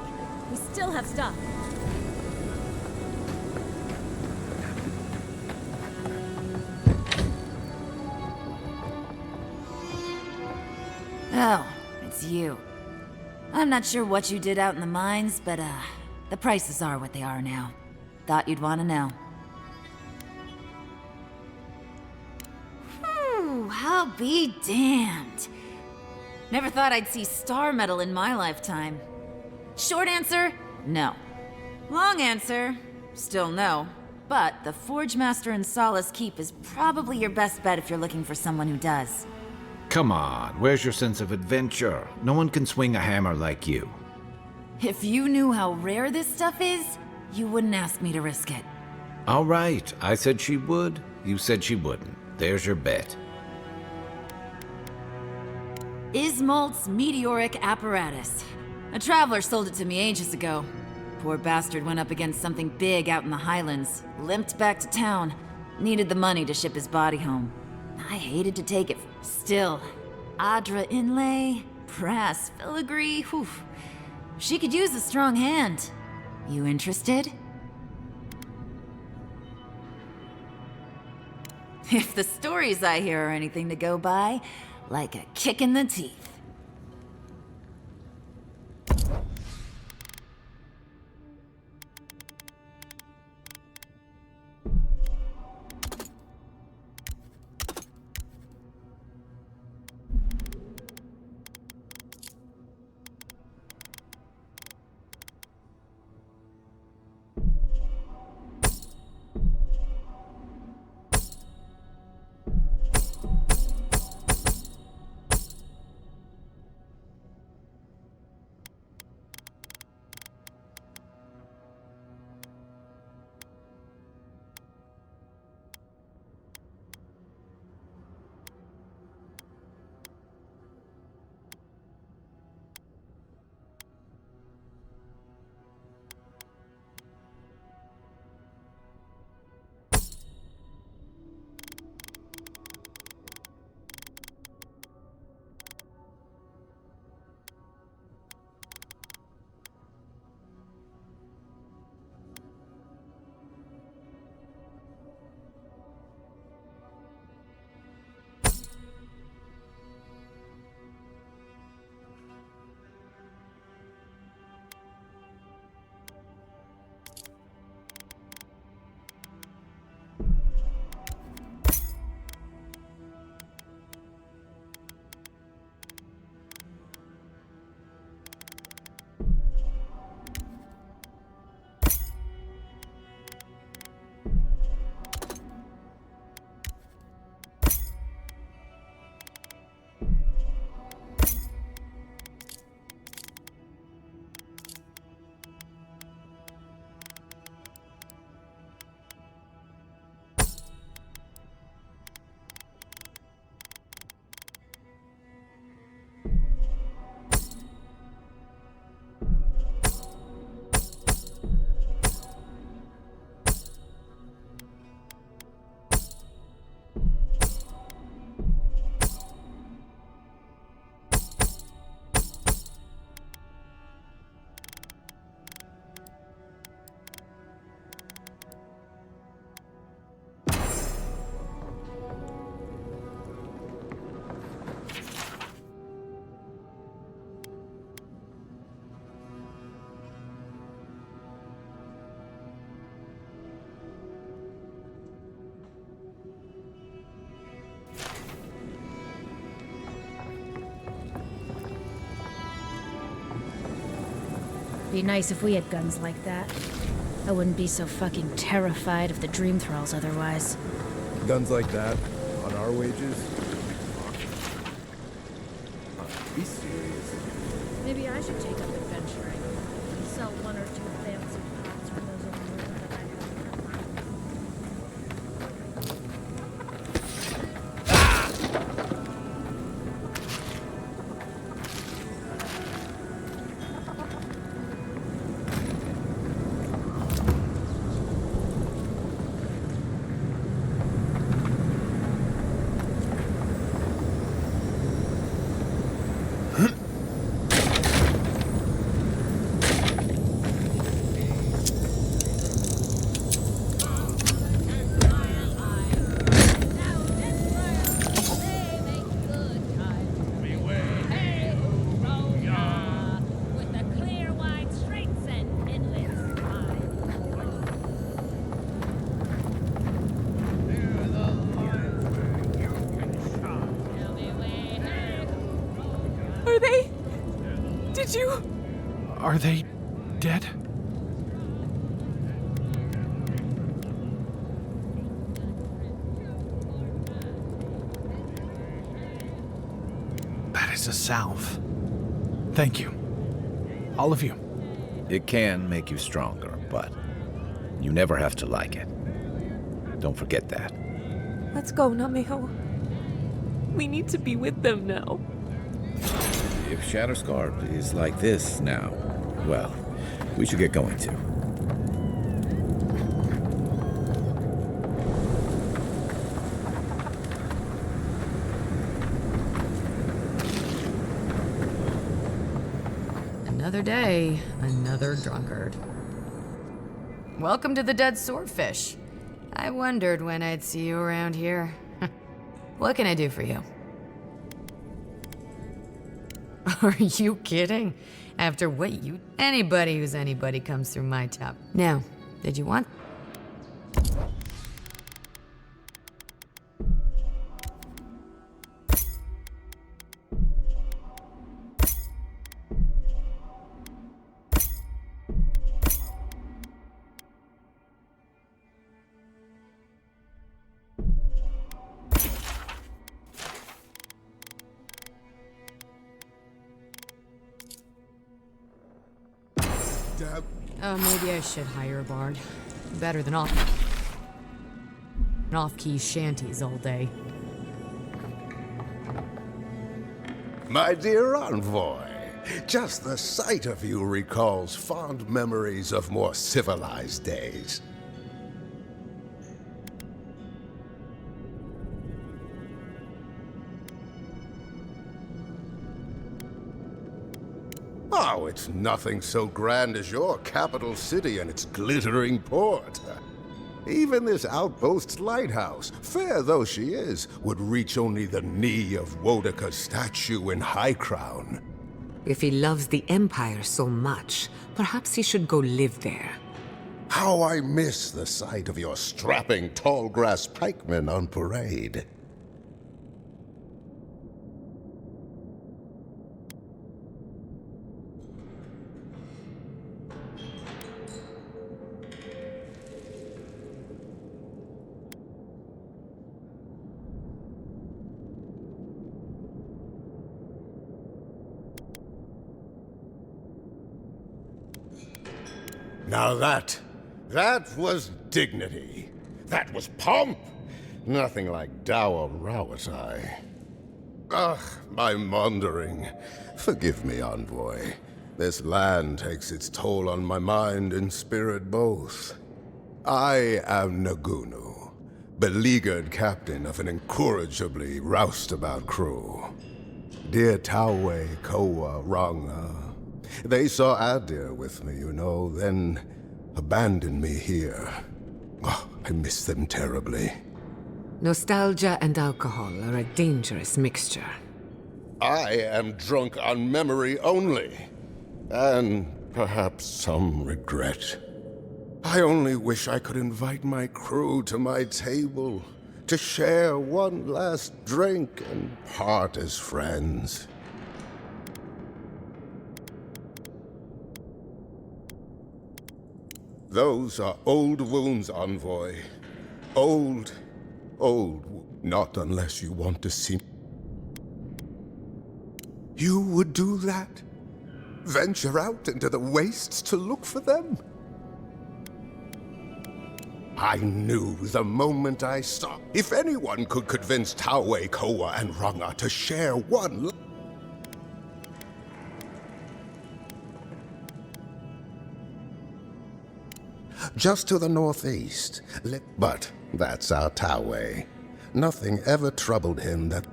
We still have stuff. Oh, it's you. I'm not sure what you did out in the mines, but, the prices are what they are now. Thought you'd want to know. Whew, I'll be damned. Never thought I'd see star metal in my lifetime. Short answer, no. Long answer, still no. But the Forge Master in Solace Keep is probably your best bet if you're looking for someone who does. Come on, where's your sense of adventure? No one can swing a hammer like you. If you knew how rare this stuff is, you wouldn't ask me to risk it. All right, I said she would. You said she wouldn't. There's your bet. Ismalt's meteoric apparatus. A traveler sold it to me ages ago. Poor bastard went up against something big out in the Highlands, limped back to town, needed the money to ship his body home. I hated to take it. Still, Adra inlay, brass filigree, whew. She could use a strong hand. You interested? If the stories I hear are anything to go by, like a kick in the teeth. Be nice if we had guns like that. I wouldn't be so fucking terrified of the dream thralls otherwise. Guns like that, on our wages? Be serious. Maybe I should take up adventuring. Sell one or two fancy pots from those old rooms that I Are they dead? That is a salve. Thank you. All of you. It can make you stronger, but you never have to like it. Don't forget that. Let's go, Namiho. We need to be with them now. If Shatterscarp is like this now, well, we should get going too. Another day, another drunkard. welcome to the Dead Swordfish. I wondered when I'd see you around here. What can I do for you? Are you kidding? After what you... Anybody who's anybody comes through my tap. Now, did you want... Oh, maybe I should hire a bard. Better than off-key shanties all day. My dear envoy, just the sight of you recalls fond memories of more civilized days. Oh, it's nothing so grand as your capital city and its glittering port. Even this outpost's lighthouse, fair though she is, would reach only the knee of Wodaka's statue in High Crown. If he loves the Empire so much, perhaps he should go live there. How I miss the sight of your strapping tall grass pikemen on parade. Now that was dignity. That was pomp. Nothing like dour Rawatai. Ugh, my maundering. Forgive me, envoy. This land takes its toll on my mind and spirit both. I am Nagunu, beleaguered captain of an incorrigibly roustabout crew. Dear Tawe, Koa, Ranga. They saw Adir with me, you know, then abandoned me here. Oh, I miss them terribly. Nostalgia and alcohol are a dangerous mixture. I am drunk on memory only, and perhaps some regret. I only wish I could invite my crew to my table, to share one last drink and part as friends. Those are old wounds, envoy. Old, not unless you want to see. You would do that? Venture out into the wastes to look for them? I knew the moment I saw. If anyone could convince Tawe, Koa, and Ranga to share one just to the northeast. But that's our Tawe. Nothing ever troubled him that...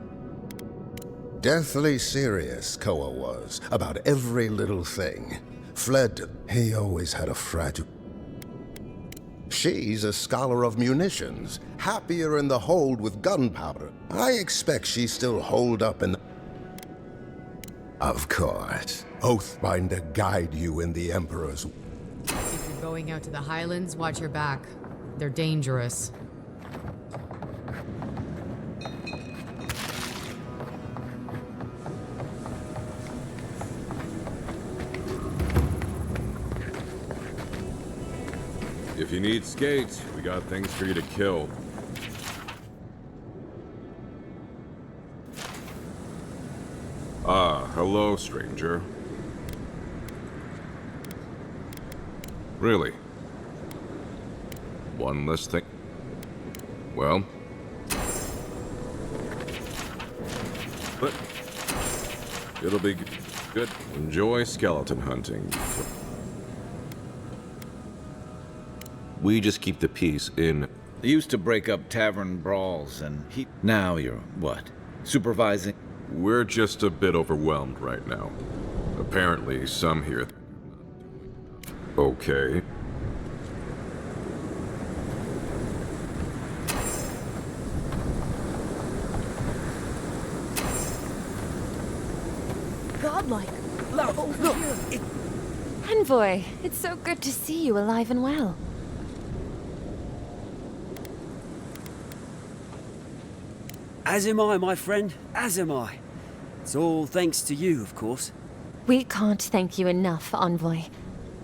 Deathly serious, Koa was, about every little thing. Fled. He always had a fragile... She's a scholar of munitions, happier in the hold with gunpowder. I expect she's still holed up in the... Of course. Oathbinder guide you in the Emperor's... If you're going out to the Highlands, watch your back. They're dangerous. If you need skates, we got things for you to kill. Ah, hello, stranger. Really? One less thing. Well. But it'll be good. Enjoy skeleton hunting. We just keep the peace in. Used to break up tavern brawls, and now you're, what, supervising? We're just a bit overwhelmed right now. Apparently, some here... Okay. Envoy, it's so good to see you alive and well. As am I, my friend, as am I. It's all thanks to you, of course. We can't thank you enough, Envoy.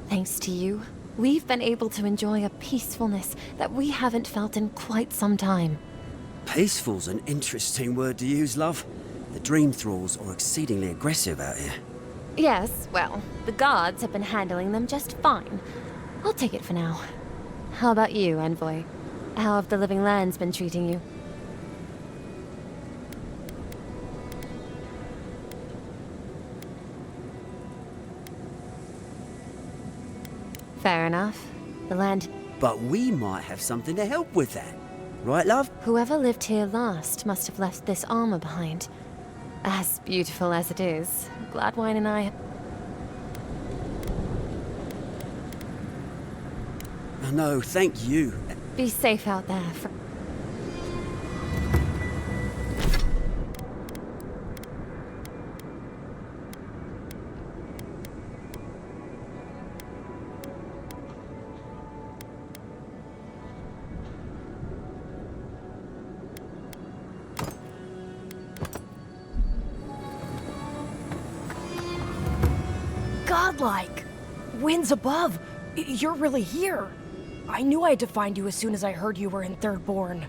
Thanks to you, we've been able to enjoy a peacefulness that we haven't felt in quite some time. Peaceful's an interesting word to use, love. The dream thralls are exceedingly aggressive out here. Yes, well, the guards have been handling them just fine. I'll take it for now. How about you, Envoy? How have the living lands been treating you? Fair enough. The land... But we might have something to help with that. Right, love? Whoever lived here last must have left this armor behind. As beautiful as it is, Gladwine and I... Oh, no, thank you. Be safe out there. Godlike! Winds above! You're really here! I knew I had to find you as soon as I heard you were in Thirdborn.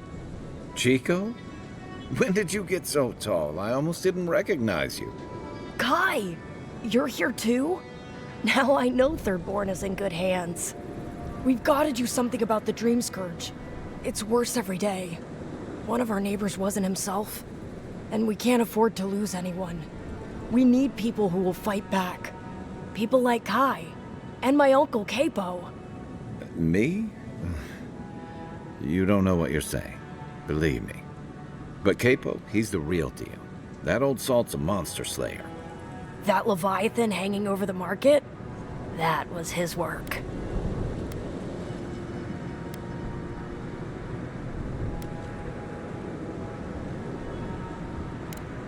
Chico? When did you get so tall? I almost didn't recognize you. Kai! You're here too? Now I know Thirdborn is in good hands. We've got to do something about the Dream Scourge. It's worse every day. One of our neighbors wasn't himself, and we can't afford to lose anyone. We need people who will fight back. People like Kai, and my uncle Capo. Me? You don't know what you're saying. Believe me. But Capo, he's the real deal. That old salt's a monster slayer. That Leviathan hanging over the market? That was his work.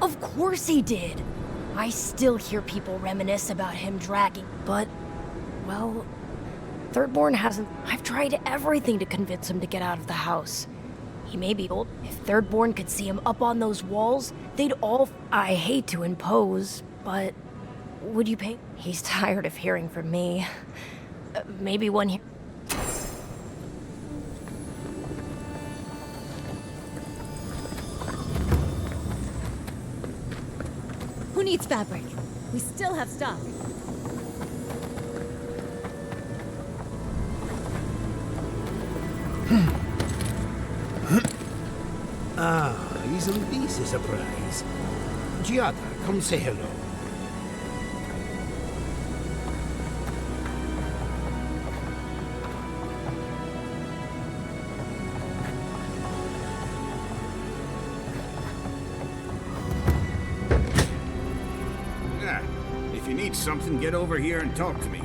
Of course he did! I still hear people reminisce about him dragging, but, well, Thirdborn hasn't... I've tried everything to convince him to get out of the house. He may be old. If Thirdborn could see him up on those walls, they'd all... I hate to impose, but would you pay? He's tired of hearing from me. Maybe one here... Who needs fabric? We still have stock. Isn't this a surprise? Giada, come say hello. If you need something, get over here and talk to me.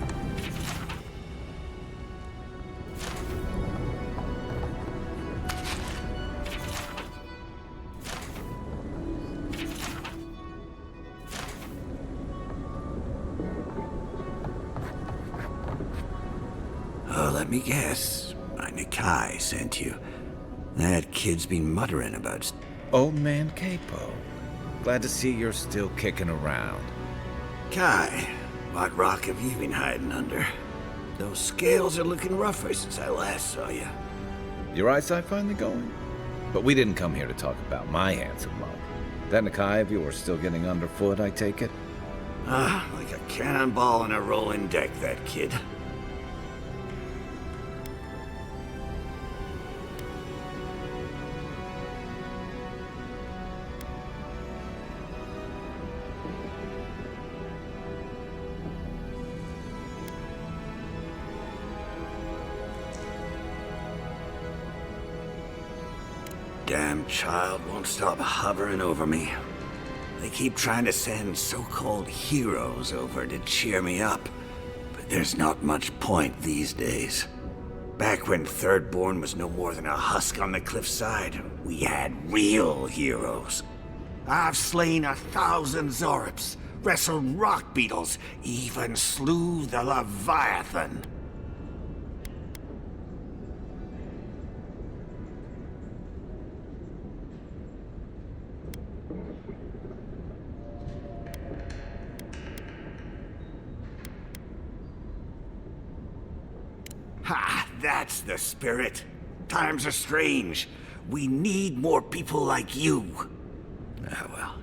Oh, let me guess. My Nikai sent you. That kid's been muttering about... Old man Capo. Glad to see you're still kicking around. Kai, what rock have you been hiding under? Those scales are looking rougher since I last saw you. Your eyesight finally going? But we didn't come here to talk about my handsome mug. That Nikai of yours still getting underfoot, I take it? Ah, like a cannonball in a rolling deck, that kid. Damn child won't stop hovering over me. They keep trying to send so-called heroes over to cheer me up, but there's not much point these days. Back when Thirdborn was no more than a husk on the cliffside, we had real heroes. I've slain 1,000 Zorips, wrestled rock beetles, even slew the Leviathan. Ha! That's the spirit. Times are strange. We need more people like you. Ah, well,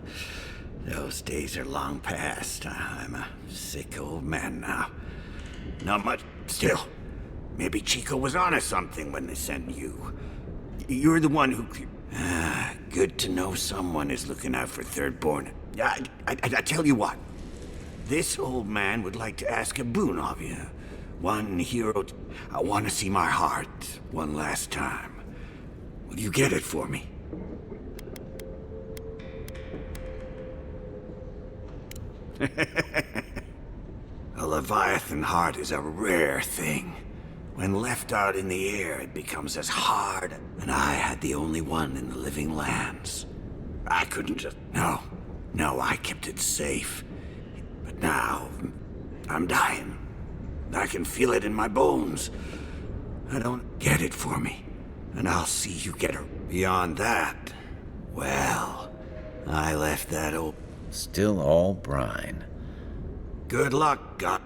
those days are long past. I'm a sick old man now. Not much. Still, maybe Chico was onto something when they sent you. You're the one who... good to know someone is looking out for Thirdborn. I tell you what. This old man would like to ask a boon of you. One hero... I want to see my heart one last time. Will you get it for me? A Leviathan heart is a rare thing. When left out in the air, it becomes as hard, and I had the only one in the living lands. I couldn't just... No, I kept it safe. But now, I'm dying. I can feel it in my bones. I don't get it for me, and I'll see you get her. Beyond that, well, I left that old... Still all brine. Good luck, God.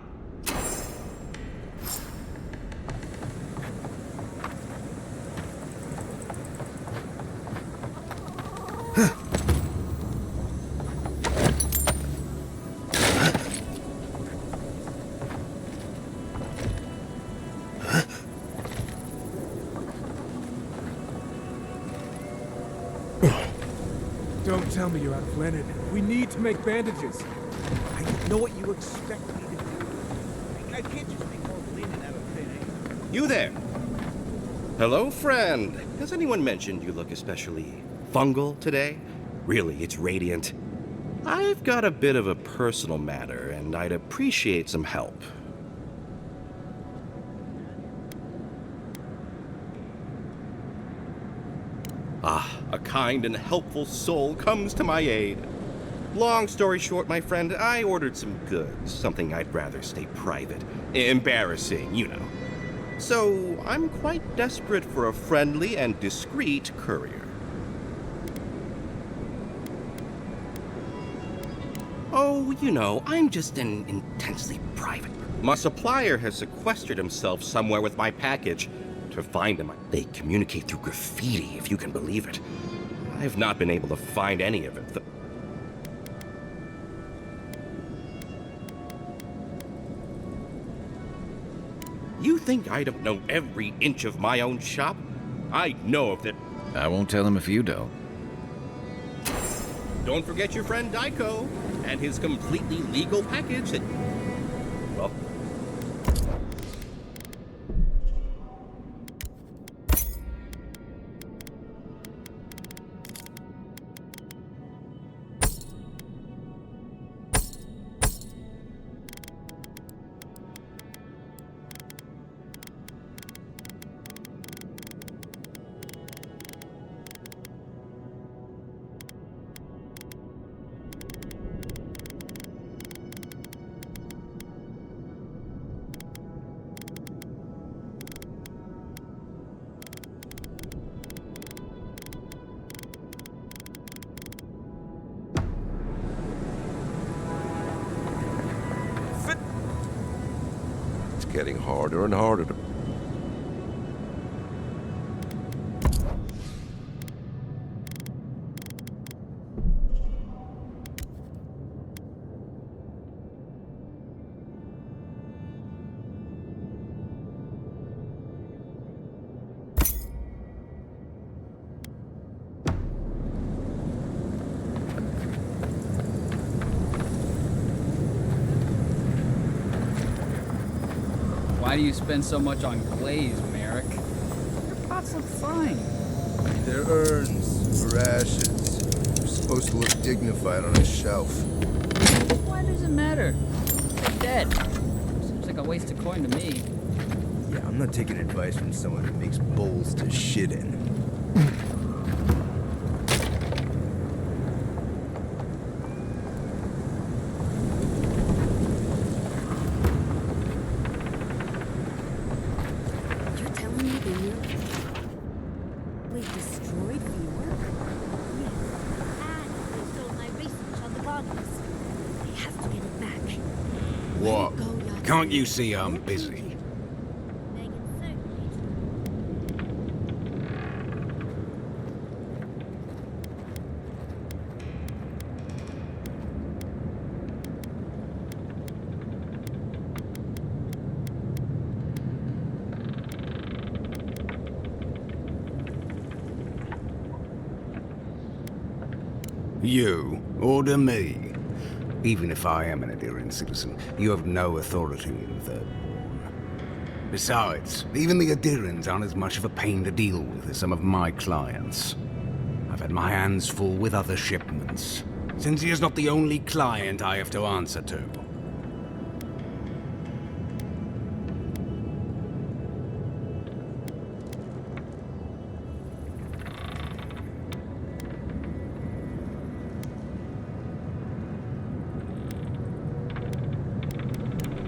Don't tell me you're out of linen. We need to make bandages. I don't know what you expect me to do. I can't just make more linen out of thin air. You there! Hello, friend. Has anyone mentioned you look especially fungal today? Really, it's radiant. I've got a bit of a personal matter, and I'd appreciate some help. A kind and helpful soul comes to my aid. Long story short, my friend, I ordered some goods, something I'd rather stay private. Embarrassing, you know. So, I'm quite desperate for a friendly and discreet courier. Oh, you know, I'm just an intensely private. My supplier has sequestered himself somewhere with my package. To find them, they communicate through graffiti, if you can believe it. I've not been able to find any of it. You think I don't know every inch of my own shop? I know of that. I won't tell him if you don't. Don't forget your friend Daiko and his completely legal package that... Well... Getting harder and harder to... Why do you spend so much on glaze, Merrick? Your pots look fine. They're urns for ashes. They're supposed to look dignified on a shelf. Why does it matter? They're dead. Seems like a waste of coin to me. Yeah, I'm not taking advice from someone who makes bowls to shit in. Can't you see I'm busy? You order me. Even if I am an adherent citizen, you have no authority in the Third Ward. Besides, even the adherents aren't as much of a pain to deal with as some of my clients. I've had my hands full with other shipments, since he is not the only client I have to answer to.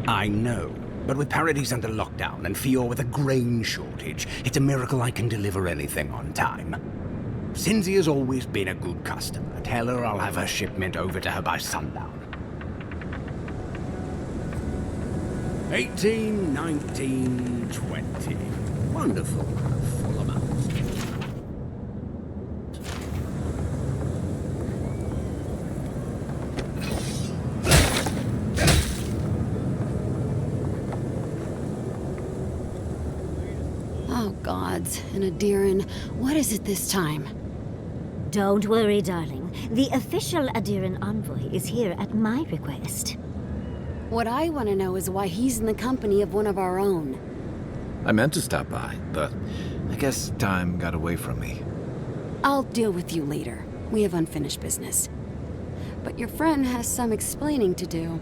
I know, but with Paradise under lockdown and Fior with a grain shortage, it's a miracle I can deliver anything on time. Cindy has always been a good customer. Tell her I'll have her shipment over to her by sundown. 18, 19, 20. Wonderful. Full amount. Gods, and Adiran, what is it this time? Don't worry, darling. The official Adiran envoy is here at my request. What I want to know is why he's in the company of one of our own. I meant to stop by, but I guess time got away from me. I'll deal with you later. We have unfinished business. But your friend has some explaining to do.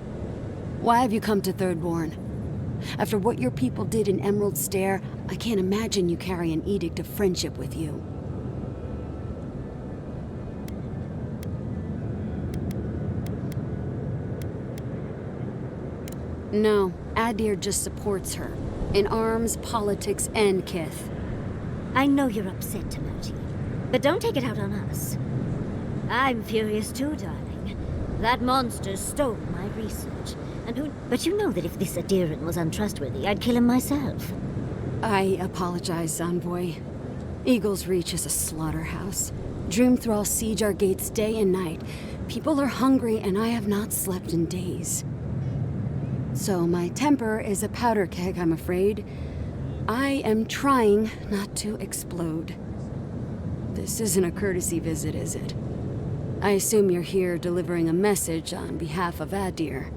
Why have you come to Thirdborn? After what your people did in Emerald Stair, I can't imagine you carry an edict of friendship with you. No, Adir just supports her. In arms, politics, and kith. I know you're upset, Tamerti, but don't take it out on us. I'm furious too, darling. That monster stole my research. But you know that if this Adiran was untrustworthy, I'd kill him myself. I apologize, Envoy. Eagle's Reach is a slaughterhouse. Dreamthralls siege our gates day and night. People are hungry, and I have not slept in days. So my temper is a powder keg, I'm afraid. I am trying not to explode. This isn't a courtesy visit, is it? I assume you're here delivering a message on behalf of Adir.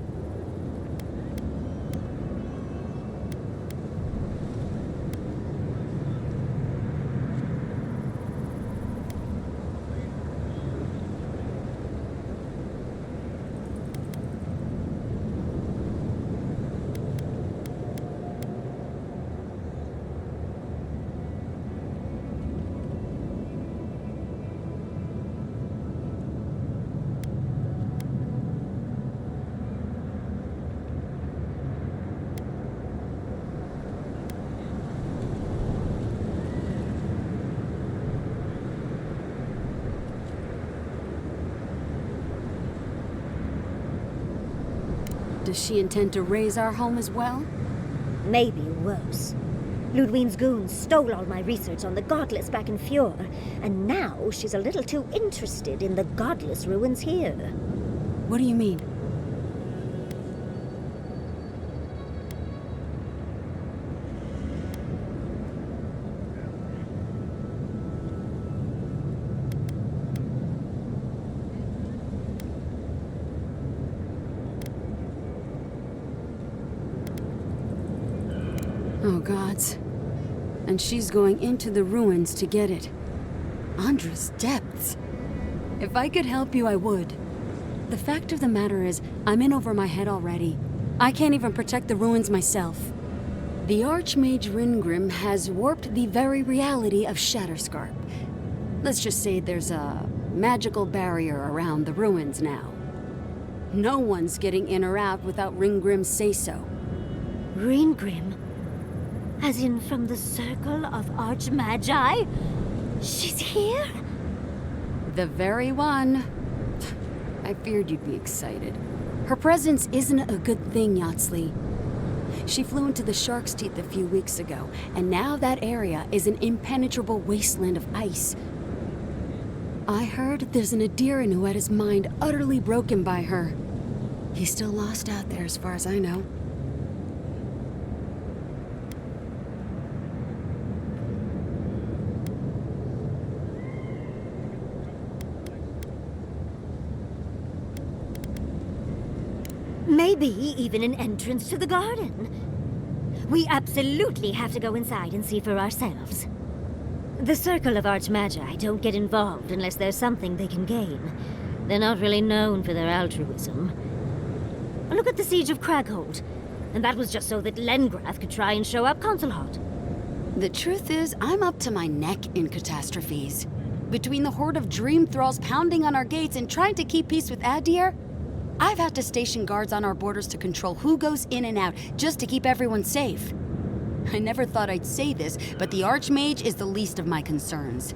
Does she intend to raise our home as well? Maybe worse. Ludwine's goons stole all my research on the godless back in Fjord, and now she's a little too interested in the godless ruins here. What do you mean? Oh, gods. And she's going into the ruins to get it. Andra's depths. If I could help you, I would. The fact of the matter is, I'm in over my head already. I can't even protect the ruins myself. The Archmage Ringrim has warped the very reality of Shatterscarp. Let's just say there's a magical barrier around the ruins now. No one's getting in or out without Ringgrim's say-so. Ringgrim? As in from the Circle of Archmagi? She's here? The very one. I feared you'd be excited. Her presence isn't a good thing, Yatsley. She flew into the Shark's Teeth a few weeks ago, and now that area is an impenetrable wasteland of ice. I heard there's an Adiran who had his mind utterly broken by her. He's still lost out there as far as I know. Maybe even an entrance to the garden. We absolutely have to go inside and see for ourselves. The Circle of Archmagi don't get involved unless there's something they can gain. They're not really known for their altruism. Look at the Siege of Craghold. And that was just so that Lengrath could try and show up Consulhot. The truth is, I'm up to my neck in catastrophes. Between the horde of dream thralls pounding on our gates and trying to keep peace with Adir, I've had to station guards on our borders to control who goes in and out, just to keep everyone safe. I never thought I'd say this, but the Archmage is the least of my concerns.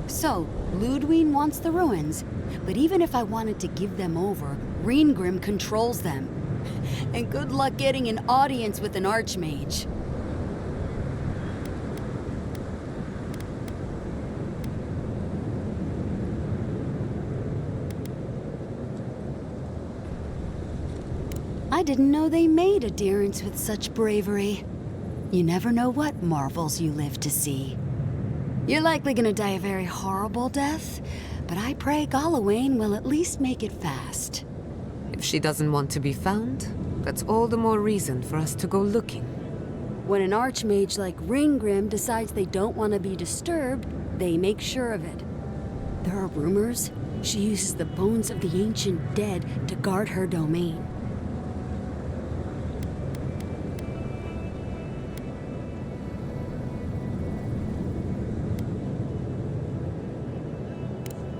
So, Ludwig wants the ruins, but even if I wanted to give them over, Reengrim controls them. And good luck getting an audience with an Archmage. I didn't know they made adherents with such bravery. You never know what marvels you live to see. You're likely gonna die a very horrible death, but I pray Galawain will at least make it fast. If she doesn't want to be found, that's all the more reason for us to go looking. When an Archmage like Reengrim decides they don't want to be disturbed, they make sure of it. There are rumors she uses the bones of the ancient dead to guard her domain.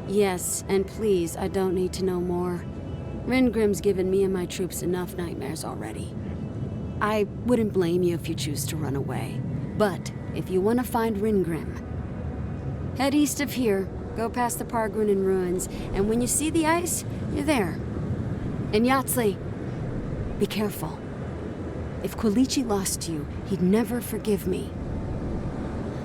Yes, and please, I don't need to know more. Reengrim's given me and my troops enough nightmares already. I wouldn't blame you if you choose to run away. But if you want to find Reengrim, head east of here, go past the Pargrunin ruins, and when you see the ice, you're there. And Yahtzee, be careful. If Quilichi lost you, he'd never forgive me.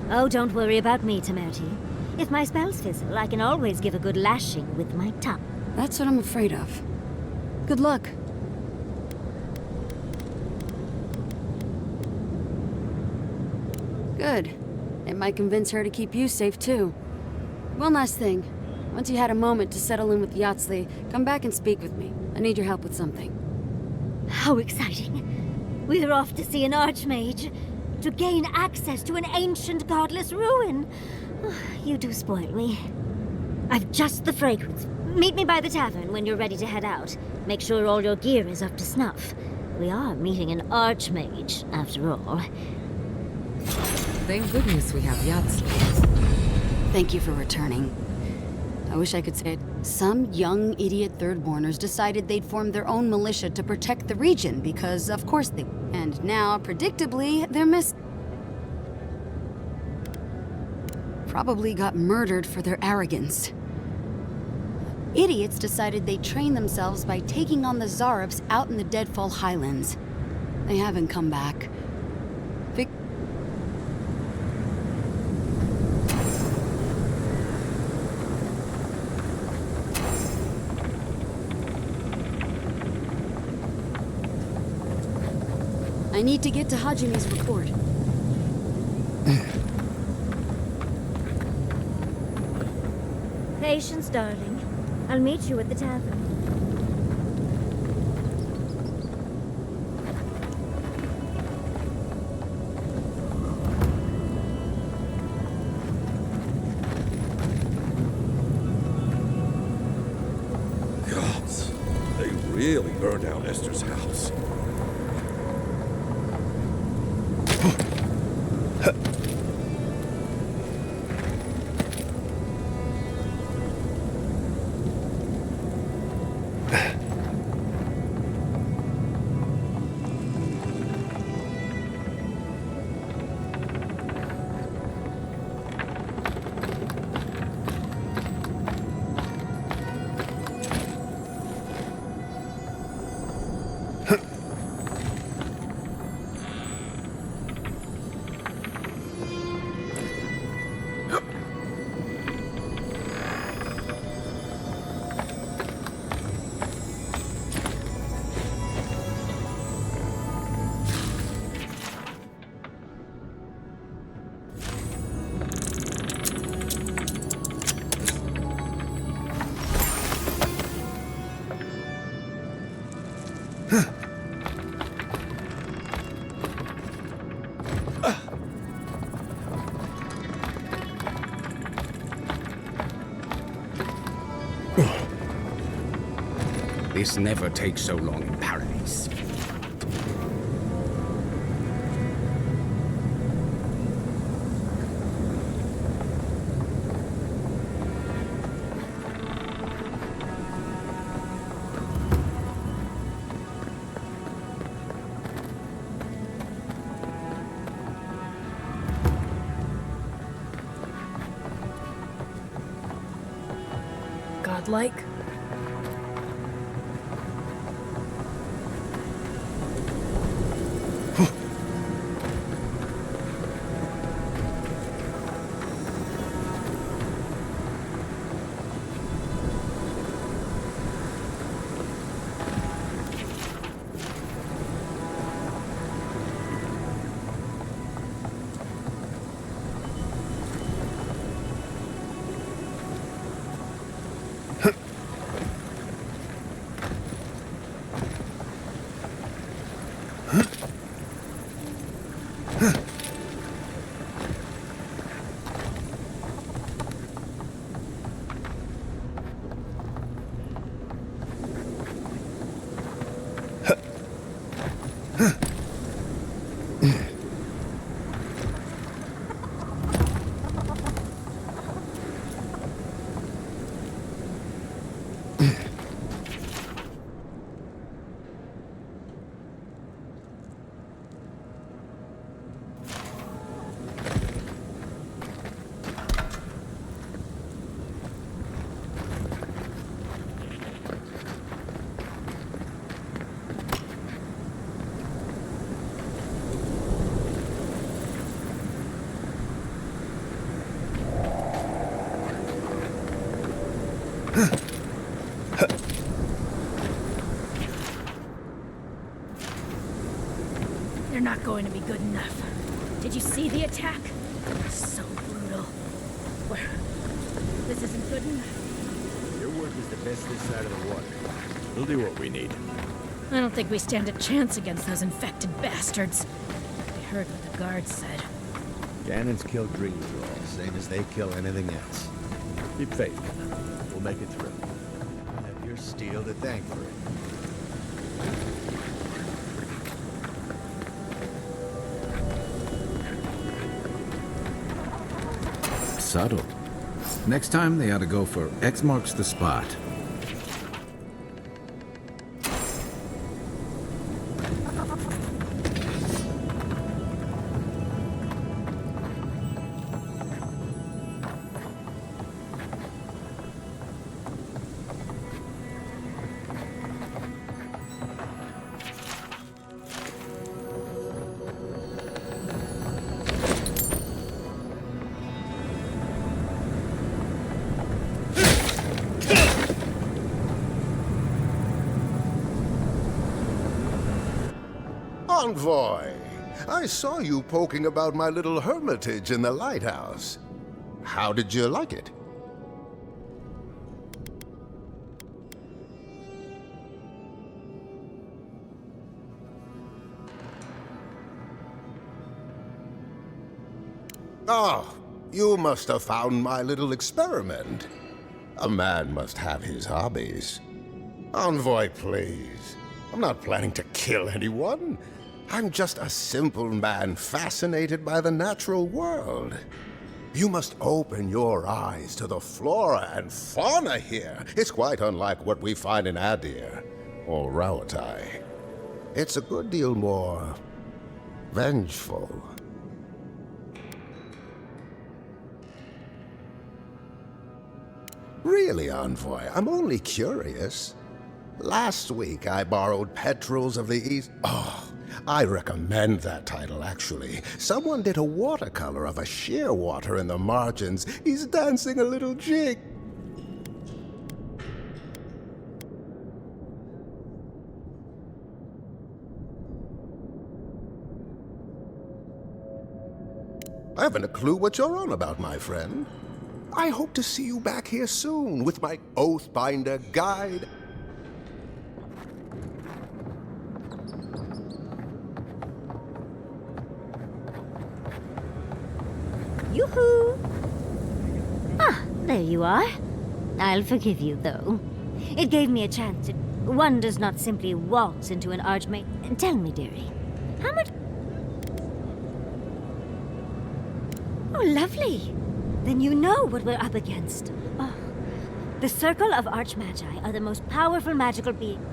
Oh, don't worry about me, Temerti. If my spells fizzle, I can always give a good lashing with my tongue. That's what I'm afraid of. Good luck. Good. It might convince her to keep you safe, too. One last thing. Once you had a moment to settle in with Yahtzee, come back and speak with me. I need your help with something. How exciting. We're off to see an Archmage. To gain access to an ancient godless ruin. You do spoil me. I've just the fragrance. Meet me by the tavern when you're ready to head out. Make sure all your gear is up to snuff. We are meeting an Archmage, after all. Thank goodness we have Yahtzee. Thank you for returning. I wish I could say it. Some young idiot thirdborners decided they'd form their own militia to protect the region because, of course, they... And now, predictably, they're probably got murdered for their arrogance. Idiots decided they'd train themselves by taking on the Zarops out in the Deadfall Highlands. They haven't come back. I need to get to Hajume's report. Patience, darling. I'll meet you at the tavern. Gods, they really burned down Esther's house. This never takes so long in paradise. Godlike? They're not going to be good enough. Did you see the attack? So brutal. Where? This isn't good enough. Your work is the best this side of the water. We'll do what we need. I don't think we stand a chance against those infected bastards. I heard what the guards said. Cannons kill dream thralls, same as they kill anything else. Keep faith. We'll make it through. Have your steel to thank for it. Subtle. Next time, they ought to go for X marks the spot. Envoy, I saw you poking about my little hermitage in the lighthouse. How did you like it? Oh, you must have found my little experiment. A man must have his hobbies. Envoy, please. I'm not planning to kill anyone. I'm just a simple man fascinated by the natural world. You must open your eyes to the flora and fauna here. It's quite unlike what we find in Adir or Rauatai. It's a good deal more vengeful. Really, Envoy, I'm only curious. Last week I borrowed Petrels of the East. Oh, I recommend that title, actually. Someone did a watercolor of a shearwater in the margins. He's dancing a little jig. I haven't a clue what you're on about, my friend. I hope to see you back here soon with my Oathbinder guide. Yoo-hoo! Ah, there you are. I'll forgive you, though. It gave me a chance to... One does not simply waltz into an archmage. Tell me, dearie, how much... Oh, lovely. Then you know what we're up against. Oh, the Circle of Archmagi are the most powerful magical beings.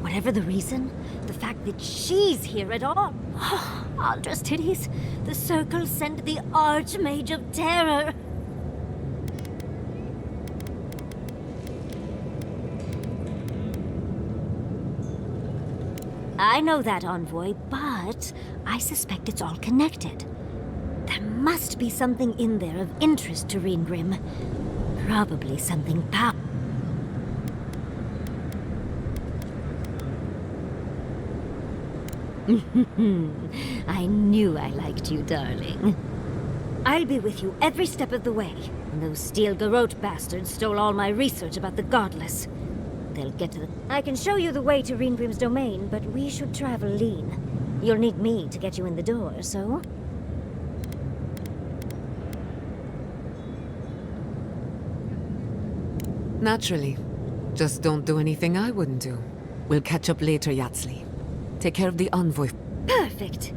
Whatever the reason, the fact that she's here at all. Oh, Aldra's titties. The Circle sent the Archmage of Terror. I know that, Envoy, but I suspect it's all connected. There must be something in there of interest to Reengrim. Probably something powerful. I knew I liked you, darling. I'll be with you every step of the way. Those Steel Garrote bastards stole all my research about the Godless. They'll get to the... I can show you the way to Reengrim's domain, but we should travel lean. You'll need me to get you in the door, so... Naturally. Just don't do anything I wouldn't do. We'll catch up later, Yatsley. Take care of the envoy. Perfect.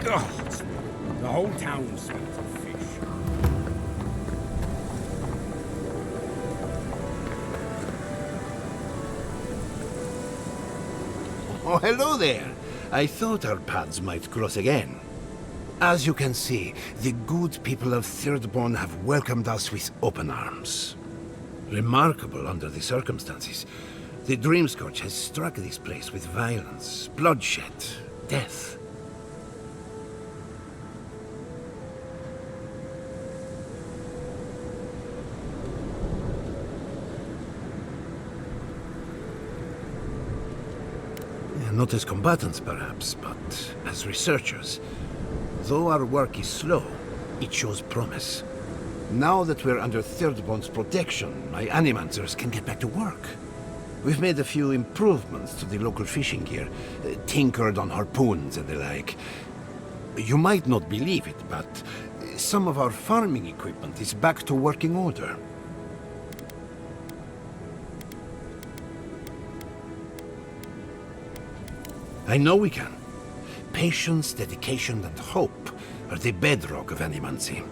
God, the whole town smells of fish. Oh, hello there. I thought our paths might cross again. As you can see, the good people of Thirdborn have welcomed us with open arms. Remarkable under the circumstances. The Dreamscourge has struck this place with violence, bloodshed, death. Not as combatants, perhaps, but as researchers. Though our work is slow, it shows promise. Now that we're under Thirdborn's protection, my animancers can get back to work. We've made a few improvements to the local fishing gear, tinkered on harpoons and the like. You might not believe it, but some of our farming equipment is back to working order. I know we can. Patience, dedication, and hope are the bedrock of animancy.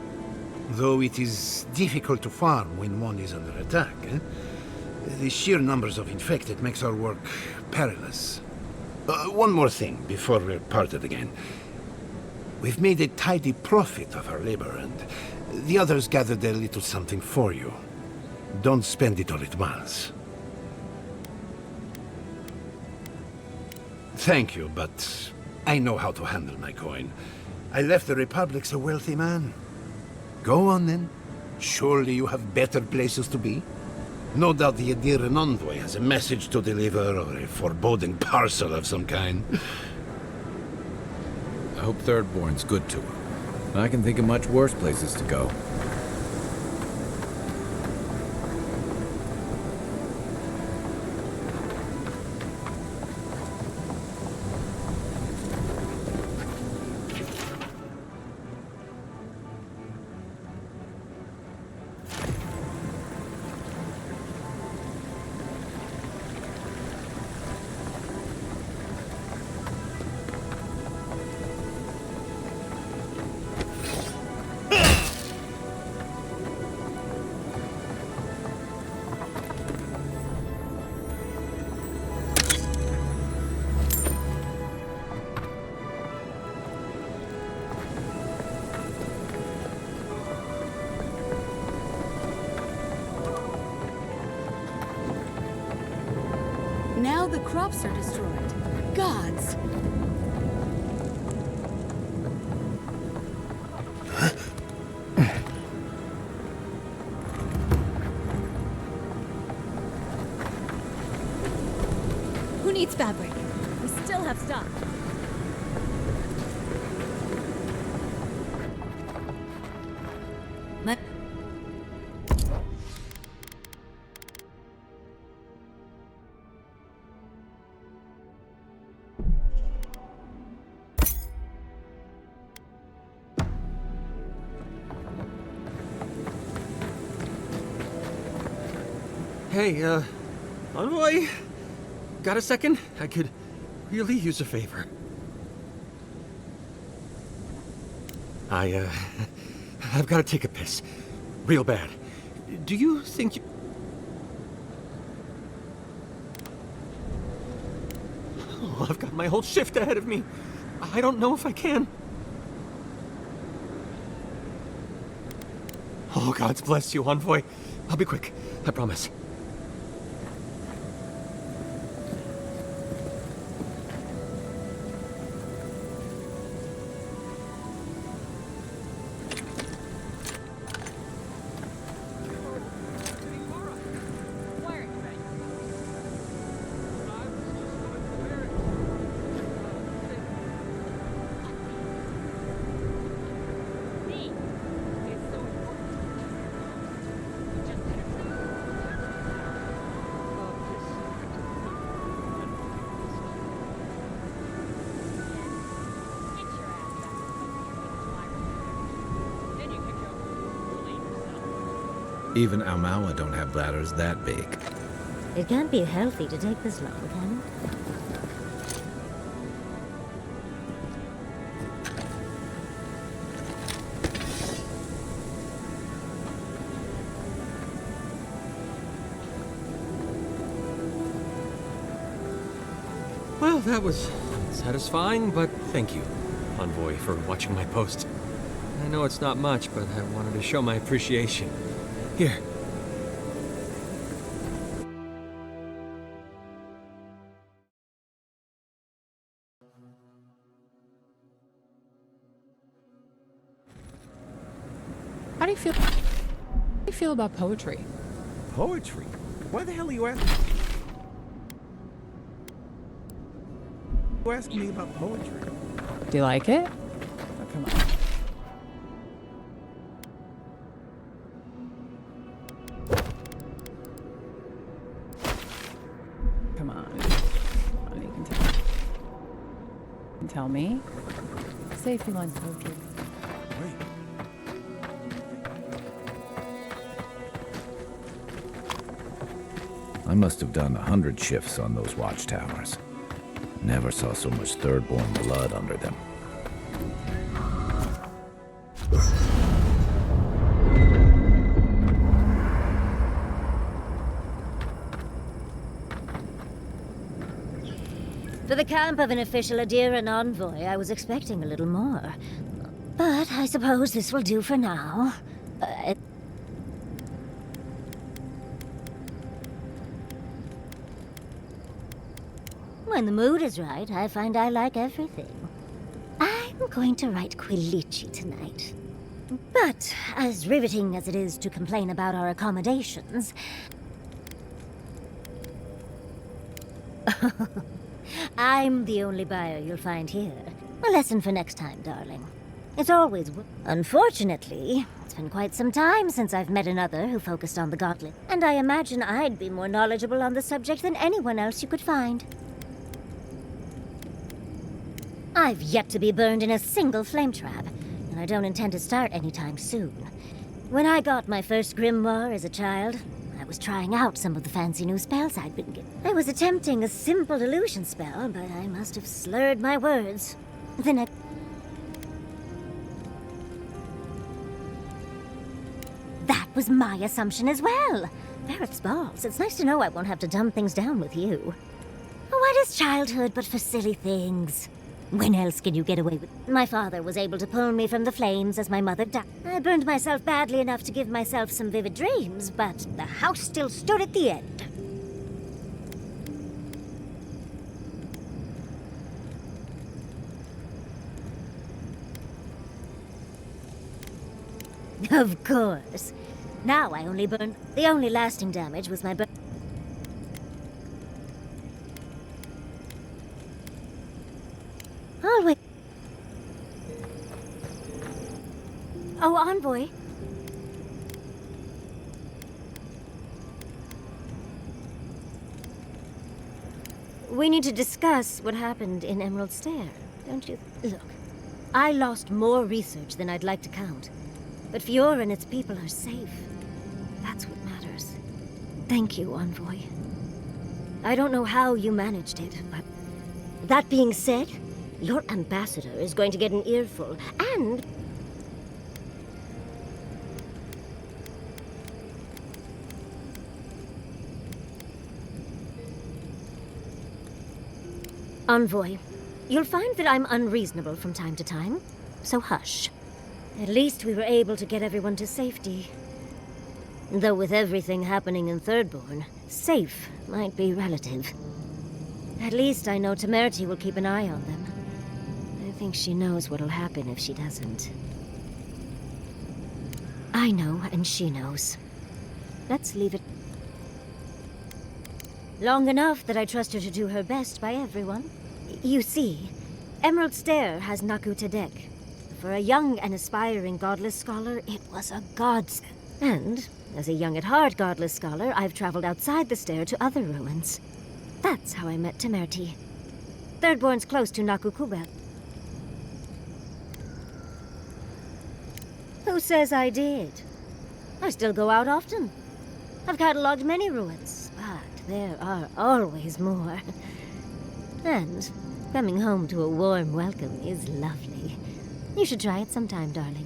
Though it is difficult to farm when one is under attack, the sheer numbers of infected makes our work perilous. One more thing before we're parted again. We've made a tidy profit of our labor, and the others gathered a little something for you. Don't spend it all at once. Thank you, but I know how to handle my coin. I left the Republic a wealthy man. Go on, then. Surely you have better places to be. No doubt the Adiran envoy has a message to deliver, or a foreboding parcel of some kind. I hope Thirdborn's good to him. I can think of much worse places to go. Now the crops are destroyed. Gods! Who needs fabric? We still have stock. Hey, envoy? Got a second? I could really use a favor. I've got to take a piss. Real bad. Do you think you... Oh, I've got my whole shift ahead of me. I don't know if I can. Oh, God's bless you, envoy. I'll be quick. I promise. Even Aumaua don't have bladders that big. It can't be healthy to take this long, can it? Well, that was satisfying, but thank you, Envoy, for watching my post. I know it's not much, but I wanted to show my appreciation. Here. How do you feel about poetry? Poetry? Why the hell are you asking? You asking me about poetry? Do you like it? Oh, come on. Come on. You can tell me. Say a few lines of poetry. I must have done 100 shifts on those watchtowers. Never saw so much thirdborn blood under them. For the camp of an official Adir and envoy, I was expecting a little more. But I suppose this will do for now. When the mood is right, I find I like everything. I'm going to write Quilici tonight. But, as riveting as it is to complain about our accommodations... I'm the only buyer you'll find here. A lesson for next time, darling. It's always... Unfortunately, it's been quite some time since I've met another who focused on the godly. And I imagine I'd be more knowledgeable on the subject than anyone else you could find. I've yet to be burned in a single flame trap, and I don't intend to start anytime soon. When I got my first grimoire as a child, I was trying out some of the fancy new spells I'd been given. I was attempting a simple illusion spell, but I must have slurred my words. That was my assumption as well. Ferret's balls. It's nice to know I won't have to dumb things down with you. What is childhood but for silly things? When else can you get away with... My father was able to pull me from the flames as my mother died. I burned myself badly enough to give myself some vivid dreams, but the house still stood at the end. Of course. Now I only burn... The only lasting damage was my burn... I'll wait. Oh, envoy. We need to discuss what happened in Emerald Stair, don't you? Look, I lost more research than I'd like to count. But Fiora and its people are safe. That's what matters. Thank you, envoy. I don't know how you managed it, but... That being said... Your ambassador is going to get an earful, and... Envoy, you'll find that I'm unreasonable from time to time, so hush. At least we were able to get everyone to safety. Though with everything happening in Thirdborn, safe might be relative. At least I know Temerity will keep an eye on them. I think she knows what'll happen if she doesn't. I know, and she knows. Let's leave it long enough that I trust her to do her best by everyone. You see, Emerald Stair has Naku Tedek. For a young and aspiring godless scholar, it was a godsend. And, as a young at heart godless scholar, I've traveled outside the stair to other ruins. That's how I met Temerity. Thirdborn's close to Naku Kubel. Who says I did? I still go out often. I've catalogued many ruins, but there are always more. And coming home to a warm welcome is lovely. You should try it sometime, darling.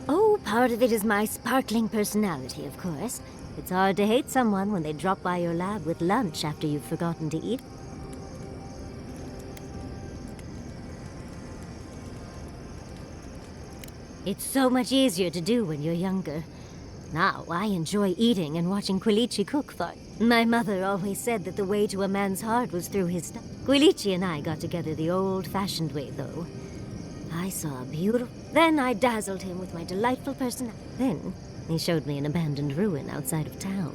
Oh, Part of it is my sparkling personality, of course. It's hard to hate someone when they drop by your lab with lunch after you've forgotten to eat. It's so much easier to do when you're younger. Now, I enjoy eating and watching Quilici cook for. My mother always said that the way to a man's heart was through his stomach. Quilici and I got together the old-fashioned way, though. I saw a beautiful... Then I dazzled him with my delightful personality. Then, he showed me an abandoned ruin outside of town.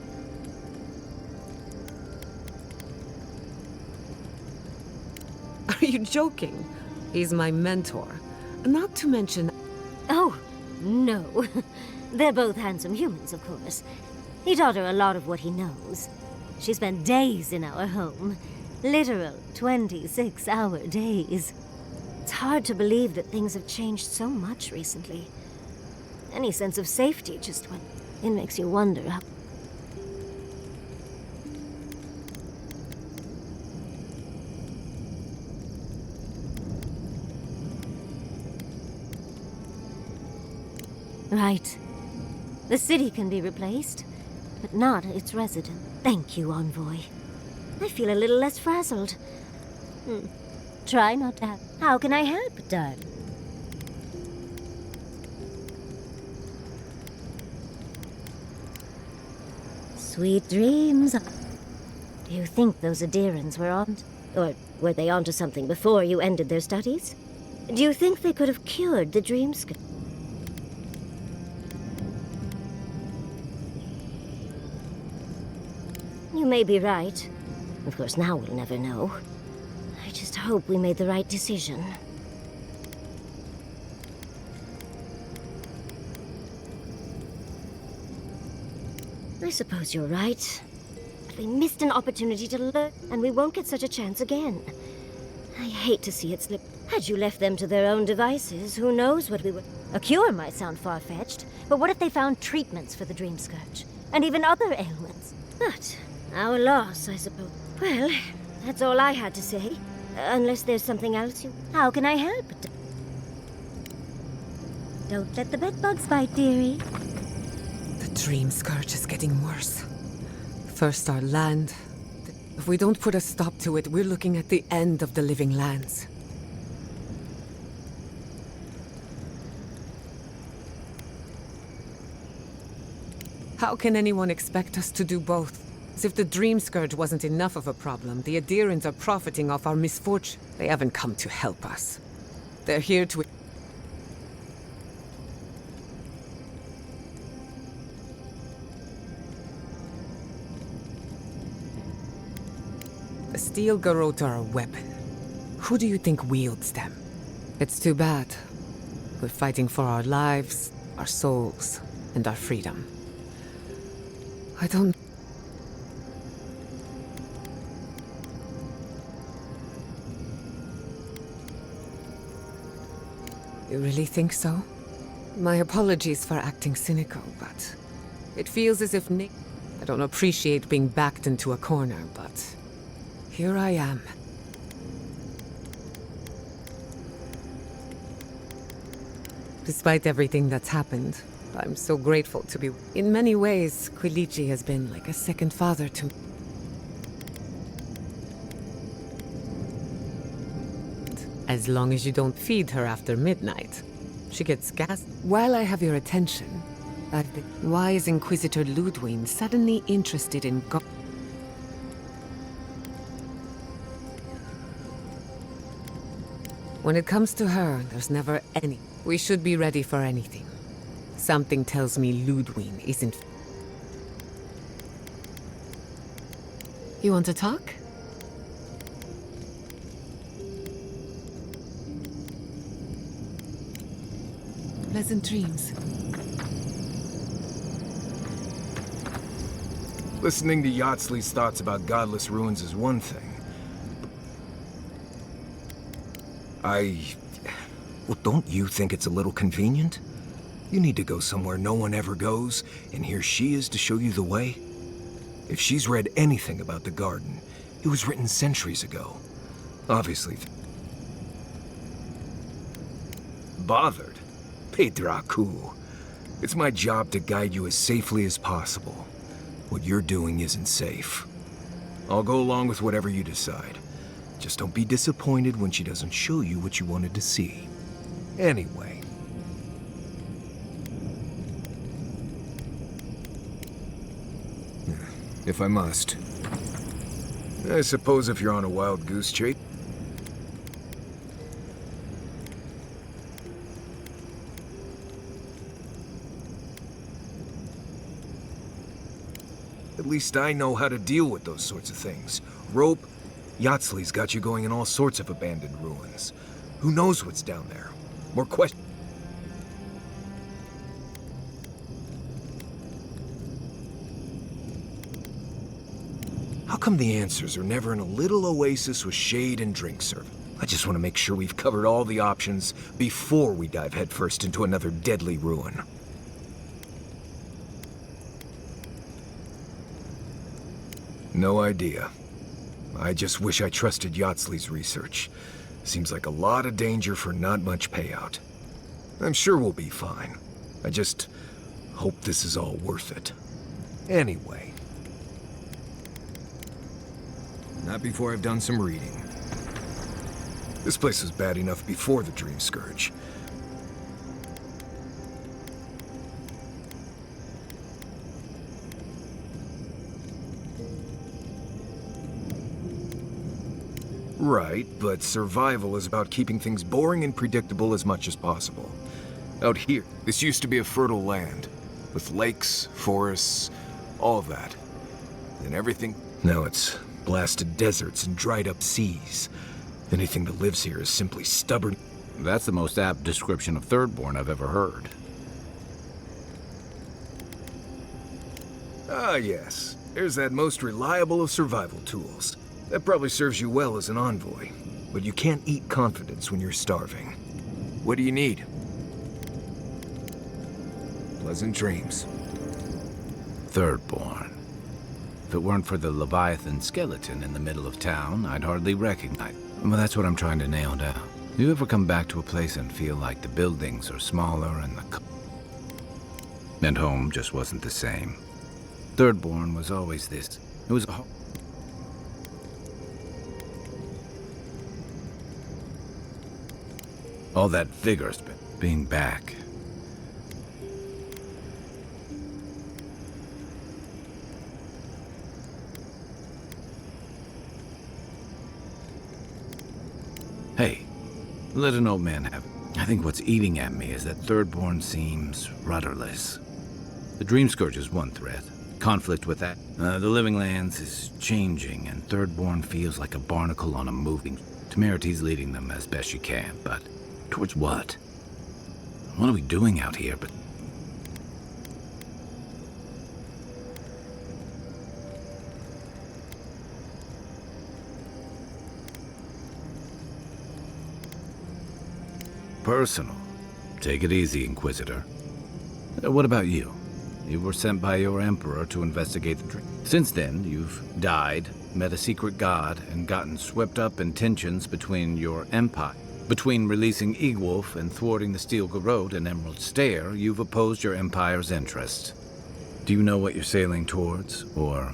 Are you joking? He's my mentor. Not to mention... Oh, no. They're both handsome humans, of course. He taught her a lot of what he knows. She spent days in our home. Literal 26-hour days. It's hard to believe that things have changed so much recently. Any sense of safety just went... It makes you wonder how... Right. The city can be replaced, but not its resident. Thank you, Envoy. I feel a little less frazzled. Try not to have... How can I help, darling? Sweet dreams. Do you think those Adirans were on... Or were they onto something before you ended their studies? Do you think they could have cured the dream scourge? You may be right. Of course, now we'll never know. I just hope we made the right decision. I suppose you're right. But we missed an opportunity to learn, and we won't get such a chance again. I hate to see it slip. Had you left them to their own devices, who knows what we would... A cure might sound far-fetched, but what if they found treatments for the Dream Scourge? And even other ailments? But... our loss, I suppose. Well, that's all I had to say. Unless there's something else you... How can I help? Don't let the bedbugs bite, dearie. The Dream Scourge is getting worse. First our land. If we don't put a stop to it, we're looking at the end of the living lands. How can anyone expect us to do both? As if the Dream Scourge wasn't enough of a problem, the Adirans are profiting off our misfortune. They haven't come to help us. They're here to... The Steel Garrote are a weapon. Who do you think wields them? It's too bad. We're fighting for our lives, our souls, and our freedom. I don't... You really think so? My apologies for acting cynical, but it feels as if Nick... I don't appreciate being backed into a corner, but here I am. Despite everything that's happened, I'm so grateful to be... In many ways, Quilici has been like a second father to me. As long as you don't feed her after midnight. She gets gassed. While I have your attention, I've been... Why is Inquisitor Ludwig suddenly interested in When it comes to her, there's never any... We should be ready for anything. Something tells me Ludwig isn't... You want to talk? Pleasant dreams. Listening to Yardsley's thoughts about godless ruins is one thing. Well, don't you think it's a little convenient? You need to go somewhere no one ever goes, and here she is to show you the way? If she's read anything about the garden, it was written centuries ago. Obviously. Bothered? Pedraku. It's my job to guide you as safely as possible. What you're doing isn't safe. I'll go along with whatever you decide. Just don't be disappointed when she doesn't show you what you wanted to see. Anyway. If I must. I suppose if you're on a wild goose chase... At least I know how to deal with those sorts of things. Rope, Yatsley's got you going in all sorts of abandoned ruins. Who knows what's down there? More questions. How come the answers are never in a little oasis with shade and drink service? I just want to make sure we've covered all the options before we dive headfirst into another deadly ruin. No idea. I just wish I trusted Yatsley's research. Seems like a lot of danger for not much payout. I'm sure we'll be fine. I just hope this is all worth it. Anyway. Not before I've done some reading. This place was bad enough before the Dream Scourge. Right, but survival is about keeping things boring and predictable as much as possible. Out here, this used to be a fertile land, with lakes, forests, all of that. And everything... Now it's blasted deserts and dried up seas. Anything that lives here is simply stubborn. That's the most apt description of Thirdborn I've ever heard. Ah, yes. There's that most reliable of survival tools. That probably serves you well as an envoy, but you can't eat confidence when you're starving. What do you need? Pleasant dreams. Thirdborn. If it weren't for the Leviathan skeleton in the middle of town, I'd hardly recognize it. Well, that's what I'm trying to nail down. You ever come back to a place and feel like the buildings are smaller and home just wasn't the same? Thirdborn was always this. It was a... All that vigor being back. Hey, let an old man have it. I think what's eating at me is that Thirdborn seems rudderless. The Dream Scourge is one threat. Conflict with that. The Living Lands is changing, and Thirdborn feels like a barnacle on a moving... Temerity's leading them as best she can, but... Towards what? What are we doing out here but... Personal. Take it easy, Inquisitor. What about you? You were sent by your Emperor to investigate the dream. Since then, you've died, met a secret god, and gotten swept up in tensions between your empire. Between releasing Egwolf and thwarting the Steel Garrote and Emerald Stair, you've opposed your empire's interests. Do you know what you're sailing towards, or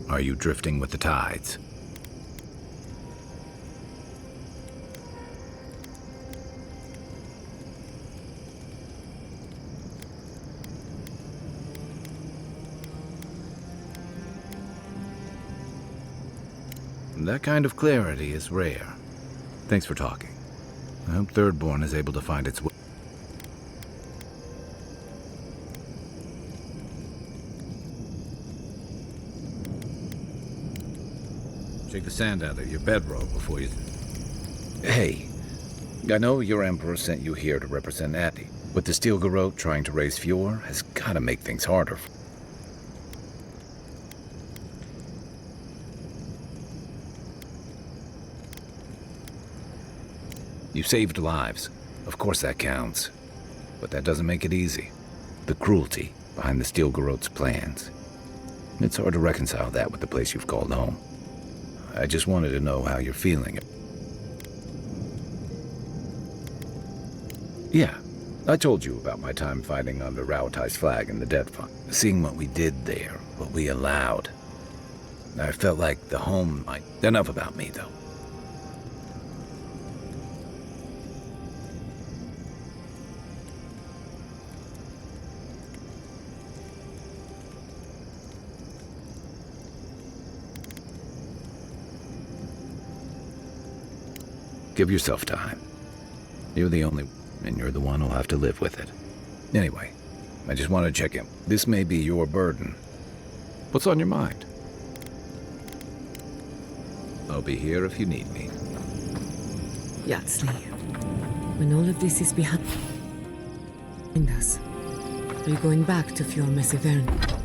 are you drifting with the tides? That kind of clarity is rare. Thanks for talking. I hope Thirdborn is able to find its way. Shake the sand out of your bedroll before you... Hey, I know your Emperor sent you here to represent Addy, but the Steel Garrote trying to raise Fjord has got to make things harder. You saved lives. Of course that counts. But that doesn't make it easy. The cruelty behind the Steel Garrote's plans. It's hard to reconcile that with the place you've called home. I just wanted to know how you're feeling. Yeah, I told you about my time fighting under Rauatai's flag in the Deadfire. Seeing what we did there, what we allowed. I felt like the home might... Enough about me, though. Give yourself time. You're the only... and you're the one who'll have to live with it. Anyway, I just want to check in. This may be your burden. What's on your mind? I'll be here if you need me. Yatsley, when all of this is behind us, are you going back to Fjord-Mesivern?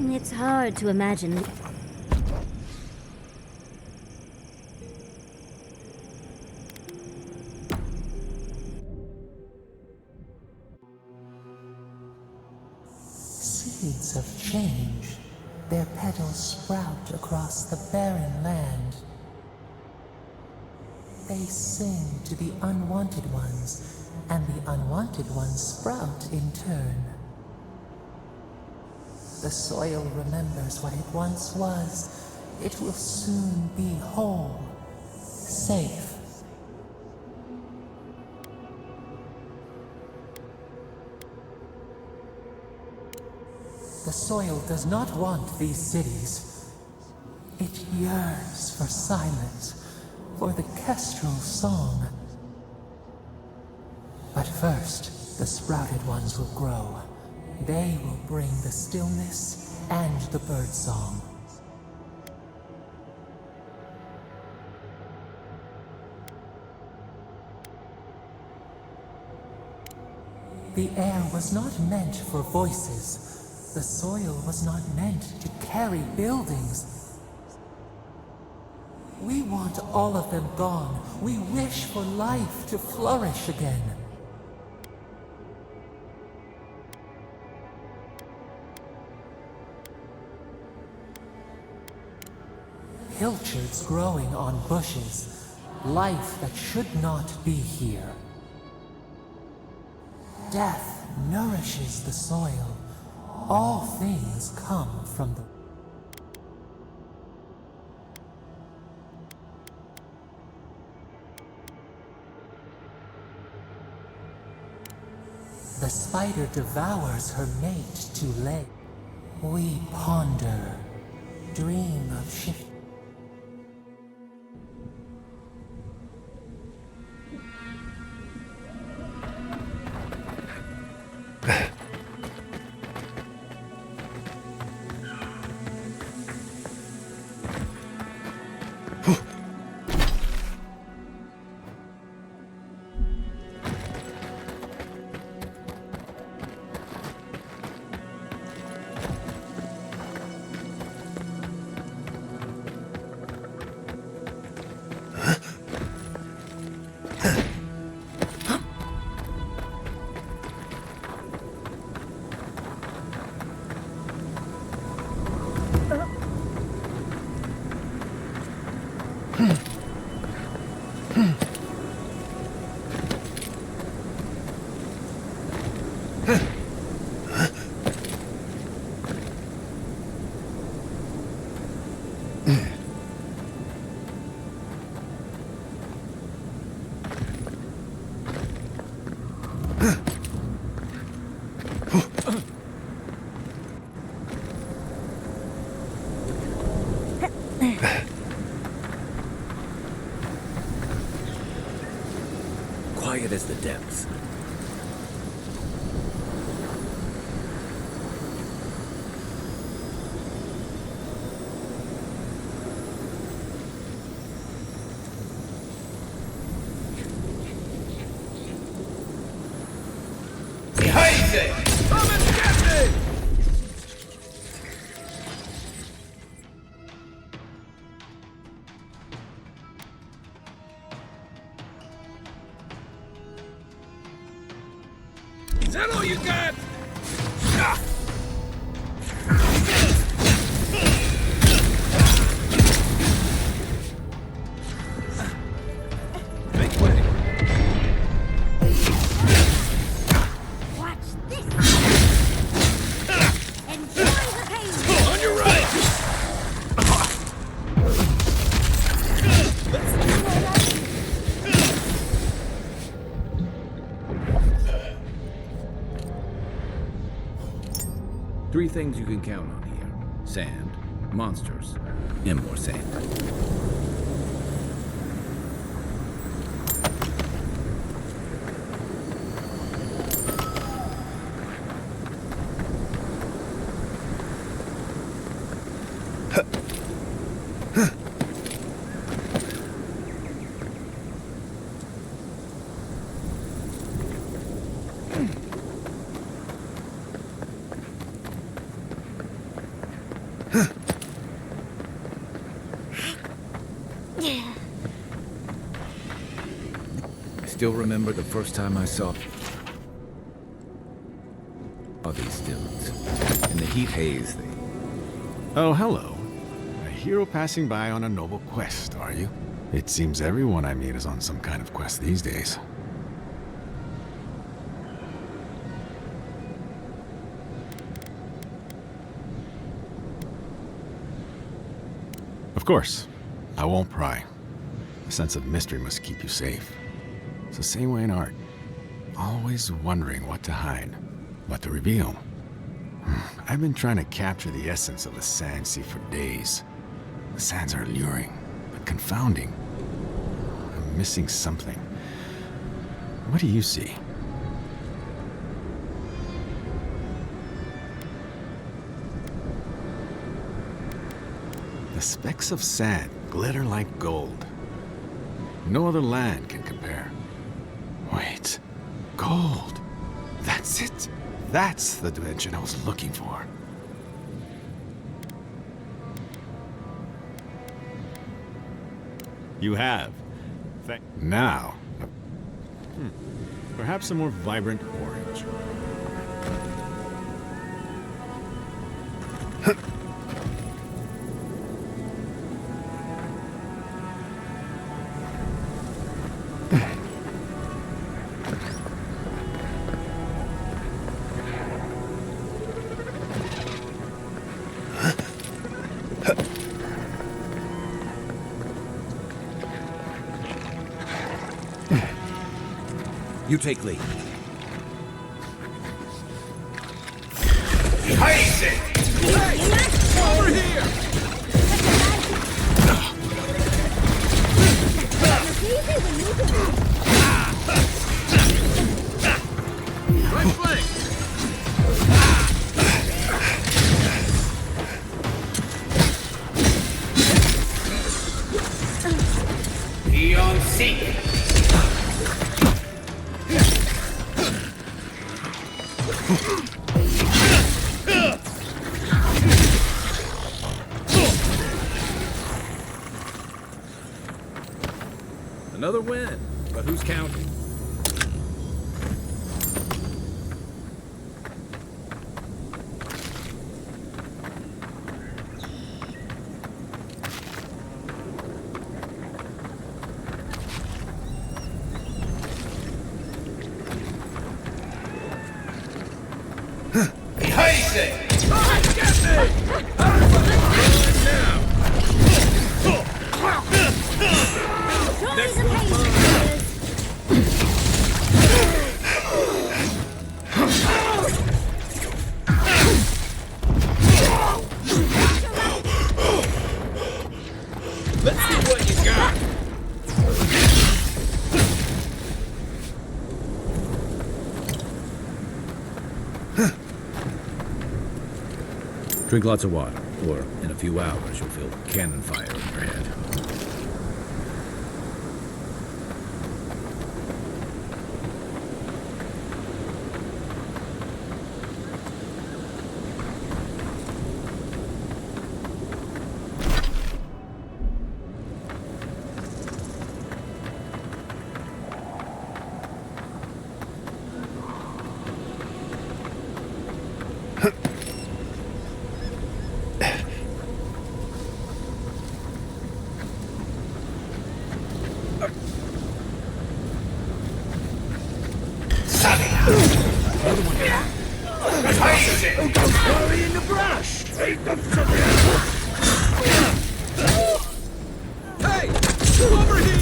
It's hard to imagine. Seeds of change, their petals sprout across the barren land. They sing to the unwanted ones, and the unwanted ones sprout in turn. The soil remembers what it once was. It will soon be whole, safe. The soil does not want these cities. It yearns for silence, for the kestrel song. But first, the sprouted ones will grow. They will bring the stillness and the birdsong. The air was not meant for voices. The soil was not meant to carry buildings. We want all of them gone. We wish for life to flourish again. Pilchards growing on bushes, life that should not be here. Death nourishes the soil. All things come from the... The spider devours her mate to lay. We ponder, dream of shift. Quiet as the depths. Crazy! Come and get me! Is that all you got? Make way. Watch this! Enjoy the pain! On your right! Three things you can count on here. Sand, monsters, and more sand. Still remember the first time I saw these dudes in the heat haze thing. Oh, hello. A hero passing by on a noble quest, are you? It seems everyone I meet is on some kind of quest these days. Of course, I won't pry. A sense of mystery must keep you safe. It's the same way in art. Always wondering what to hide, what to reveal. I've been trying to capture the essence of the sand sea for days. The sands are alluring, but confounding. I'm missing something. What do you see? The specks of sand glitter like gold. No other land can compare. Wait, gold. That's it. That's the dimension I was looking for. You have. Now, perhaps a more vibrant orange. You take lead. Crazy! Hey! Over here! Right flank! Beyond seek! Another win, but who's counting? Crazy! Get me! Now! Next one. Let's see what you got. Drink lots of water, or in a few hours you'll feel cannon fire in your head. Hurry in the brush! Hey, over here!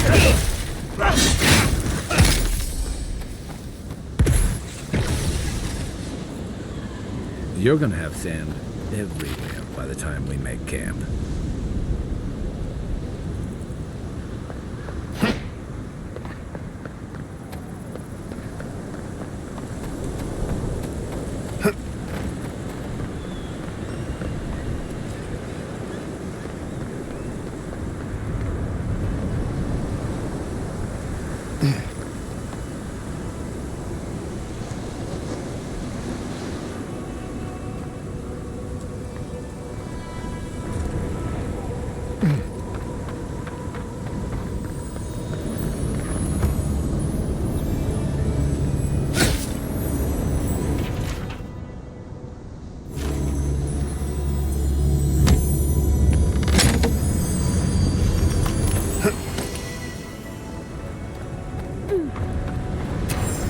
You're gonna have sand everywhere by the time we make camp.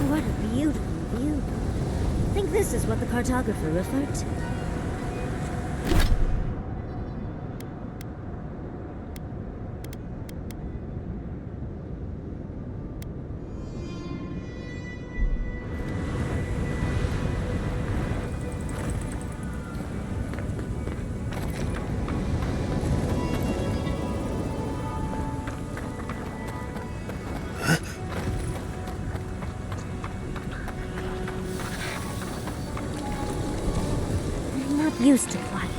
What a beautiful view. Think this is what the cartographer referred to? Used to quiet.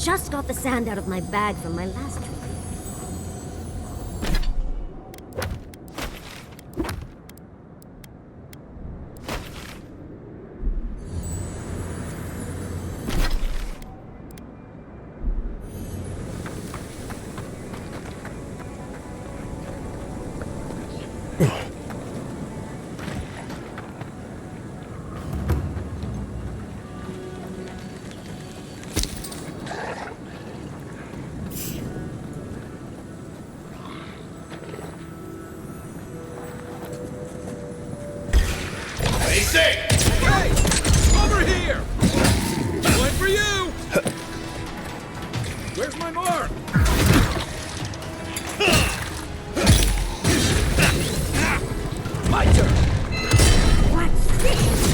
Just got the sand out of my bag from my last trip. Hey! Over here! One for you! Where's my mark? My turn! What's this?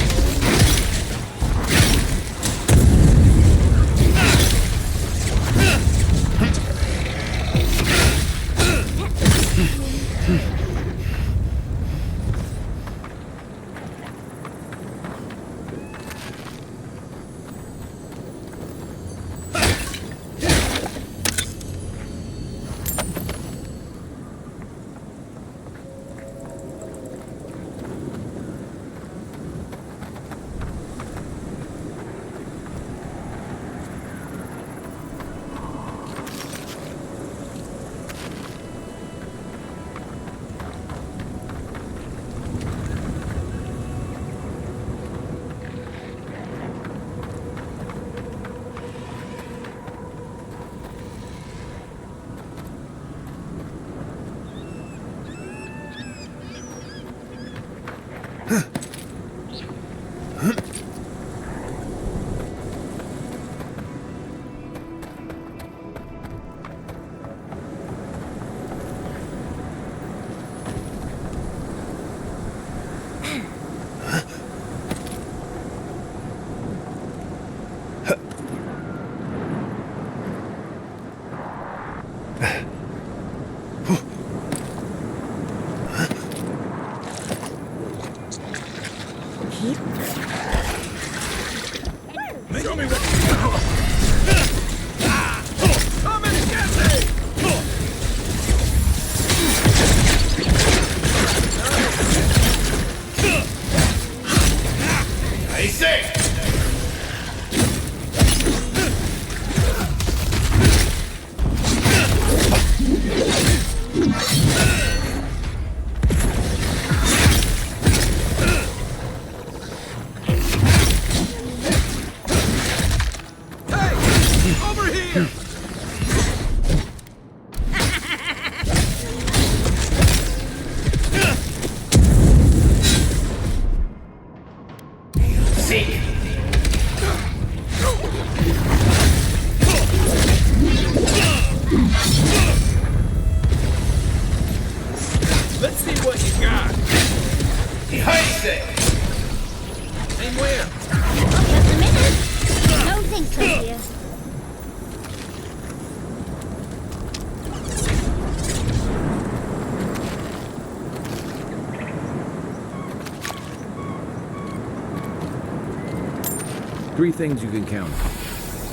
3 things you can count on.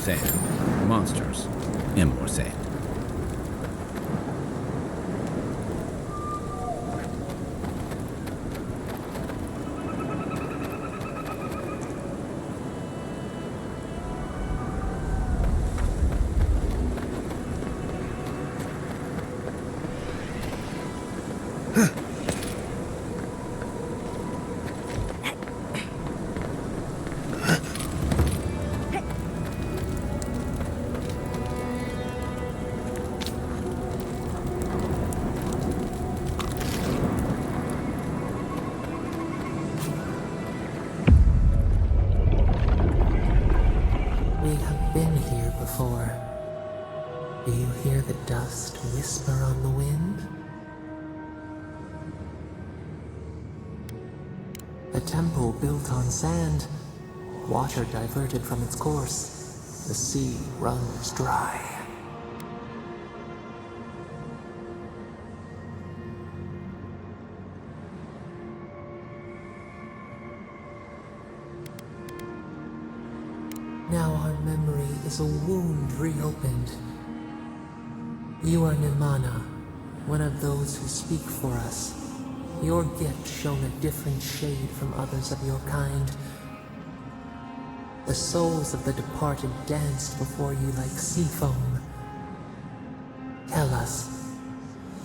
Sand, monsters, and more sand. We have been here before. Do you hear the dust whisper on the wind? A temple built on sand, water diverted from its course. The sea runs dry. Now our memory is a wound reopened. You are Nimana, one of those who speak for us. Your gift shone a different shade from others of your kind. The souls of the departed danced before you like sea foam. Tell us,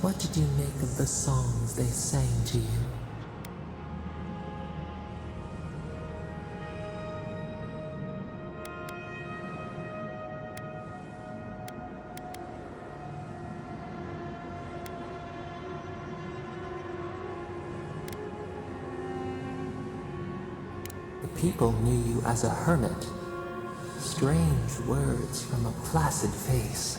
what did you make of the songs they sang to you? People knew you as a hermit. Strange words from a placid face.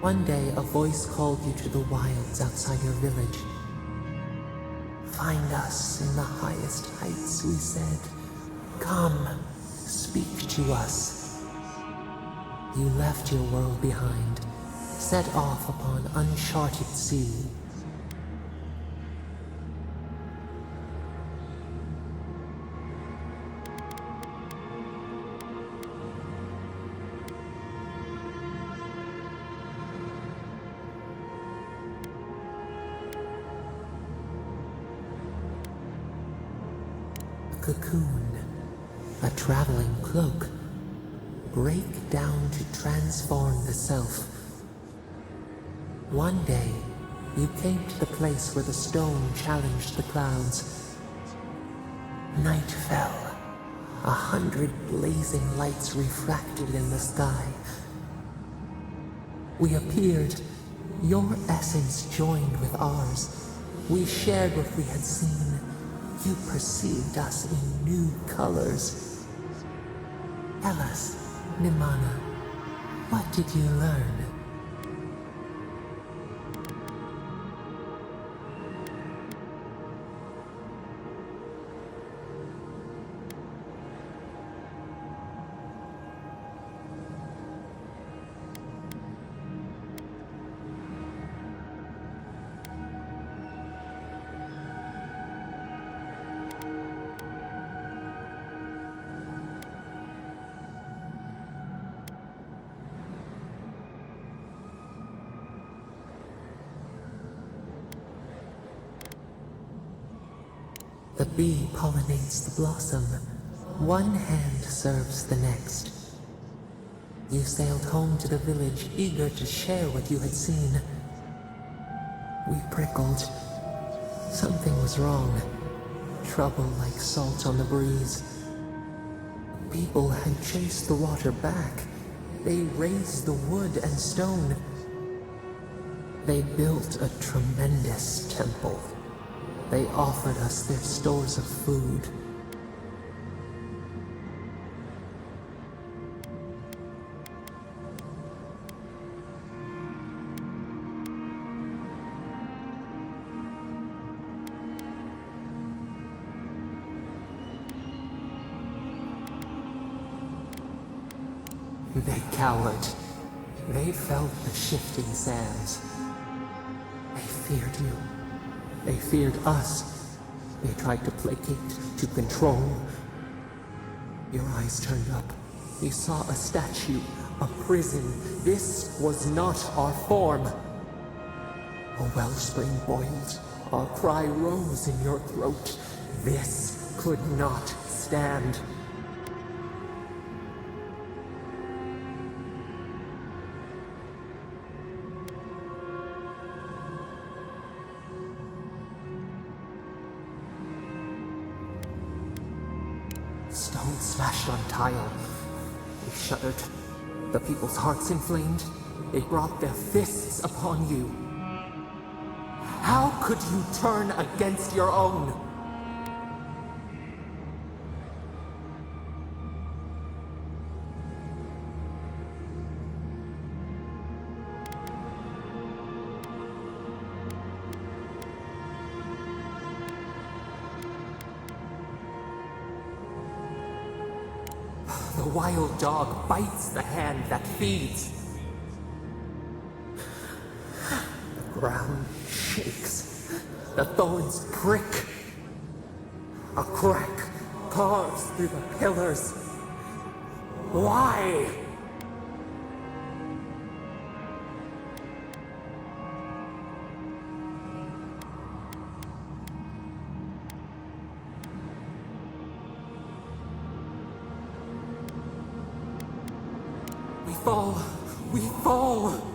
One day, a voice called you to the wilds outside your village. Find us in the highest heights, we said. Come, speak to us. You left your world behind, set off upon uncharted sea. Cocoon, a traveling cloak, break down to transform the self. One day, you came to the place where the stone challenged the clouds. Night fell. 100 blazing lights refracted in the sky. We appeared. Your essence joined with ours. We shared what we had seen. You perceived us in new colors. Tell us, Nimana, what did you learn? The bee pollinates the blossom. One hand serves the next. You sailed home to the village, eager to share what you had seen. We prickled. Something was wrong. Trouble like salt on the breeze. People had chased the water back. They raised the wood and stone. They built a tremendous temple. They offered us their stores of food. They cowered. They felt the shifting sands. They feared you. They feared us. They tried to placate, to control. Your eyes turned up. You saw a statue, a prison. This was not our form. A wellspring boiled. Our cry rose in your throat. This could not stand. Stone smashed on tile. We shuddered. The people's hearts inflamed. They brought their fists upon you. How could you turn against your own? The wild dog bites the hand that feeds. The ground shakes. The thorns prick. A crack carves through the pillars. Why? We fall. We fall.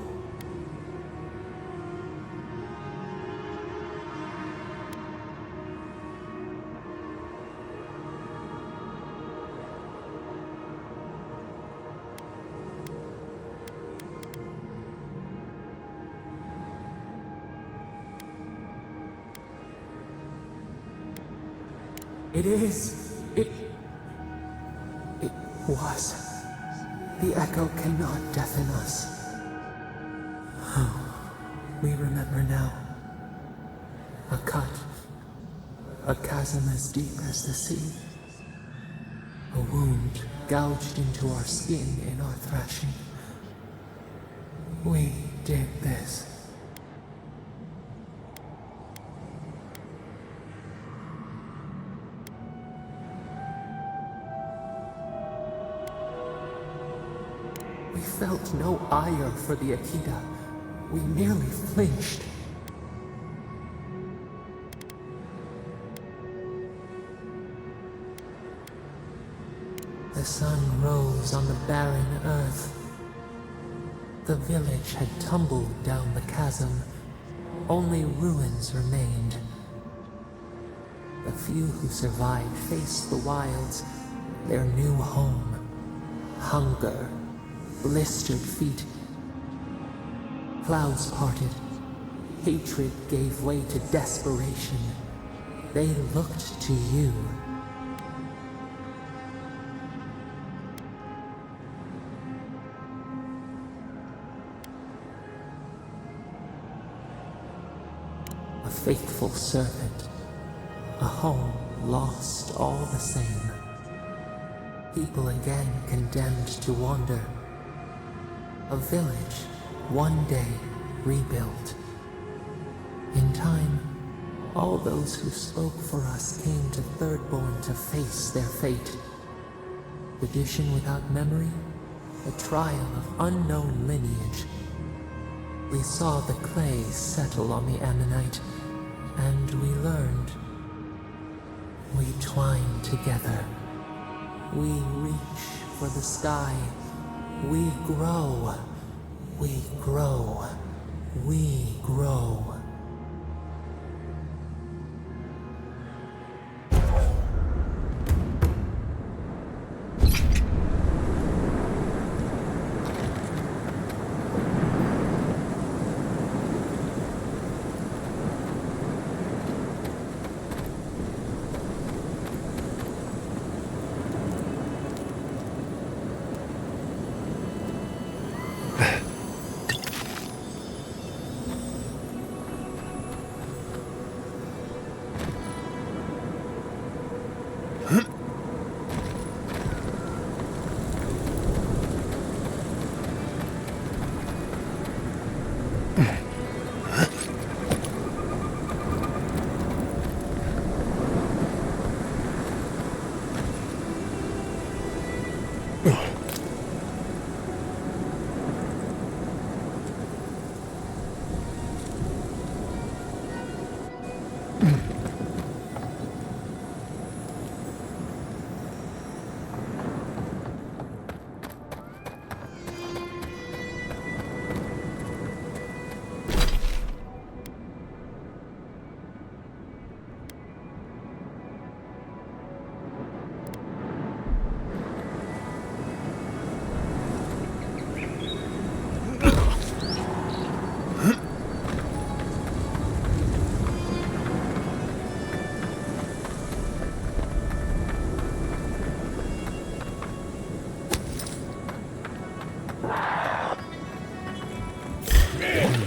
It is. It was. The echo cannot deafen us. We remember now. A cut. A chasm as deep as the sea. A wound gouged into our skin in our thrashing. We did this. We felt no ire for the Akita. We merely flinched. The sun rose on the barren earth. The village had tumbled down the chasm. Only ruins remained. The few who survived faced the wilds, their new home. Hunger, blistered feet. Clouds parted. Hatred gave way to desperation. They looked to you. A faithful servant. A home lost all the same. People again condemned to wander. A village, one day, rebuilt. In time, all those who spoke for us came to Thirdborn to face their fate. Tradition without memory, a trial of unknown lineage. We saw the clay settle on the Ammonite, and we learned. We twine together. We reach for the sky. We grow. We grow. We grow.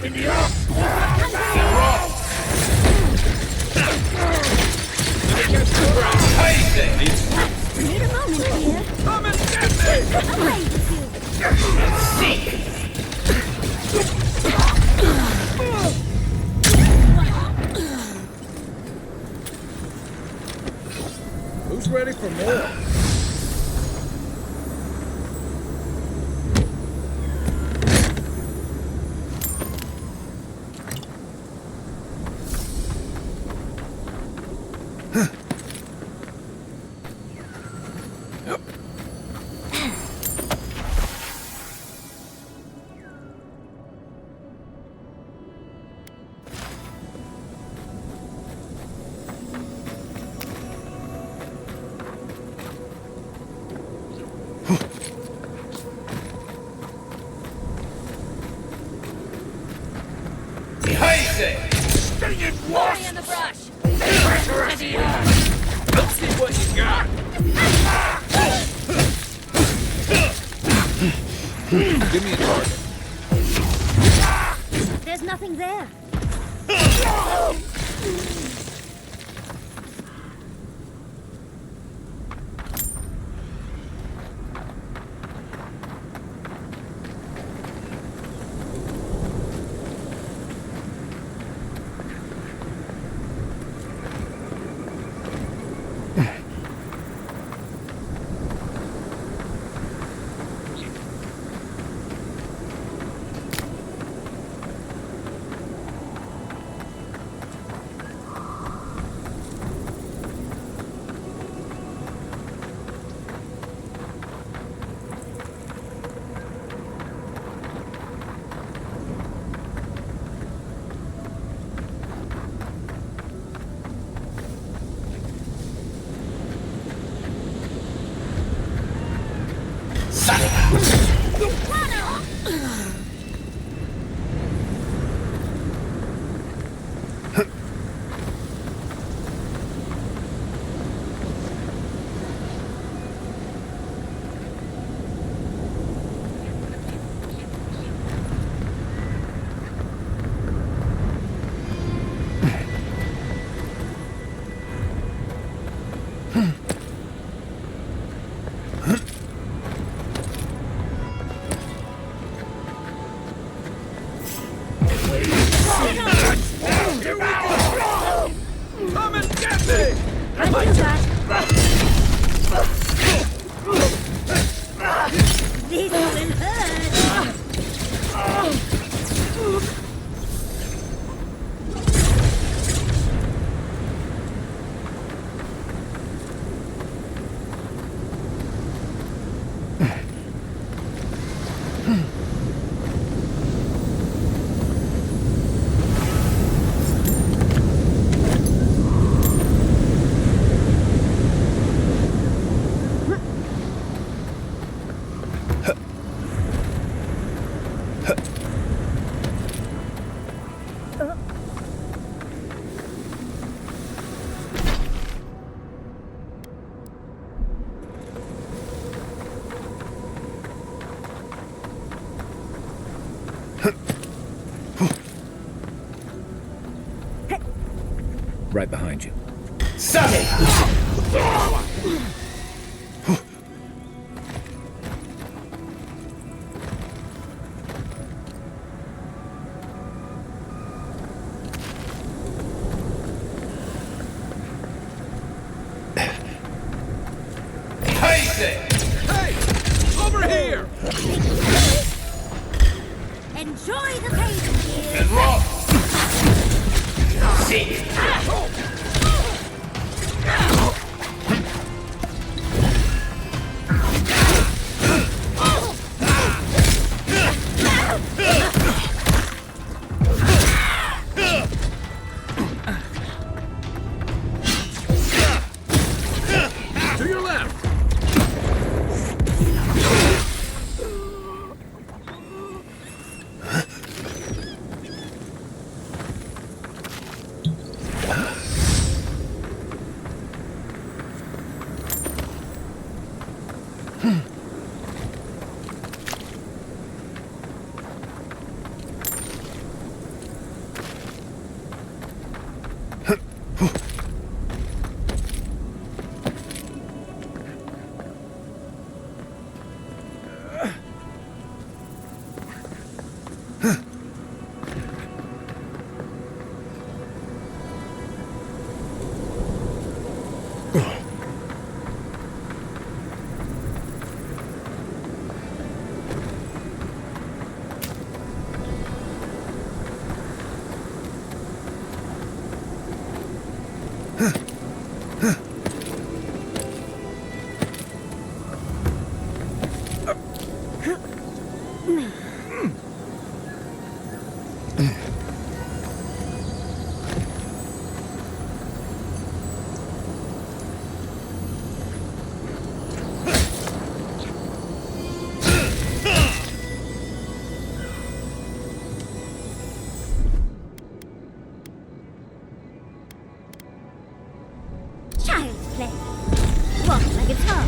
Need a moment here. Come and get me! Away with you! Who's ready for more? Lie in the brush! Let's see what you got. Give me a target. There's nothing there. Come and get me! I knew that. This will hurt. Right behind you. Hey! Over here! Enjoy the pain, dear. To your left! Child's play. Walk like it's hard.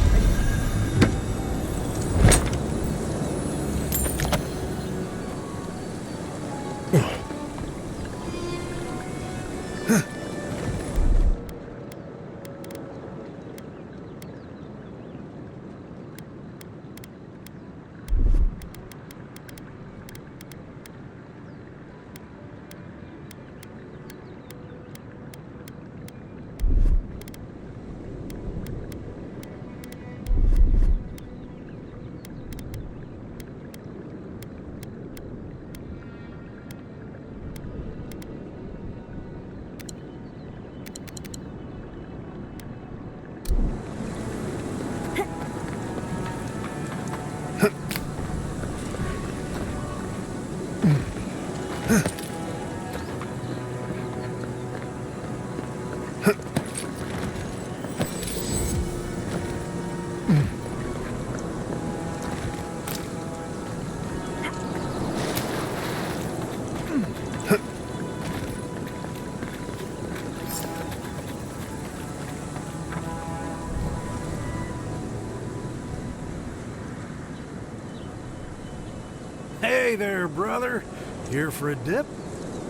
Hey there, brother. Here for a dip?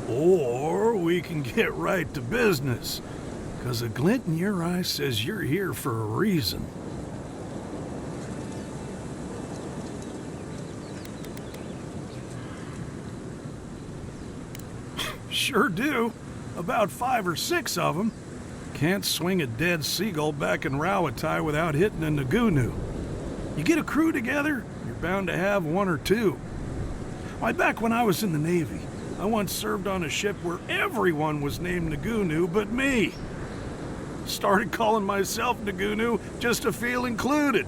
Or we can get right to business. 'Cause a glint in your eye says you're here for a reason. Sure do. About 5 or 6 of them. Can't swing a dead seagull back in Rawatai without hitting a Nagunu. You get a crew together, you're bound to have 1 or 2. Why, back when I was in the Navy, I once served on a ship where everyone was named Nagunu but me. Started calling myself Nagunu just to feel included.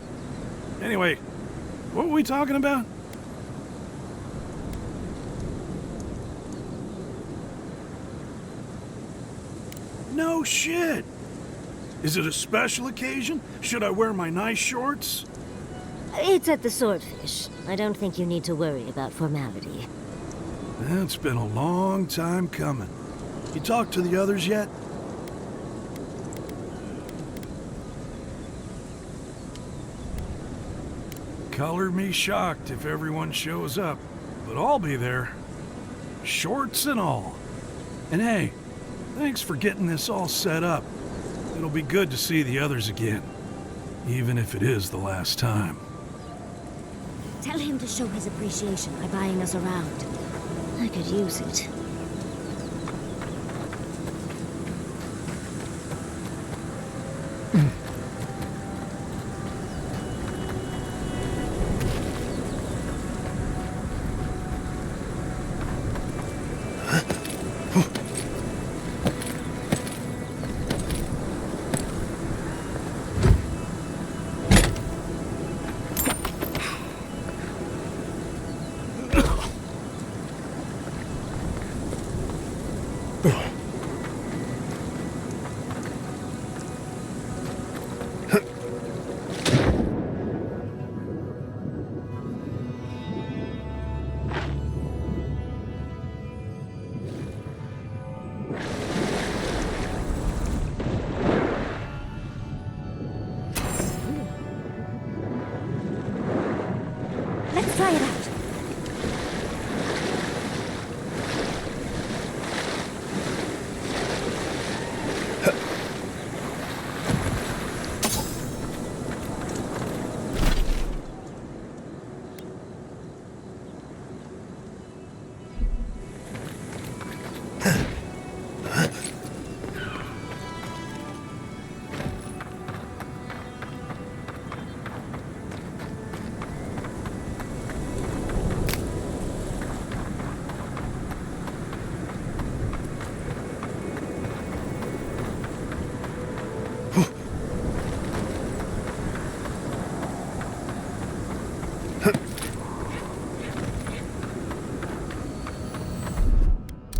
Anyway, what were we talking about? No shit! Is it a special occasion? Should I wear my nice shorts? It's at the Swordfish. I don't think you need to worry about formality. It's been a long time coming. You talked to the others yet? Color me shocked if everyone shows up, but I'll be there. Shorts and all. And hey, thanks for getting this all set up. It'll be good to see the others again, even if it is the last time. Tell him to show his appreciation by buying us around. I could use it. Let's try it out.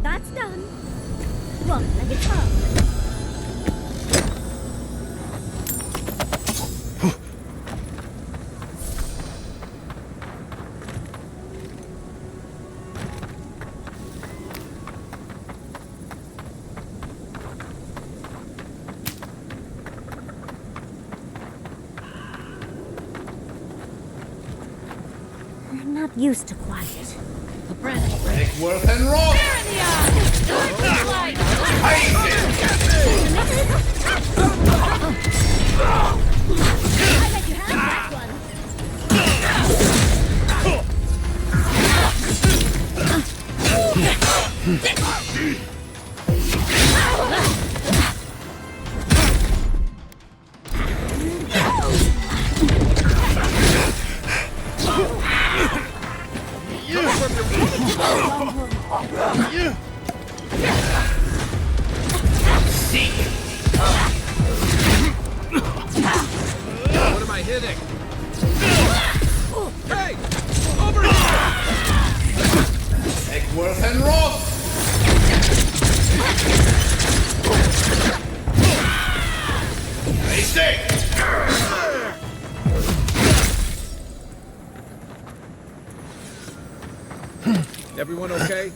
That's done. One-legged frog. I'm not used to quiet. Worth and Ross! What am I hitting? Hey! Over here! Worth and Ross! Stay safe! Everyone okay?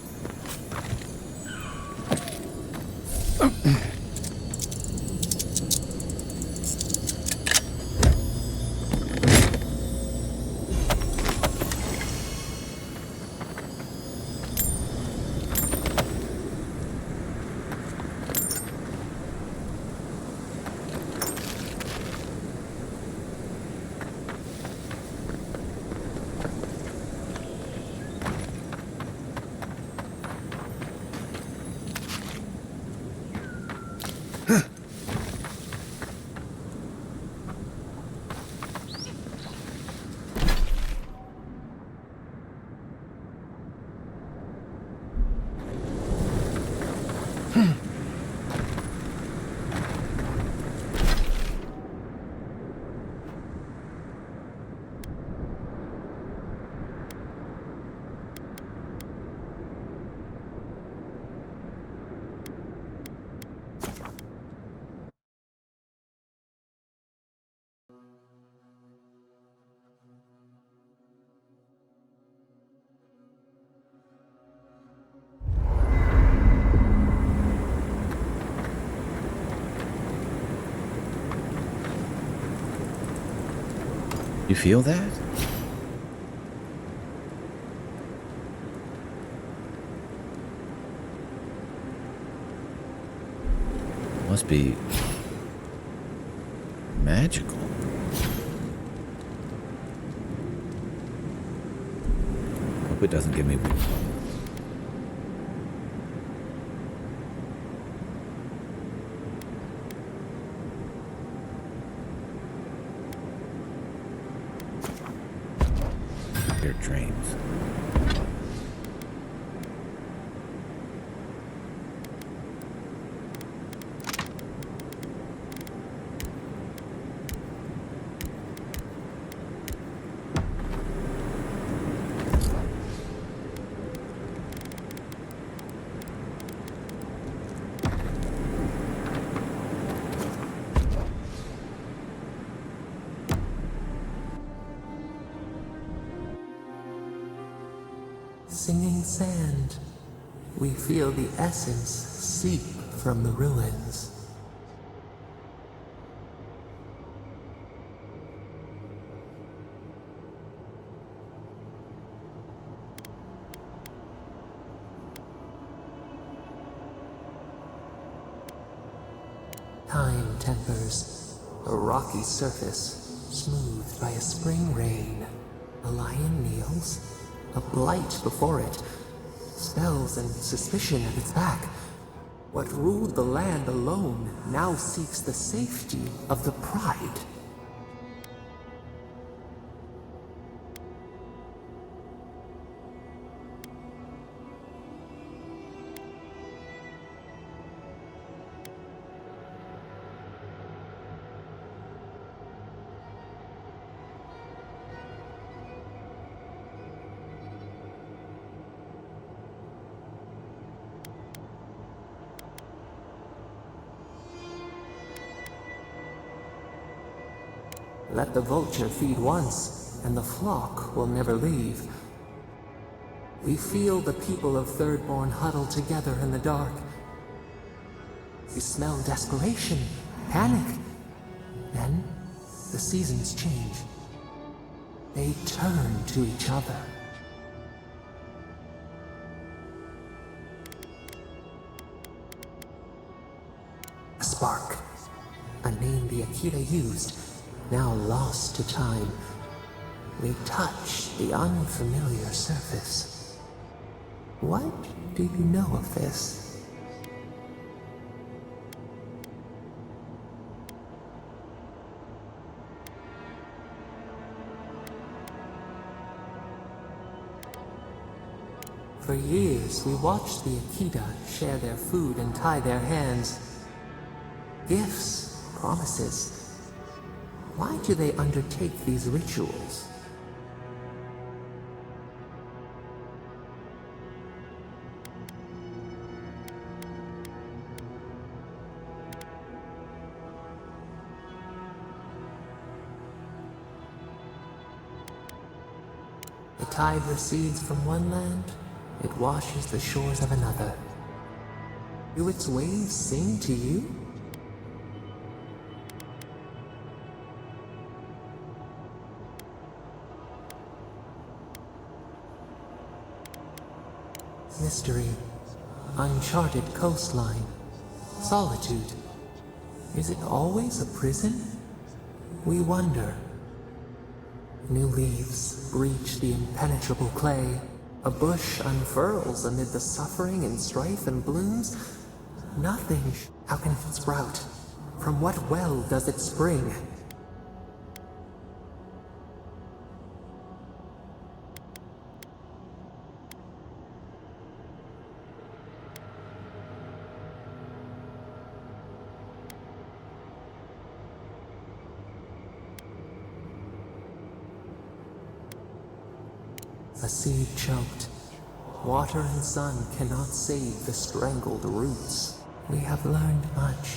You feel that? Must be magical. Hope it doesn't give me weak. Your dreams. Singing sand, we feel the essence seep from the ruins. Time tempers a rocky surface smoothed by a spring rain. A lion kneels, a blight before it, Spells and suspicion at its back. What ruled the land alone now seeks the safety of the Pride. Let the vulture feed once, and the flock will never leave. We feel the people of Thirdborn huddle together in the dark. We smell desperation, panic. Then, the seasons change. They turn to each other. A spark, a name the Akira used, now lost to time. We touch the unfamiliar surface. What do you know of this? For years, we watched the Akita share their food and tie their hands. Gifts, promises. Why do they undertake these rituals? The tide recedes from one land, it washes the shores of another. Do its waves sing to you? Mystery, uncharted coastline, solitude. Is it always a prison? We wonder. New leaves breach the impenetrable clay. A bush unfurls amid the suffering and strife and blooms. Nothing. How can it sprout? From what well does it spring? A seed choked. Water and sun cannot save the strangled roots. We have learned much.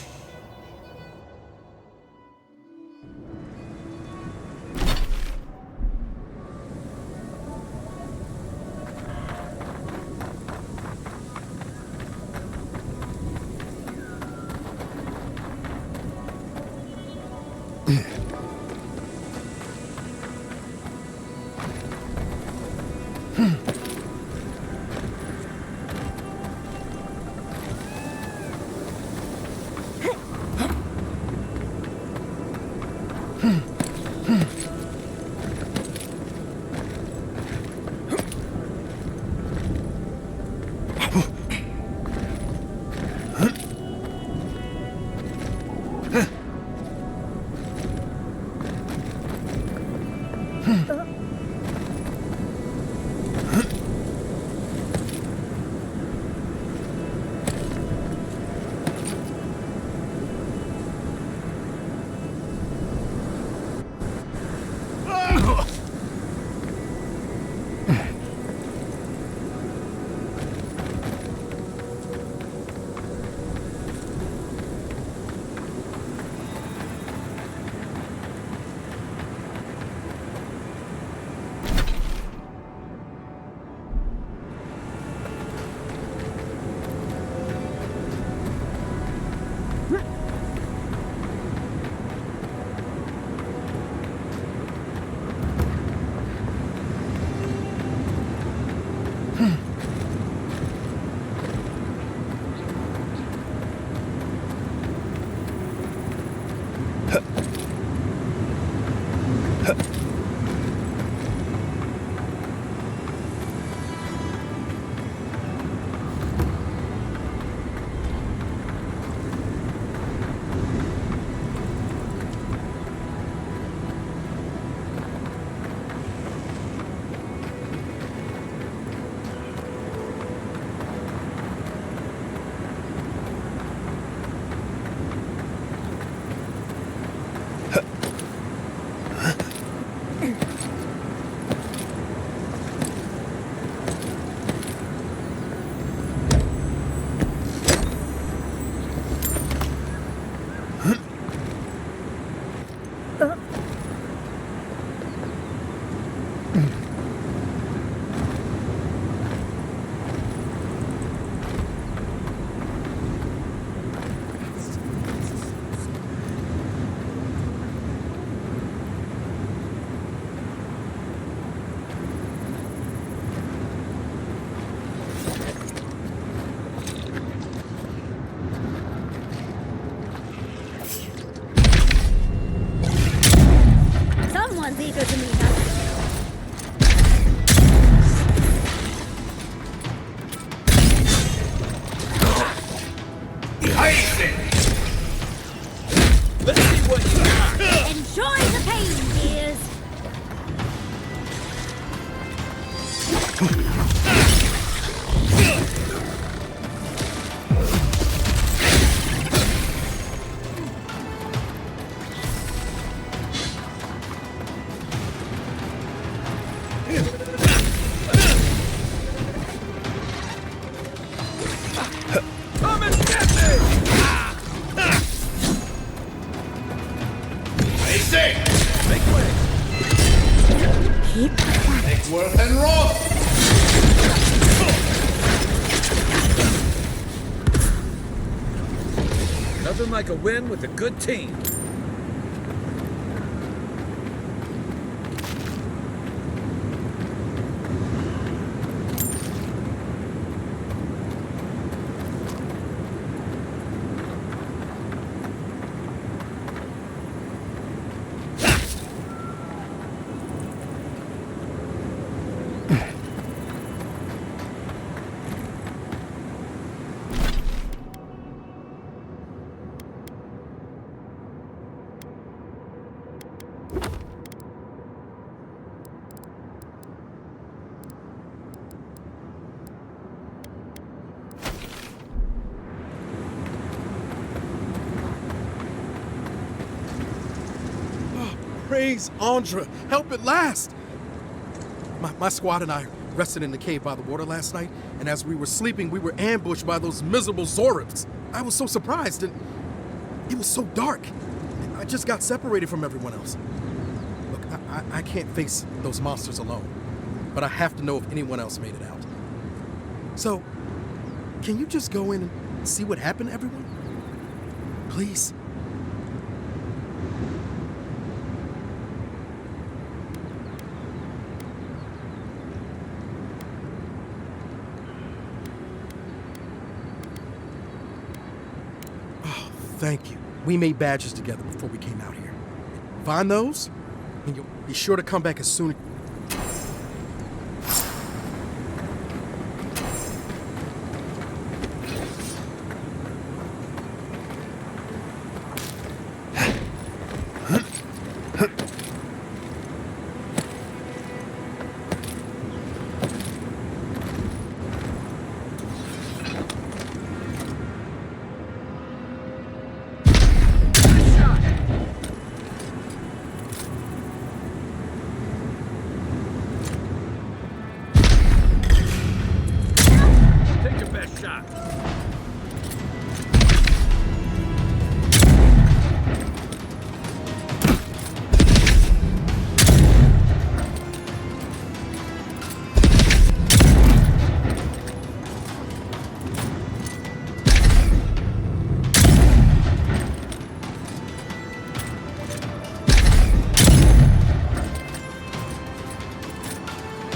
eager to meet us. Let's see what you got. Enjoy the pain, dears. Come and get me! Basic! Make way! Keep quiet. Eckworth and Roth! Nothing like a win with a good team. Praise Andra! Help at last! My squad and I rested in the cave by the water last night, and as we were sleeping, we were ambushed by those miserable Zoribs. I was so surprised, and it was so dark. I just got separated from everyone else. Look, I can't face those monsters alone, but I have to know if anyone else made it out. So, can you just go in and see what happened to everyone? Please? Thank you. We made badges together before we came out here. Find those, and you'll be sure to come back as soon as... Take your best shot.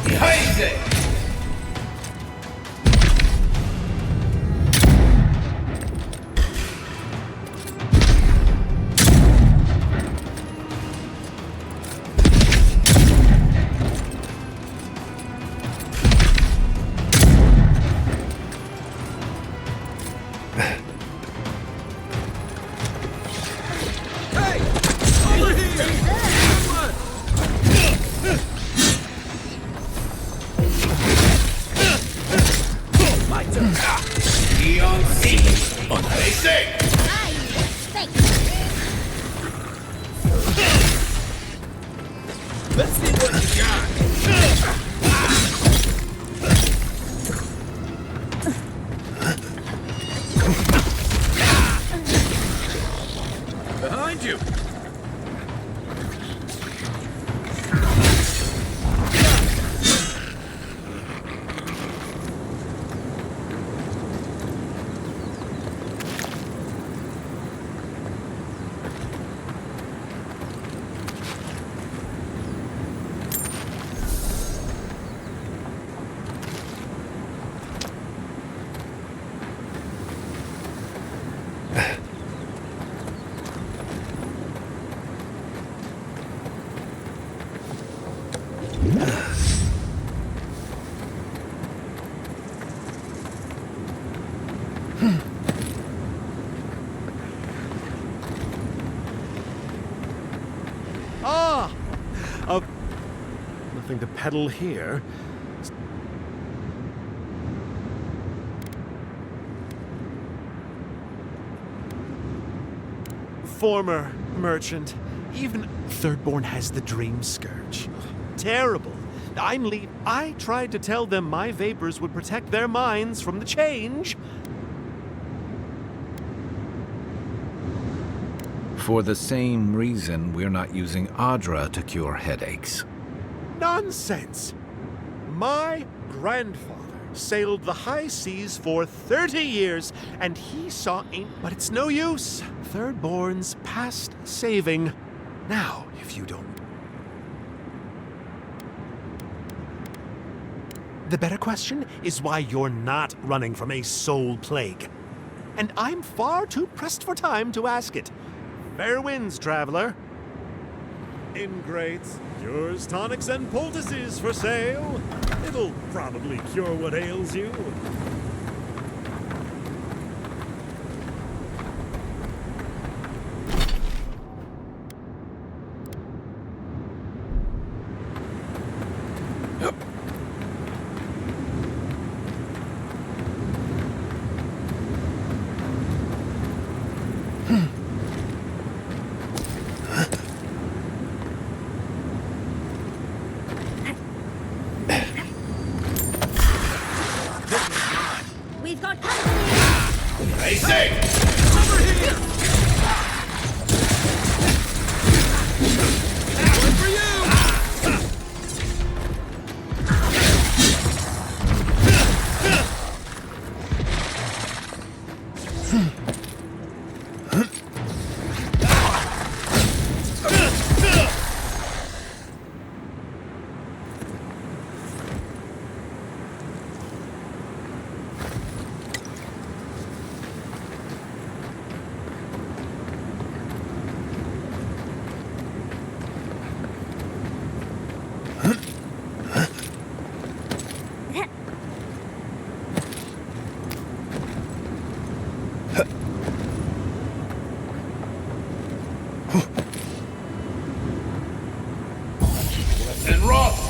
Behind it! Hey! Over here! Come on! My turn. Eon C! Basic! Let's see what you got. Behind you. nothing to peddle here. Former merchant. Even Thirdborn has the dream scourge. Terrible. I tried to tell them my vapors would protect their minds from the change. For the same reason, we're not using Audra to cure headaches. Nonsense! My grandfather sailed the high seas for 30 years, and he saw but it's no use. Thirdborn's past saving. Now, if you don't... The better question is why you're not running from a soul plague. And I'm far too pressed for time to ask it. Fair winds, traveler. Ingrates, cures tonics and poultices for sale. It'll probably cure what ails you. We've got company! I say! Over here! One for you! And rough!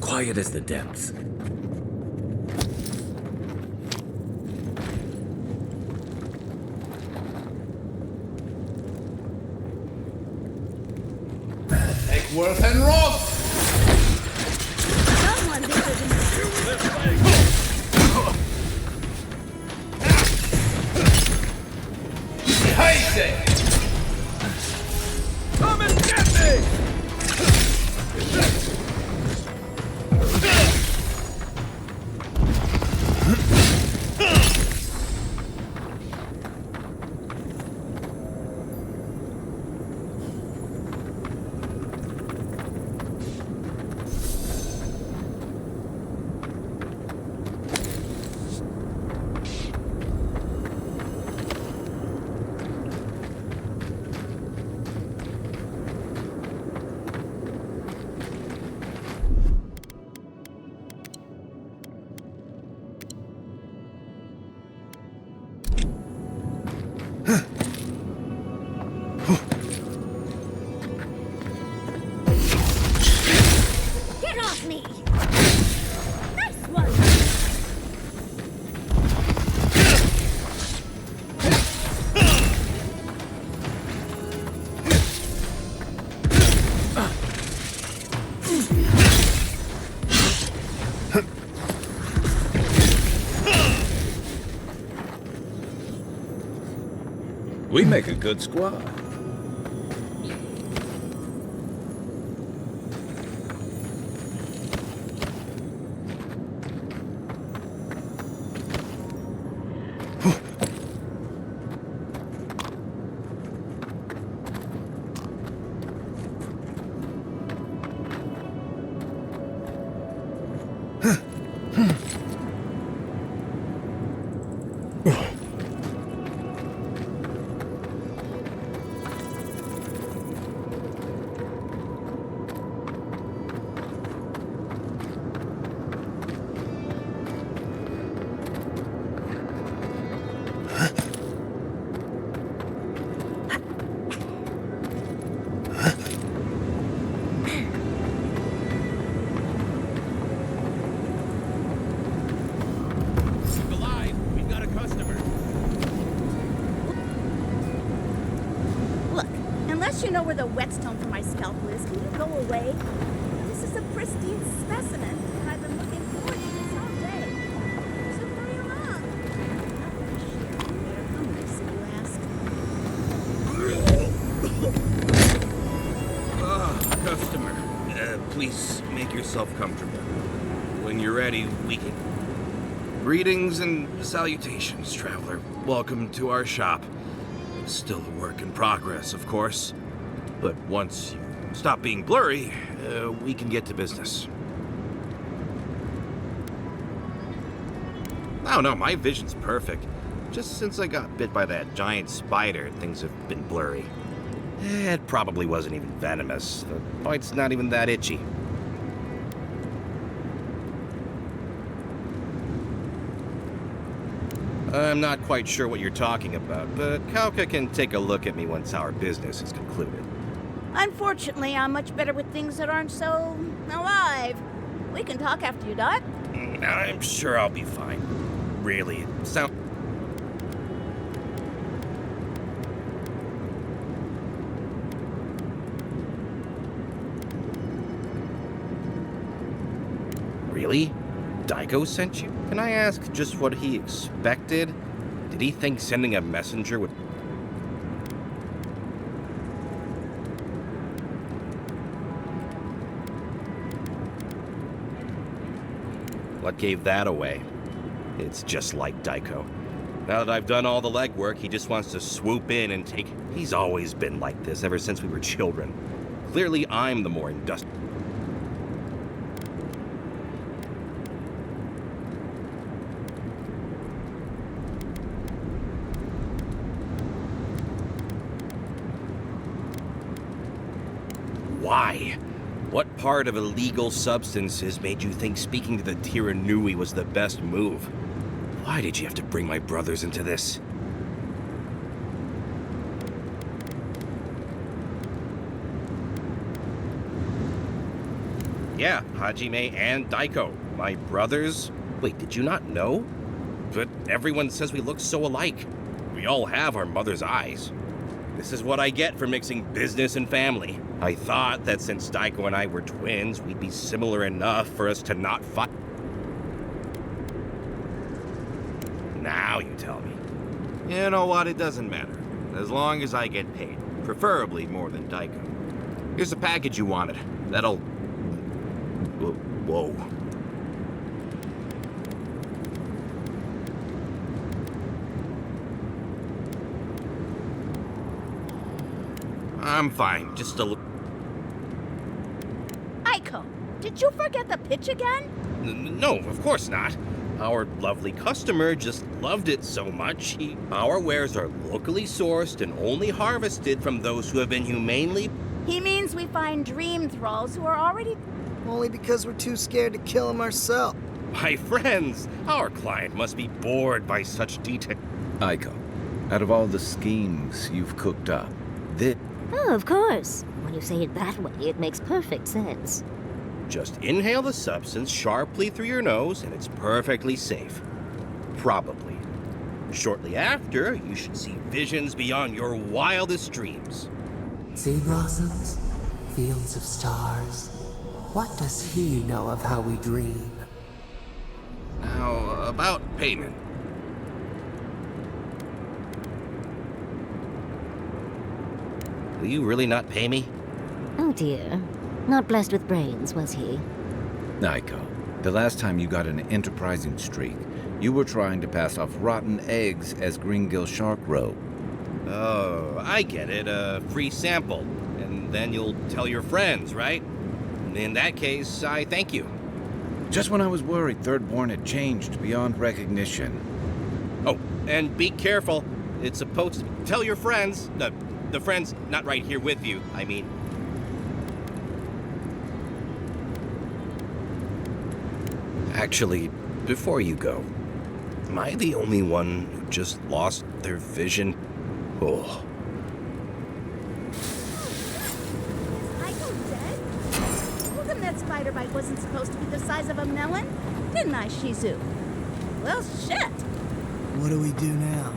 Quiet as the depths. Worth and Roth! Someone's interested in me! Nice one! We make a good squad. Unless you know where the whetstone for my scalpel is, can you go away? This is a pristine specimen, and I've been looking forward to this all day. So hurry along. How much do you ask? Customer, please make yourself comfortable. When you're ready, we can... Greetings and salutations, traveler. Welcome to our shop. It's still a work in progress, of course. But once you stop being blurry, we can get to business. Oh no, my vision's perfect. Just since I got bit by that giant spider, things have been blurry. It probably wasn't even venomous. The bite's not even that itchy. I'm not quite sure what you're talking about, but Kauka can take a look at me once our business is concluded. Unfortunately, I'm much better with things that aren't so alive. We can talk after you die. I'm sure I'll be fine. Really, it sounds... Really? Daiko sent you? Can I ask just what he expected? Did he think sending a messenger would... What gave that away? It's just like Daiko. Now that I've done all the legwork, he just wants to swoop in and take... He's always been like this ever since we were children. Clearly, I'm the more industrious... Why? What part of illegal substances made you think speaking to the Tiranui was the best move? Why did you have to bring my brothers into this? Yeah, Hajime and Daiko, my brothers. Wait, did you not know? But everyone says we look so alike. We all have our mother's eyes. This is what I get for mixing business and family. I thought that since Daiko and I were twins, we'd be similar enough for us to not fight. Now you tell me. You know what? It doesn't matter. As long as I get paid. Preferably more than Daiko. Here's the package you wanted. That'll... Whoa. I'm fine. Just a little... Aiko, did you forget the pitch again? No, of course not. Our lovely customer just loved it so much, our wares are locally sourced and only harvested from those who have been humanely... He means we find dream thralls who are already... Only because we're too scared to kill them ourselves. My friends, our client must be bored by such detail. Aiko, out of all the schemes you've cooked up, this... Oh, of course. When you say it that way, it makes perfect sense. Just inhale the substance sharply through your nose, and it's perfectly safe. Probably. Shortly after, you should see visions beyond your wildest dreams. Sea blossoms, fields of stars. What does he know of how we dream? Now, about payment. Will you really not pay me? Oh dear. Not blessed with brains, was he? Naiko, the last time you got an enterprising streak, you were trying to pass off rotten eggs as Greengill Shark Row. Oh, I get it. A free sample. And then you'll tell your friends, right? In that case, I thank you. Just when I was worried Thirdborn had changed beyond recognition. Oh, and be careful. It's supposed to tell your friends. The friends not right here with you, I mean. Actually, before you go, am I the only one who just lost their vision? Oh. I go dead? Told him that spider bite wasn't supposed to be the size of a melon, didn't I, Shizu? Well, shit. What do we do now?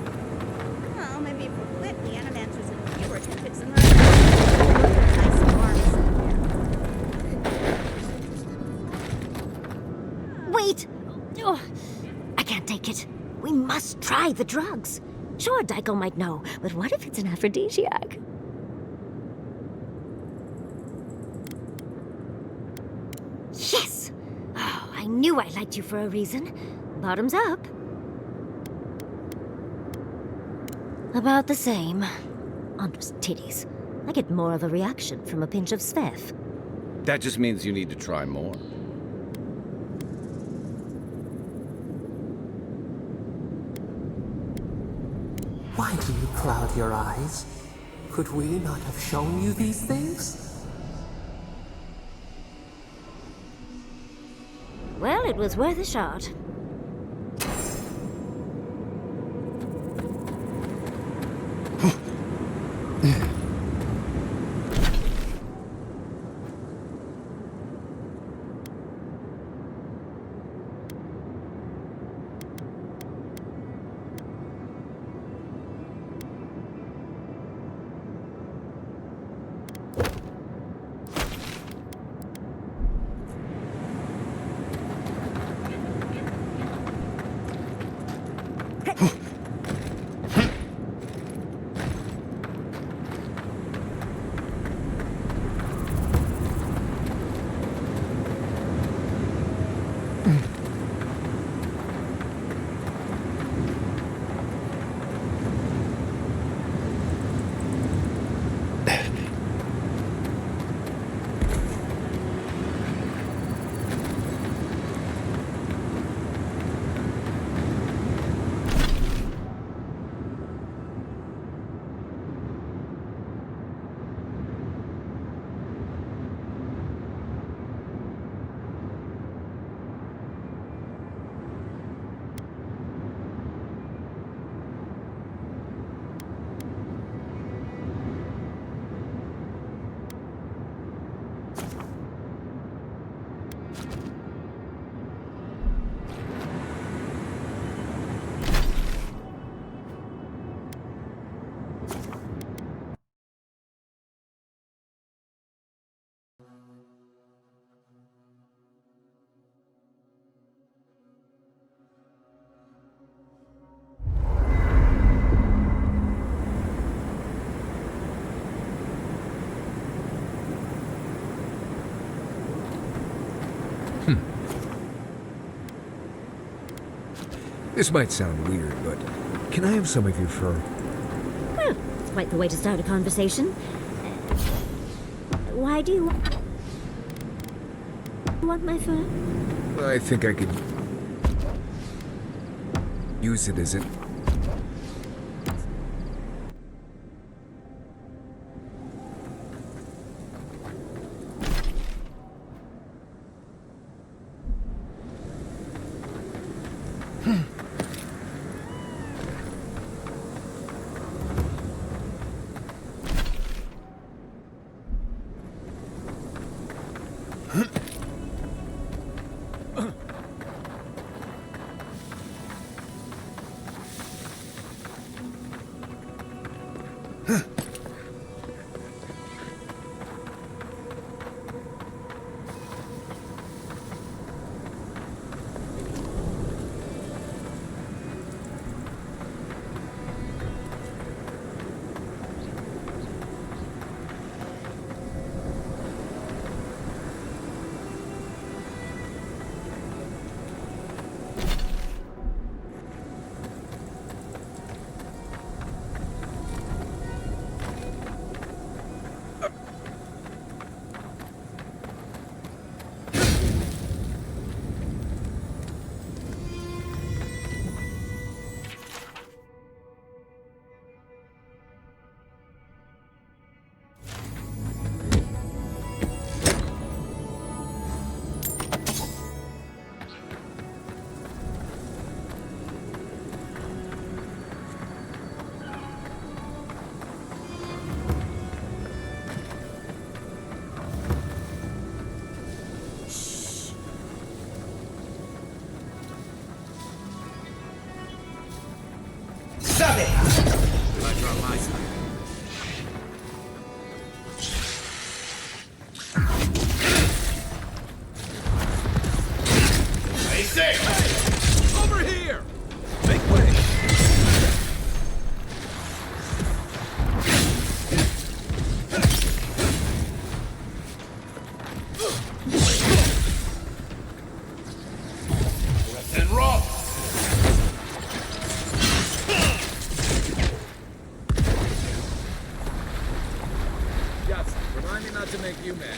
Well, maybe if we quit, the animancers and viewers can fix them nice arms. Wait! Oh, I can't take it. We must try the drugs. Sure, Daiko might know, but what if it's an aphrodisiac? Yes! Oh, I knew I liked you for a reason. Bottoms up. About the same. Andra's titties. I get more of a reaction from a pinch of Svev. That just means you need to try more. Why do you cloud your eyes? Could we not have shown you these things? Well, it was worth a shot. This might sound weird, but can I have some of your fur? Well, it's quite the way to start a conversation. Why do you want my fur? I think I could use it as it. Let's then roll! Just remind me not to make you mad.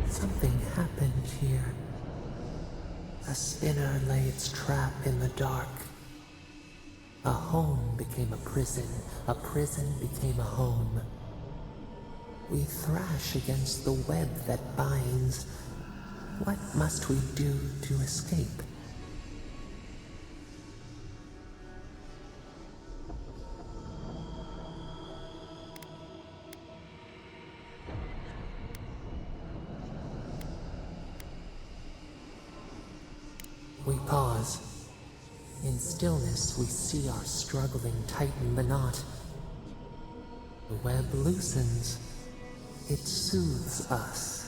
Something happened here. A spinner lay its trap in the dark. A home became a prison became a home. We thrash against the web that binds. What must we do to escape? We pause. In stillness, we see our struggling tighten the knot. The web loosens. It soothes us.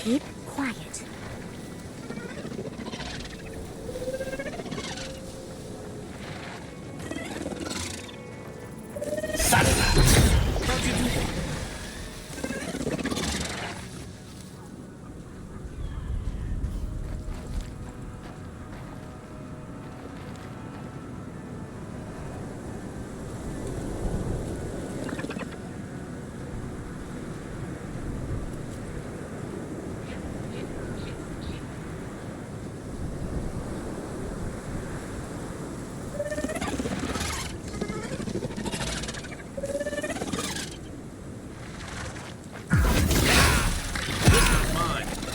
Keep quiet.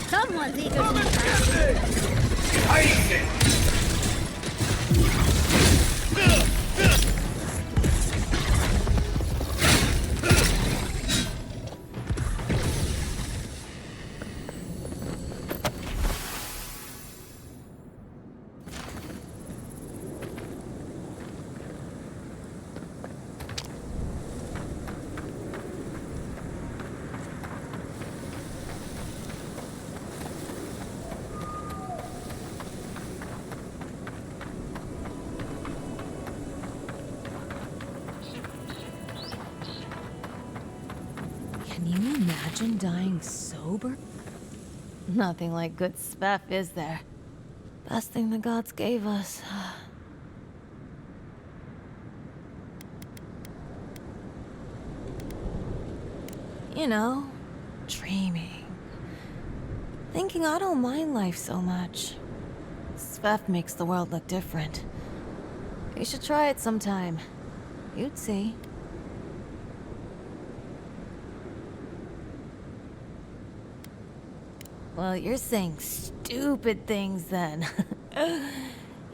Someone's eager to Can you imagine dying sober? Nothing like good spef, is there? Best thing the gods gave us. You know, dreaming. Thinking I don't mind life so much. Spef makes the world look different. You should try it sometime. You'd see. Well, you're saying stupid things then.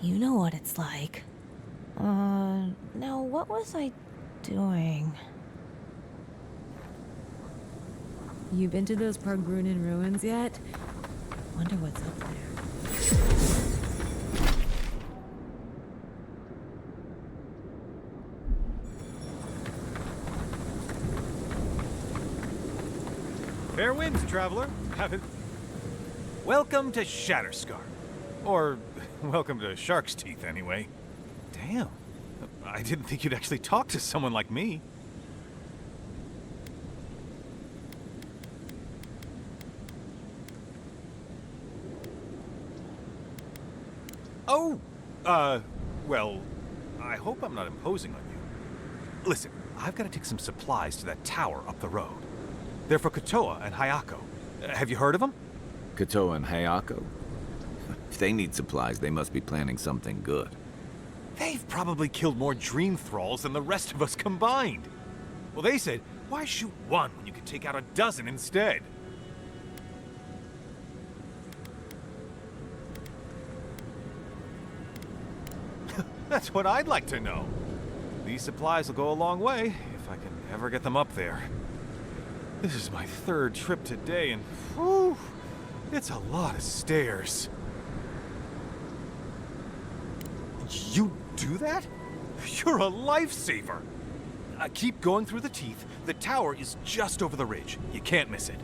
You know what it's like. Now what was I doing? You been to those Pargrunin ruins yet? Wonder what's up there. Fair winds, traveler. Welcome to Shatterscar. Or, welcome to Shark's Teeth, anyway. Damn. I didn't think you'd actually talk to someone like me. Oh! Well, I hope I'm not imposing on you. Listen, I've got to take some supplies to that tower up the road. They're for Kotoa and Hayako. Have you heard of them? Kotoa and Hayako? If they need supplies, they must be planning something good. They've probably killed more dream thralls than the rest of us combined. Well, they said, why shoot one when you could take out a dozen instead? That's what I'd like to know. These supplies will go a long way, if I can ever get them up there. This is my third trip today, and whew, it's a lot of stairs. You do that? You're a lifesaver. Keep going through the teeth. The tower is just over the ridge. You can't miss it.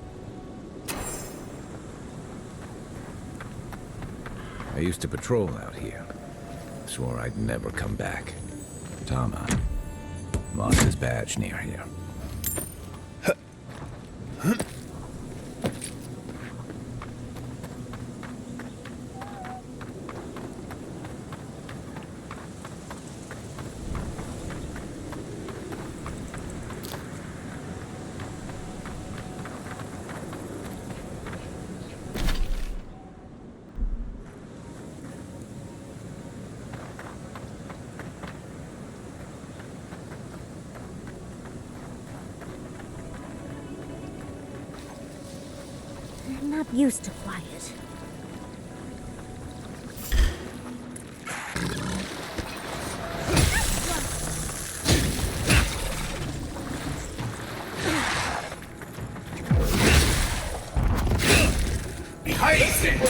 I used to patrol out here. Swore I'd never come back. Tama lost his badge near here. I'm not used to quiet. Behind it!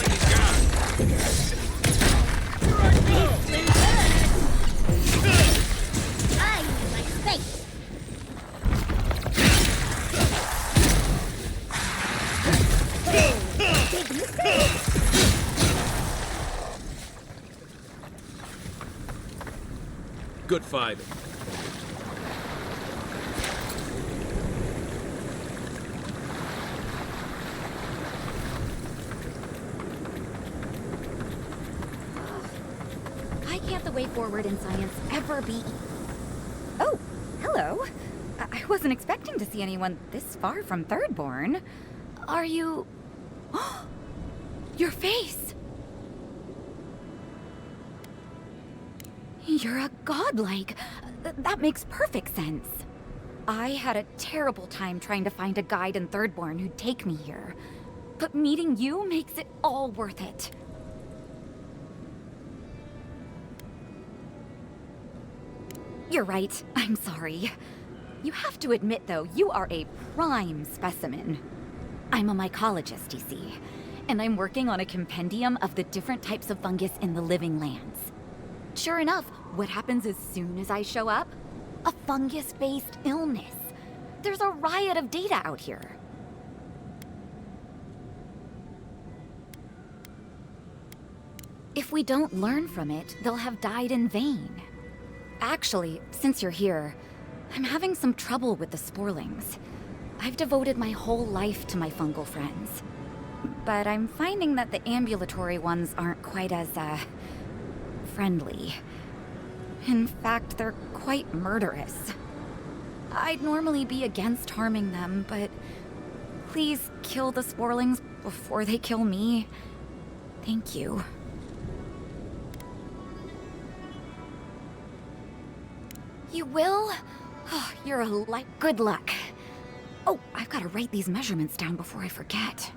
identified. Why can't the way forward in science ever be... Oh, hello. I wasn't expecting to see anyone this far from Thirdborn. Are you... Your face! You're a godlike. That makes perfect sense. I had a terrible time trying to find a guide in Thirdborn who'd take me here. But meeting you makes it all worth it. You're right. I'm sorry. You have to admit, though, you are a prime specimen. I'm a mycologist, you see, and I'm working on a compendium of the different types of fungus in the living lands. Sure enough, what happens as soon as I show up? A fungus-based illness. There's a riot of data out here. If we don't learn from it, they'll have died in vain. Actually, since you're here, I'm having some trouble with the sporlings. I've devoted my whole life to my fungal friends. But I'm finding that the ambulatory ones aren't quite as, friendly. In fact, they're quite murderous. I'd normally be against harming them, but please kill the sporlings before they kill me. Thank you. You will? Oh, you're a light. Good luck. Oh, I've got to write these measurements down before I forget.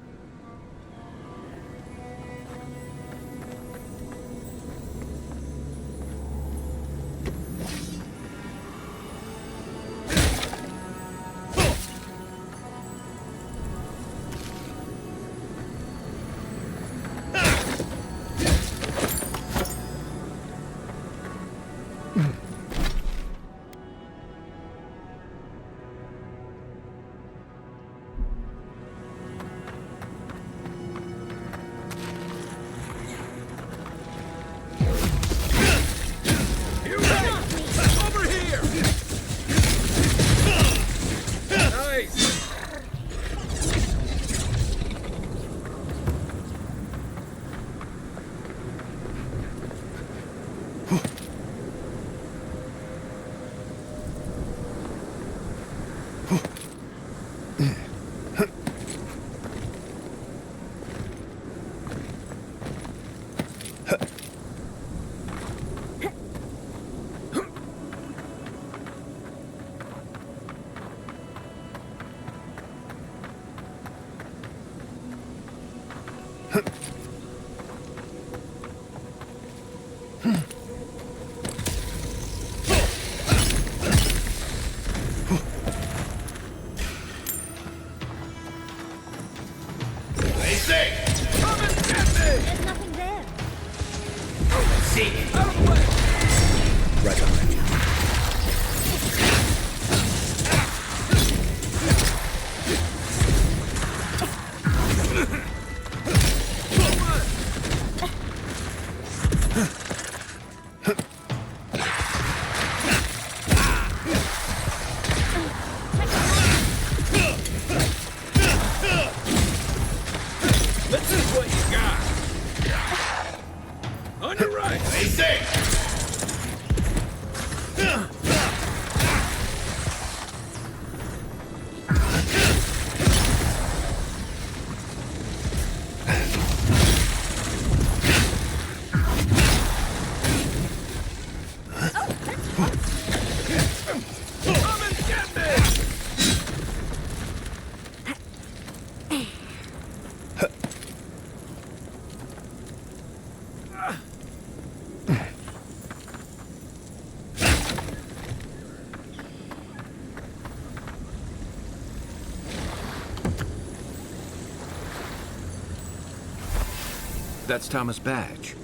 That's Thomas' badge.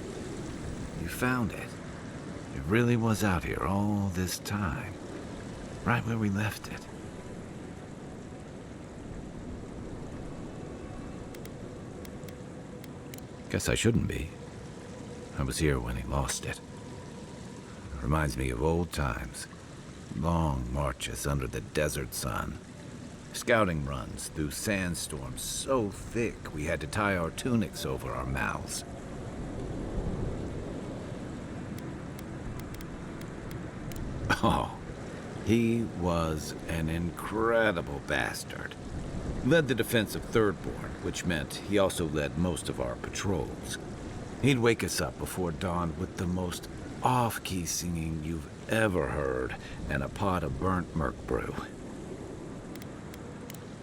You found it. It really was out here all this time. Right where we left it. Guess I shouldn't be. I was here when he lost it. Reminds me of old times. Long marches under the desert sun. Scouting runs through sandstorms so thick we had to tie our tunics over our mouths. Oh, he was an incredible bastard. Led the defense of Thirdborn, which meant he also led most of our patrols. He'd wake us up before dawn with the most off-key singing you've ever heard and a pot of burnt merc brew.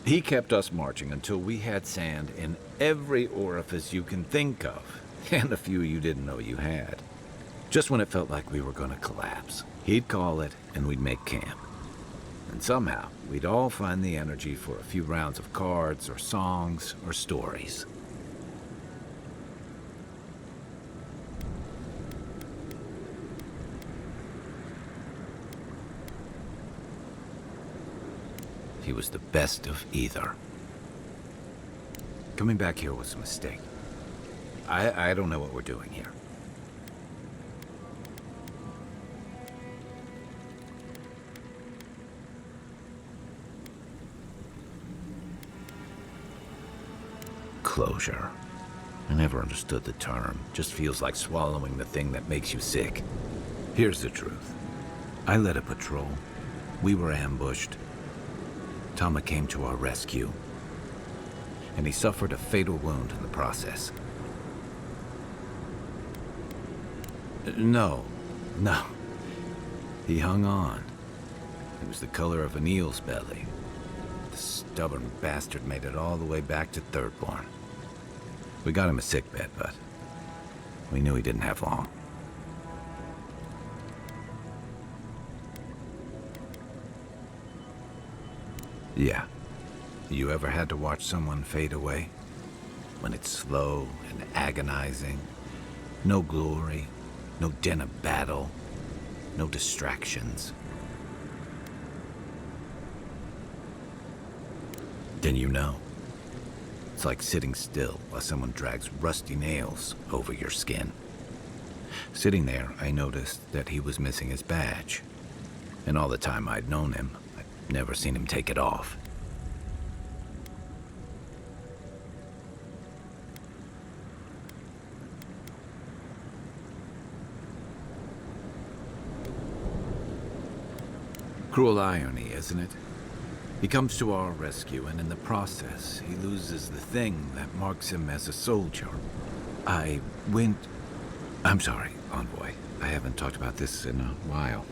He kept us marching until we had sand in every orifice you can think of, and a few you didn't know you had. Just when it felt like we were going to collapse, he'd call it and we'd make camp. And somehow, we'd all find the energy for a few rounds of cards or songs or stories. He was the best of either. Coming back here was a mistake. I don't know what we're doing here. Closure. I never understood the term. Just feels like swallowing the thing that makes you sick. Here's the truth. I led a patrol. We were ambushed. Tama came to our rescue. And he suffered a fatal wound in the process. No. He hung on. It was the color of an eel's belly. The stubborn bastard made it all the way back to Thirdborn. We got him a sickbed, but we knew he didn't have long. Yeah. You ever had to watch someone fade away? When it's slow and agonizing. No glory, no din of battle, no distractions. Then you know. It's like sitting still while someone drags rusty nails over your skin. Sitting there, I noticed that he was missing his badge. And all the time I'd known him, I'd never seen him take it off. Cruel irony, isn't it? He comes to our rescue, and in the process, he loses the thing that marks him as a soldier. I'm sorry, Envoy. I haven't talked about this in a while.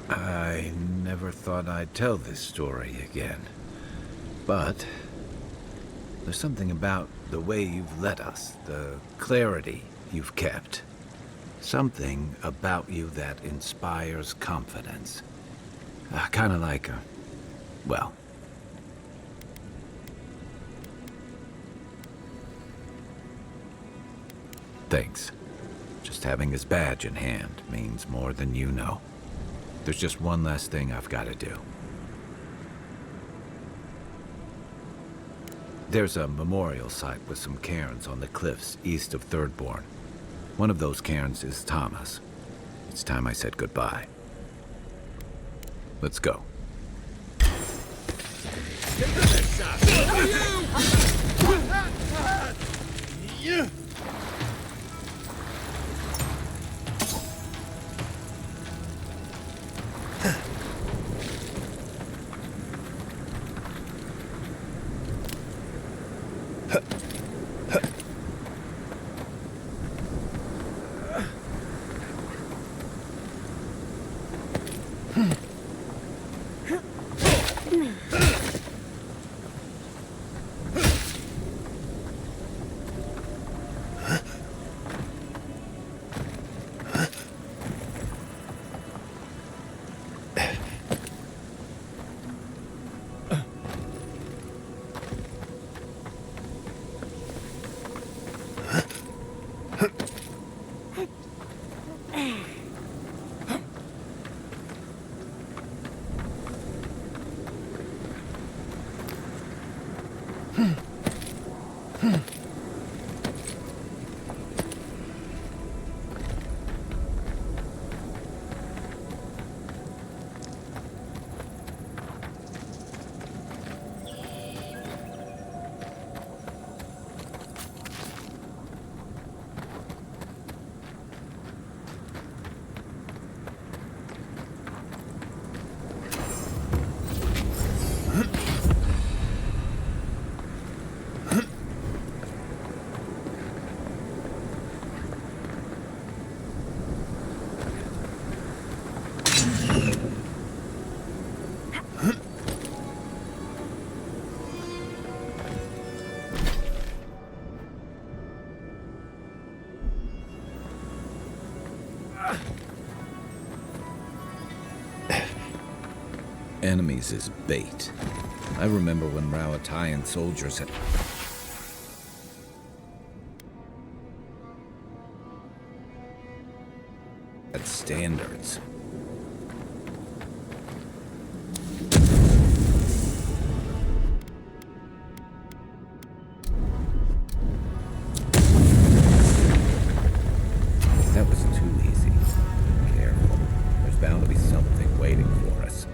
I never thought I'd tell this story again. But there's something about the way you've led us, the clarity you've kept. Something about you that inspires confidence. Kind of like well. Thanks. Just having his badge in hand means more than you know. There's just one last thing I've got to do. There's a memorial site with some cairns on the cliffs east of Thirdborn. One of those cairns is Tama's. It's time I said goodbye. Let's go. Enemies is bait. I remember when Rawatayan soldiers had standards. That was too easy. Careful. There's bound to be something waiting for us.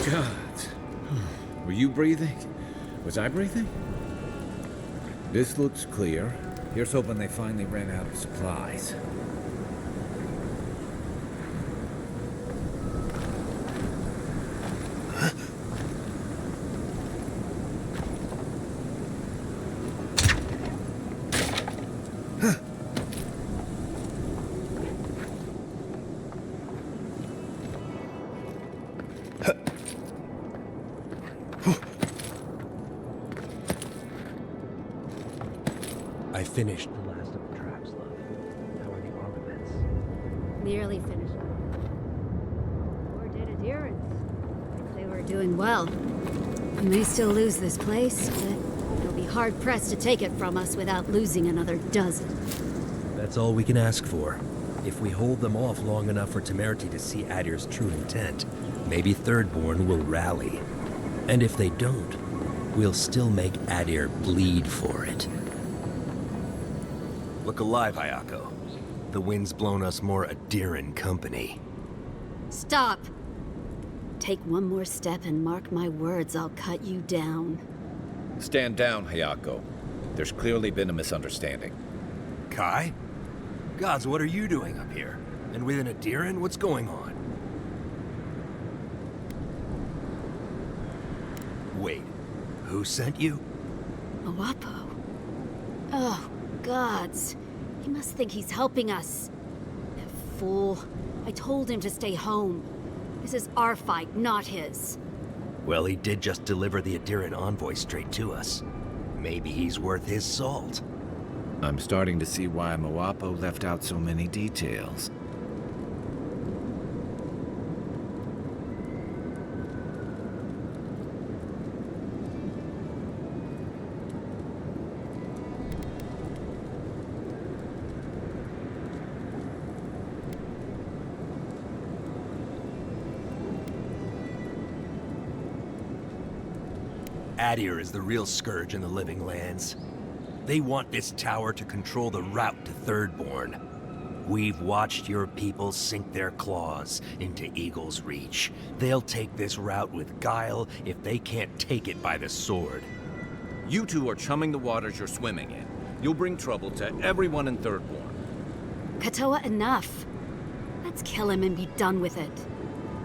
God. Were you breathing? Was I breathing? This looks clear. Here's hoping they finally ran out of supplies. I finished the last of the traps, love. How are the armaments? Nearly finished. Poor dead adherents. They were doing well. We may still lose this place, but they'll be hard-pressed to take it from us without losing another dozen. That's all we can ask for. If we hold them off long enough for Temerity to see Adir's true intent, maybe Thirdborn will rally. And if they don't, we'll still make Adir bleed for it. Look alive, Hayako. The wind's blown us more Adiran company. Stop! Take one more step and mark my words, I'll cut you down. Stand down, Hayako. There's clearly been a misunderstanding. Kai? Gods, what are you doing up here? And with an Adiran, what's going on? Wait, who sent you? Awapo. Oh, gods. He must think he's helping us. That fool. I told him to stay home. This is our fight, not his. Well, he did just deliver the Adiran envoy straight to us. Maybe he's worth his salt. I'm starting to see why Moapo left out so many details. Adir is the real scourge in the living lands. They want this tower to control the route to Thirdborn. We've watched your people sink their claws into Eagle's Reach. They'll take this route with guile if they can't take it by the sword. You two are chumming the waters you're swimming in. You'll bring trouble to everyone in Thirdborn. Katoa, enough. Let's kill him and be done with it.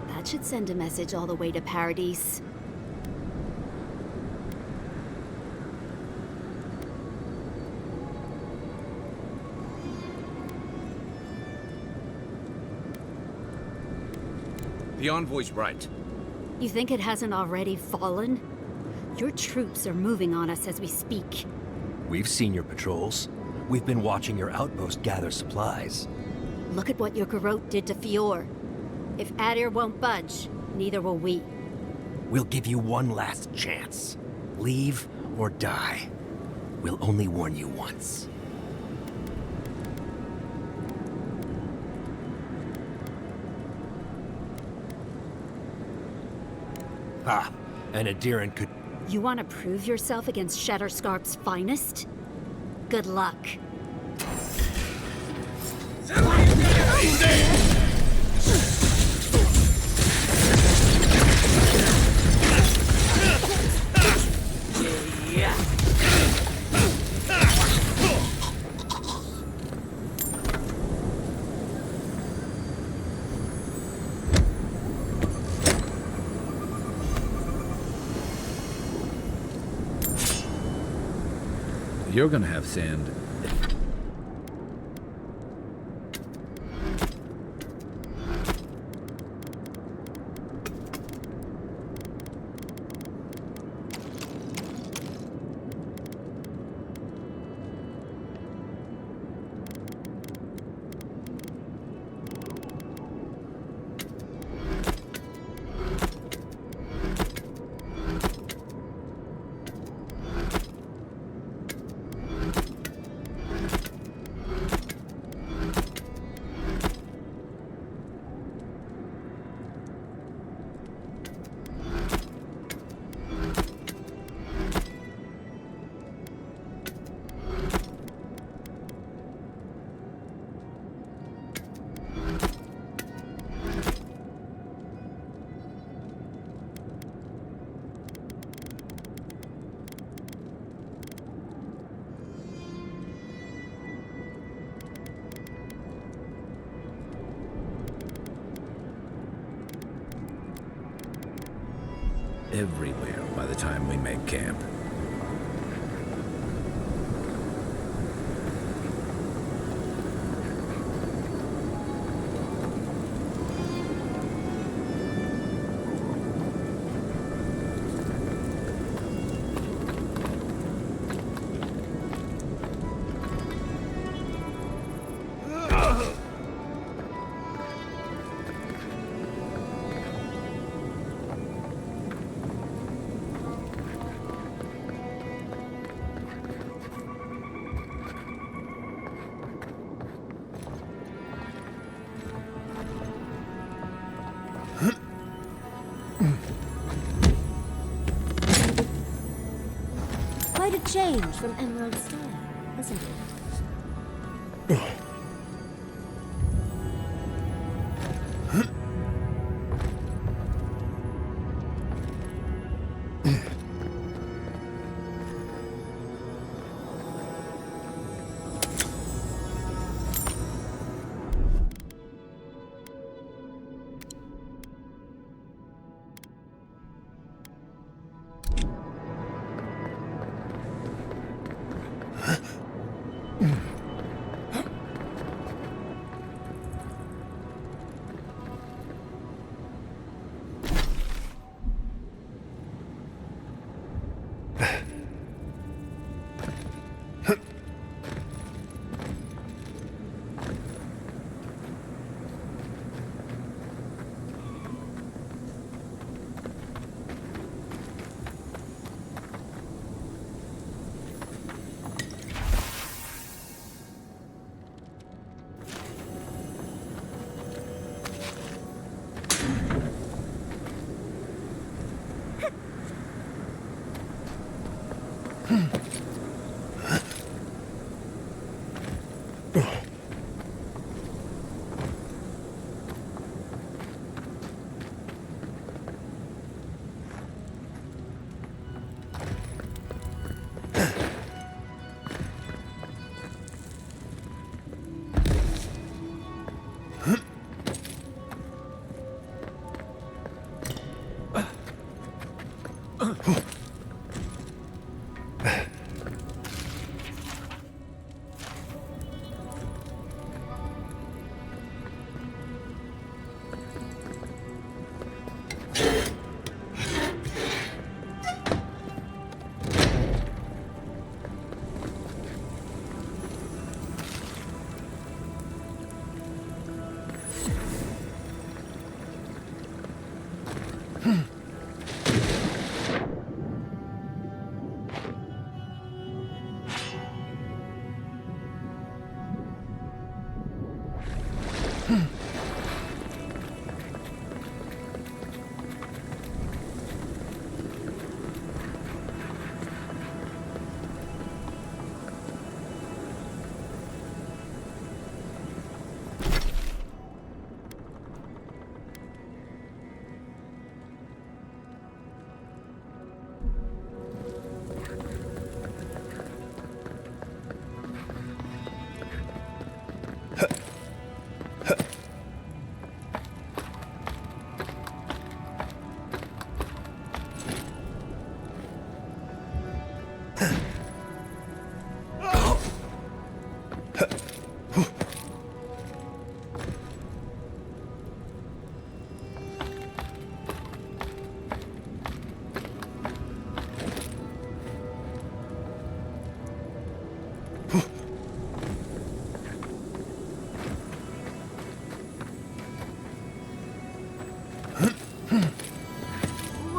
That should send a message all the way to Paradise. The envoy's right. You think it hasn't already fallen? Your troops are moving on us as we speak. We've seen your patrols. We've been watching your outpost gather supplies. Look at what your garrote did to Fior. If Adir won't budge, neither will we. We'll give you one last chance. Leave or die. We'll only warn you once. Ah, and Adiran could... You want to prove yourself against Shatterscarp's finest? Good luck. You're gonna have sand. Everywhere by the time we make camp. Quite a change from Emerald Star, hasn't it?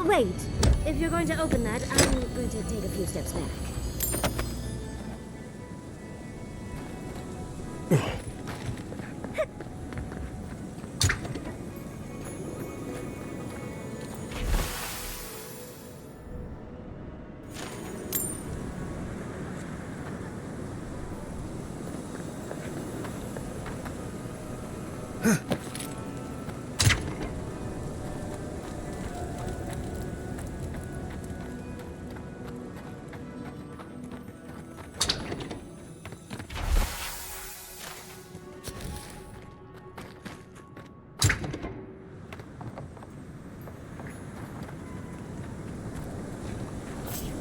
Wait. If you're going to open that, I'm going to take a few steps back.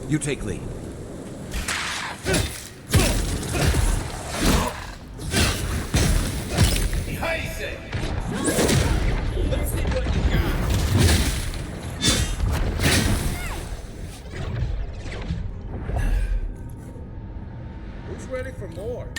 You take lead. Let's see what you got. Who's ready for more?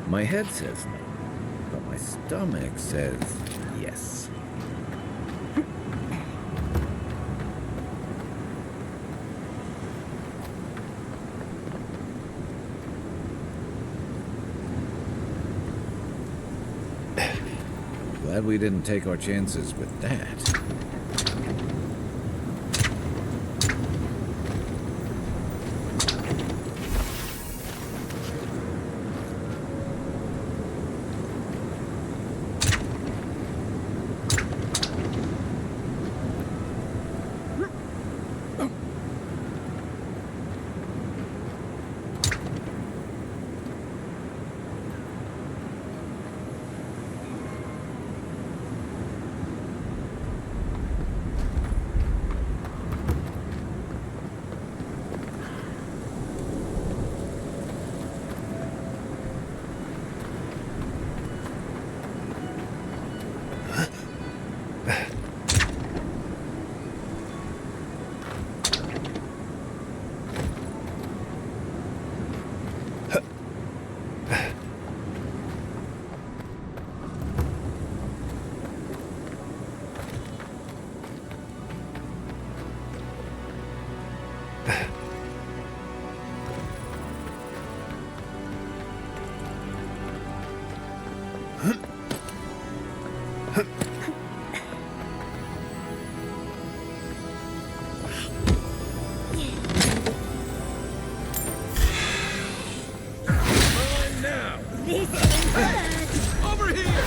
My head says no, but my stomach says yes. Glad we didn't take our chances with that. Over here!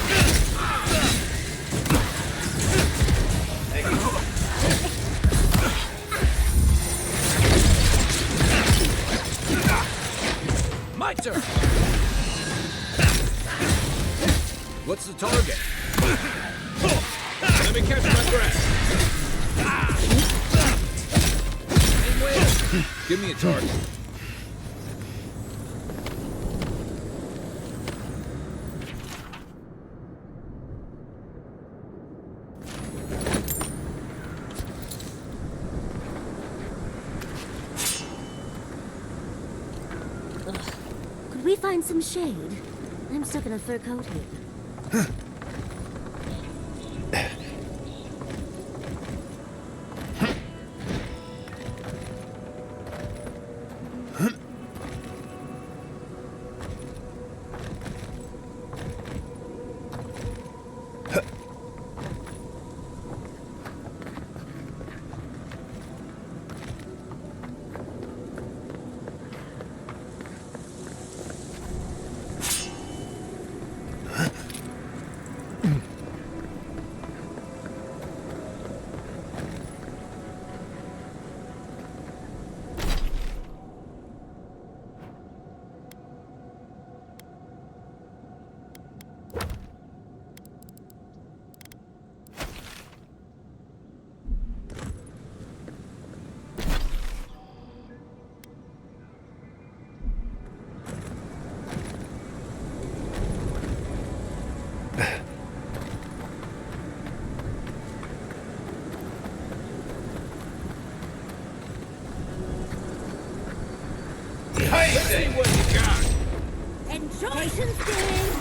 My turn! What's the target? Let me catch my breath. Give me a target. Could we find some shade? I'm stuck in a fur coat here. See what you got. Enjoy! Patience, Dave!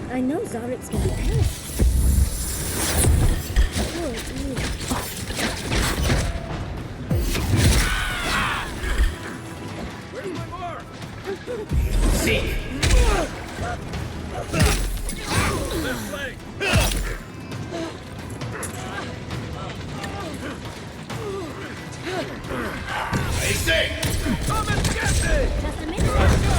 I know Zarek's gonna be pissed. Oh, dear. Where's my mark? See. Left leg. I say. Come and get me! Just a minute. Let's go.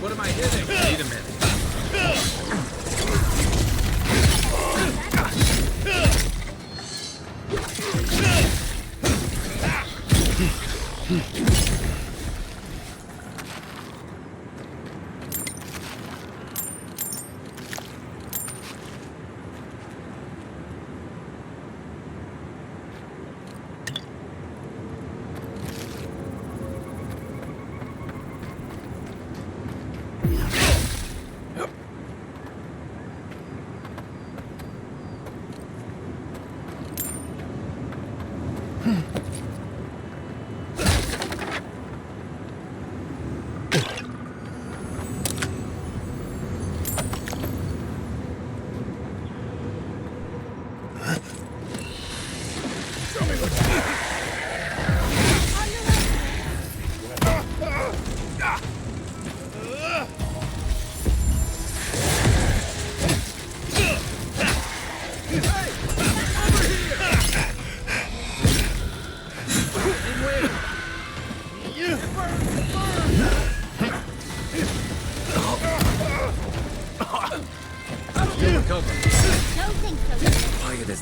What am I hitting? Wait a minute.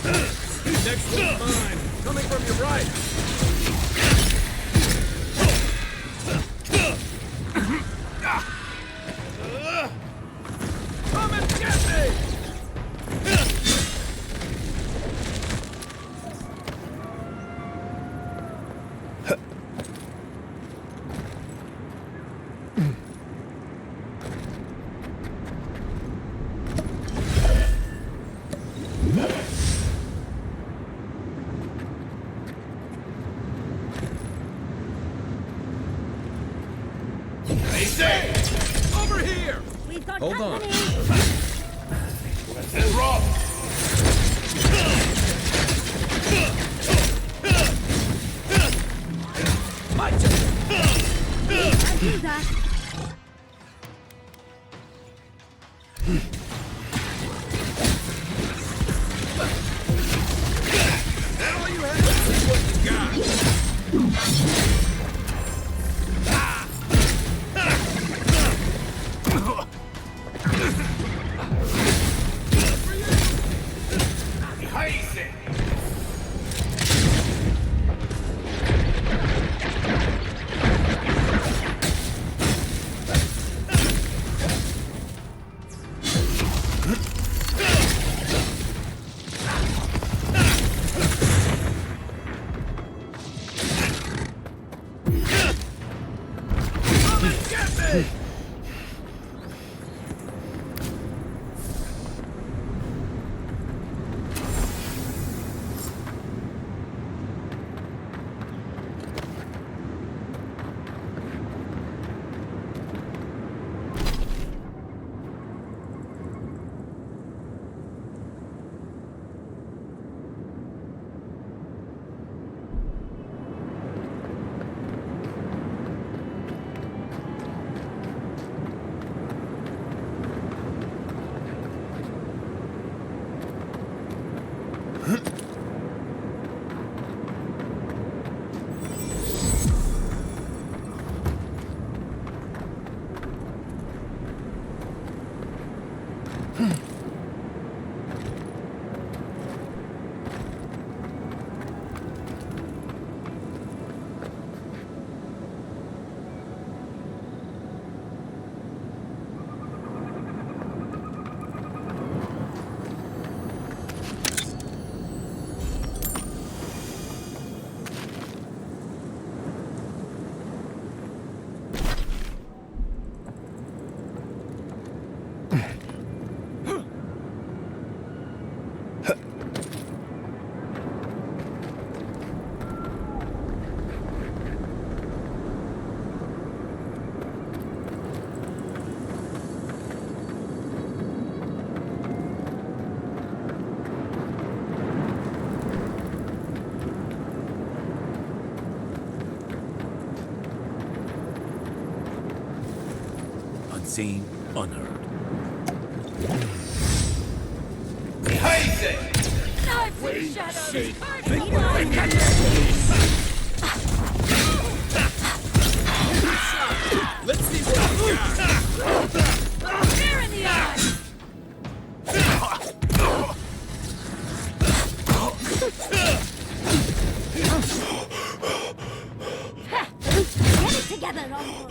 Next one's mine. Coming from your right. Come and get me! Over here! We've got Hold on. Let's rock! My turn! I do that. That all you have? Let's see what you got. Unseen, unheard. Let's see what we got. Fair in the eye. Get it together, Rumble.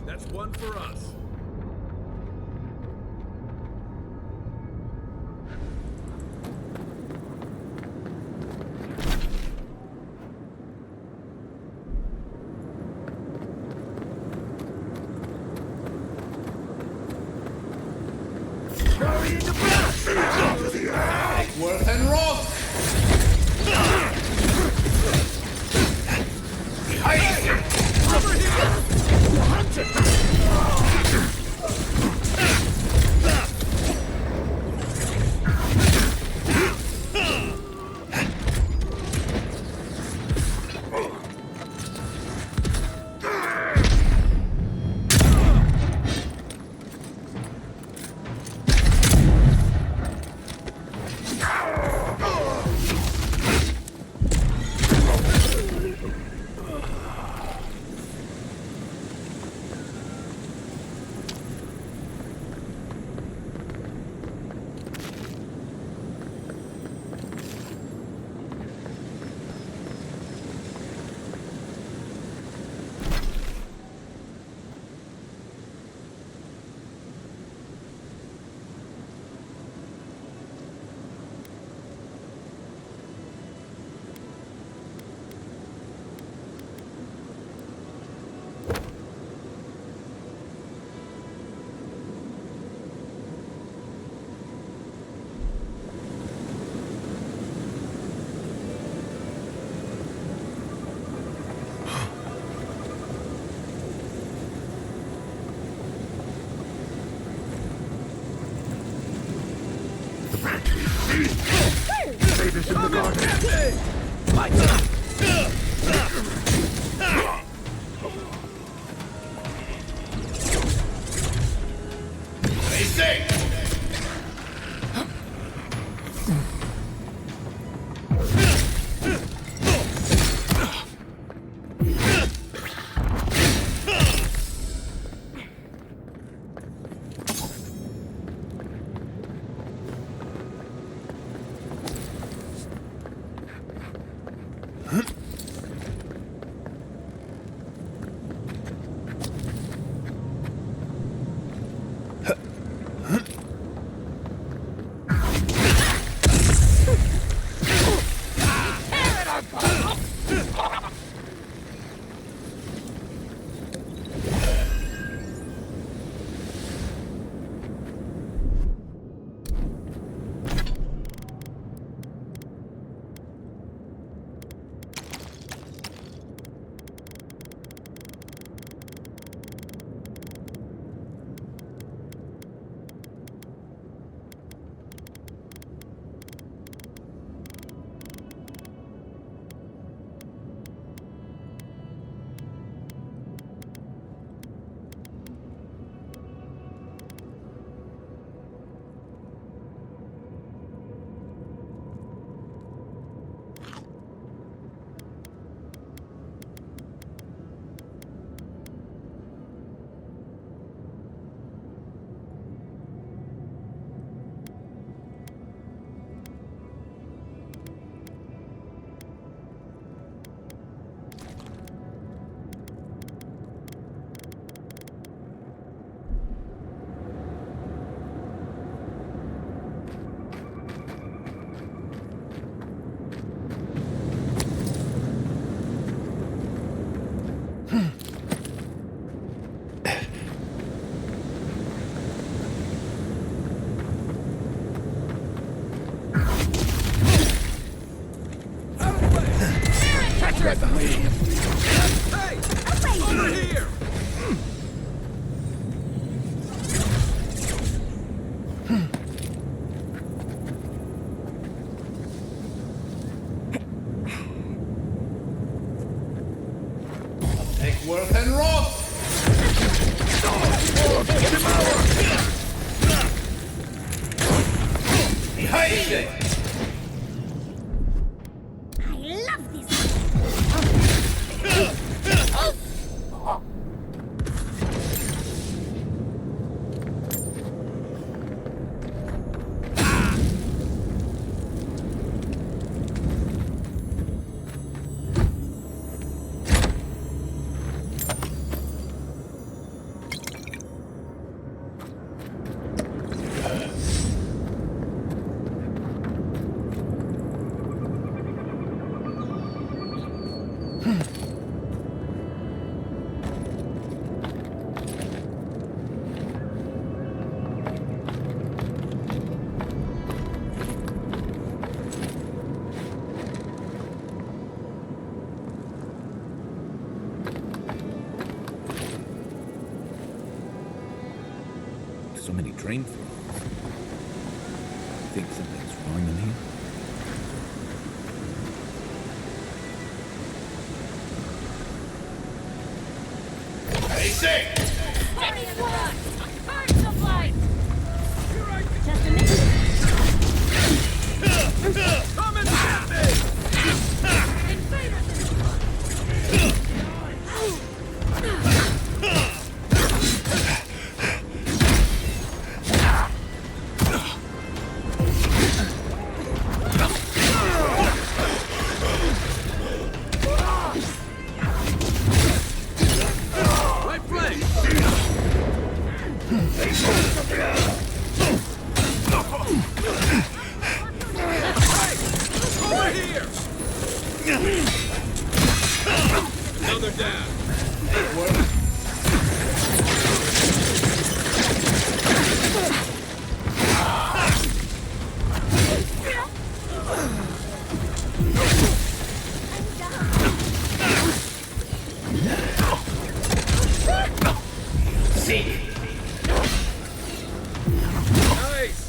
That's one for us. Worth and rock! Over here! right behind you. Hey! Over here! Take Worth and Roth! Behind it! I love this. So many train throws. Think something's wrong in here? Hey, say! Just a minute. Come and get me! Right flank! Over here! Another down. See? Nice!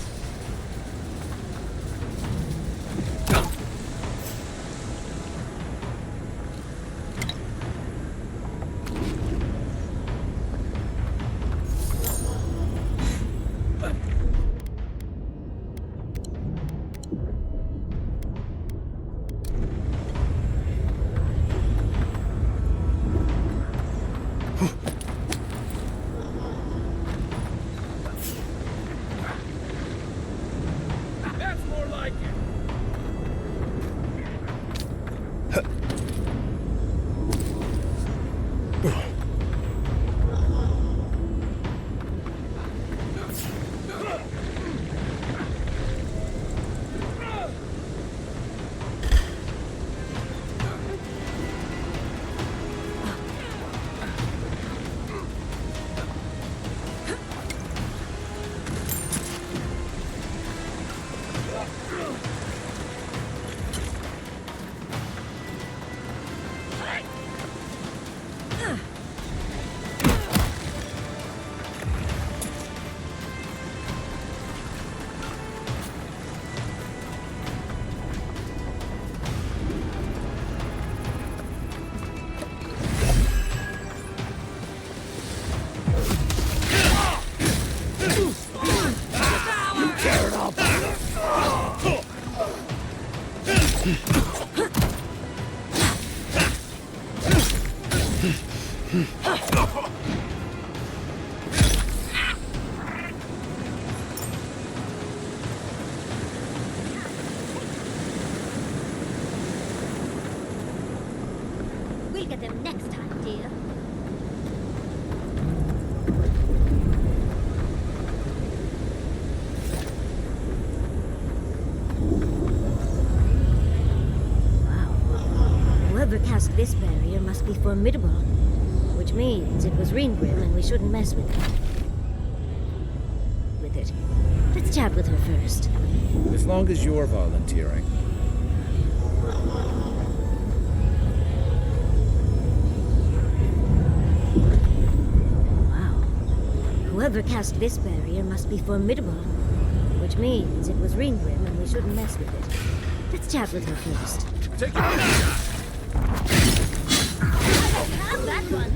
That's more like it! We'll get them next time, dear. Whoever cast this barrier must be formidable. Which means it was Ringrim and we shouldn't mess with it. Let's chat with her first. As long as you're volunteering. Whoever cast this barrier must be formidable, which means it was Ringgrim and we shouldn't mess with it. Let's chat with her first. Take it easy. Have that one.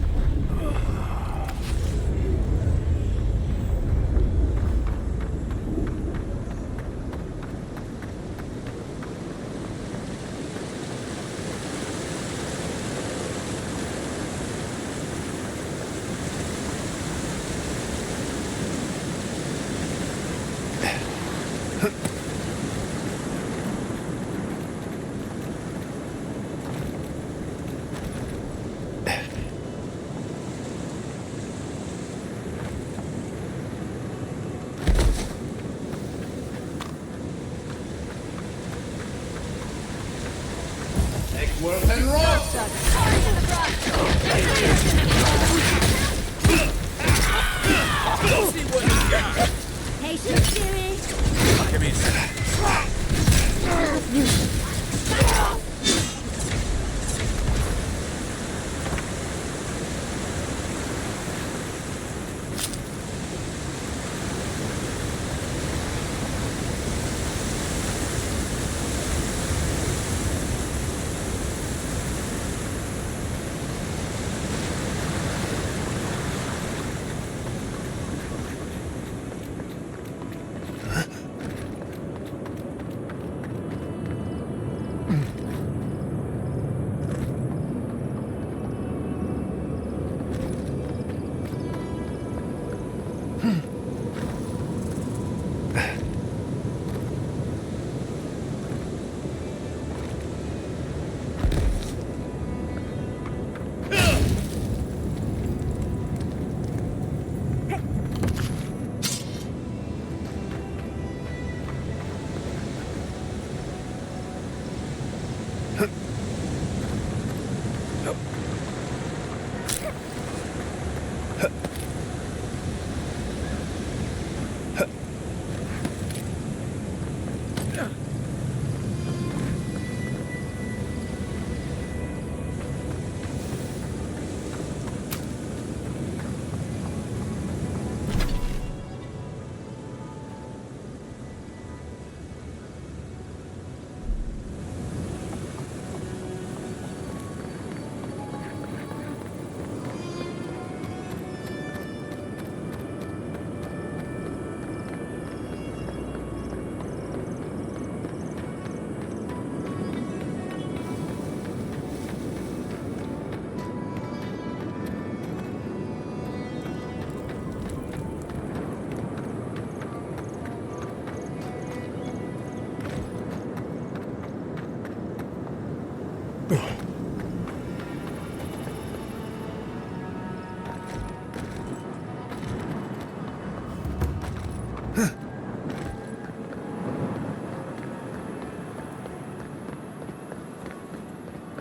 Worth and rock! See what he's got. Patience, dearie. Give me a second.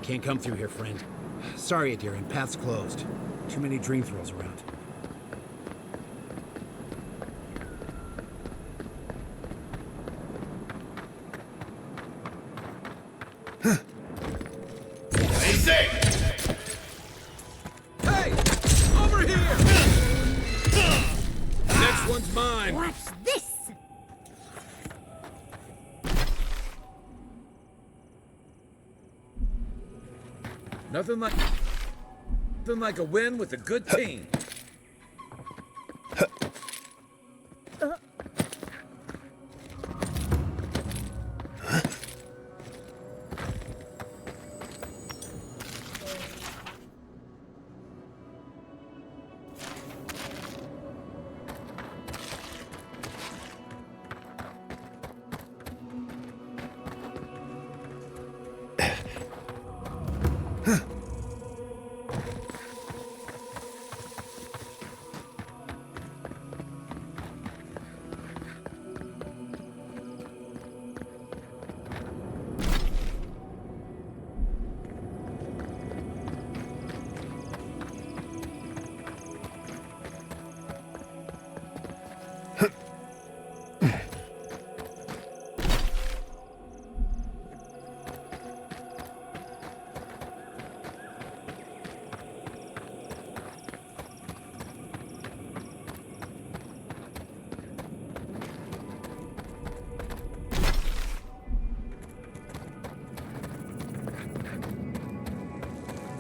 Can't come through here, friend. Sorry, Adiran. Path's closed. Too many dream thrills around. Stay safe! Hey! Over here! Next one's mine. Watch this! Nothing like a win with a good team.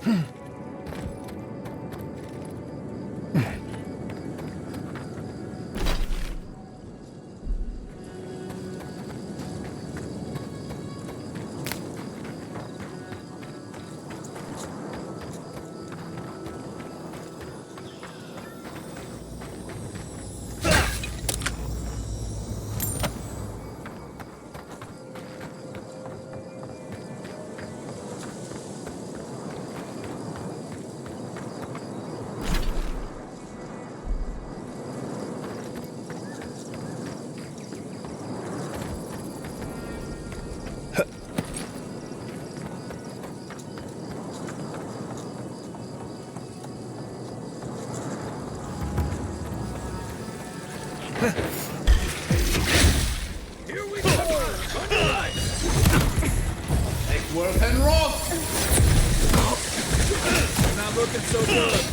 Here we go! Egworth and Roth! Not looking so good.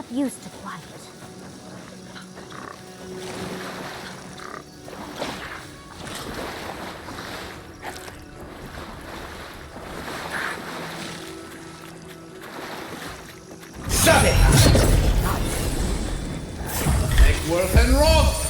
Used to quiet. Shut it! Egworth and Roth!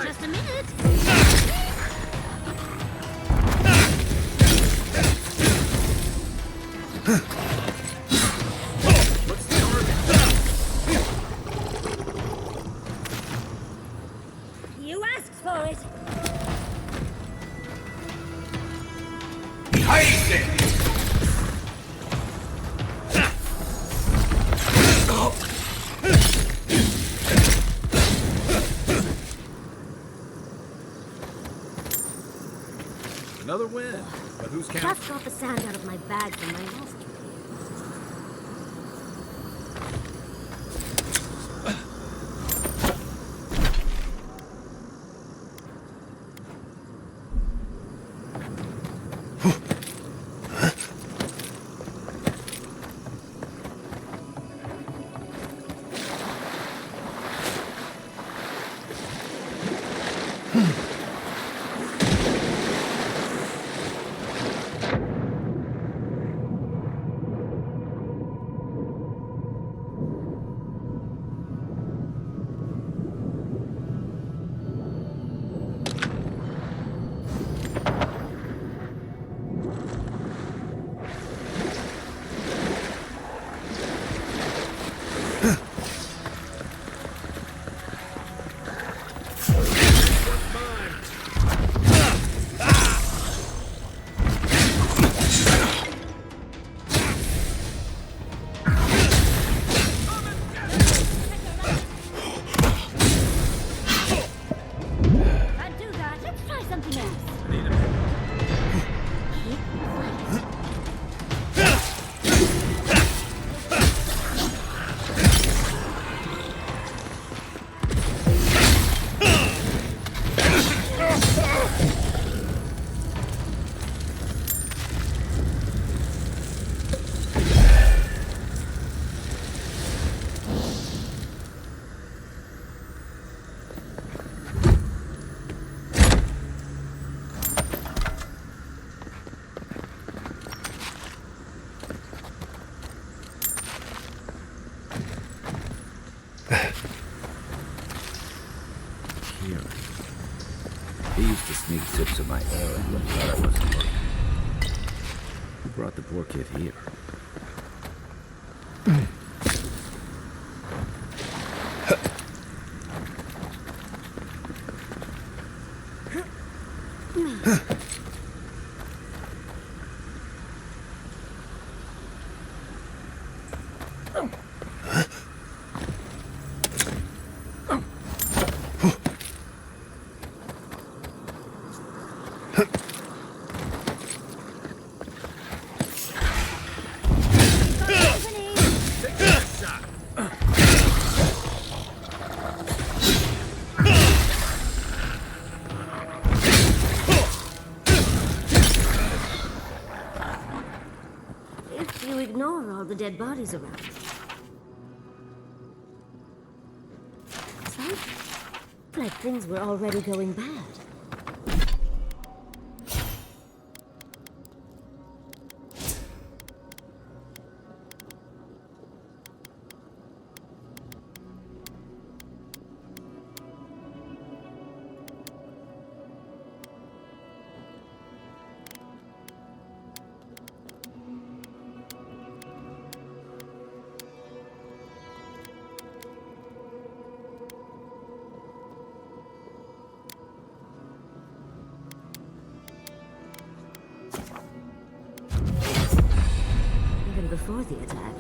Just a minute. You asked for it. Another win. But who's counting? Just got the sand out of my bag from my last trip. He used to sneak sips of my ale and look thought I wasn't looking. Who brought the poor kid here? Ignore all the dead bodies around. Sounds like things were already going bad. Before the attack.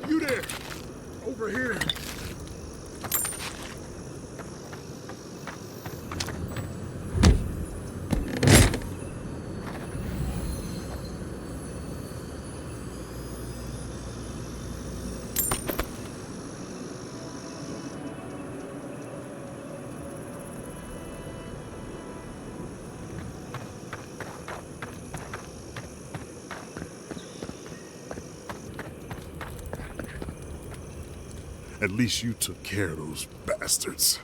You there! Over here! At least you took care of those bastards.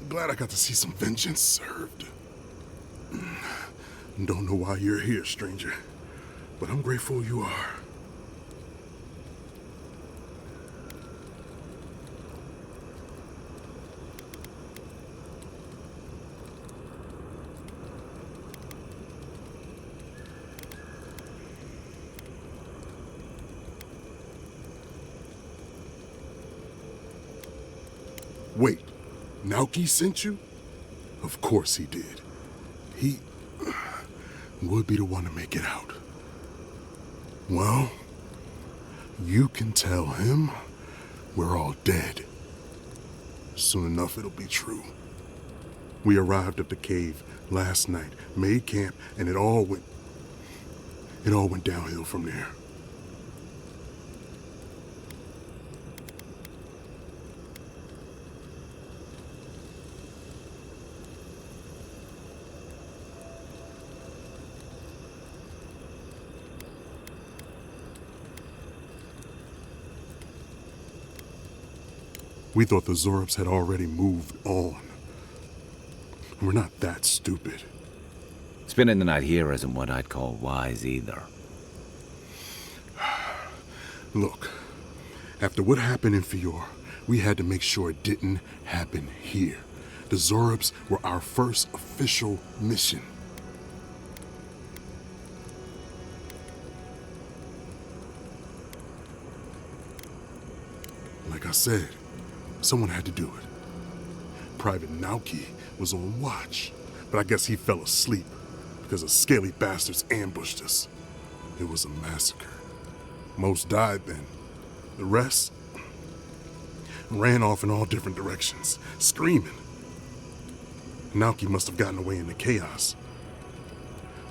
Glad I got to see some vengeance served. Don't know why you're here, stranger, but I'm grateful you are. Wait, Naoki sent you? Of course he did. He would be the one to make it out. Well, you can tell him we're all dead. Soon enough it'll be true. We arrived at the cave last night, made camp, and it all went downhill from there. We thought the Zorops had already moved on. We're not that stupid. Spending the night here isn't what I'd call wise either. Look, after what happened in Fior, we had to make sure it didn't happen here. The Zorops were our first official mission. Like I said, someone had to do it. Private Naoki was on watch, but I guess he fell asleep because the scaly bastards ambushed us. It was a massacre. Most died then. The rest ran off in all different directions, screaming. Naoki must have gotten away in the chaos.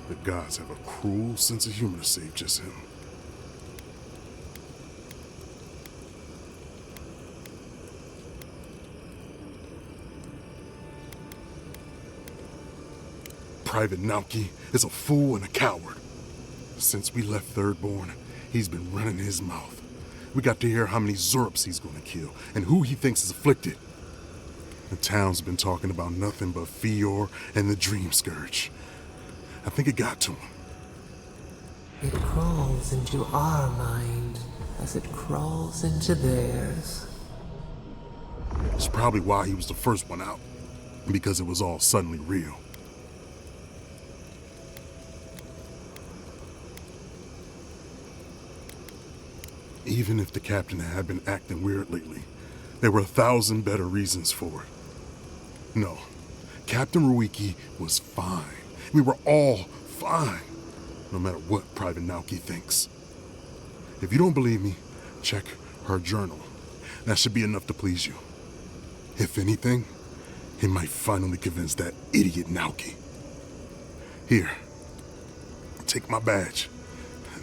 The gods have a cruel sense of humor to save just him. Private Naoki is a fool and a coward. Since we left Thirdborn, he's been running his mouth. We got to hear how many Zorops he's gonna kill and who he thinks is afflicted. The town's been talking about nothing but Fior and the Dream Scourge. I think it got to him. It crawls into our mind as it crawls into theirs. It's probably why he was the first one out, because it was all suddenly real. Even if the captain had been acting weird lately, there were 1,000 better reasons for it. No, Captain Ruiki was fine. We were all fine, no matter what Private Naoki thinks. If you don't believe me, check her journal. That should be enough to please you. If anything, it might finally convince that idiot Naoki. Here, take my badge.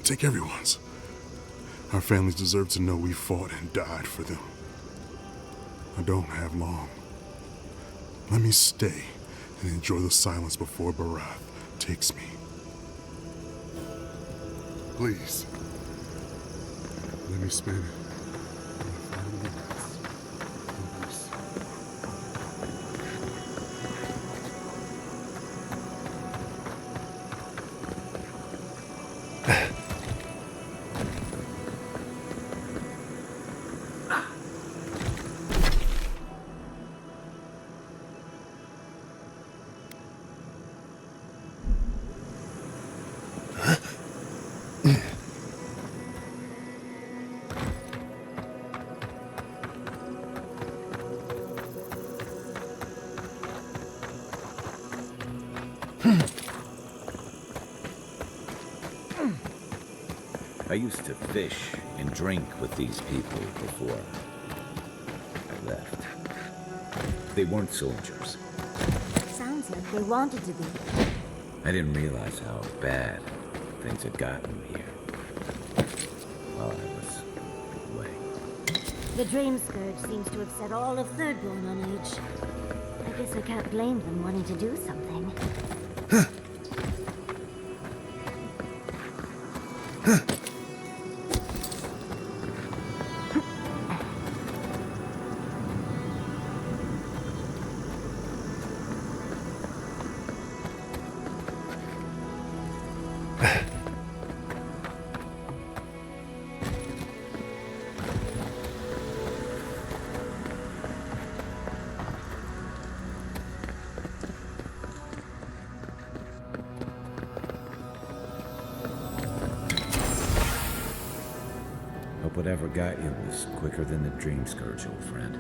Take everyone's. Our families deserve to know we fought and died for them. I don't have long. Let me stay and enjoy the silence before Barath takes me. Please, let me spend I used to fish and drink with these people before I left. They weren't soldiers. Sounds like they wanted to be. I didn't realize how bad things had gotten here while I was away. The Dream Scourge seems to have set all of Thirdborn on edge. I guess I can't blame them wanting to do something. Hope whatever got you was quicker than the Dream Scourge, old friend.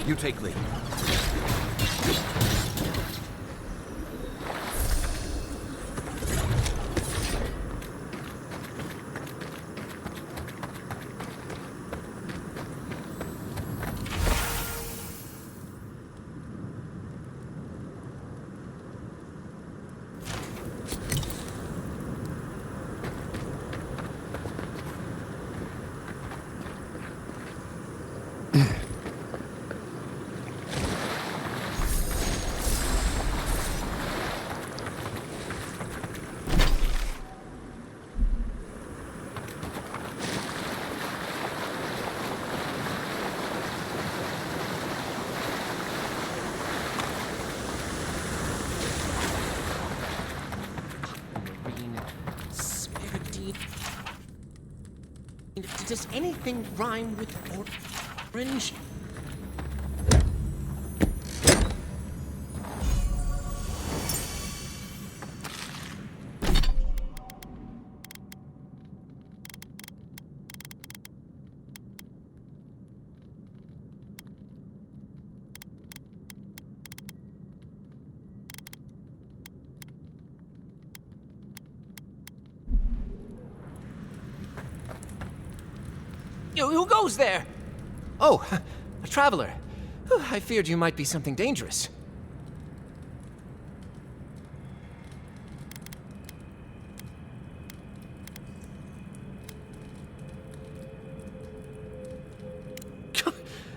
You take lead. Does anything rhyme with orange? Who goes there? Oh, a traveler. I feared you might be something dangerous.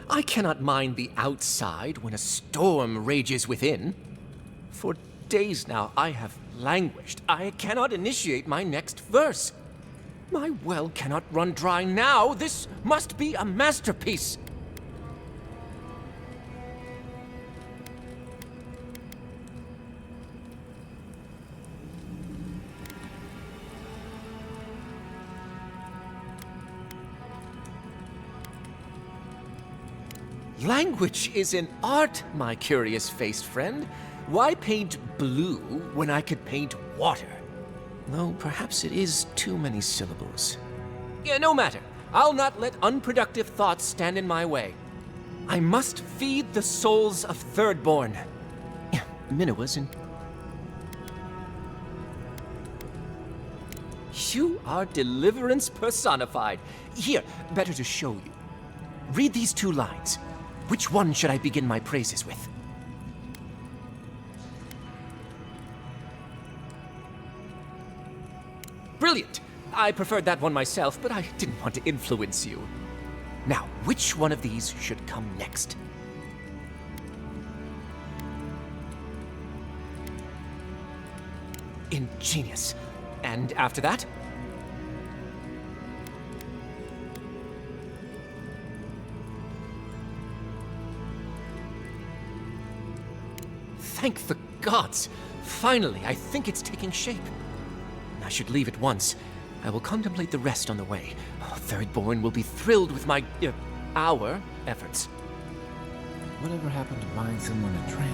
I cannot mind the outside when a storm rages within. For days now I have languished. I cannot initiate my next verse. My well cannot run dry now. This must be a masterpiece. Language is an art, my curious-faced friend. Why paint blue when I could paint water? Though perhaps it is too many syllables. Yeah, no matter. I'll not let unproductive thoughts stand in my way. I must feed the souls of Thirdborn. Minua's in... You are deliverance personified. Here, better to show you. Read these 2 lines. Which one should I begin my praises with? Brilliant! I preferred that one myself, but I didn't want to influence you. Now, which one of these should come next? Ingenious. And after that? Thank the gods! Finally, I think it's taking shape. I should leave at once. I will contemplate the rest on the way. Thirdborn will be thrilled with my, our efforts. Whatever happened to buying someone a drink?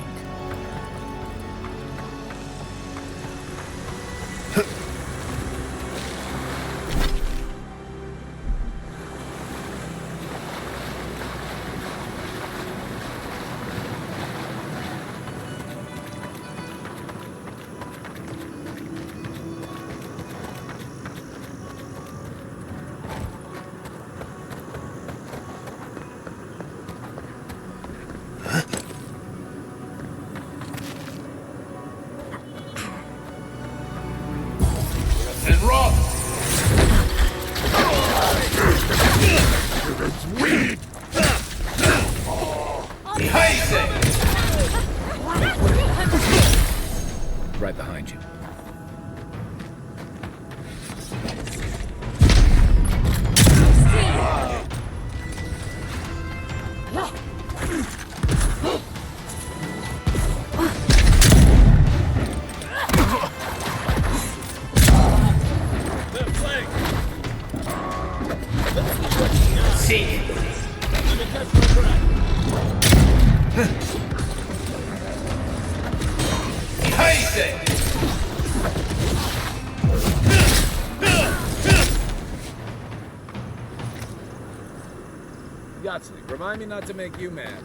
Right behind you. Remind me not to make you mad.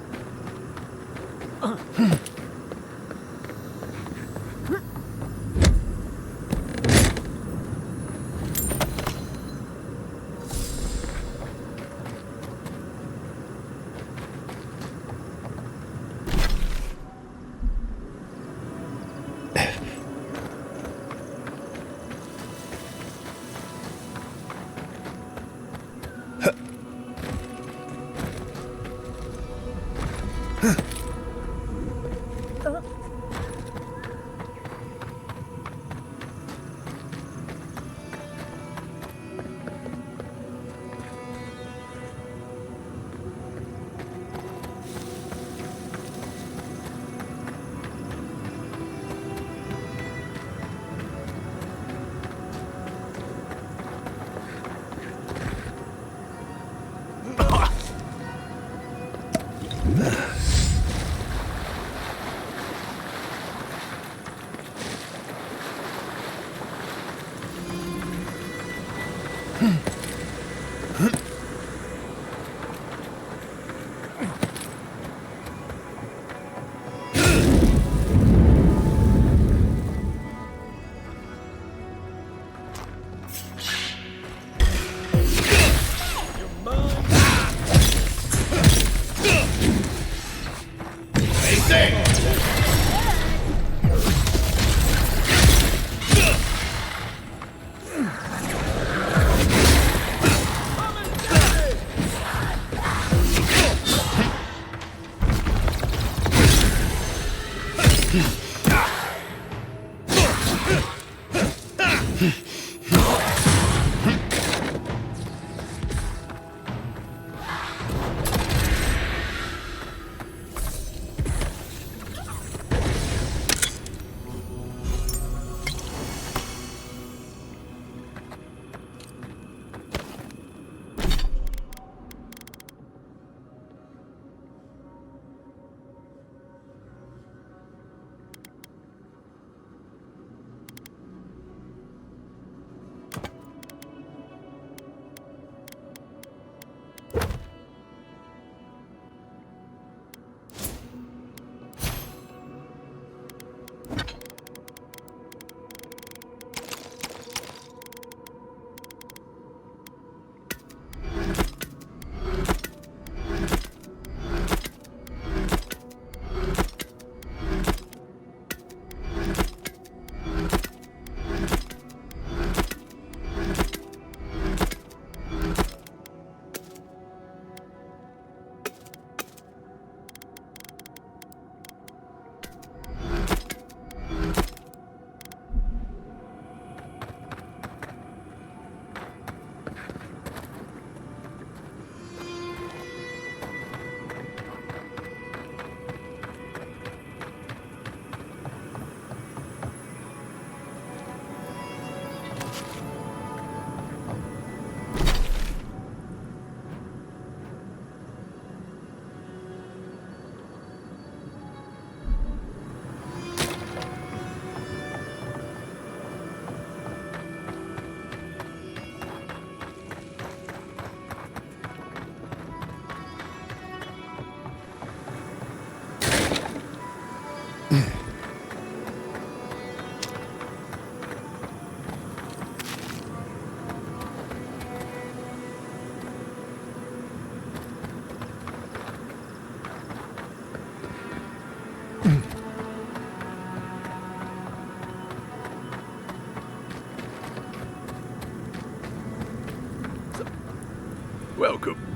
Welcome.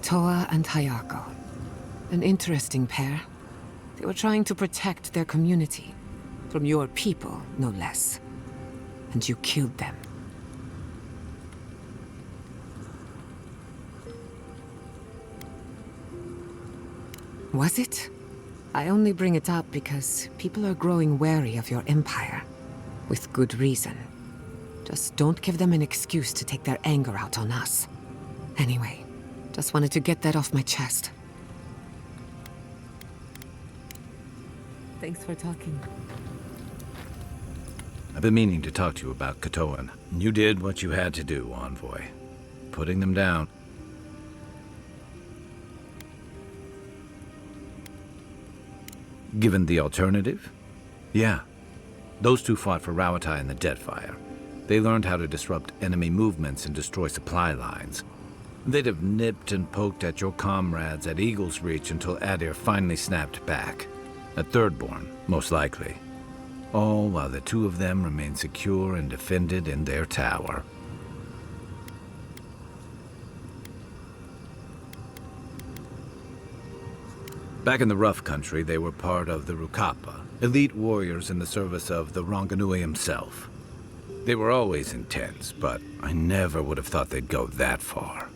Katoa and Hayako. An interesting pair. They were trying to protect their community. From your people, no less. And you killed them. Was it? I only bring it up because people are growing wary of your empire. With good reason. Just don't give them an excuse to take their anger out on us. Anyway, just wanted to get that off my chest. Thanks for talking. I've been meaning to talk to you about Katoan. You did what you had to do, Envoy. Putting them down. Given the alternative? Yeah. Those two fought for Rauatai in the Deadfire. They learned how to disrupt enemy movements and destroy supply lines. They'd have nipped and poked at your comrades at Eagle's Reach until Adir finally snapped back. At Thirdborn, most likely. All while the two of them remained secure and defended in their tower. Back in the Rough Country, they were part of the Rukapa, elite warriors in the service of the Ronganui himself. They were always intense, but I never would have thought they'd go that far.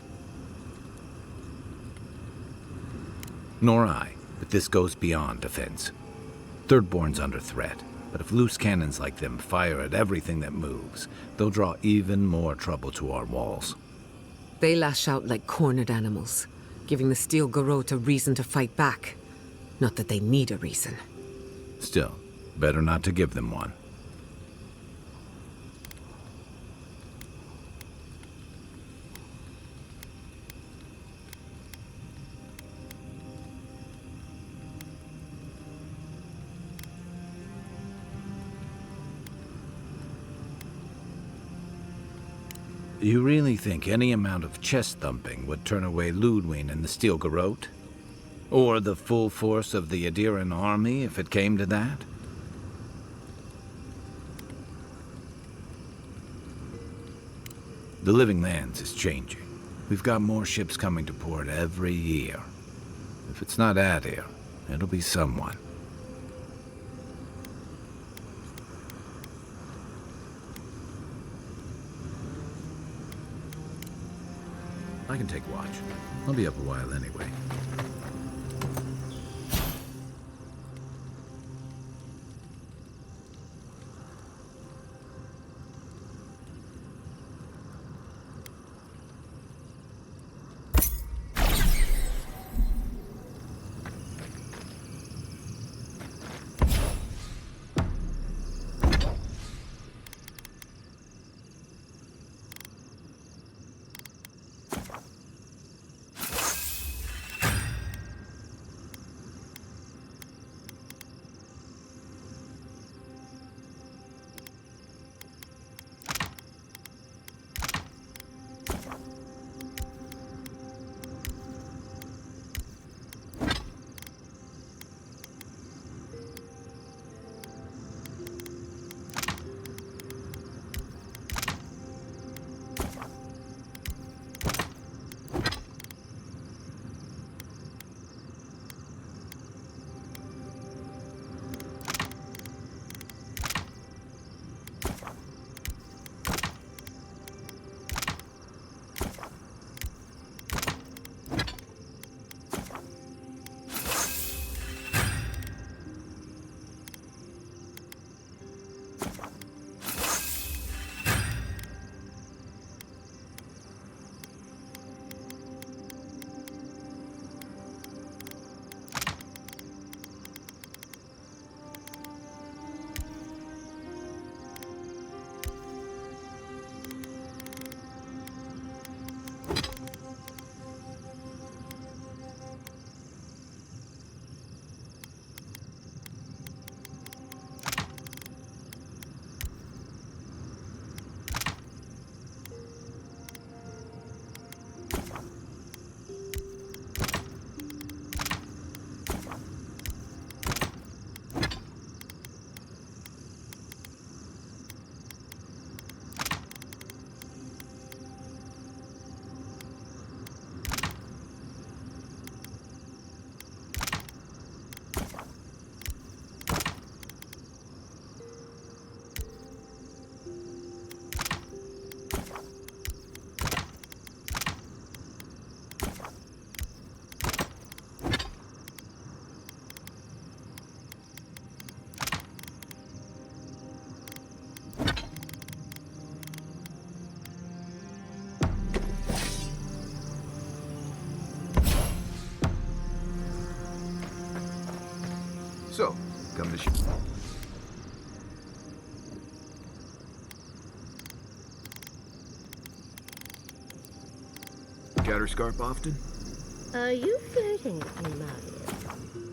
Nor I, but this goes beyond defense. Thirdborn's under threat, but if loose cannons like them fire at everything that moves, they'll draw even more trouble to our walls. They lash out like cornered animals, giving the Steel Garrote a reason to fight back. Not that they need a reason. Still, better not to give them one. You really think any amount of chest thumping would turn away Ludwig and the Steel Garrote? Or the full force of the Adiran army, if it came to that? The Living Lands is changing. We've got more ships coming to port every year. If it's not Adir, it'll be someone. I can take watch. I'll be up a while anyway. So, come to Counterscarp often? Are you flirting with me, Mario?